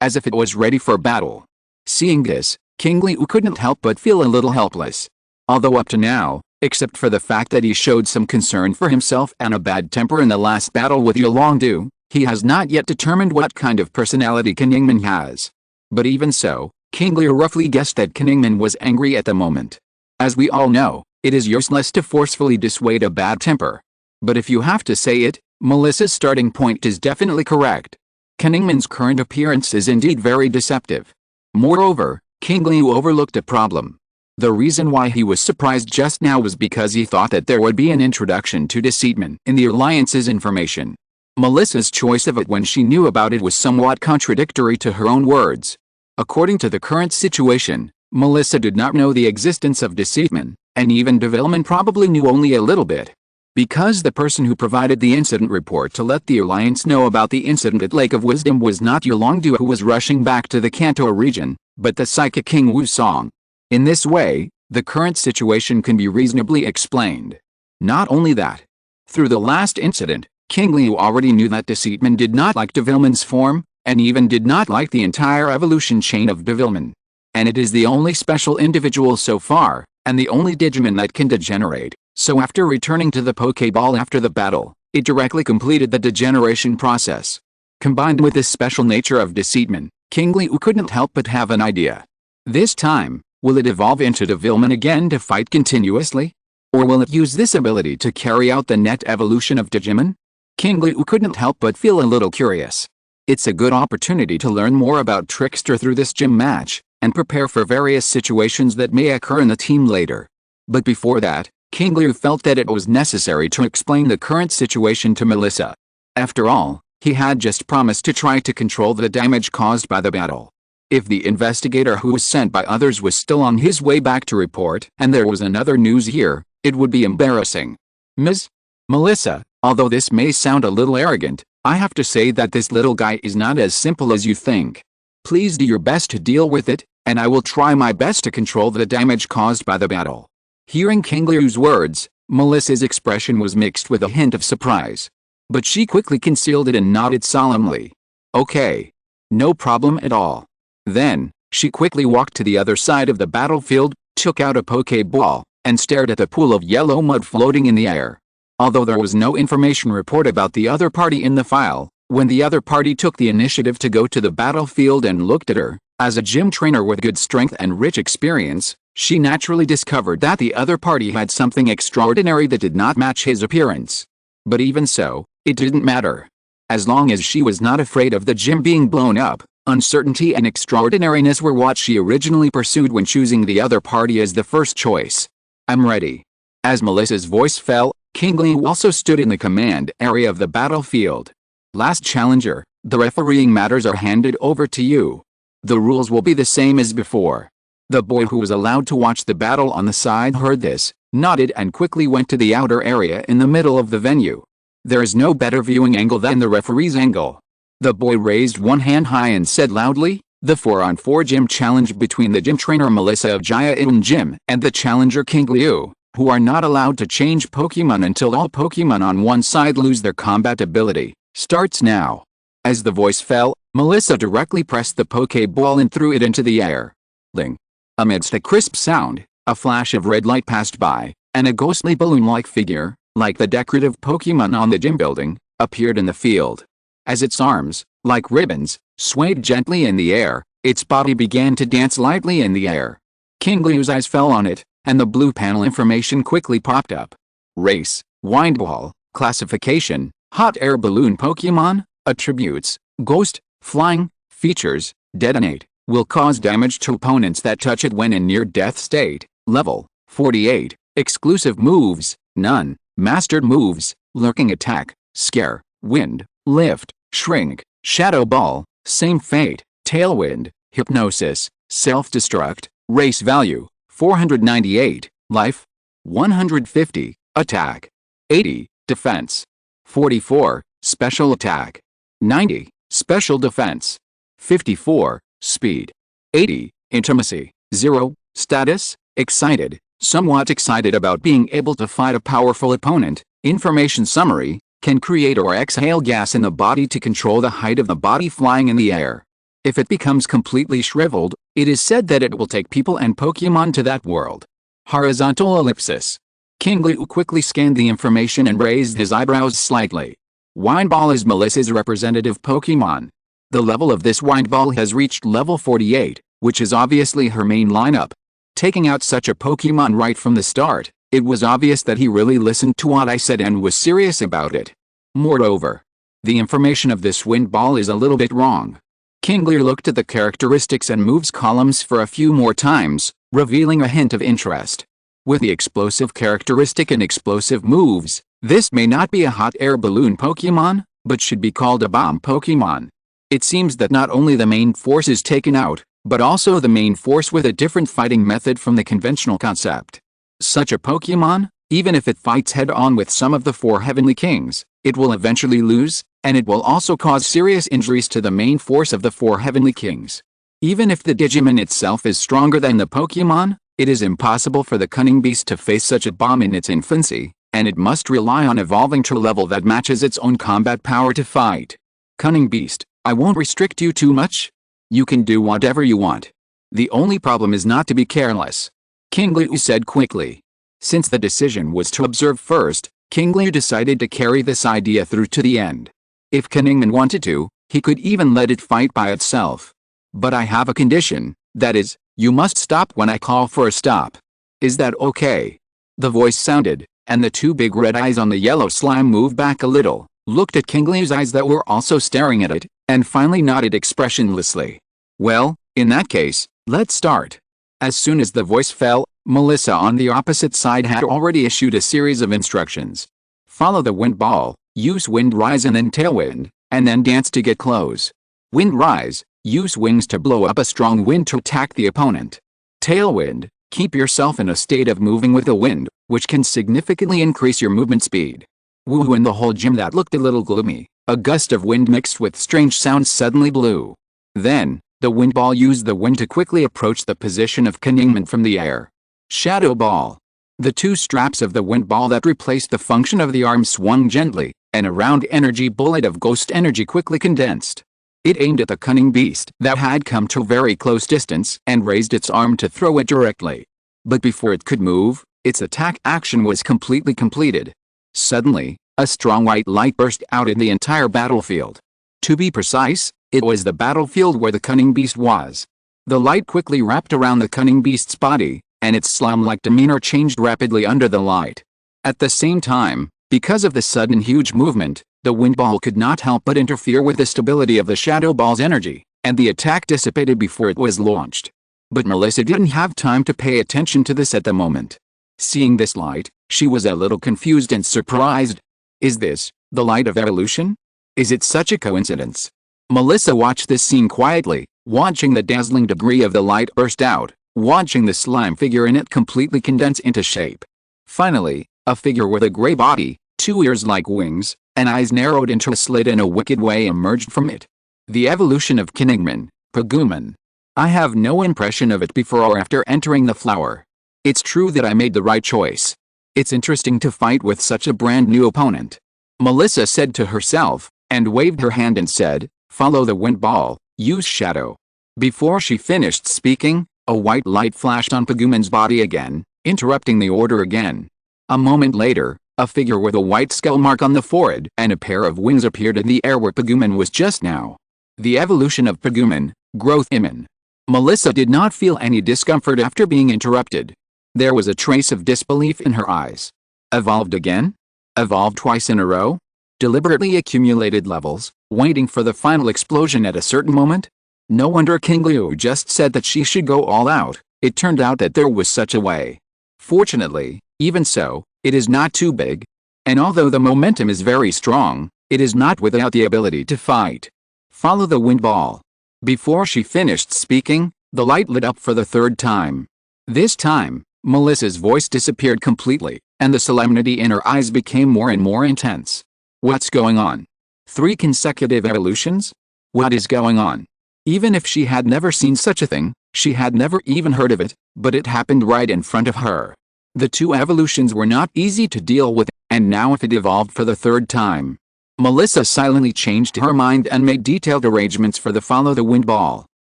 as if it was ready for battle. Seeing this, Qingliu couldn't help but feel a little helpless. Although up to now, except for the fact that he showed some concern for himself and a bad temper in the last battle with Yolongdu, he has not yet determined what kind of personality Qingliu has. But even so, Qingliu roughly guessed that Qingliu was angry at the moment. As we all know, it is useless to forcefully dissuade a bad temper. But if you have to say it, Melissa's starting point is definitely correct. Qingliu's current appearance is indeed very deceptive. Moreover, Qingliu overlooked a problem. The reason why he was surprised just now was because he thought that there would be an introduction to Deceitman in the Alliance's information. Melissa's choice of it when she knew about it was somewhat contradictory to her own words. According to the current situation, Melissa did not know the existence of Deceitman, and even Devilman probably knew only a little bit. Because the person who provided the incident report to let the Alliance know about the incident at Lake of Wisdom was not Yolongdu, who was rushing back to the Kanto region, but the psychic King Wusong. In this way, the current situation can be reasonably explained. Not only that. Through the last incident, Qingliu already knew that Deceitman did not like Devilman's form, and even did not like the entire evolution chain of Devilman. And it is the only special individual so far, and the only Digimon that can degenerate, so after returning to the Poké Ball after the battle, it directly completed the degeneration process. Combined with this special nature of Deceitman, Qingliu couldn't help but have an idea. This time, will it evolve into Devilman again to fight continuously? Or will it use this ability to carry out the net evolution of Digimon? Qingliu couldn't help but feel a little curious. It's a good opportunity to learn more about Trickster through this gym match, and prepare for various situations that may occur in the team later. But before that, Qingliu felt that it was necessary to explain the current situation to Melissa. After all, he had just promised to try to control the damage caused by the battle. If the investigator who was sent by others was still on his way back to report and there was another news here, it would be embarrassing. Ms. Melissa, although this may sound a little arrogant, I have to say that this little guy is not as simple as you think. Please do your best to deal with it, and I will try my best to control the damage caused by the battle. Hearing Qingliu's words, Melissa's expression was mixed with a hint of surprise. But she quickly concealed it and nodded solemnly. Okay. No problem at all. Then, she quickly walked to the other side of the battlefield, took out a Poké Ball, and stared at the pool of yellow mud floating in the air. Although there was no information report about the other party in the file, when the other party took the initiative to go to the battlefield and looked at her, as a gym trainer with good strength and rich experience, she naturally discovered that the other party had something extraordinary that did not match his appearance. But even so, it didn't matter. As long as she was not afraid of the gym being blown up, uncertainty and extraordinariness were what she originally pursued when choosing the other party as the first choice. I'm ready. As Melissa's voice fell, Qingliu also stood in the command area of the battlefield. Last challenger, the refereeing matters are handed over to you. The rules will be the same as before. The boy who was allowed to watch the battle on the side heard this, nodded and quickly went to the outer area in the middle of the venue. There is no better viewing angle than the referee's angle. The boy raised one hand high and said loudly, the 4-on-4 gym challenge between the gym trainer Melissa of Gaia Ray Gym and the challenger Qingliu, who are not allowed to change Pokemon until all Pokemon on one side lose their combat ability, starts now. As the voice fell, Melissa directly pressed the Poké Ball and threw it into the air. Ling. Amidst a crisp sound, a flash of red light passed by, and a ghostly balloon-like figure, like the decorative Pokemon on the gym building, appeared in the field. As its arms, like ribbons, swayed gently in the air, its body began to dance lightly in the air. Qingliu's eyes fell on it, and the blue panel information quickly popped up. Race, Wind Ball, Classification, Hot Air Balloon Pokemon, Attributes, Ghost, Flying, Features, Detonate, will cause damage to opponents that touch it when in near-death state, Level 48, Exclusive Moves, None, Mastered Moves, Lurking Attack, Scare, Wind, Lift, Shrink, Shadow Ball, Same Fate, Tailwind, Hypnosis, Self-Destruct, Race Value, 498, Life, 150, Attack, 80, Defense, 44, Special Attack, 90, Special Defense, 54, Speed, 80, Intimacy, 0, Status, Excited, somewhat excited about being able to fight a powerful opponent. Information summary, can create or exhale gas in the body to control the height of the body flying in the air. If it becomes completely shriveled, it is said that it will take people and Pokemon to that world. Horizontal ellipsis. Qingliu quickly scanned the information and raised his eyebrows slightly. Wind Ball is Melissa's representative Pokemon. The level of this Wind Ball has reached level 48, which is obviously her main lineup. Taking out such a Pokemon right from the start, it was obvious that he really listened to what I said and was serious about it. Moreover, the information of this Wind Ball is a little bit wrong. Qingliu looked at the characteristics and moves columns for a few more times, revealing a hint of interest. With the explosive characteristic and explosive moves, this may not be a hot air balloon Pokemon, but should be called a bomb Pokemon. It seems that not only the main force is taken out, but also the main force with a different fighting method from the conventional concept. Such a Pokemon, even if it fights head-on with some of the 4 Heavenly Kings, it will eventually lose, and it will also cause serious injuries to the main force of the 4 Heavenly Kings. Even if the Digimon itself is stronger than the Pokemon, it is impossible for the cunning beast to face such a bomb in its infancy, and it must rely on evolving to a level that matches its own combat power to fight. Cunning beast, I won't restrict you too much. You can do whatever you want. The only problem is not to be careless. Qingliu said quickly. Since the decision was to observe first, Qingliu decided to carry this idea through to the end. If Qingliu wanted to, he could even let it fight by itself. But I have a condition, that is, you must stop when I call for a stop. Is that okay? The voice sounded, and the 2 big red eyes on the yellow slime moved back a little, looked at Qingliu's eyes that were also staring at it, and finally nodded expressionlessly. Well, in that case, let's start. As soon as the voice fell, Melissa on the opposite side had already issued a series of instructions. Follow the wind ball, use wind rise and then tailwind, and then dance to get close. Wind rise, use wings to blow up a strong wind to attack the opponent. Tailwind, keep yourself in a state of moving with the wind, which can significantly increase your movement speed. Woo! In the whole gym that looked a little gloomy, a gust of wind mixed with strange sounds suddenly blew. Then, the wind ball used the wind to quickly approach the position of Qingliu from the air. Shadow Ball. The two straps of the wind ball that replaced the function of the arm swung gently, and a round energy bullet of ghost energy quickly condensed. It aimed at the cunning beast that had come to a very close distance and raised its arm to throw it directly. But before it could move, its attack action was completely completed. Suddenly, a strong white light burst out in the entire battlefield. To be precise, it was the battlefield where the cunning beast was. The light quickly wrapped around the cunning beast's body, and its slime-like demeanor changed rapidly under the light. At the same time, because of the sudden huge movement, the wind ball could not help but interfere with the stability of the shadow ball's energy, and the attack dissipated before it was launched. But Melissa didn't have time to pay attention to this at the moment. Seeing this light, she was a little confused and surprised. Is this the light of evolution? Is it such a coincidence? Melissa watched this scene quietly, watching the dazzling degree of the light burst out, watching the slime figure in it completely condense into shape. Finally, a figure with a gray body, 2 ears like wings, and eyes narrowed into a slit in a wicked way emerged from it. The evolution of Qingliu, Agumon. I have no impression of it before or after entering the flower. It's true that I made the right choice. It's interesting to fight with such a brand new opponent. Melissa said to herself, and waved her hand and said, follow the wind ball, use shadow. Before she finished speaking, a white light flashed on Agumon's body again, interrupting the order again. A moment later, a figure with a white skull mark on the forehead and a pair of wings appeared in the air where Agumon was just now. The evolution of Agumon, growth Imon. Melissa did not feel any discomfort after being interrupted. There was a trace of disbelief in her eyes. Evolved again? Evolved twice in a row? Deliberately accumulated levels, waiting for the final explosion at a certain moment? No wonder Qingliu just said that she should go all out. It turned out that there was such a way. Fortunately, even so, it is not too big. And although the momentum is very strong, it is not without the ability to fight. Follow the wind ball. Before she finished speaking, the light lit up for the third time. This time, Melissa's voice disappeared completely, and the solemnity in her eyes became more and more intense. What's going on? 3 consecutive evolutions? What is going on? Even if she had never seen such a thing, she had never even heard of it, but it happened right in front of her. The 2 evolutions were not easy to deal with, and now if it evolved for the third time. Melissa silently changed her mind and made detailed arrangements for the follow the wind ball.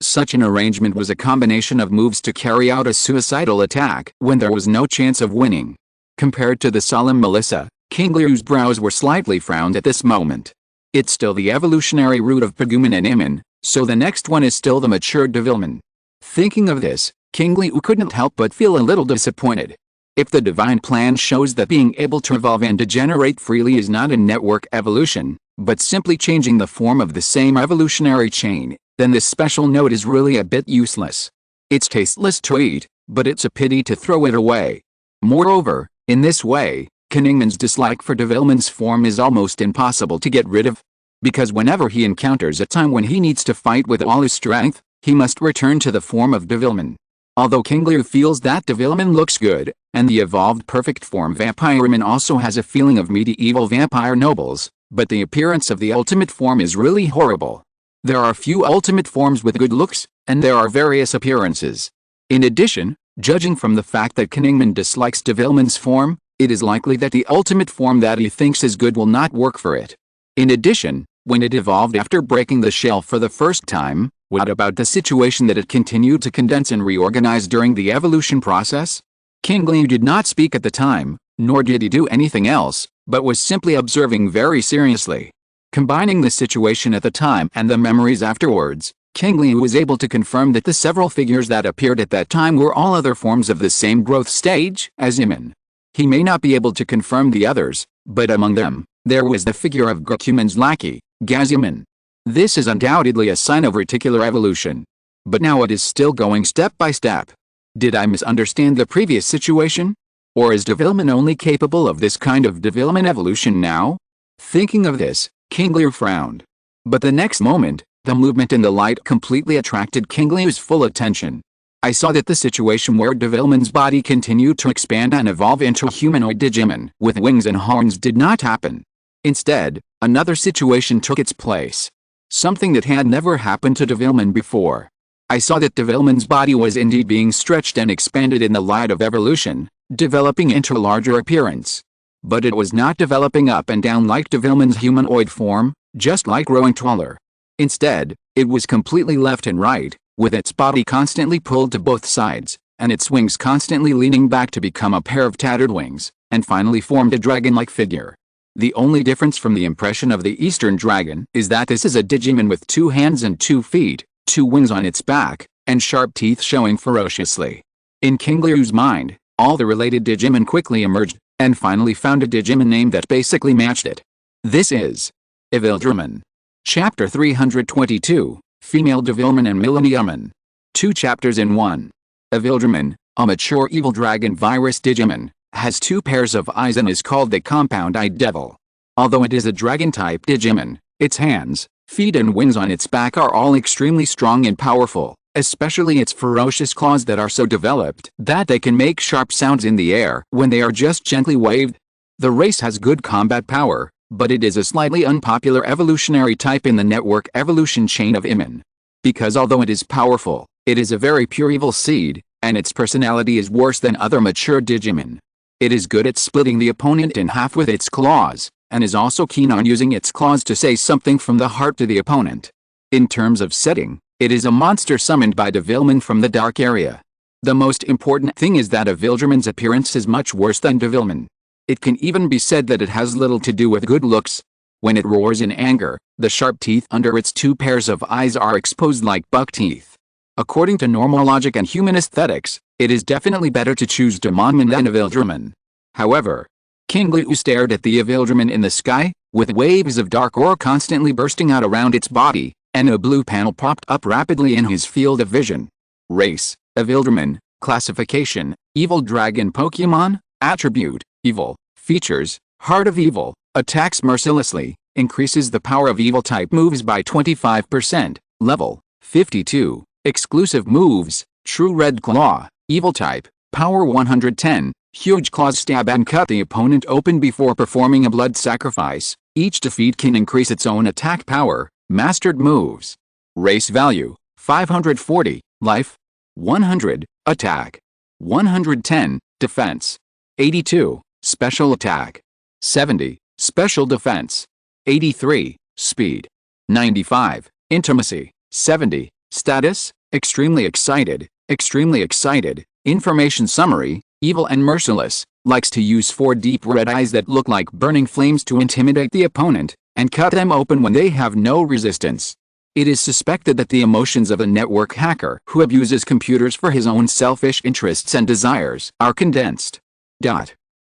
Such an arrangement was a combination of moves to carry out a suicidal attack when there was no chance of winning. Compared to the solemn Melissa, Qingliu's brows were slightly frowned at this moment. It's still the evolutionary root of Agumon and Imon, so the next one is still the matured development. Thinking of this, Qingliu couldn't help but feel a little disappointed. If the divine plan shows that being able to evolve and degenerate freely is not a network evolution, but simply changing the form of the same evolutionary chain, then this special note is really a bit useless. It's tasteless to eat, but it's a pity to throw it away. Moreover, in this way, Qingliu's dislike for development's form is almost impossible to get rid of. Because whenever he encounters a time when he needs to fight with all his strength, he must return to the form of development. Although Qingliu feels that development looks good, and the evolved perfect form Vampiremon also has a feeling of medieval vampire nobles, but the appearance of the ultimate form is really horrible. There are few ultimate forms with good looks, and there are various appearances. In addition, judging from the fact that Qingliu dislikes development's form, it is likely that the ultimate form that he thinks is good will not work for it. In addition, when it evolved after breaking the shell for the first time, what about the situation that it continued to condense and reorganize during the evolution process? Qingliu did not speak at the time, nor did he do anything else, but was simply observing very seriously. Combining the situation at the time and the memories afterwards, Qingliu was able to confirm that the several figures that appeared at that time were all other forms of the same growth stage as Imon. He may not be able to confirm the others, but among them, there was the figure of Agumon's lackey, Gazumon. This is undoubtedly a sign of reticular evolution. But now it is still going step by step. Did I misunderstand the previous situation? Or is Devilman only capable of this kind of Devilman evolution now? Thinking of this, Qingliu frowned. But the next moment, the movement in the light completely attracted Qingliu's full attention. I saw that the situation where Devilman's body continued to expand and evolve into a humanoid Digimon with wings and horns did not happen. Instead, another situation took its place. Something that had never happened to Devilman before. I saw that Devilman's body was indeed being stretched and expanded in the light of evolution, developing into a larger appearance. But it was not developing up and down like Devilman's humanoid form, just like growing taller. Instead, it was completely left and right, with its body constantly pulled to both sides, and its wings constantly leaning back to become a pair of tattered wings, and finally formed a dragon-like figure. The only difference from the impression of the Eastern Dragon is that this is a Digimon with 2 hands and 2 feet, 2 wings on its back, and sharp teeth showing ferociously. In Qingliu's mind, all the related Digimon quickly emerged, and finally found a Digimon name that basically matched it. This is Evildramon. Chapter 322, Female Devilman and Millenniumon. 2 chapters in 1. Evildramon, a mature evil dragon virus Digimon, has 2 pairs of eyes and is called the compound-eyed devil. Although it is a dragon-type Digimon, its hands, feet and wings on its back are all extremely strong and powerful, especially its ferocious claws that are so developed that they can make sharp sounds in the air when they are just gently waved. The race has good combat power, but it is a slightly unpopular evolutionary type in the network evolution chain of Imon. Because although it is powerful, it is a very pure evil seed, and its personality is worse than other mature Digimon. It is good at splitting the opponent in half with its claws, and is also keen on using its claws to say something from the heart to the opponent. In terms of setting, it is a monster summoned by Devilman from the dark area. The most important thing is that Evildramon's appearance is much worse than Devilman. It can even be said that it has little to do with good looks. When it roars in anger, the sharp teeth under its 2 pairs of eyes are exposed like buck teeth. According to normal logic and human aesthetics, it is definitely better to choose Demonman than Evildramon. However, Qingliu stared at the Evildramon in the sky, with waves of dark aura constantly bursting out around its body, and a blue panel popped up rapidly in his field of vision. Race, Evildramon. Classification, Evil Dragon Pokémon. Attribute, Evil. Features, Heart of Evil. Attacks mercilessly, increases the power of Evil-type moves by 25%. Level, 52. Exclusive moves, True Red Claw. Evil-type, power 110. Huge claws stab and cut the opponent open before performing a blood sacrifice. Each defeat can increase its own attack power. Mastered moves. Race value, 540. Life, 100. Attack, 110. Defense, 82. Special attack, 70. Special defense, 83. Speed, 95. Intimacy, 70. Status, extremely excited. Extremely excited. Information summary, evil and merciless, likes to use 4 deep red eyes that look like burning flames to intimidate the opponent, and cut them open when they have no resistance. It is suspected that the emotions of a network hacker who abuses computers for his own selfish interests and desires are condensed.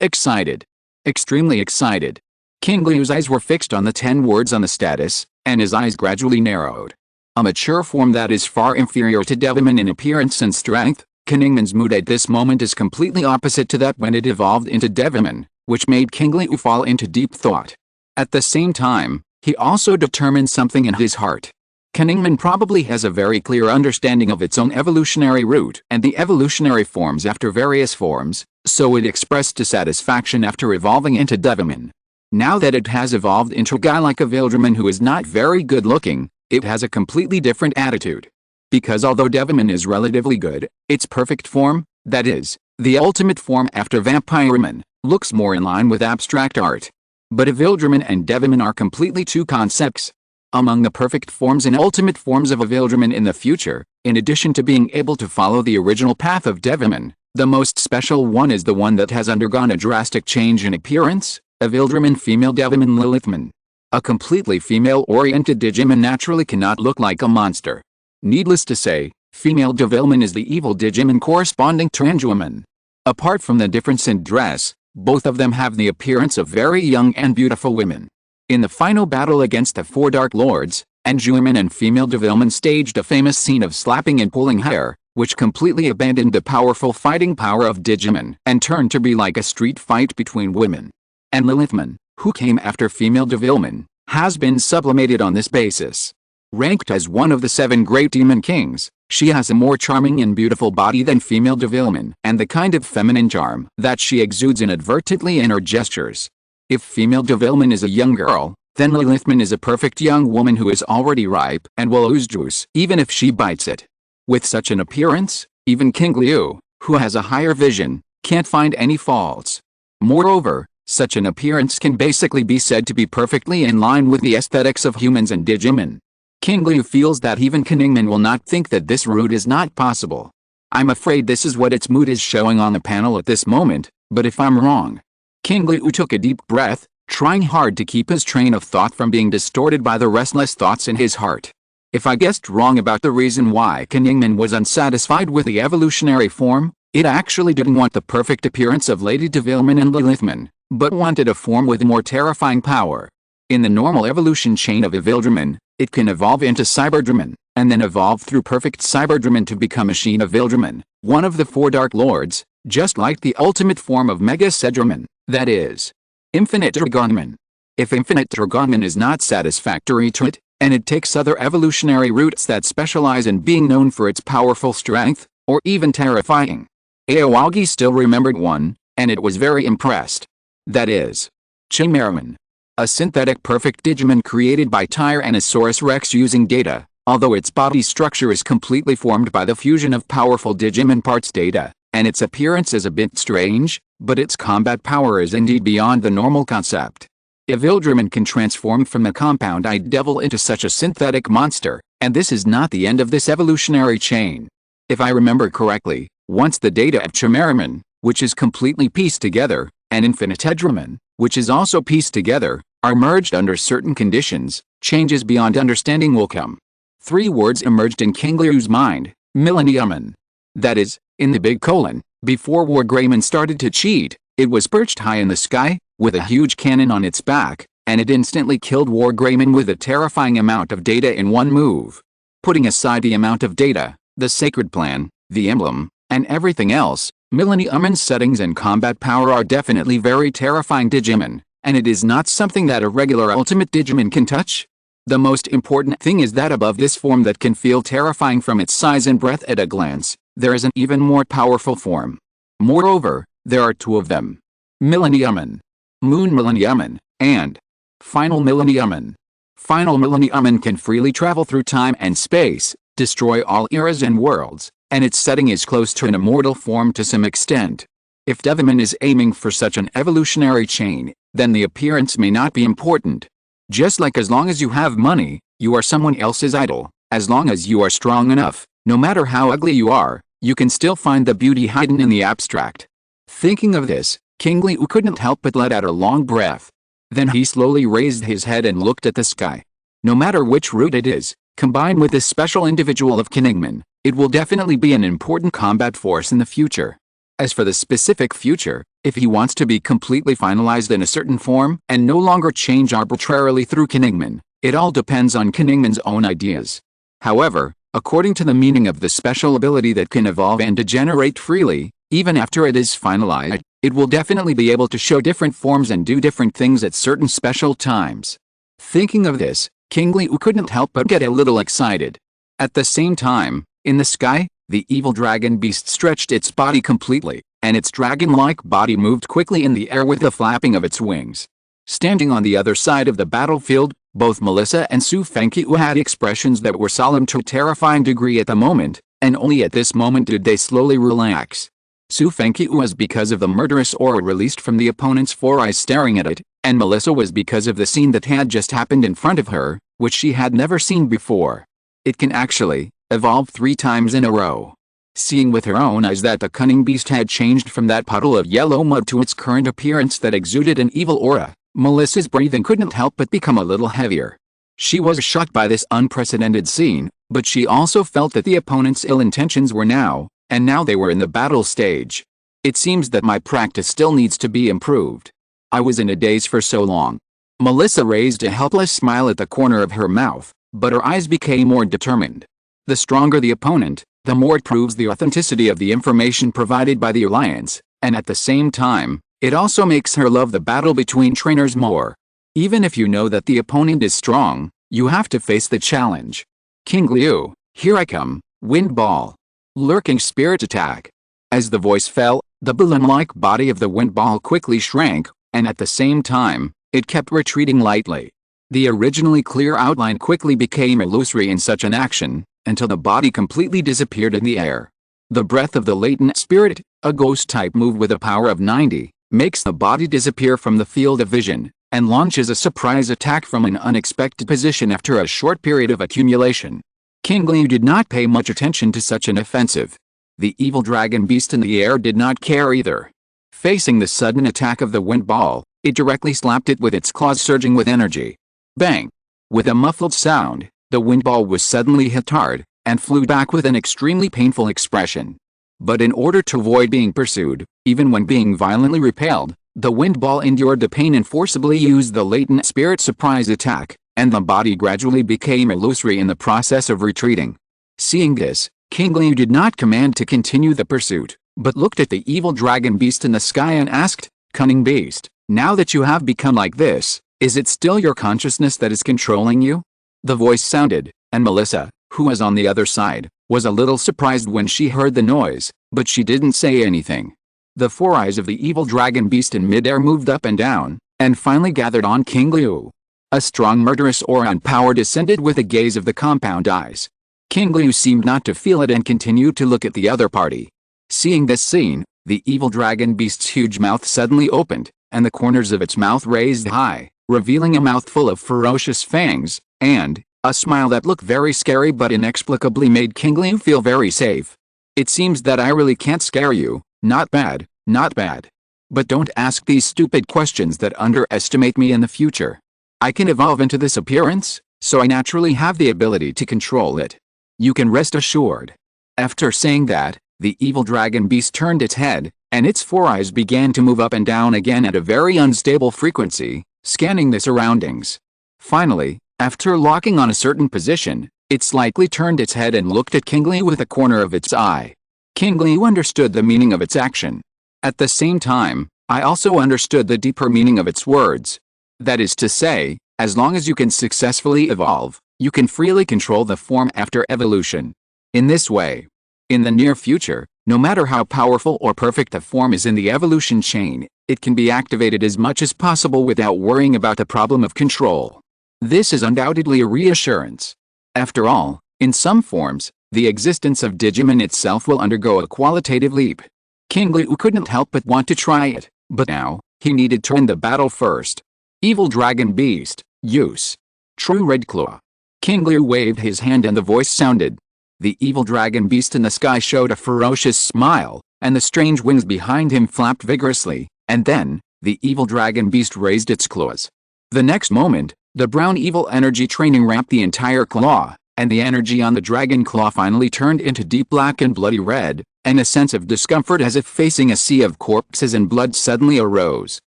Excited. Extremely excited. Qingliu's eyes were fixed on the 10 words on the status, and his eyes gradually narrowed. A mature form that is far inferior to Devilman in appearance and strength, Qingliu's mood at this moment is completely opposite to that when it evolved into Devilman, which made Qingliu fall into deep thought. At the same time, he also determined something in his heart. Qingliu probably has a very clear understanding of its own evolutionary route and the evolutionary forms after various forms, so it expressed dissatisfaction after evolving into Devilman. Now that it has evolved into a guy like Evildramon who is not very good looking, it has a completely different attitude. Because although Devilman is relatively good, its perfect form, that is, the ultimate form after Vampiremon, looks more in line with abstract art. But Evildramon and Devilman are completely 2 concepts. Among the perfect forms and ultimate forms of Evildramon in the future, in addition to being able to follow the original path of Devilman, the most special one is the one that has undergone a drastic change in appearance, Evildramon Female Devilman Lilithmon. A completely female-oriented Digimon naturally cannot look like a monster. Needless to say, Female Devilman is the evil Digimon corresponding to Anjuamon. Apart from the difference in dress, both of them have the appearance of very young and beautiful women. In the final battle against the 4 Dark Lords, Anjuamon and Female Devilman staged a famous scene of slapping and pulling hair, which completely abandoned the powerful fighting power of Digimon and turned to be like a street fight between women. And Lilithmon, who came after female Devilmon, has been sublimated on this basis. Ranked as one of the 7 great demon kings, she has a more charming and beautiful body than female Devilmon and the kind of feminine charm that she exudes inadvertently in her gestures. If female Devilmon is a young girl, then Lilithmon is a perfect young woman who is already ripe and will ooze juice even if she bites it. With such an appearance, even Qingliu, who has a higher vision, can't find any faults. Moreover, such an appearance can basically be said to be perfectly in line with the aesthetics of humans and Digimon. Qingliu feels that even Qingliu will not think that this route is not possible. I'm afraid this is what its mood is showing on the panel at this moment, but if I'm wrong. Qingliu took a deep breath, trying hard to keep his train of thought from being distorted by the restless thoughts in his heart. If I guessed wrong about the reason why Qingliu was unsatisfied with the evolutionary form, it actually didn't want the perfect appearance of Lady Devilmon and Lilithmon, but wanted a form with more terrifying power. In the normal evolution chain of Evildramon, it can evolve into Cyberdramon, and then evolve through perfect Cyberdramon to become Machine Evildramon, one of the 4 Dark Lords, just like the ultimate form of Mega Cedramon, that is, Infinite Dragonmon. If Infinite Dragonmon is not satisfactory to it, and it takes other evolutionary routes that specialize in being known for its powerful strength, or even terrifying. Aoyagi still remembered one, and it was very impressed. That is, Chimeramon. A synthetic perfect Digimon created by Tyrannosaurus Rex using data, although its body structure is completely formed by the fusion of powerful Digimon parts data, and its appearance is a bit strange, but its combat power is indeed beyond the normal concept. Evildramon can transform from a compound-eyed devil into such a synthetic monster, and this is not the end of this evolutionary chain. If I remember correctly, once the data of Chimeramon, which is completely pieced together, and Infinitedramon, which is also pieced together, are merged under certain conditions, changes beyond understanding will come. 3 words emerged in Qingliu's mind: Millenniumon. That is, in the big colon, before Wargreymon started to cheat, it was perched high in the sky, with a huge cannon on its back, and it instantly killed Wargreymon with a terrifying amount of data in one move. Putting aside the amount of data, the sacred plan, the emblem, and everything else, Millenniumon's settings and combat power are definitely very terrifying Digimon, and it is not something that a regular Ultimate Digimon can touch. The most important thing is that above this form that can feel terrifying from its size and breadth at a glance, there is an even more powerful form. Moreover, there are 2 of them. Millenniumon, Moon Millenniumon, and Final Millenniumon. Final Millenniumon can freely travel through time and space, destroy all eras and worlds, and its setting is close to an immortal form to some extent. If Devilmon is aiming for such an evolutionary chain, then the appearance may not be important. Just like as long as you have money, you are someone else's idol, as long as you are strong enough, no matter how ugly you are, you can still find the beauty hidden in the abstract. Thinking of this, Qingliu couldn't help but let out a long breath. Then he slowly raised his head and looked at the sky. No matter which route it is, combined with this special individual of Qingliu, it will definitely be an important combat force in the future. As for the specific future, if he wants to be completely finalized in a certain form and no longer change arbitrarily through Qingliu, it all depends on Qingliu's own ideas. However, according to the meaning of the special ability that can evolve and degenerate freely, even after it is finalized, it will definitely be able to show different forms and do different things at certain special times. Thinking of this, Qingliu couldn't help but get a little excited. At the same time, in the sky, the evil dragon beast stretched its body completely, and its dragon-like body moved quickly in the air with the flapping of its wings. Standing on the other side of the battlefield, both Melissa and Su Fengqiu had expressions that were solemn to a terrifying degree at the moment, and only at this moment did they slowly relax. Su Fengqiu was because of the murderous aura released from the opponent's 4 eyes staring at it, and Melissa was because of the scene that had just happened in front of her, which she had never seen before. It can actually evolve 3 times in a row. Seeing with her own eyes that the cunning beast had changed from that puddle of yellow mud to its current appearance that exuded an evil aura, Melissa's breathing couldn't help but become a little heavier. She was shocked by this unprecedented scene, but she also felt that the opponent's ill intentions were now they were in the battle stage. It seems that my practice still needs to be improved. I was in a daze for so long. Melissa raised a helpless smile at the corner of her mouth, but her eyes became more determined. The stronger the opponent, the more it proves the authenticity of the information provided by the Alliance, and at the same time, it also makes her love the battle between trainers more. Even if you know that the opponent is strong, you have to face the challenge. Qingliu, here I come, Wind Ball. Lurking Spirit Attack. As the voice fell, the balloon-like body of the Wind Ball quickly shrank, and at the same time, it kept retreating lightly. The originally clear outline quickly became illusory in such an action, until the body completely disappeared in the air. The breath of the latent spirit, a ghost-type move with a power of 90, makes the body disappear from the field of vision, and launches a surprise attack from an unexpected position after a short period of accumulation. Qingliu did not pay much attention to such an offensive. The evil dragon beast in the air did not care either. Facing the sudden attack of the Wind Ball, it directly slapped it with its claws surging with energy. Bang! With a muffled sound, the Wind Ball was suddenly hit hard, and flew back with an extremely painful expression. But in order to avoid being pursued, even when being violently repelled, the Wind Ball endured the pain and forcibly used the latent spirit surprise attack, and the body gradually became illusory in the process of retreating. Seeing this, Qingliu did not command to continue the pursuit, but looked at the evil dragon beast in the sky and asked, "Cunning beast, now that you have become like this, is it still your consciousness that is controlling you?" The voice sounded, and Melissa, who was on the other side, was a little surprised when she heard the noise, but she didn't say anything. The four eyes of the evil dragon beast in midair moved up and down, and finally gathered on Qingliu. A strong murderous aura and power descended with the gaze of the compound eyes. Qingliu seemed not to feel it and continued to look at the other party. Seeing this scene, the evil dragon beast's huge mouth suddenly opened, and the corners of its mouth raised high, revealing a mouthful of ferocious fangs, and a smile that looked very scary but inexplicably made Qingliu feel very safe. "It seems that I really can't scare you, not bad, not bad. But don't ask these stupid questions that underestimate me in the future. I can evolve into this appearance, so I naturally have the ability to control it. You can rest assured." After saying that, the evil dragon beast turned its head, and its four eyes began to move up and down again at a very unstable frequency, scanning the surroundings. Finally, after locking on a certain position, it slightly turned its head and looked at Qingliu with a corner of its eye. Qingliu understood the meaning of its action. At the same time, I also understood the deeper meaning of its words. That is to say, as long as you can successfully evolve, you can freely control the form after evolution. In this way, in the near future, no matter how powerful or perfect a form is in the evolution chain, it can be activated as much as possible without worrying about the problem of control. This is undoubtedly a reassurance. After all, in some forms, the existence of Digimon itself will undergo a qualitative leap. Qingliu couldn't help but want to try it, but now, he needed to end the battle first. Evil Dragon Beast, use. True Red Claw. Qingliu waved his hand and the voice sounded. The evil dragon beast in the sky showed a ferocious smile, and the strange wings behind him flapped vigorously, and then, the evil dragon beast raised its claws. The next moment, the brown evil energy training wrapped the entire claw, and the energy on the dragon claw finally turned into deep black and bloody red, and a sense of discomfort as if facing a sea of corpses and blood suddenly arose.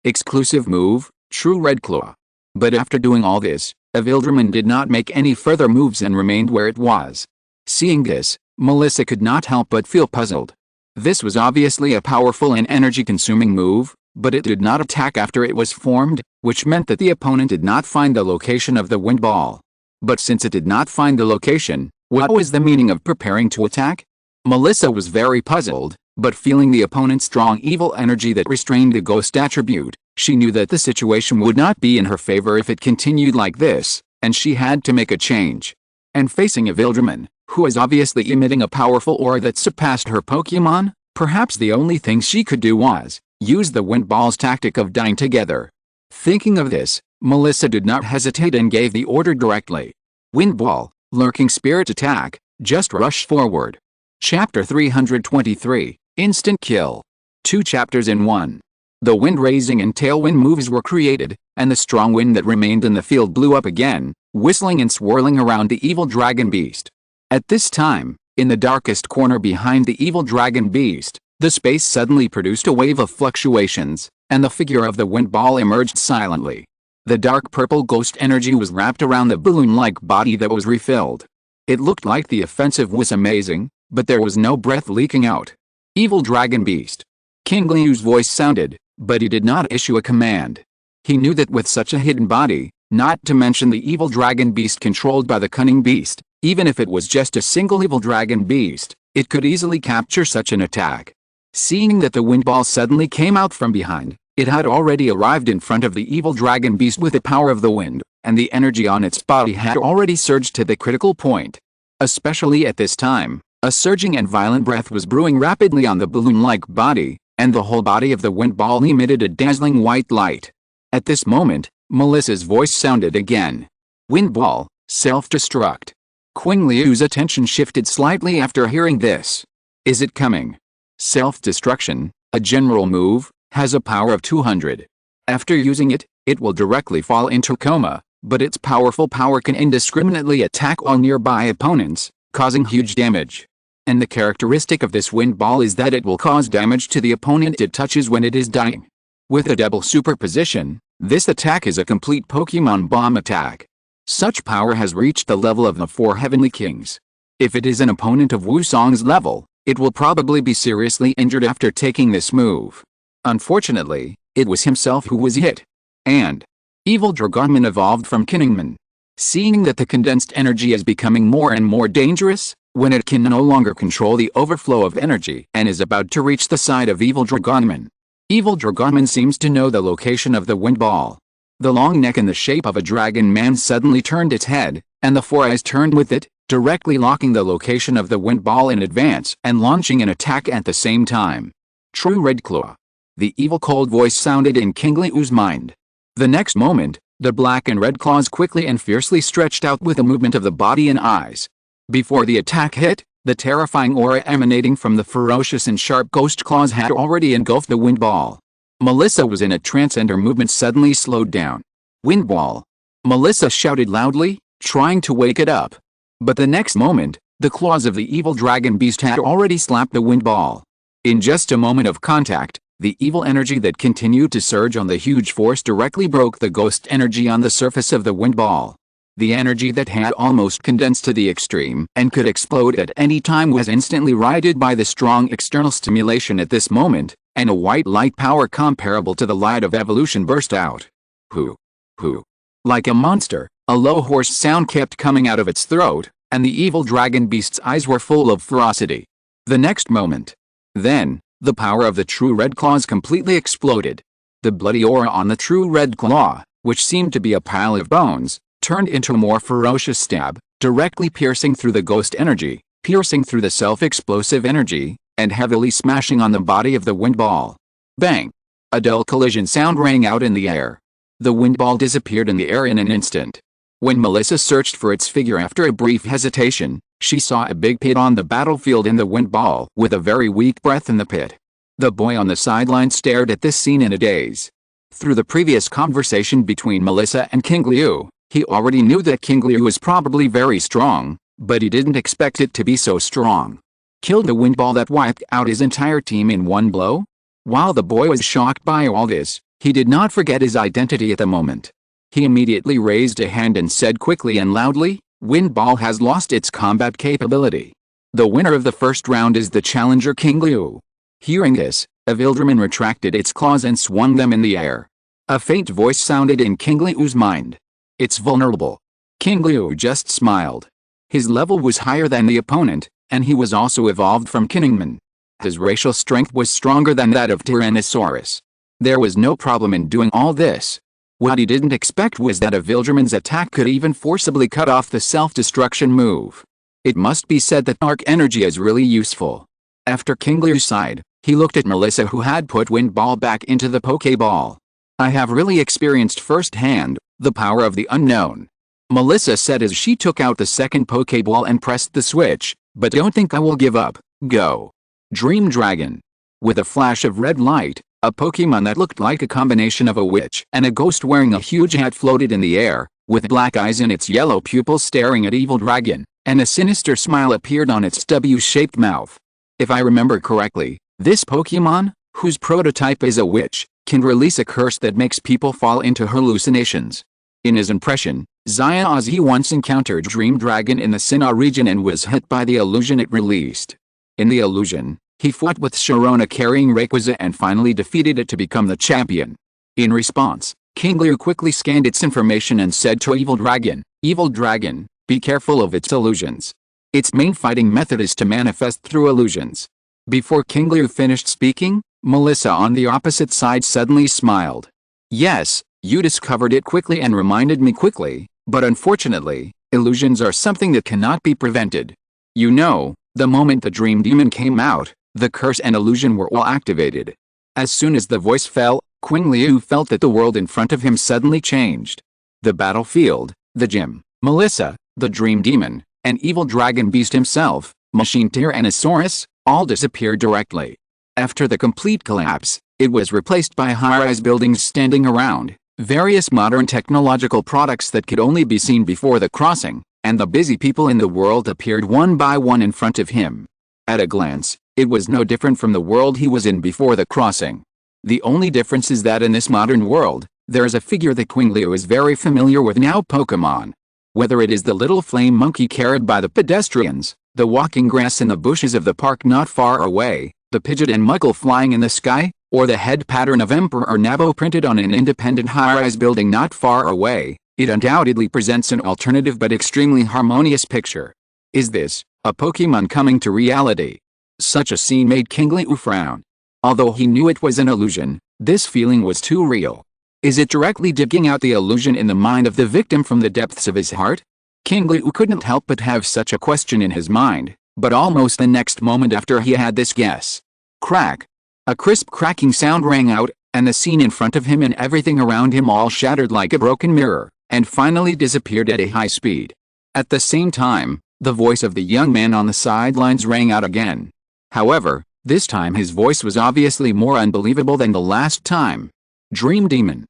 Exclusive move, True Red Claw. But after doing all this, Avildramon did not make any further moves and remained where it was. Seeing this, Melissa could not help but feel puzzled. This was obviously a powerful and energy-consuming move, but it did not attack after it was formed, which meant that the opponent did not find the location of the Wind Ball. But since it did not find the location, what was the meaning of preparing to attack? Melissa was very puzzled, but feeling the opponent's strong evil energy that restrained the ghost attribute, she knew that the situation would not be in her favor if it continued like this, and she had to make a change. And facing Avildramon, who was obviously emitting a powerful aura that surpassed her Pokémon, perhaps the only thing she could do was use the Wind Ball's tactic of dying together. Thinking of this, Melissa did not hesitate and gave the order directly. Wind Ball, Lurking Spirit Attack, just rush forward. Chapter 323, Instant Kill. 2 chapters in 1. The wind-raising and tailwind moves were created, and the strong wind that remained in the field blew up again, whistling and swirling around the evil dragon beast. At this time, in the darkest corner behind the evil dragon beast, the space suddenly produced a wave of fluctuations, and the figure of the Wind Ball emerged silently. The dark purple ghost energy was wrapped around the balloon-like body that was refilled. It looked like the offensive was amazing, but there was no breath leaking out. Evil Dragon Beast. Qingliu's voice sounded, but he did not issue a command. He knew that with such a hidden body, not to mention the evil dragon beast controlled by the cunning beast, even if it was just a single evil dragon beast, it could easily capture such an attack. Seeing that the wind ball suddenly came out from behind, it had already arrived in front of the evil dragon beast with the power of the wind, and the energy on its body had already surged to the critical point. Especially at this time, a surging and violent breath was brewing rapidly on the balloon-like body, and the whole body of the wind ball emitted a dazzling white light. At this moment, Melissa's voice sounded again. Wind ball, self-destruct. Qingliu's attention shifted slightly after hearing this. Is it coming? Self-destruction, a general move, has a power of 200. After using it, it will directly fall into coma, but its powerful power can indiscriminately attack all nearby opponents, causing huge damage. And the characteristic of this wind ball is that it will cause damage to the opponent it touches when it is dying. With a double superposition, this attack is a complete Pokemon bomb attack. Such power has reached the level of the 4 Heavenly Kings. If it is an opponent of Wusong's level, it will probably be seriously injured after taking this move. Unfortunately, it was himself who was hit. And Evil Dragonman evolved from Qingliu. Seeing that the condensed energy is becoming more and more dangerous, when it can no longer control the overflow of energy and is about to reach the side of Evil Dragonman. Evil Dragonman seems to know the location of the wind ball. The long neck in the shape of a dragon man suddenly turned its head, and the 4 eyes turned with it, directly locking the location of the wind ball in advance and launching an attack at the same time. True Red Claw. The evil cold voice sounded in Qingliu's mind. The next moment, the black and red claws quickly and fiercely stretched out with a movement of the body and eyes. Before the attack hit, the terrifying aura emanating from the ferocious and sharp ghost claws had already engulfed the wind ball. Melissa was in a trance and her movement suddenly slowed down. Wind ball! Melissa shouted loudly, trying to wake it up. But the next moment, the claws of the evil dragon beast had already slapped the wind ball. In just a moment of contact, the evil energy that continued to surge on the huge force directly broke the ghost energy on the surface of the wind ball. The energy that had almost condensed to the extreme and could explode at any time was instantly righted by the strong external stimulation at this moment, and a white light power comparable to the light of evolution burst out. Hoo! Hoo! Like a monster, a low hoarse sound kept coming out of its throat, and the evil dragon beast's eyes were full of ferocity. The next moment. Then, the power of the true red claws completely exploded. The bloody aura on the true red claw, which seemed to be a pile of bones, turned into a more ferocious stab, directly piercing through the ghost energy, piercing through the self-explosive energy, and heavily smashing on the body of the wind ball. Bang! A dull collision sound rang out in the air. The wind ball disappeared in the air in an instant. When Melissa searched for its figure after a brief hesitation, she saw a big pit on the battlefield in the wind ball with a very weak breath in the pit. The boy on the sideline stared at this scene in a daze. Through the previous conversation between Melissa and Qingliu, he already knew that Qingliu was probably very strong, but he didn't expect it to be so strong. Killed a wind ball that wiped out his entire team in one blow? While the boy was shocked by all this, he did not forget his identity at the moment. He immediately raised a hand and said quickly and loudly, "Wind ball has lost its combat capability. The winner of the first round is the challenger Qingliu." Hearing this, Avildraman retracted its claws and swung them in the air. A faint voice sounded in Qingliu's mind. "It's vulnerable." Qingliu just smiled. His level was higher than the opponent, and he was also evolved from Qingliu. His racial strength was stronger than that of Tyrannosaurus. There was no problem in doing all this. What he didn't expect was that Avildraman's attack could even forcibly cut off the self-destruction move. It must be said that arc energy is really useful. After Qingliu sighed, he looked at Melissa, who had put Wind Ball back into the Poké Ball. "I have really experienced firsthand the power of the unknown," Melissa said as she took out the second Poké Ball and pressed the switch, "but don't think I will give up. Go." Dream Dragon. With a flash of red light, a Pokemon that looked like a combination of a witch and a ghost wearing a huge hat floated in the air, with black eyes in its yellow pupils staring at Evil Dragon, and a sinister smile appeared on its W-shaped mouth. If I remember correctly, this Pokemon, whose prototype is a witch, can release a curse that makes people fall into hallucinations. In his impression, Ozzy once encountered Dream Dragon in the Sinnoh region and was hit by the illusion it released. In the illusion, he fought with Sharona carrying Rayquaza and finally defeated it to become the champion. In response, Qingliu quickly scanned its information and said to Evil Dragon, be careful of its illusions. Its main fighting method is to manifest through illusions. Before Qingliu finished speaking, Melissa on the opposite side suddenly smiled. Yes, you discovered it quickly and reminded me quickly, but unfortunately, illusions are something that cannot be prevented. You know, the moment the Dream Demon came out, the curse and illusion were all activated. As soon as the voice fell, Qingliu felt that the world in front of him suddenly changed. The battlefield, the gym, Melissa, the Dream Demon, and Evil Dragon Beast himself, Machine Tyrannosaurus, all disappeared directly. After the complete collapse, it was replaced by high-rise buildings standing around, various modern technological products that could only be seen before the crossing, and the busy people in the world appeared one by one in front of him. At a glance, it was no different from the world he was in before the crossing. The only difference is that in this modern world, there is a figure that Qingliu is very familiar with now, Pokémon. Whether it is the little flame monkey carried by the pedestrians, the walking grass in the bushes of the park not far away, the Pidgeot and Muggle flying in the sky, or the head pattern of Emperor Nabo printed on an independent high-rise building not far away, it undoubtedly presents an alternative but extremely harmonious picture. Is this a Pokémon coming to reality? Such a scene made Qingliu frown. Although he knew it was an illusion, this feeling was too real. Is it directly digging out the illusion in the mind of the victim from the depths of his heart? Qingliu couldn't help but have such a question in his mind, but almost the next moment after he had this guess. Crack! A crisp cracking sound rang out, and the scene in front of him and everything around him all shattered like a broken mirror, and finally disappeared at a high speed. At the same time, the voice of the young man on the sidelines rang out again. However, this time his voice was obviously more unbelievable than the last time. Dream Demon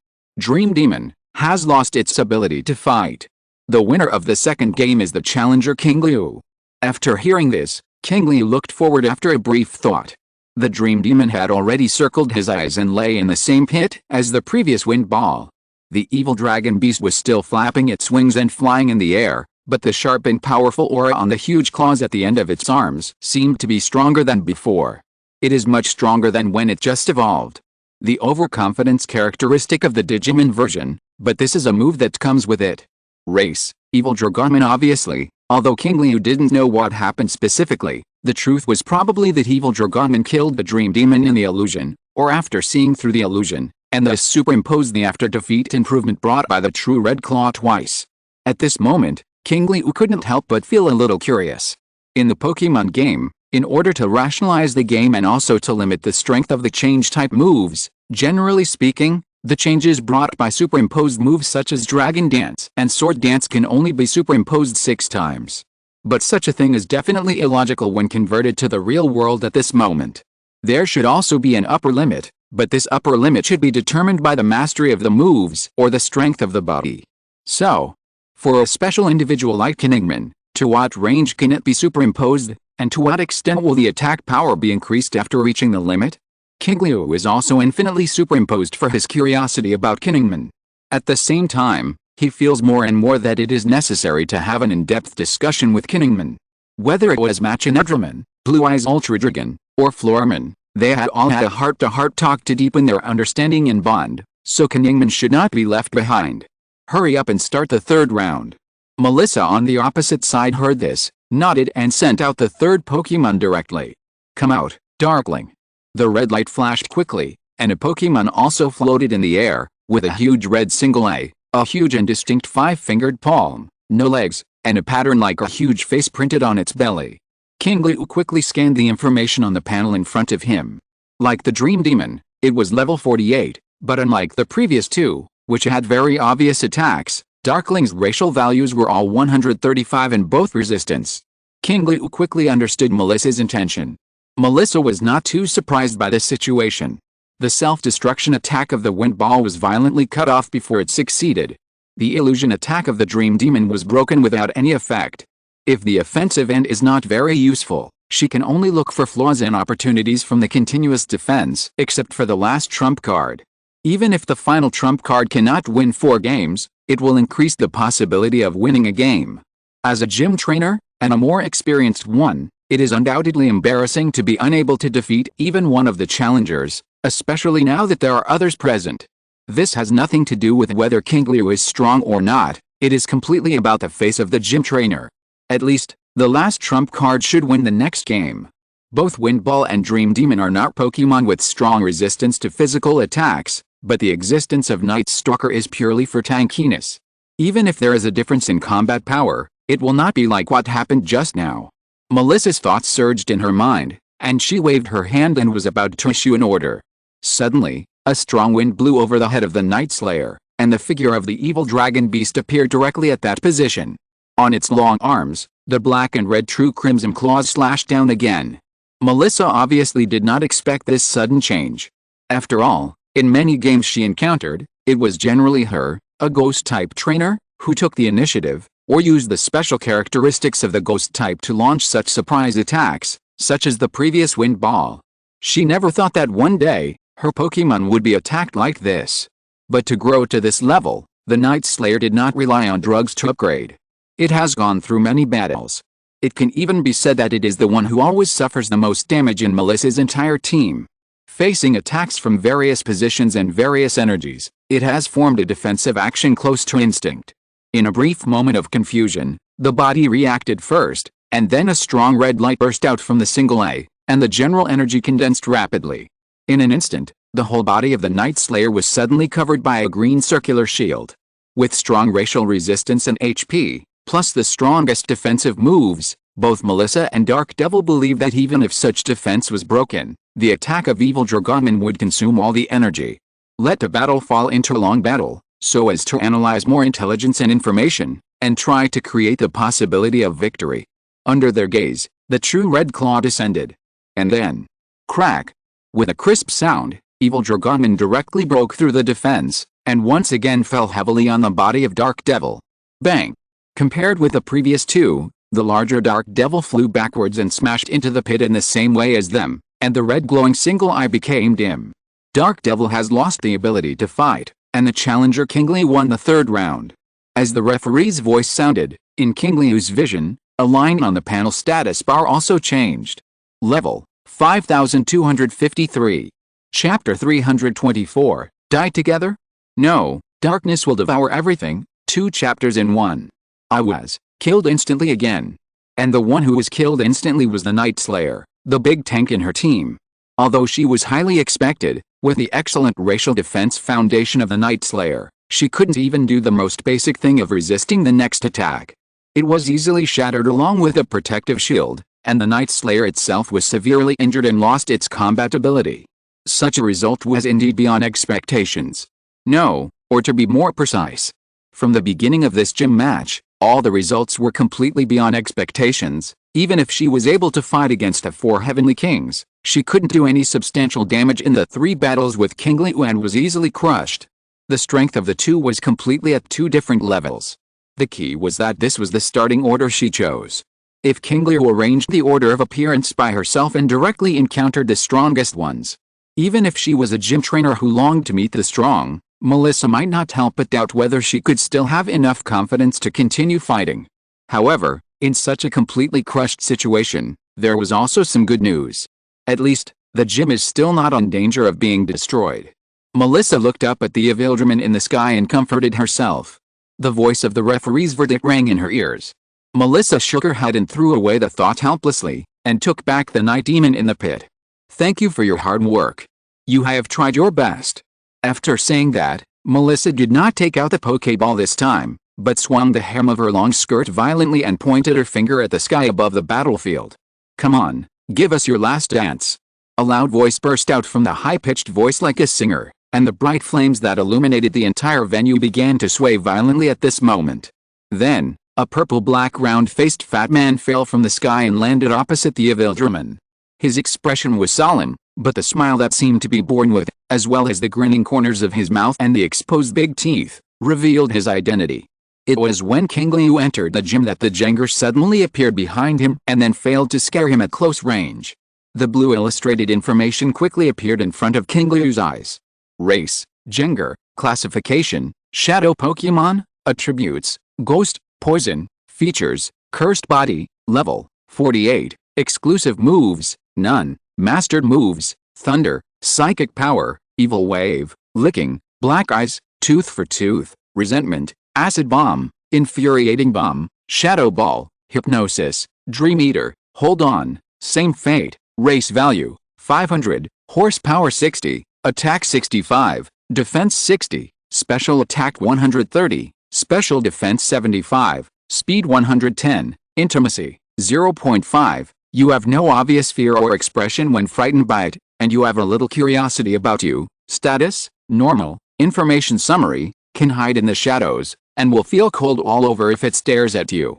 has lost its ability to fight. The winner of the second game is the challenger Qingliu. After hearing this, Qingliu looked forward after a brief thought. The Dream Demon had already circled his eyes and lay in the same pit as the previous wind ball. The evil dragon beast was still flapping its wings and flying in the air, but the sharp and powerful aura on the huge claws at the end of its arms seemed to be stronger than before. It is much stronger than when it just evolved. The overconfidence characteristic of the Digimon version, but this is a move that comes with it. Race, Evil Dragonman obviously, although Qingliu didn't know what happened specifically, the truth was probably that Evil Dragonman killed the Dream Demon in the illusion, or after seeing through the illusion, and thus superimposed the after-defeat improvement brought by the true Red Claw twice. At this moment, Qingliu couldn't help but feel a little curious. In the Pokemon game, in order to rationalize the game and also to limit the strength of the change-type moves, generally speaking, the changes brought by superimposed moves such as Dragon Dance and Sword Dance can only be superimposed 6 times. But such a thing is definitely illogical when converted to the real world at this moment. There should also be an upper limit, but this upper limit should be determined by the mastery of the moves or the strength of the body. So, for a special individual like Qingliu, to what range can it be superimposed, and to what extent will the attack power be increased after reaching the limit? Qingliu is also infinitely superimposed for his curiosity about Qingliu. At the same time, he feels more and more that it is necessary to have an in-depth discussion with Qingliu. Whether it was Machinedramon, Blue Eyes Ultra Dragon, or Floorman, they had all had a heart-to-heart talk to deepen their understanding and bond, so Qingliu should not be left behind. Hurry up and start the third round. Melissa on the opposite side heard this, nodded and sent out the third Pokemon directly. Come out, Darkling. The red light flashed quickly, and a Pokemon also floated in the air, with a huge red single eye, a huge and distinct 5-fingered palm, no legs, and a pattern like a huge face printed on its belly. Qingliu quickly scanned the information on the panel in front of him. Like the Dream Demon, it was level 48, but unlike the previous two, which had very obvious attacks, Darkling's racial values were all 135 and both resistance. Qingliu quickly understood Melissa's intention. Melissa was not too surprised by this situation. The self-destruction attack of the wind ball was violently cut off before it succeeded. The illusion attack of the Dream Demon was broken without any effect. If the offensive end is not very useful, she can only look for flaws and opportunities from the continuous defense, except for the last trump card. Even if the final trump card cannot win 4 games, it will increase the possibility of winning a game. As a gym trainer, and a more experienced one, It is undoubtedly embarrassing to be unable to defeat even one of the challengers, especially now that there are others present. This has nothing to do with whether Qingliu is strong or not, it is completely about the face of the gym trainer. At least, the last trump card should win the next game. Both Wind Ball and Dream Demon are not Pokemon with strong resistance to physical attacks, but the existence of Night Stalker is purely for tankiness. Even if there is a difference in combat power, it will not be like what happened just now. Melissa's thoughts surged in her mind, and she waved her hand and was about to issue an order. Suddenly, a strong wind blew over the head of the Night Slayer, and the figure of the evil dragon beast appeared directly at that position. On its long arms, the black and red true crimson claws slashed down again. Melissa obviously did not expect this sudden change. After all, in many games she encountered, it was generally her, a ghost-type trainer, who took the initiative, or used the special characteristics of the ghost type to launch such surprise attacks, such as the previous Wind Ball. She never thought that one day, her Pokemon would be attacked like this. But to grow to this level, the Night Slayer did not rely on drugs to upgrade. It has gone through many battles. It can even be said that it is the one who always suffers the most damage in Melissa's entire team. Facing attacks from various positions and various energies, it has formed a defensive action close to instinct. In a brief moment of confusion, the body reacted first, and then a strong red light burst out from the single eye, and the general energy condensed rapidly. In an instant, the whole body of the Night Slayer was suddenly covered by a green circular shield. With strong racial resistance and HP, plus the strongest defensive moves, both Melissa and Dark Devil believe that even if such defense was broken, the attack of Evil Dragonman would consume all the energy. Let the battle fall into a long battle, so as to analyze more intelligence and information, and try to create the possibility of victory. Under their gaze, the true red claw descended. And then, crack! With a crisp sound, Evil Dragonman directly broke through the defense, and once again fell heavily on the body of Dark Devil. Bang! Compared with the previous two, the larger Dark Devil flew backwards and smashed into the pit in the same way as them, and the red glowing single eye became dim. Dark Devil has lost the ability to fight, and the challenger Qingliu won the third round. As the referee's voice sounded, in Qingliu's vision, a line on the panel status bar also changed. Level 5253. Chapter 324, Die Together? No, darkness will devour everything, 2 chapters in 1. I was killed instantly again. And the one who was killed instantly was the Night Slayer, the big tank in her team. Although she was highly expected, with the excellent racial defense foundation of the Night Slayer, she couldn't even do the most basic thing of resisting the next attack. It was easily shattered along with a protective shield, and the Night Slayer itself was severely injured and lost its combat ability. Such a result was indeed beyond expectations. No, or to be more precise, from the beginning of this gym match, all the results were completely beyond expectations. Even if she was able to fight against the 4 Heavenly Kings, she couldn't do any substantial damage in the 3 battles with Qingliu and was easily crushed. The strength of the two was completely at 2 different levels. The key was that this was the starting order she chose. If Qingliu arranged the order of appearance by herself and directly encountered the strongest ones, even if she was a gym trainer who longed to meet the strong, Melissa might not help but doubt whether she could still have enough confidence to continue fighting. However, in such a completely crushed situation, there was also some good news. At least, the gym is still not in danger of being destroyed. Melissa looked up at the Evildramon in the sky and comforted herself. The voice of the referee's verdict rang in her ears. Melissa shook her head and threw away the thought helplessly, and took back the Night Demon in the pit. Thank you for your hard work. You have tried your best. After saying that, Melissa did not take out the Poké Ball this time, but swung the hem of her long skirt violently and pointed her finger at the sky above the battlefield. Come on, give us your last dance. A loud voice burst out from the high-pitched voice like a singer, and the bright flames that illuminated the entire venue began to sway violently at this moment. Then, a purple-black round-faced fat man fell from the sky and landed opposite the Evildramon. His expression was solemn, but the smile that seemed to be born with, as well as the grinning corners of his mouth and the exposed big teeth, revealed his identity. It was when Qingliu entered the gym that the Jengar suddenly appeared behind him and then failed to scare him at close range. The blue illustrated information quickly appeared in front of Qingliu's eyes. Race, Jengar, classification, Shadow Pokemon, attributes, Ghost, Poison, features, Cursed Body, level, 48, Exclusive moves, none. Mastered moves, Thunder, Psychic Power, Evil Wave, Licking, Black Eyes, Tooth for Tooth, Resentment, Acid Bomb, Infuriating Bomb, Shadow Ball, Hypnosis, Dream Eater, Hold On, Same Fate, Race Value, 500, Horsepower 60, Attack 65, Defense 60, Special Attack 130, Special Defense 75, Speed 110, Intimacy, 0.5, you have no obvious fear or expression when frightened by it, and you have a little curiosity about you. Status, Normal, Information Summary, can hide in the shadows, and will feel cold all over if it stares at you.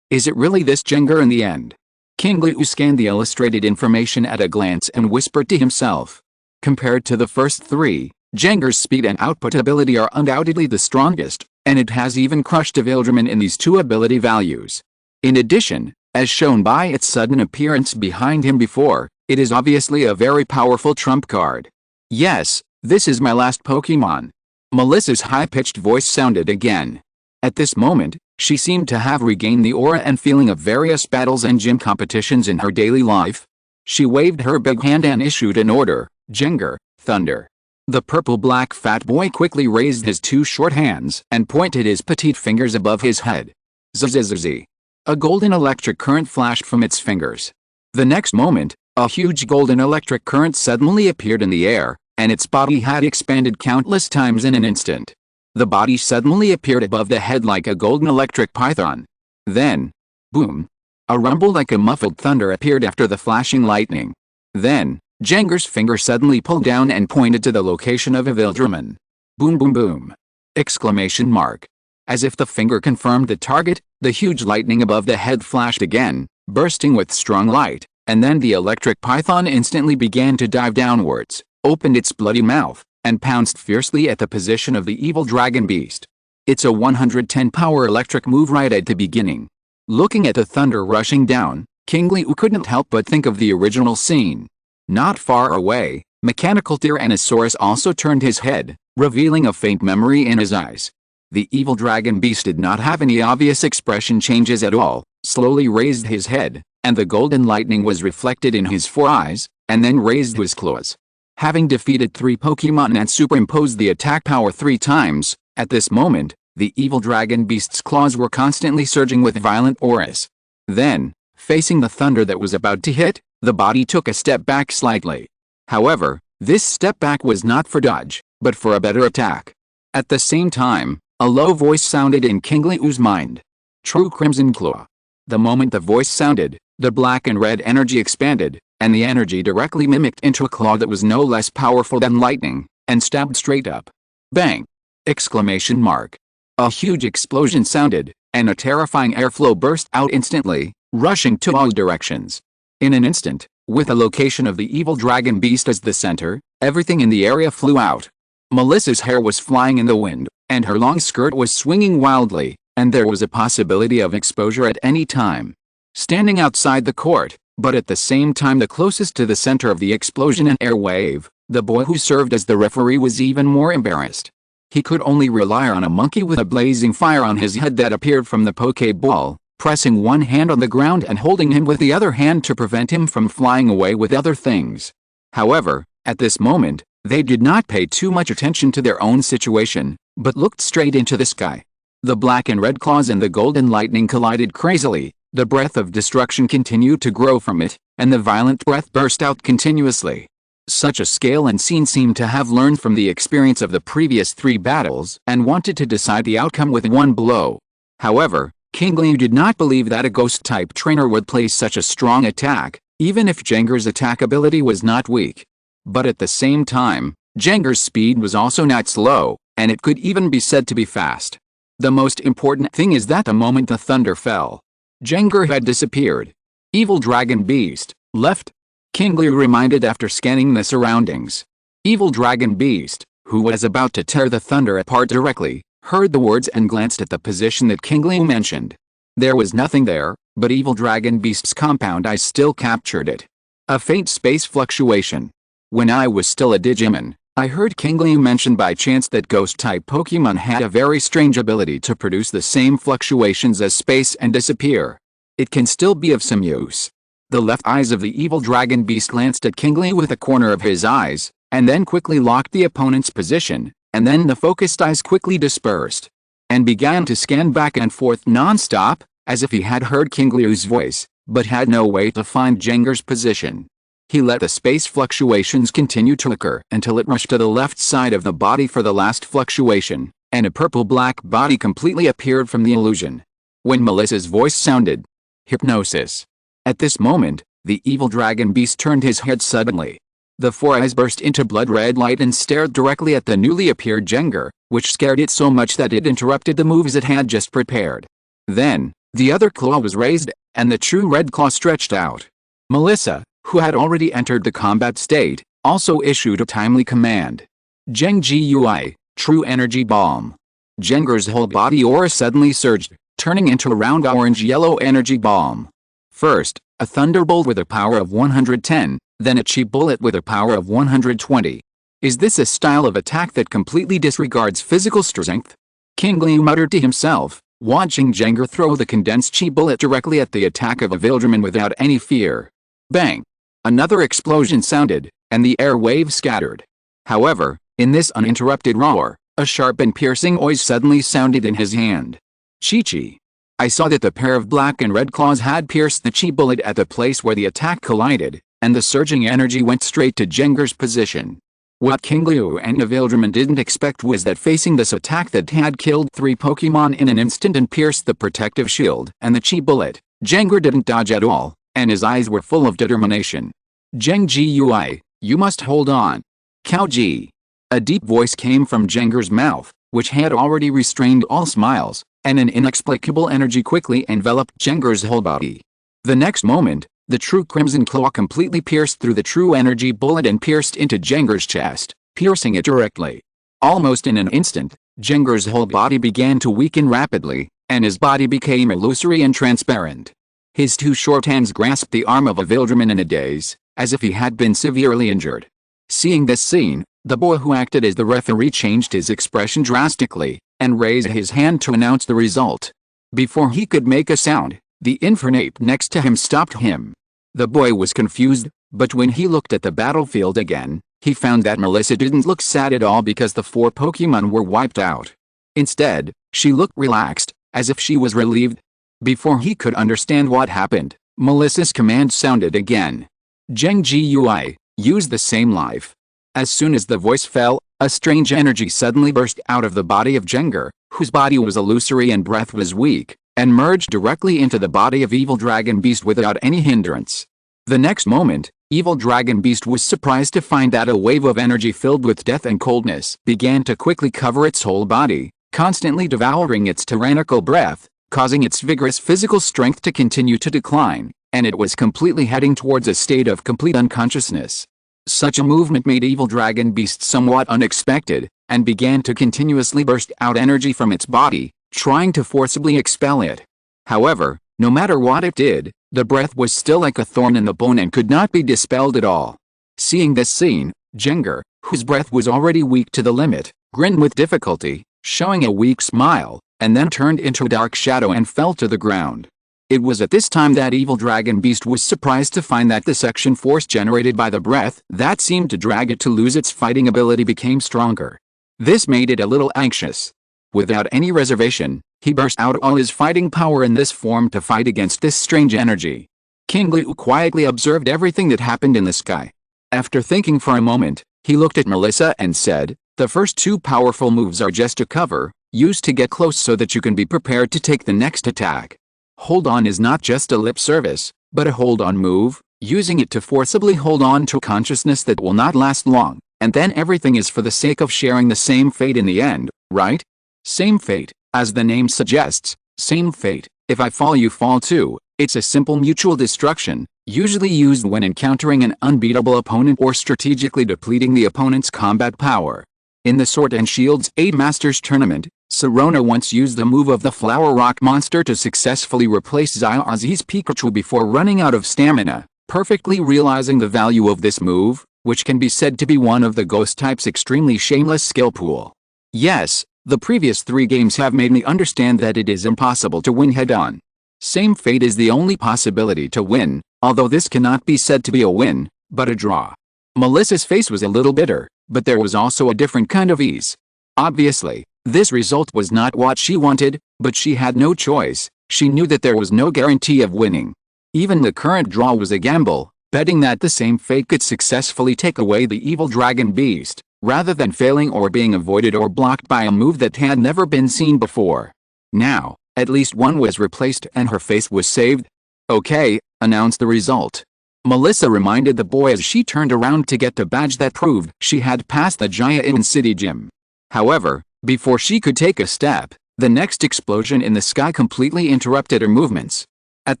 Is it really this Jengar in the end? Qingliu scanned the illustrated information at a glance and whispered to himself. Compared to the first three, Jengar's speed and output ability are undoubtedly the strongest, and it has even crushed Avildramon in these two ability values. In addition, as shown by its sudden appearance behind him before, it is obviously a very powerful trump card. Yes, this is my last Pokemon. Melissa's high-pitched voice sounded again. At this moment, she seemed to have regained the aura and feeling of various battles and gym competitions in her daily life. She waved her big hand and issued an order, Jengar, Thunder. The purple-black fat boy quickly raised his two short hands and pointed his petite fingers above his head. Zzz. A golden electric current flashed from its fingers. The next moment, a huge golden electric current suddenly appeared in the air, and its body had expanded countless times in an instant. The body suddenly appeared above the head like a golden electric python. Then, boom! A rumble like a muffled thunder appeared after the flashing lightning. Then, Jengar's finger suddenly pulled down and pointed to the location of Avildramon. Boom boom boom! Exclamation mark. As if the finger confirmed the target, the huge lightning above the head flashed again, bursting with strong light, and then the electric python instantly began to dive downwards, opened its bloody mouth, and pounced fiercely at the position of the evil dragon beast. It's a 110 power electric move right at the beginning. Looking at the thunder rushing down, Qingliu couldn't help but think of the original scene. Not far away, Mechanical Tyrannosaurus also turned his head, revealing a faint memory in his eyes. The evil dragon beast did not have any obvious expression changes at all, slowly raised his head, and the golden lightning was reflected in his four eyes, and then raised his claws. Having defeated 3 Pokemon and superimposed the attack power 3 times, at this moment, the evil dragon beast's claws were constantly surging with violent auras. Then, facing the thunder that was about to hit, the body took a step back slightly. However, this step back was not for dodge, but for a better attack. At the same time, a low voice sounded in Qingliu's mind. True Crimson Claw. The moment the voice sounded, the black and red energy expanded, and the energy directly mimicked into a claw that was no less powerful than lightning, and stabbed straight up. Bang! Exclamation mark. A huge explosion sounded, and a terrifying airflow burst out instantly, rushing to all directions. In an instant, with the location of the evil dragon beast as the center, everything in the area flew out. Melissa's hair was flying in the wind, and her long skirt was swinging wildly, and there was a possibility of exposure at any time. Standing outside the court, but at the same time the closest to the center of the explosion and air wave, the boy who served as the referee was even more embarrassed. He could only rely on a monkey with a blazing fire on his head that appeared from the Poké Ball, pressing one hand on the ground and holding him with the other hand to prevent him from flying away with other things. However, at this moment, they did not pay too much attention to their own situation, but looked straight into the sky. The black and red claws and the golden lightning collided crazily, the breath of destruction continued to grow from it, and the violent breath burst out continuously. Such a scale and scene seemed to have learned from the experience of the previous 3 battles and wanted to decide the outcome with one blow. However, Qingliu did not believe that a ghost-type trainer would place such a strong attack, even if Jengar's attack ability was not weak. But at the same time, Jengar's speed was also not slow, and it could even be said to be fast. The most important thing is that the moment the thunder fell, Jengar had disappeared. Evil Dragon Beast, left? Qingliu reminded after scanning the surroundings. Evil Dragon Beast, who was about to tear the thunder apart directly, heard the words and glanced at the position that Qingliu mentioned. There was nothing there, but Evil Dragon Beast's compound eyes still captured it. A faint space fluctuation. When I was still a Digimon, I heard Qingliu mention by chance that ghost-type Pokemon had a very strange ability to produce the same fluctuations as space and disappear. It can still be of some use, The left eyes of the evil dragon beast glanced at Qingliu with a corner of his eyes, and then quickly locked the opponent's position, and then the focused eyes quickly dispersed, and began to scan back and forth non-stop, as if he had heard Qingliu's voice, but had no way to find Jenger's position. He let the space fluctuations continue to occur until it rushed to the left side of the body for the last fluctuation, and a purple-black body completely appeared from the illusion. When Melissa's voice sounded, "Hypnosis." At this moment, the evil dragon beast turned his head suddenly. The four eyes burst into blood-red light and stared directly at the newly appeared Jenger, which scared it so much that it interrupted the moves it had just prepared. Then, the other claw was raised, and the true red claw stretched out. Melissa, who had already entered the combat state, also issued a timely command. Jeng Gui, True Energy Bomb. Jenger's whole body aura suddenly surged, turning into a round orange-yellow energy bomb. First, a thunderbolt with a power of 110, then a cheap bullet with a power of 120. Is this a style of attack that completely disregards physical strength? Qingliu muttered to himself, watching Jenger throw the condensed chi bullet directly at the attack of a Vildraman without any fear. Bang! Another explosion sounded, and the air waves scattered. However, in this uninterrupted roar, a sharp and piercing noise suddenly sounded in his hand. Chi-chi. I saw that the pair of black and red claws had pierced the chi bullet at the place where the attack collided, and the surging energy went straight to Jenger's position. What Qingliu and the Vildraman didn't expect was that facing this attack that had killed 3 Pokemon in an instant and pierced the protective shield and the chi bullet, Jenger didn't dodge at all, and his eyes were full of determination. Jeng Gui, you must hold on. Cao Ji. A deep voice came from Jenger's mouth, which had already restrained all smiles, and an inexplicable energy quickly enveloped Jenger's whole body. The next moment, the true Crimson Claw completely pierced through the true energy bullet and pierced into Jenger's chest, piercing it directly. Almost in an instant, Jenger's whole body began to weaken rapidly, and his body became illusory and transparent. His 2 short hands grasped the arm of a Vildraman in a daze, as if he had been severely injured. Seeing this scene, the boy who acted as the referee changed his expression drastically, and raised his hand to announce the result. Before he could make a sound, the Infernape next to him stopped him. The boy was confused, but when he looked at the battlefield again, he found that Melissa didn't look sad at all because the 4 Pokemon were wiped out. Instead, she looked relaxed, as if she was relieved. Before he could understand what happened, Melissa's command sounded again. Jeng Gui, use the same life. As soon as the voice fell, a strange energy suddenly burst out of the body of Jenger, whose body was illusory and breath was weak, and merged directly into the body of Evil Dragon Beast without any hindrance. The next moment, Evil Dragon Beast was surprised to find that a wave of energy filled with death and coldness began to quickly cover its whole body, constantly devouring its tyrannical breath, causing its vigorous physical strength to continue to decline, and it was completely heading towards a state of complete unconsciousness. Such a movement made Evil Dragon Beast somewhat unexpected, and began to continuously burst out energy from its body, trying to forcibly expel it. However, no matter what it did, the breath was still like a thorn in the bone and could not be dispelled at all. Seeing this scene, Jenger, whose breath was already weak to the limit, grinned with difficulty, showing a weak smile, and then turned into a dark shadow and fell to the ground. It was at this time that Evil Dragon Beast was surprised to find that the suction force generated by the breath that seemed to drag it to lose its fighting ability became stronger. This made it a little anxious. Without any reservation, he burst out all his fighting power in this form to fight against this strange energy. Qingliu quietly observed everything that happened in the sky. After thinking for a moment, he looked at Melissa and said, "The first 2 powerful moves are just a cover, used to get close so that you can be prepared to take the next attack. Hold on is not just a lip service, but a hold on move, using it to forcibly hold on to consciousness that will not last long, and then everything is for the sake of sharing the same fate in the end, right? Same fate, as the name suggests, same fate. If I fall you fall too. It's a simple mutual destruction, usually used when encountering an unbeatable opponent or strategically depleting the opponent's combat power. In the Sword and Shield's 8 Masters tournament, Serona once used the move of the Flower Rock monster to successfully replace Xiaozi's Pikachu before running out of stamina, perfectly realizing the value of this move, which can be said to be one of the Ghost type's extremely shameless skill pool. Yes, the previous 3 games have made me understand that it is impossible to win head-on. Same fate is the only possibility to win, Although this cannot be said to be a win, but a draw. Melissa's face was a little bitter, but there was also a different kind of ease. Obviously, this result was not what she wanted, but she had no choice. She knew that there was no guarantee of winning. Even the current draw was a gamble, betting that the same fate could successfully take away the evil dragon beast, rather than failing or being avoided or blocked by a move that had never been seen before. Now, at least one was replaced and her face was saved. "Okay," announced the result. Melissa reminded the boy as she turned around to get the badge that proved she had passed the Giant City Gym. However, before she could take a step, the next explosion in the sky completely interrupted her movements. At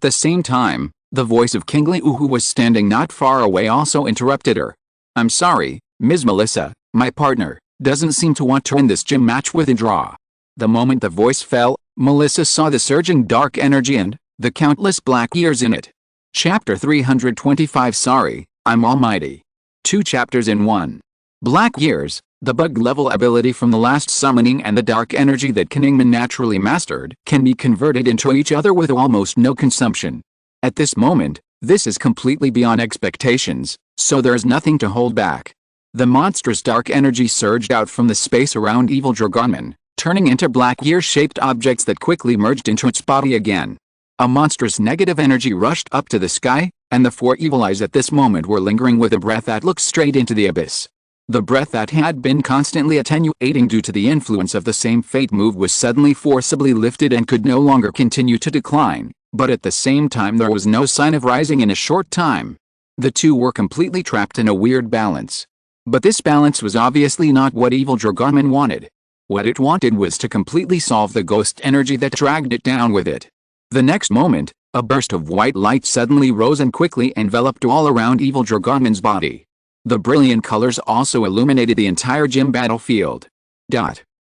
the same time, the voice of Qingliu, who was standing not far away, also interrupted her. "I'm sorry, Ms. Melissa, my partner doesn't seem to want to win this gym match with a draw." The moment the voice fell, Melissa saw the surging dark energy and the countless black ears in it. Chapter 325. Sorry, I'm almighty. 2 chapters in 1. Black ears, the bug-level ability from the last summoning, and the dark energy that Qingliu naturally mastered, can be converted into each other with almost no consumption. At this moment, this is completely beyond expectations, so there is nothing to hold back. The monstrous dark energy surged out from the space around Evil Dragonmon, turning into black ear-shaped objects that quickly merged into its body again. A monstrous negative energy rushed up to the sky, and the 4 evil eyes at this moment were lingering with a breath that looked straight into the abyss. The breath that had been constantly attenuating due to the influence of the same fate move was suddenly forcibly lifted and could no longer continue to decline, but at the same time there was no sign of rising in a short time. The two were completely trapped in a weird balance. But this balance was obviously not what Evil Dragonmon wanted. What it wanted was to completely solve the ghost energy that dragged it down with it. The next moment, a burst of white light suddenly rose and quickly enveloped all around Evil Dragonmon's body. The brilliant colors also illuminated the entire gym battlefield.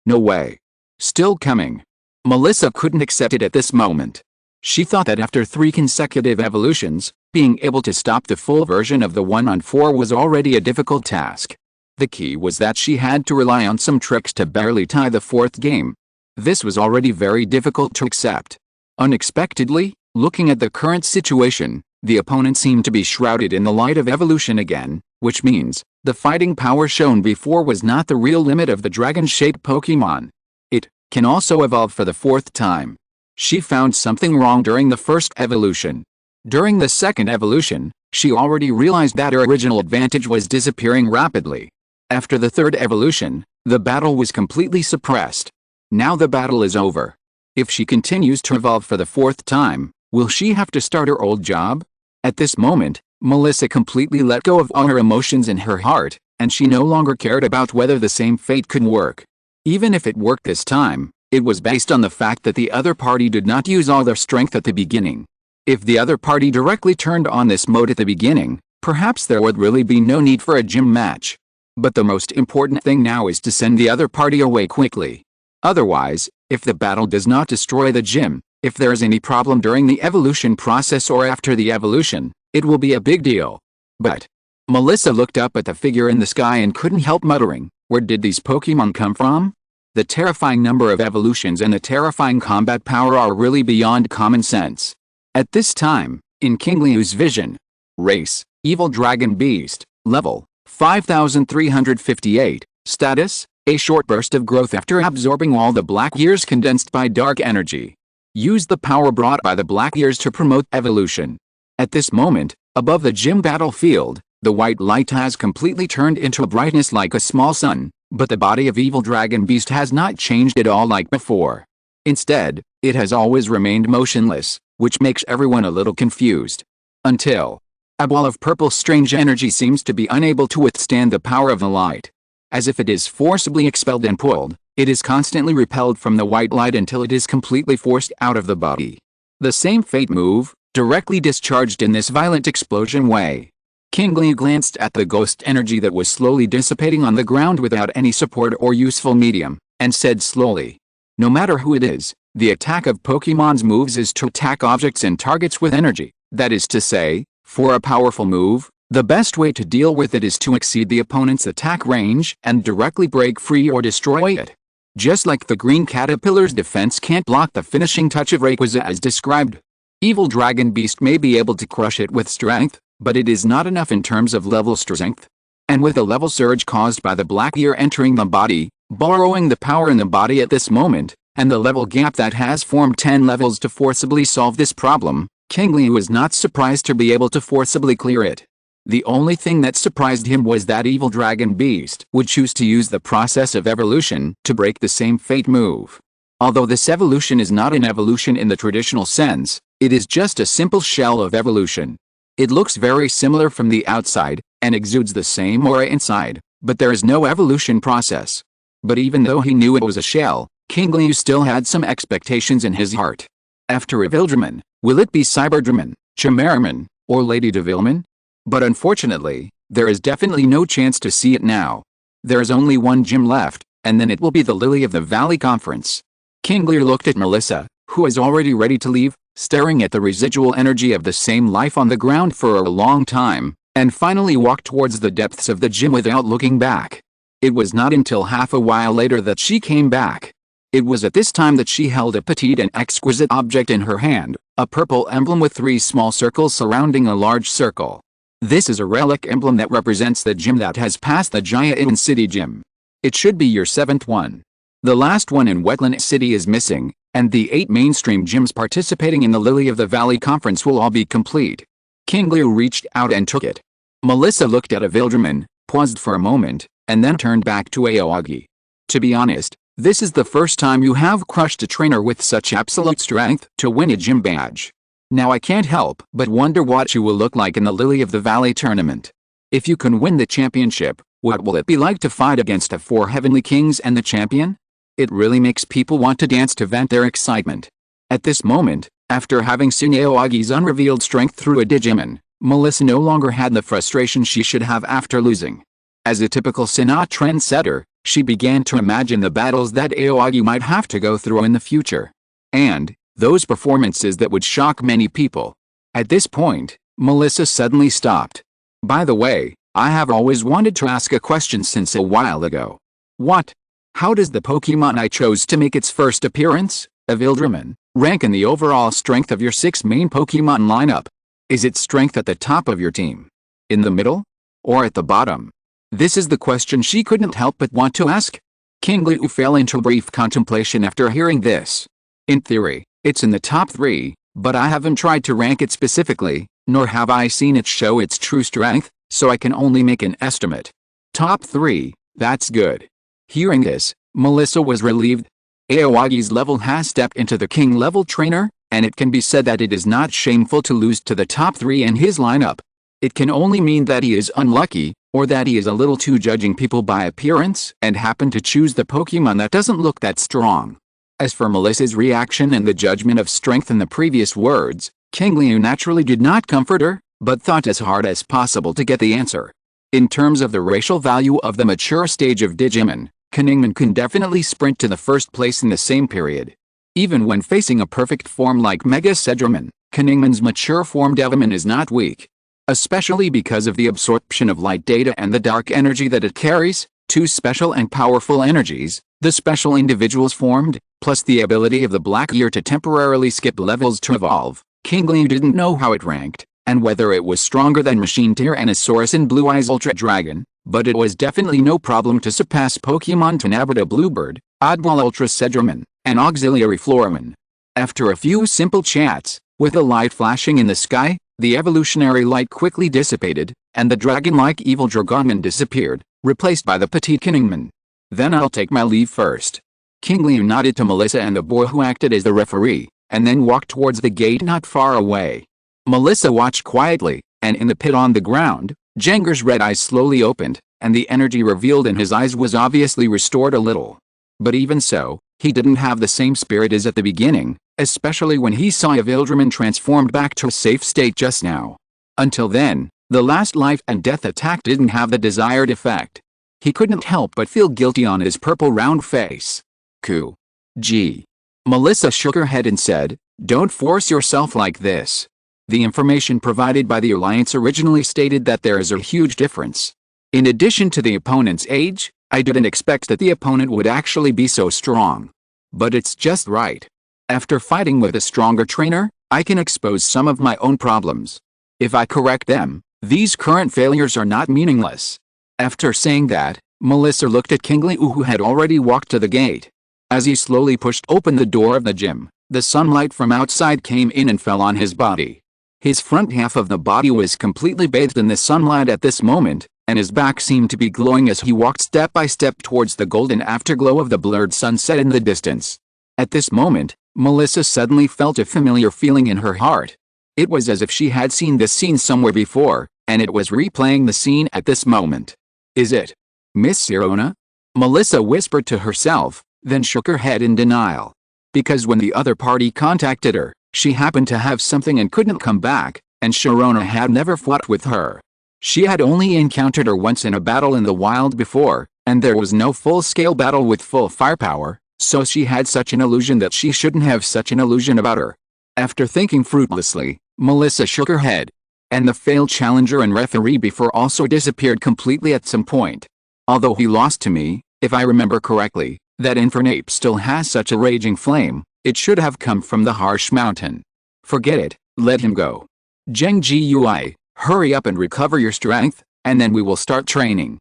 No way. Still coming. Melissa couldn't accept it at this moment. She thought that after 3 consecutive evolutions, being able to stop the full version of the 1-on-4 was already a difficult task. The key was that she had to rely on some tricks to barely tie the 4th game. This was already very difficult to accept. Unexpectedly, looking at the current situation, the opponent seemed to be shrouded in the light of evolution again, which means the fighting power shown before was not the real limit of the dragon-shaped Pokémon. It can also evolve for the 4th time. She found something wrong during the first evolution. During the second evolution, she already realized that her original advantage was disappearing rapidly. After the third evolution, the battle was completely suppressed. Now the battle is over. If she continues to evolve for the 4th time, will she have to start her old job? At this moment, Melissa completely let go of all her emotions in her heart, and she no longer cared about whether the same fate could work. Even if it worked this time, it was based on the fact that the other party did not use all their strength at the beginning. If the other party directly turned on this mode at the beginning, perhaps there would really be no need for a gym match. But the most important thing now is to send the other party away quickly. Otherwise, if the battle does not destroy the gym, if there is any problem during the evolution process or after the evolution, it will be a big deal. But Melissa looked up at the figure in the sky and couldn't help muttering, where did these Pokemon come from? The terrifying number of evolutions and the terrifying combat power are really beyond common sense. At this time, in Qingliu's vision, race, Evil Dragon Beast, level 5358, status, a short burst of growth after absorbing all the black ears condensed by dark energy. Use the power brought by the black ears to promote evolution. At this moment, above the gym battlefield, the white light has completely turned into a brightness like a small sun, but the body of Evil Dragon Beast has not changed at all like before. Instead, it has always remained motionless, which makes everyone a little confused. Until a ball of purple strange energy seems to be unable to withstand the power of the light. As if it is forcibly expelled and pulled, it is constantly repelled from the white light until it is completely forced out of the body. The same fate move, directly discharged in this violent explosion way. Qingliu glanced at the ghost energy that was slowly dissipating on the ground without any support or useful medium, and said slowly, "No matter who it is, the attack of Pokemon's moves is to attack objects and targets with energy. That is to say, for a powerful move, the best way to deal with it is to exceed the opponent's attack range and directly break free or destroy it. Just like the green caterpillar's defense can't block the finishing touch of Rayquaza as described. Evil Dragon Beast may be able to crush it with strength, but it is not enough in terms of level strength. And with the level surge caused by the black ear entering the body, borrowing the power in the body at this moment, and the level gap that has formed 10 levels to forcibly solve this problem, Qingliu was not surprised to be able to forcibly clear it. The only thing that surprised him was that Evil Dragon Beast would choose to use the process of evolution to break the same fate move. Although this evolution is not an evolution in the traditional sense, it is just a simple shell of evolution. It looks very similar from the outside, and exudes the same aura inside, but there is no evolution process. But even though he knew it was a shell, Qingliu still had some expectations in his heart. After Evildramon, will it be Cyberdramon, Chimeramon, or Lady Devilmon? But unfortunately, there is definitely no chance to see it now. There is only one gym left, and then it will be the Lily of the Valley Conference. Qingliu looked at Melissa, who was already ready to leave, staring at the residual energy of the same life on the ground for a long time, and finally walked towards the depths of the gym without looking back. It was not until half a while later that she came back. It was at this time that she held a petite and exquisite object in her hand, a purple emblem with 3 small circles surrounding a large circle. This is a relic emblem that represents the gym that has passed the Gaia Ray City gym. It should be your 7th one. The last one in Wetland City is missing, and the 8 mainstream gyms participating in the Lily of the Valley Conference will all be complete. Qingliu reached out and took it. Melissa looked at Evildramon, paused for a moment, and then turned back to Aoagi. To be honest, this is the first time you have crushed a trainer with such absolute strength to win a gym badge. Now I can't help but wonder what you will look like in the Lily of the Valley tournament. If you can win the championship, what will it be like to fight against the 4 heavenly kings and the champion? It really makes people want to dance to vent their excitement. At this moment, after having seen Aoagi's unrevealed strength through a Digimon, Melissa no longer had the frustration she should have after losing. As a typical Sinnoh trendsetter, she began to imagine the battles that Aoagi might have to go through in the future. And those performances that would shock many people. At this point, Melissa suddenly stopped. By the way, I have always wanted to ask a question since a while ago. What? How does the Pokemon I chose to make its first appearance, Evildramon, rank in the overall strength of your 6 main Pokemon lineup? Is its strength at the top of your team? In the middle? Or at the bottom? This is the question she couldn't help but want to ask. Qingliu fell into brief contemplation after hearing this. In theory, it's in the top 3, but I haven't tried to rank it specifically, nor have I seen it show its true strength, so I can only make an estimate. Top 3, that's good. Hearing this, Melissa was relieved. Aoagi's level has stepped into the king level trainer, and it can be said that it is not shameful to lose to the top 3 in his lineup. It can only mean that he is unlucky, or that he is a little too judging people by appearance and happened to choose the Pokemon that doesn't look that strong. As for Melissa's reaction and the judgment of strength in the previous words, Qingliu naturally did not comfort her, but thought as hard as possible to get the answer. In terms of the racial value of the mature stage of Digimon, Qingliu can definitely sprint to the first place in the same period. Even when facing a perfect form like Mega Cedramon, Qingliu's mature form Devilmon is not weak. Especially because of the absorption of light data and the dark energy that it carries, 2 special and powerful energies, the special individuals formed, plus the ability of the Black Ear to temporarily skip levels to evolve. Qingliu didn't know how it ranked, and whether it was stronger than Machine Tyrannosaurus and Blue Eyes Ultra Dragon, but it was definitely no problem to surpass Pokemon Tanabata Bluebird, Oddball Ultra Cedramon, and Auxiliary Floramon. After a few simple chats, with the light flashing in the sky, the evolutionary light quickly dissipated, and the dragon-like evil Dragonmon disappeared, replaced by the petite Qingliu. Then I'll take my leave first. Qingliu nodded to Melissa and the boy who acted as the referee, and then walked towards the gate not far away. Melissa watched quietly, and in the pit on the ground, Jenger's red eyes slowly opened, and the energy revealed in his eyes was obviously restored a little. But even so, he didn't have the same spirit as at the beginning, especially when he saw Evildramon transformed back to a safe state just now. Until then, the last life and death attack didn't have the desired effect. He couldn't help but feel guilty on his purple round face. Gee. Melissa shook her head and said, "Don't force yourself like this. The information provided by the Alliance originally stated that there is a huge difference. In addition to the opponent's age, I didn't expect that the opponent would actually be so strong. But it's just right. After fighting with a stronger trainer, I can expose some of my own problems. If I correct them, these current failures are not meaningless. After saying that, Melissa looked at Qingliu, who had already walked to the gate. As he slowly pushed open the door of the gym, the sunlight from outside came in and fell on his body. His front half of the body was completely bathed in the sunlight at this moment, and his back seemed to be glowing as he walked step by step towards the golden afterglow of the blurred sunset in the distance. At this moment, Melissa suddenly felt a familiar feeling in her heart. It was as if she had seen this scene somewhere before, and it was replaying the scene at this moment. Is it Miss Sirona? Melissa whispered to herself, then shook her head in denial. Because when the other party contacted her, she happened to have something and couldn't come back, and Sharona had never fought with her. She had only encountered her once in a battle in the wild before, and there was no full-scale battle with full firepower, so she had such an illusion that she shouldn't have such an illusion about her. After thinking fruitlessly, Melissa shook her head. And the failed challenger and referee before also disappeared completely at some point. Although he lost to me, if I remember correctly, that Infernape still has such a raging flame, it should have come from the harsh mountain. Forget it, let him go. Zheng Gui, hurry up and recover your strength, and then we will start training.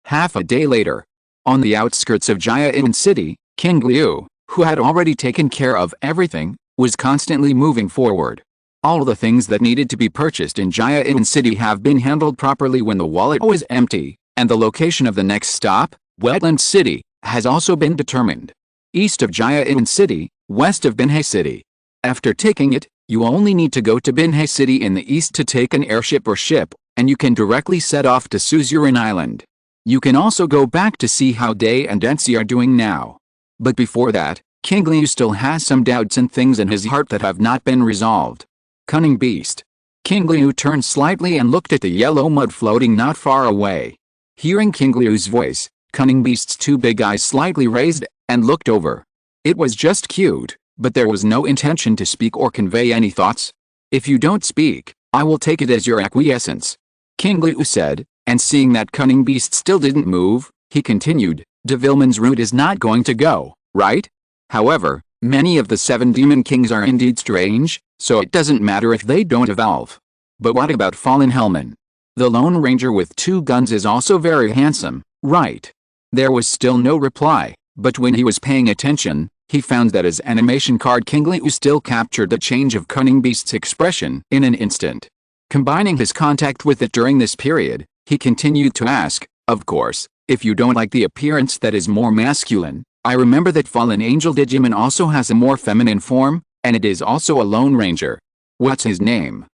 Half a day later. On the outskirts of Jiayin City, Qingliu, who had already taken care of everything, was constantly moving forward. All the things that needed to be purchased in Jiayin City have been handled properly when the wallet was empty, and the location of the next stop, Wetland City, has also been determined. East of Jiayin City, west of Binhe City. After taking it, you only need to go to Binhe City in the east to take an airship or ship, and you can directly set off to Suzuran Island. You can also go back to see how Day and Densi are doing now. But before that, Qingliu still has some doubts and things in his heart that have not been resolved. Cunning beast. Qingliu turned slightly and looked at the yellow mud floating not far away. Hearing Qingliu's voice, Cunning Beast's two big eyes slightly raised, and looked over. It was just cute, but there was no intention to speak or convey any thoughts. If you don't speak, I will take it as your acquiescence. Qingliu said, and seeing that Cunning Beast still didn't move, he continued, Devilman's route is not going to go, right? However, many of the 7 demon kings are indeed strange, so it doesn't matter if they don't evolve. But what about Fallen Hellman? The Lone Ranger with 2 guns is also very handsome, right? There was still no reply, but when he was paying attention, he found that his animation card Qingliu still captured the change of Cunning Beast's expression in an instant. Combining his contact with it during this period, he continued to ask, of course, if you don't like the appearance that is more masculine, I remember that Fallen Angel Digimon also has a more feminine form, and it is also a Lone Ranger. What's his name?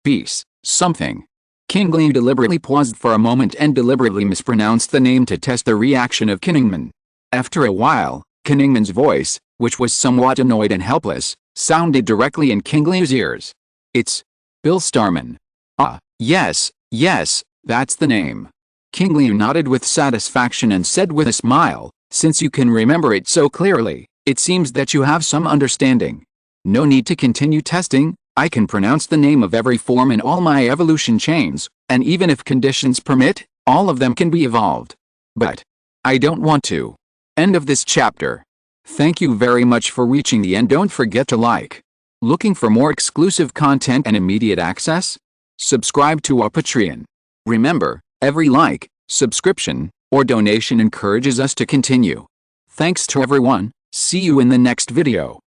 Beast, something. Qingliu deliberately paused for a moment and deliberately mispronounced the name to test the reaction of Kinningman. After a while, Kinningman's voice, which was somewhat annoyed and helpless, sounded directly in Qingliu's ears. It's Bill Starman. Ah, yes, that's the name. Qingliu nodded with satisfaction and said with a smile, since you can remember it so clearly, it seems that you have some understanding. No need to continue testing, I can pronounce the name of every form in all my evolution chains, and even if conditions permit, all of them can be evolved. But I don't want to. End of this chapter. Thank you very much for reaching the end. Don't forget to like. Looking for more exclusive content and immediate access? Subscribe to our Patreon. Remember, every like, subscription, or donation encourages us to continue. Thanks to everyone, see you in the next video.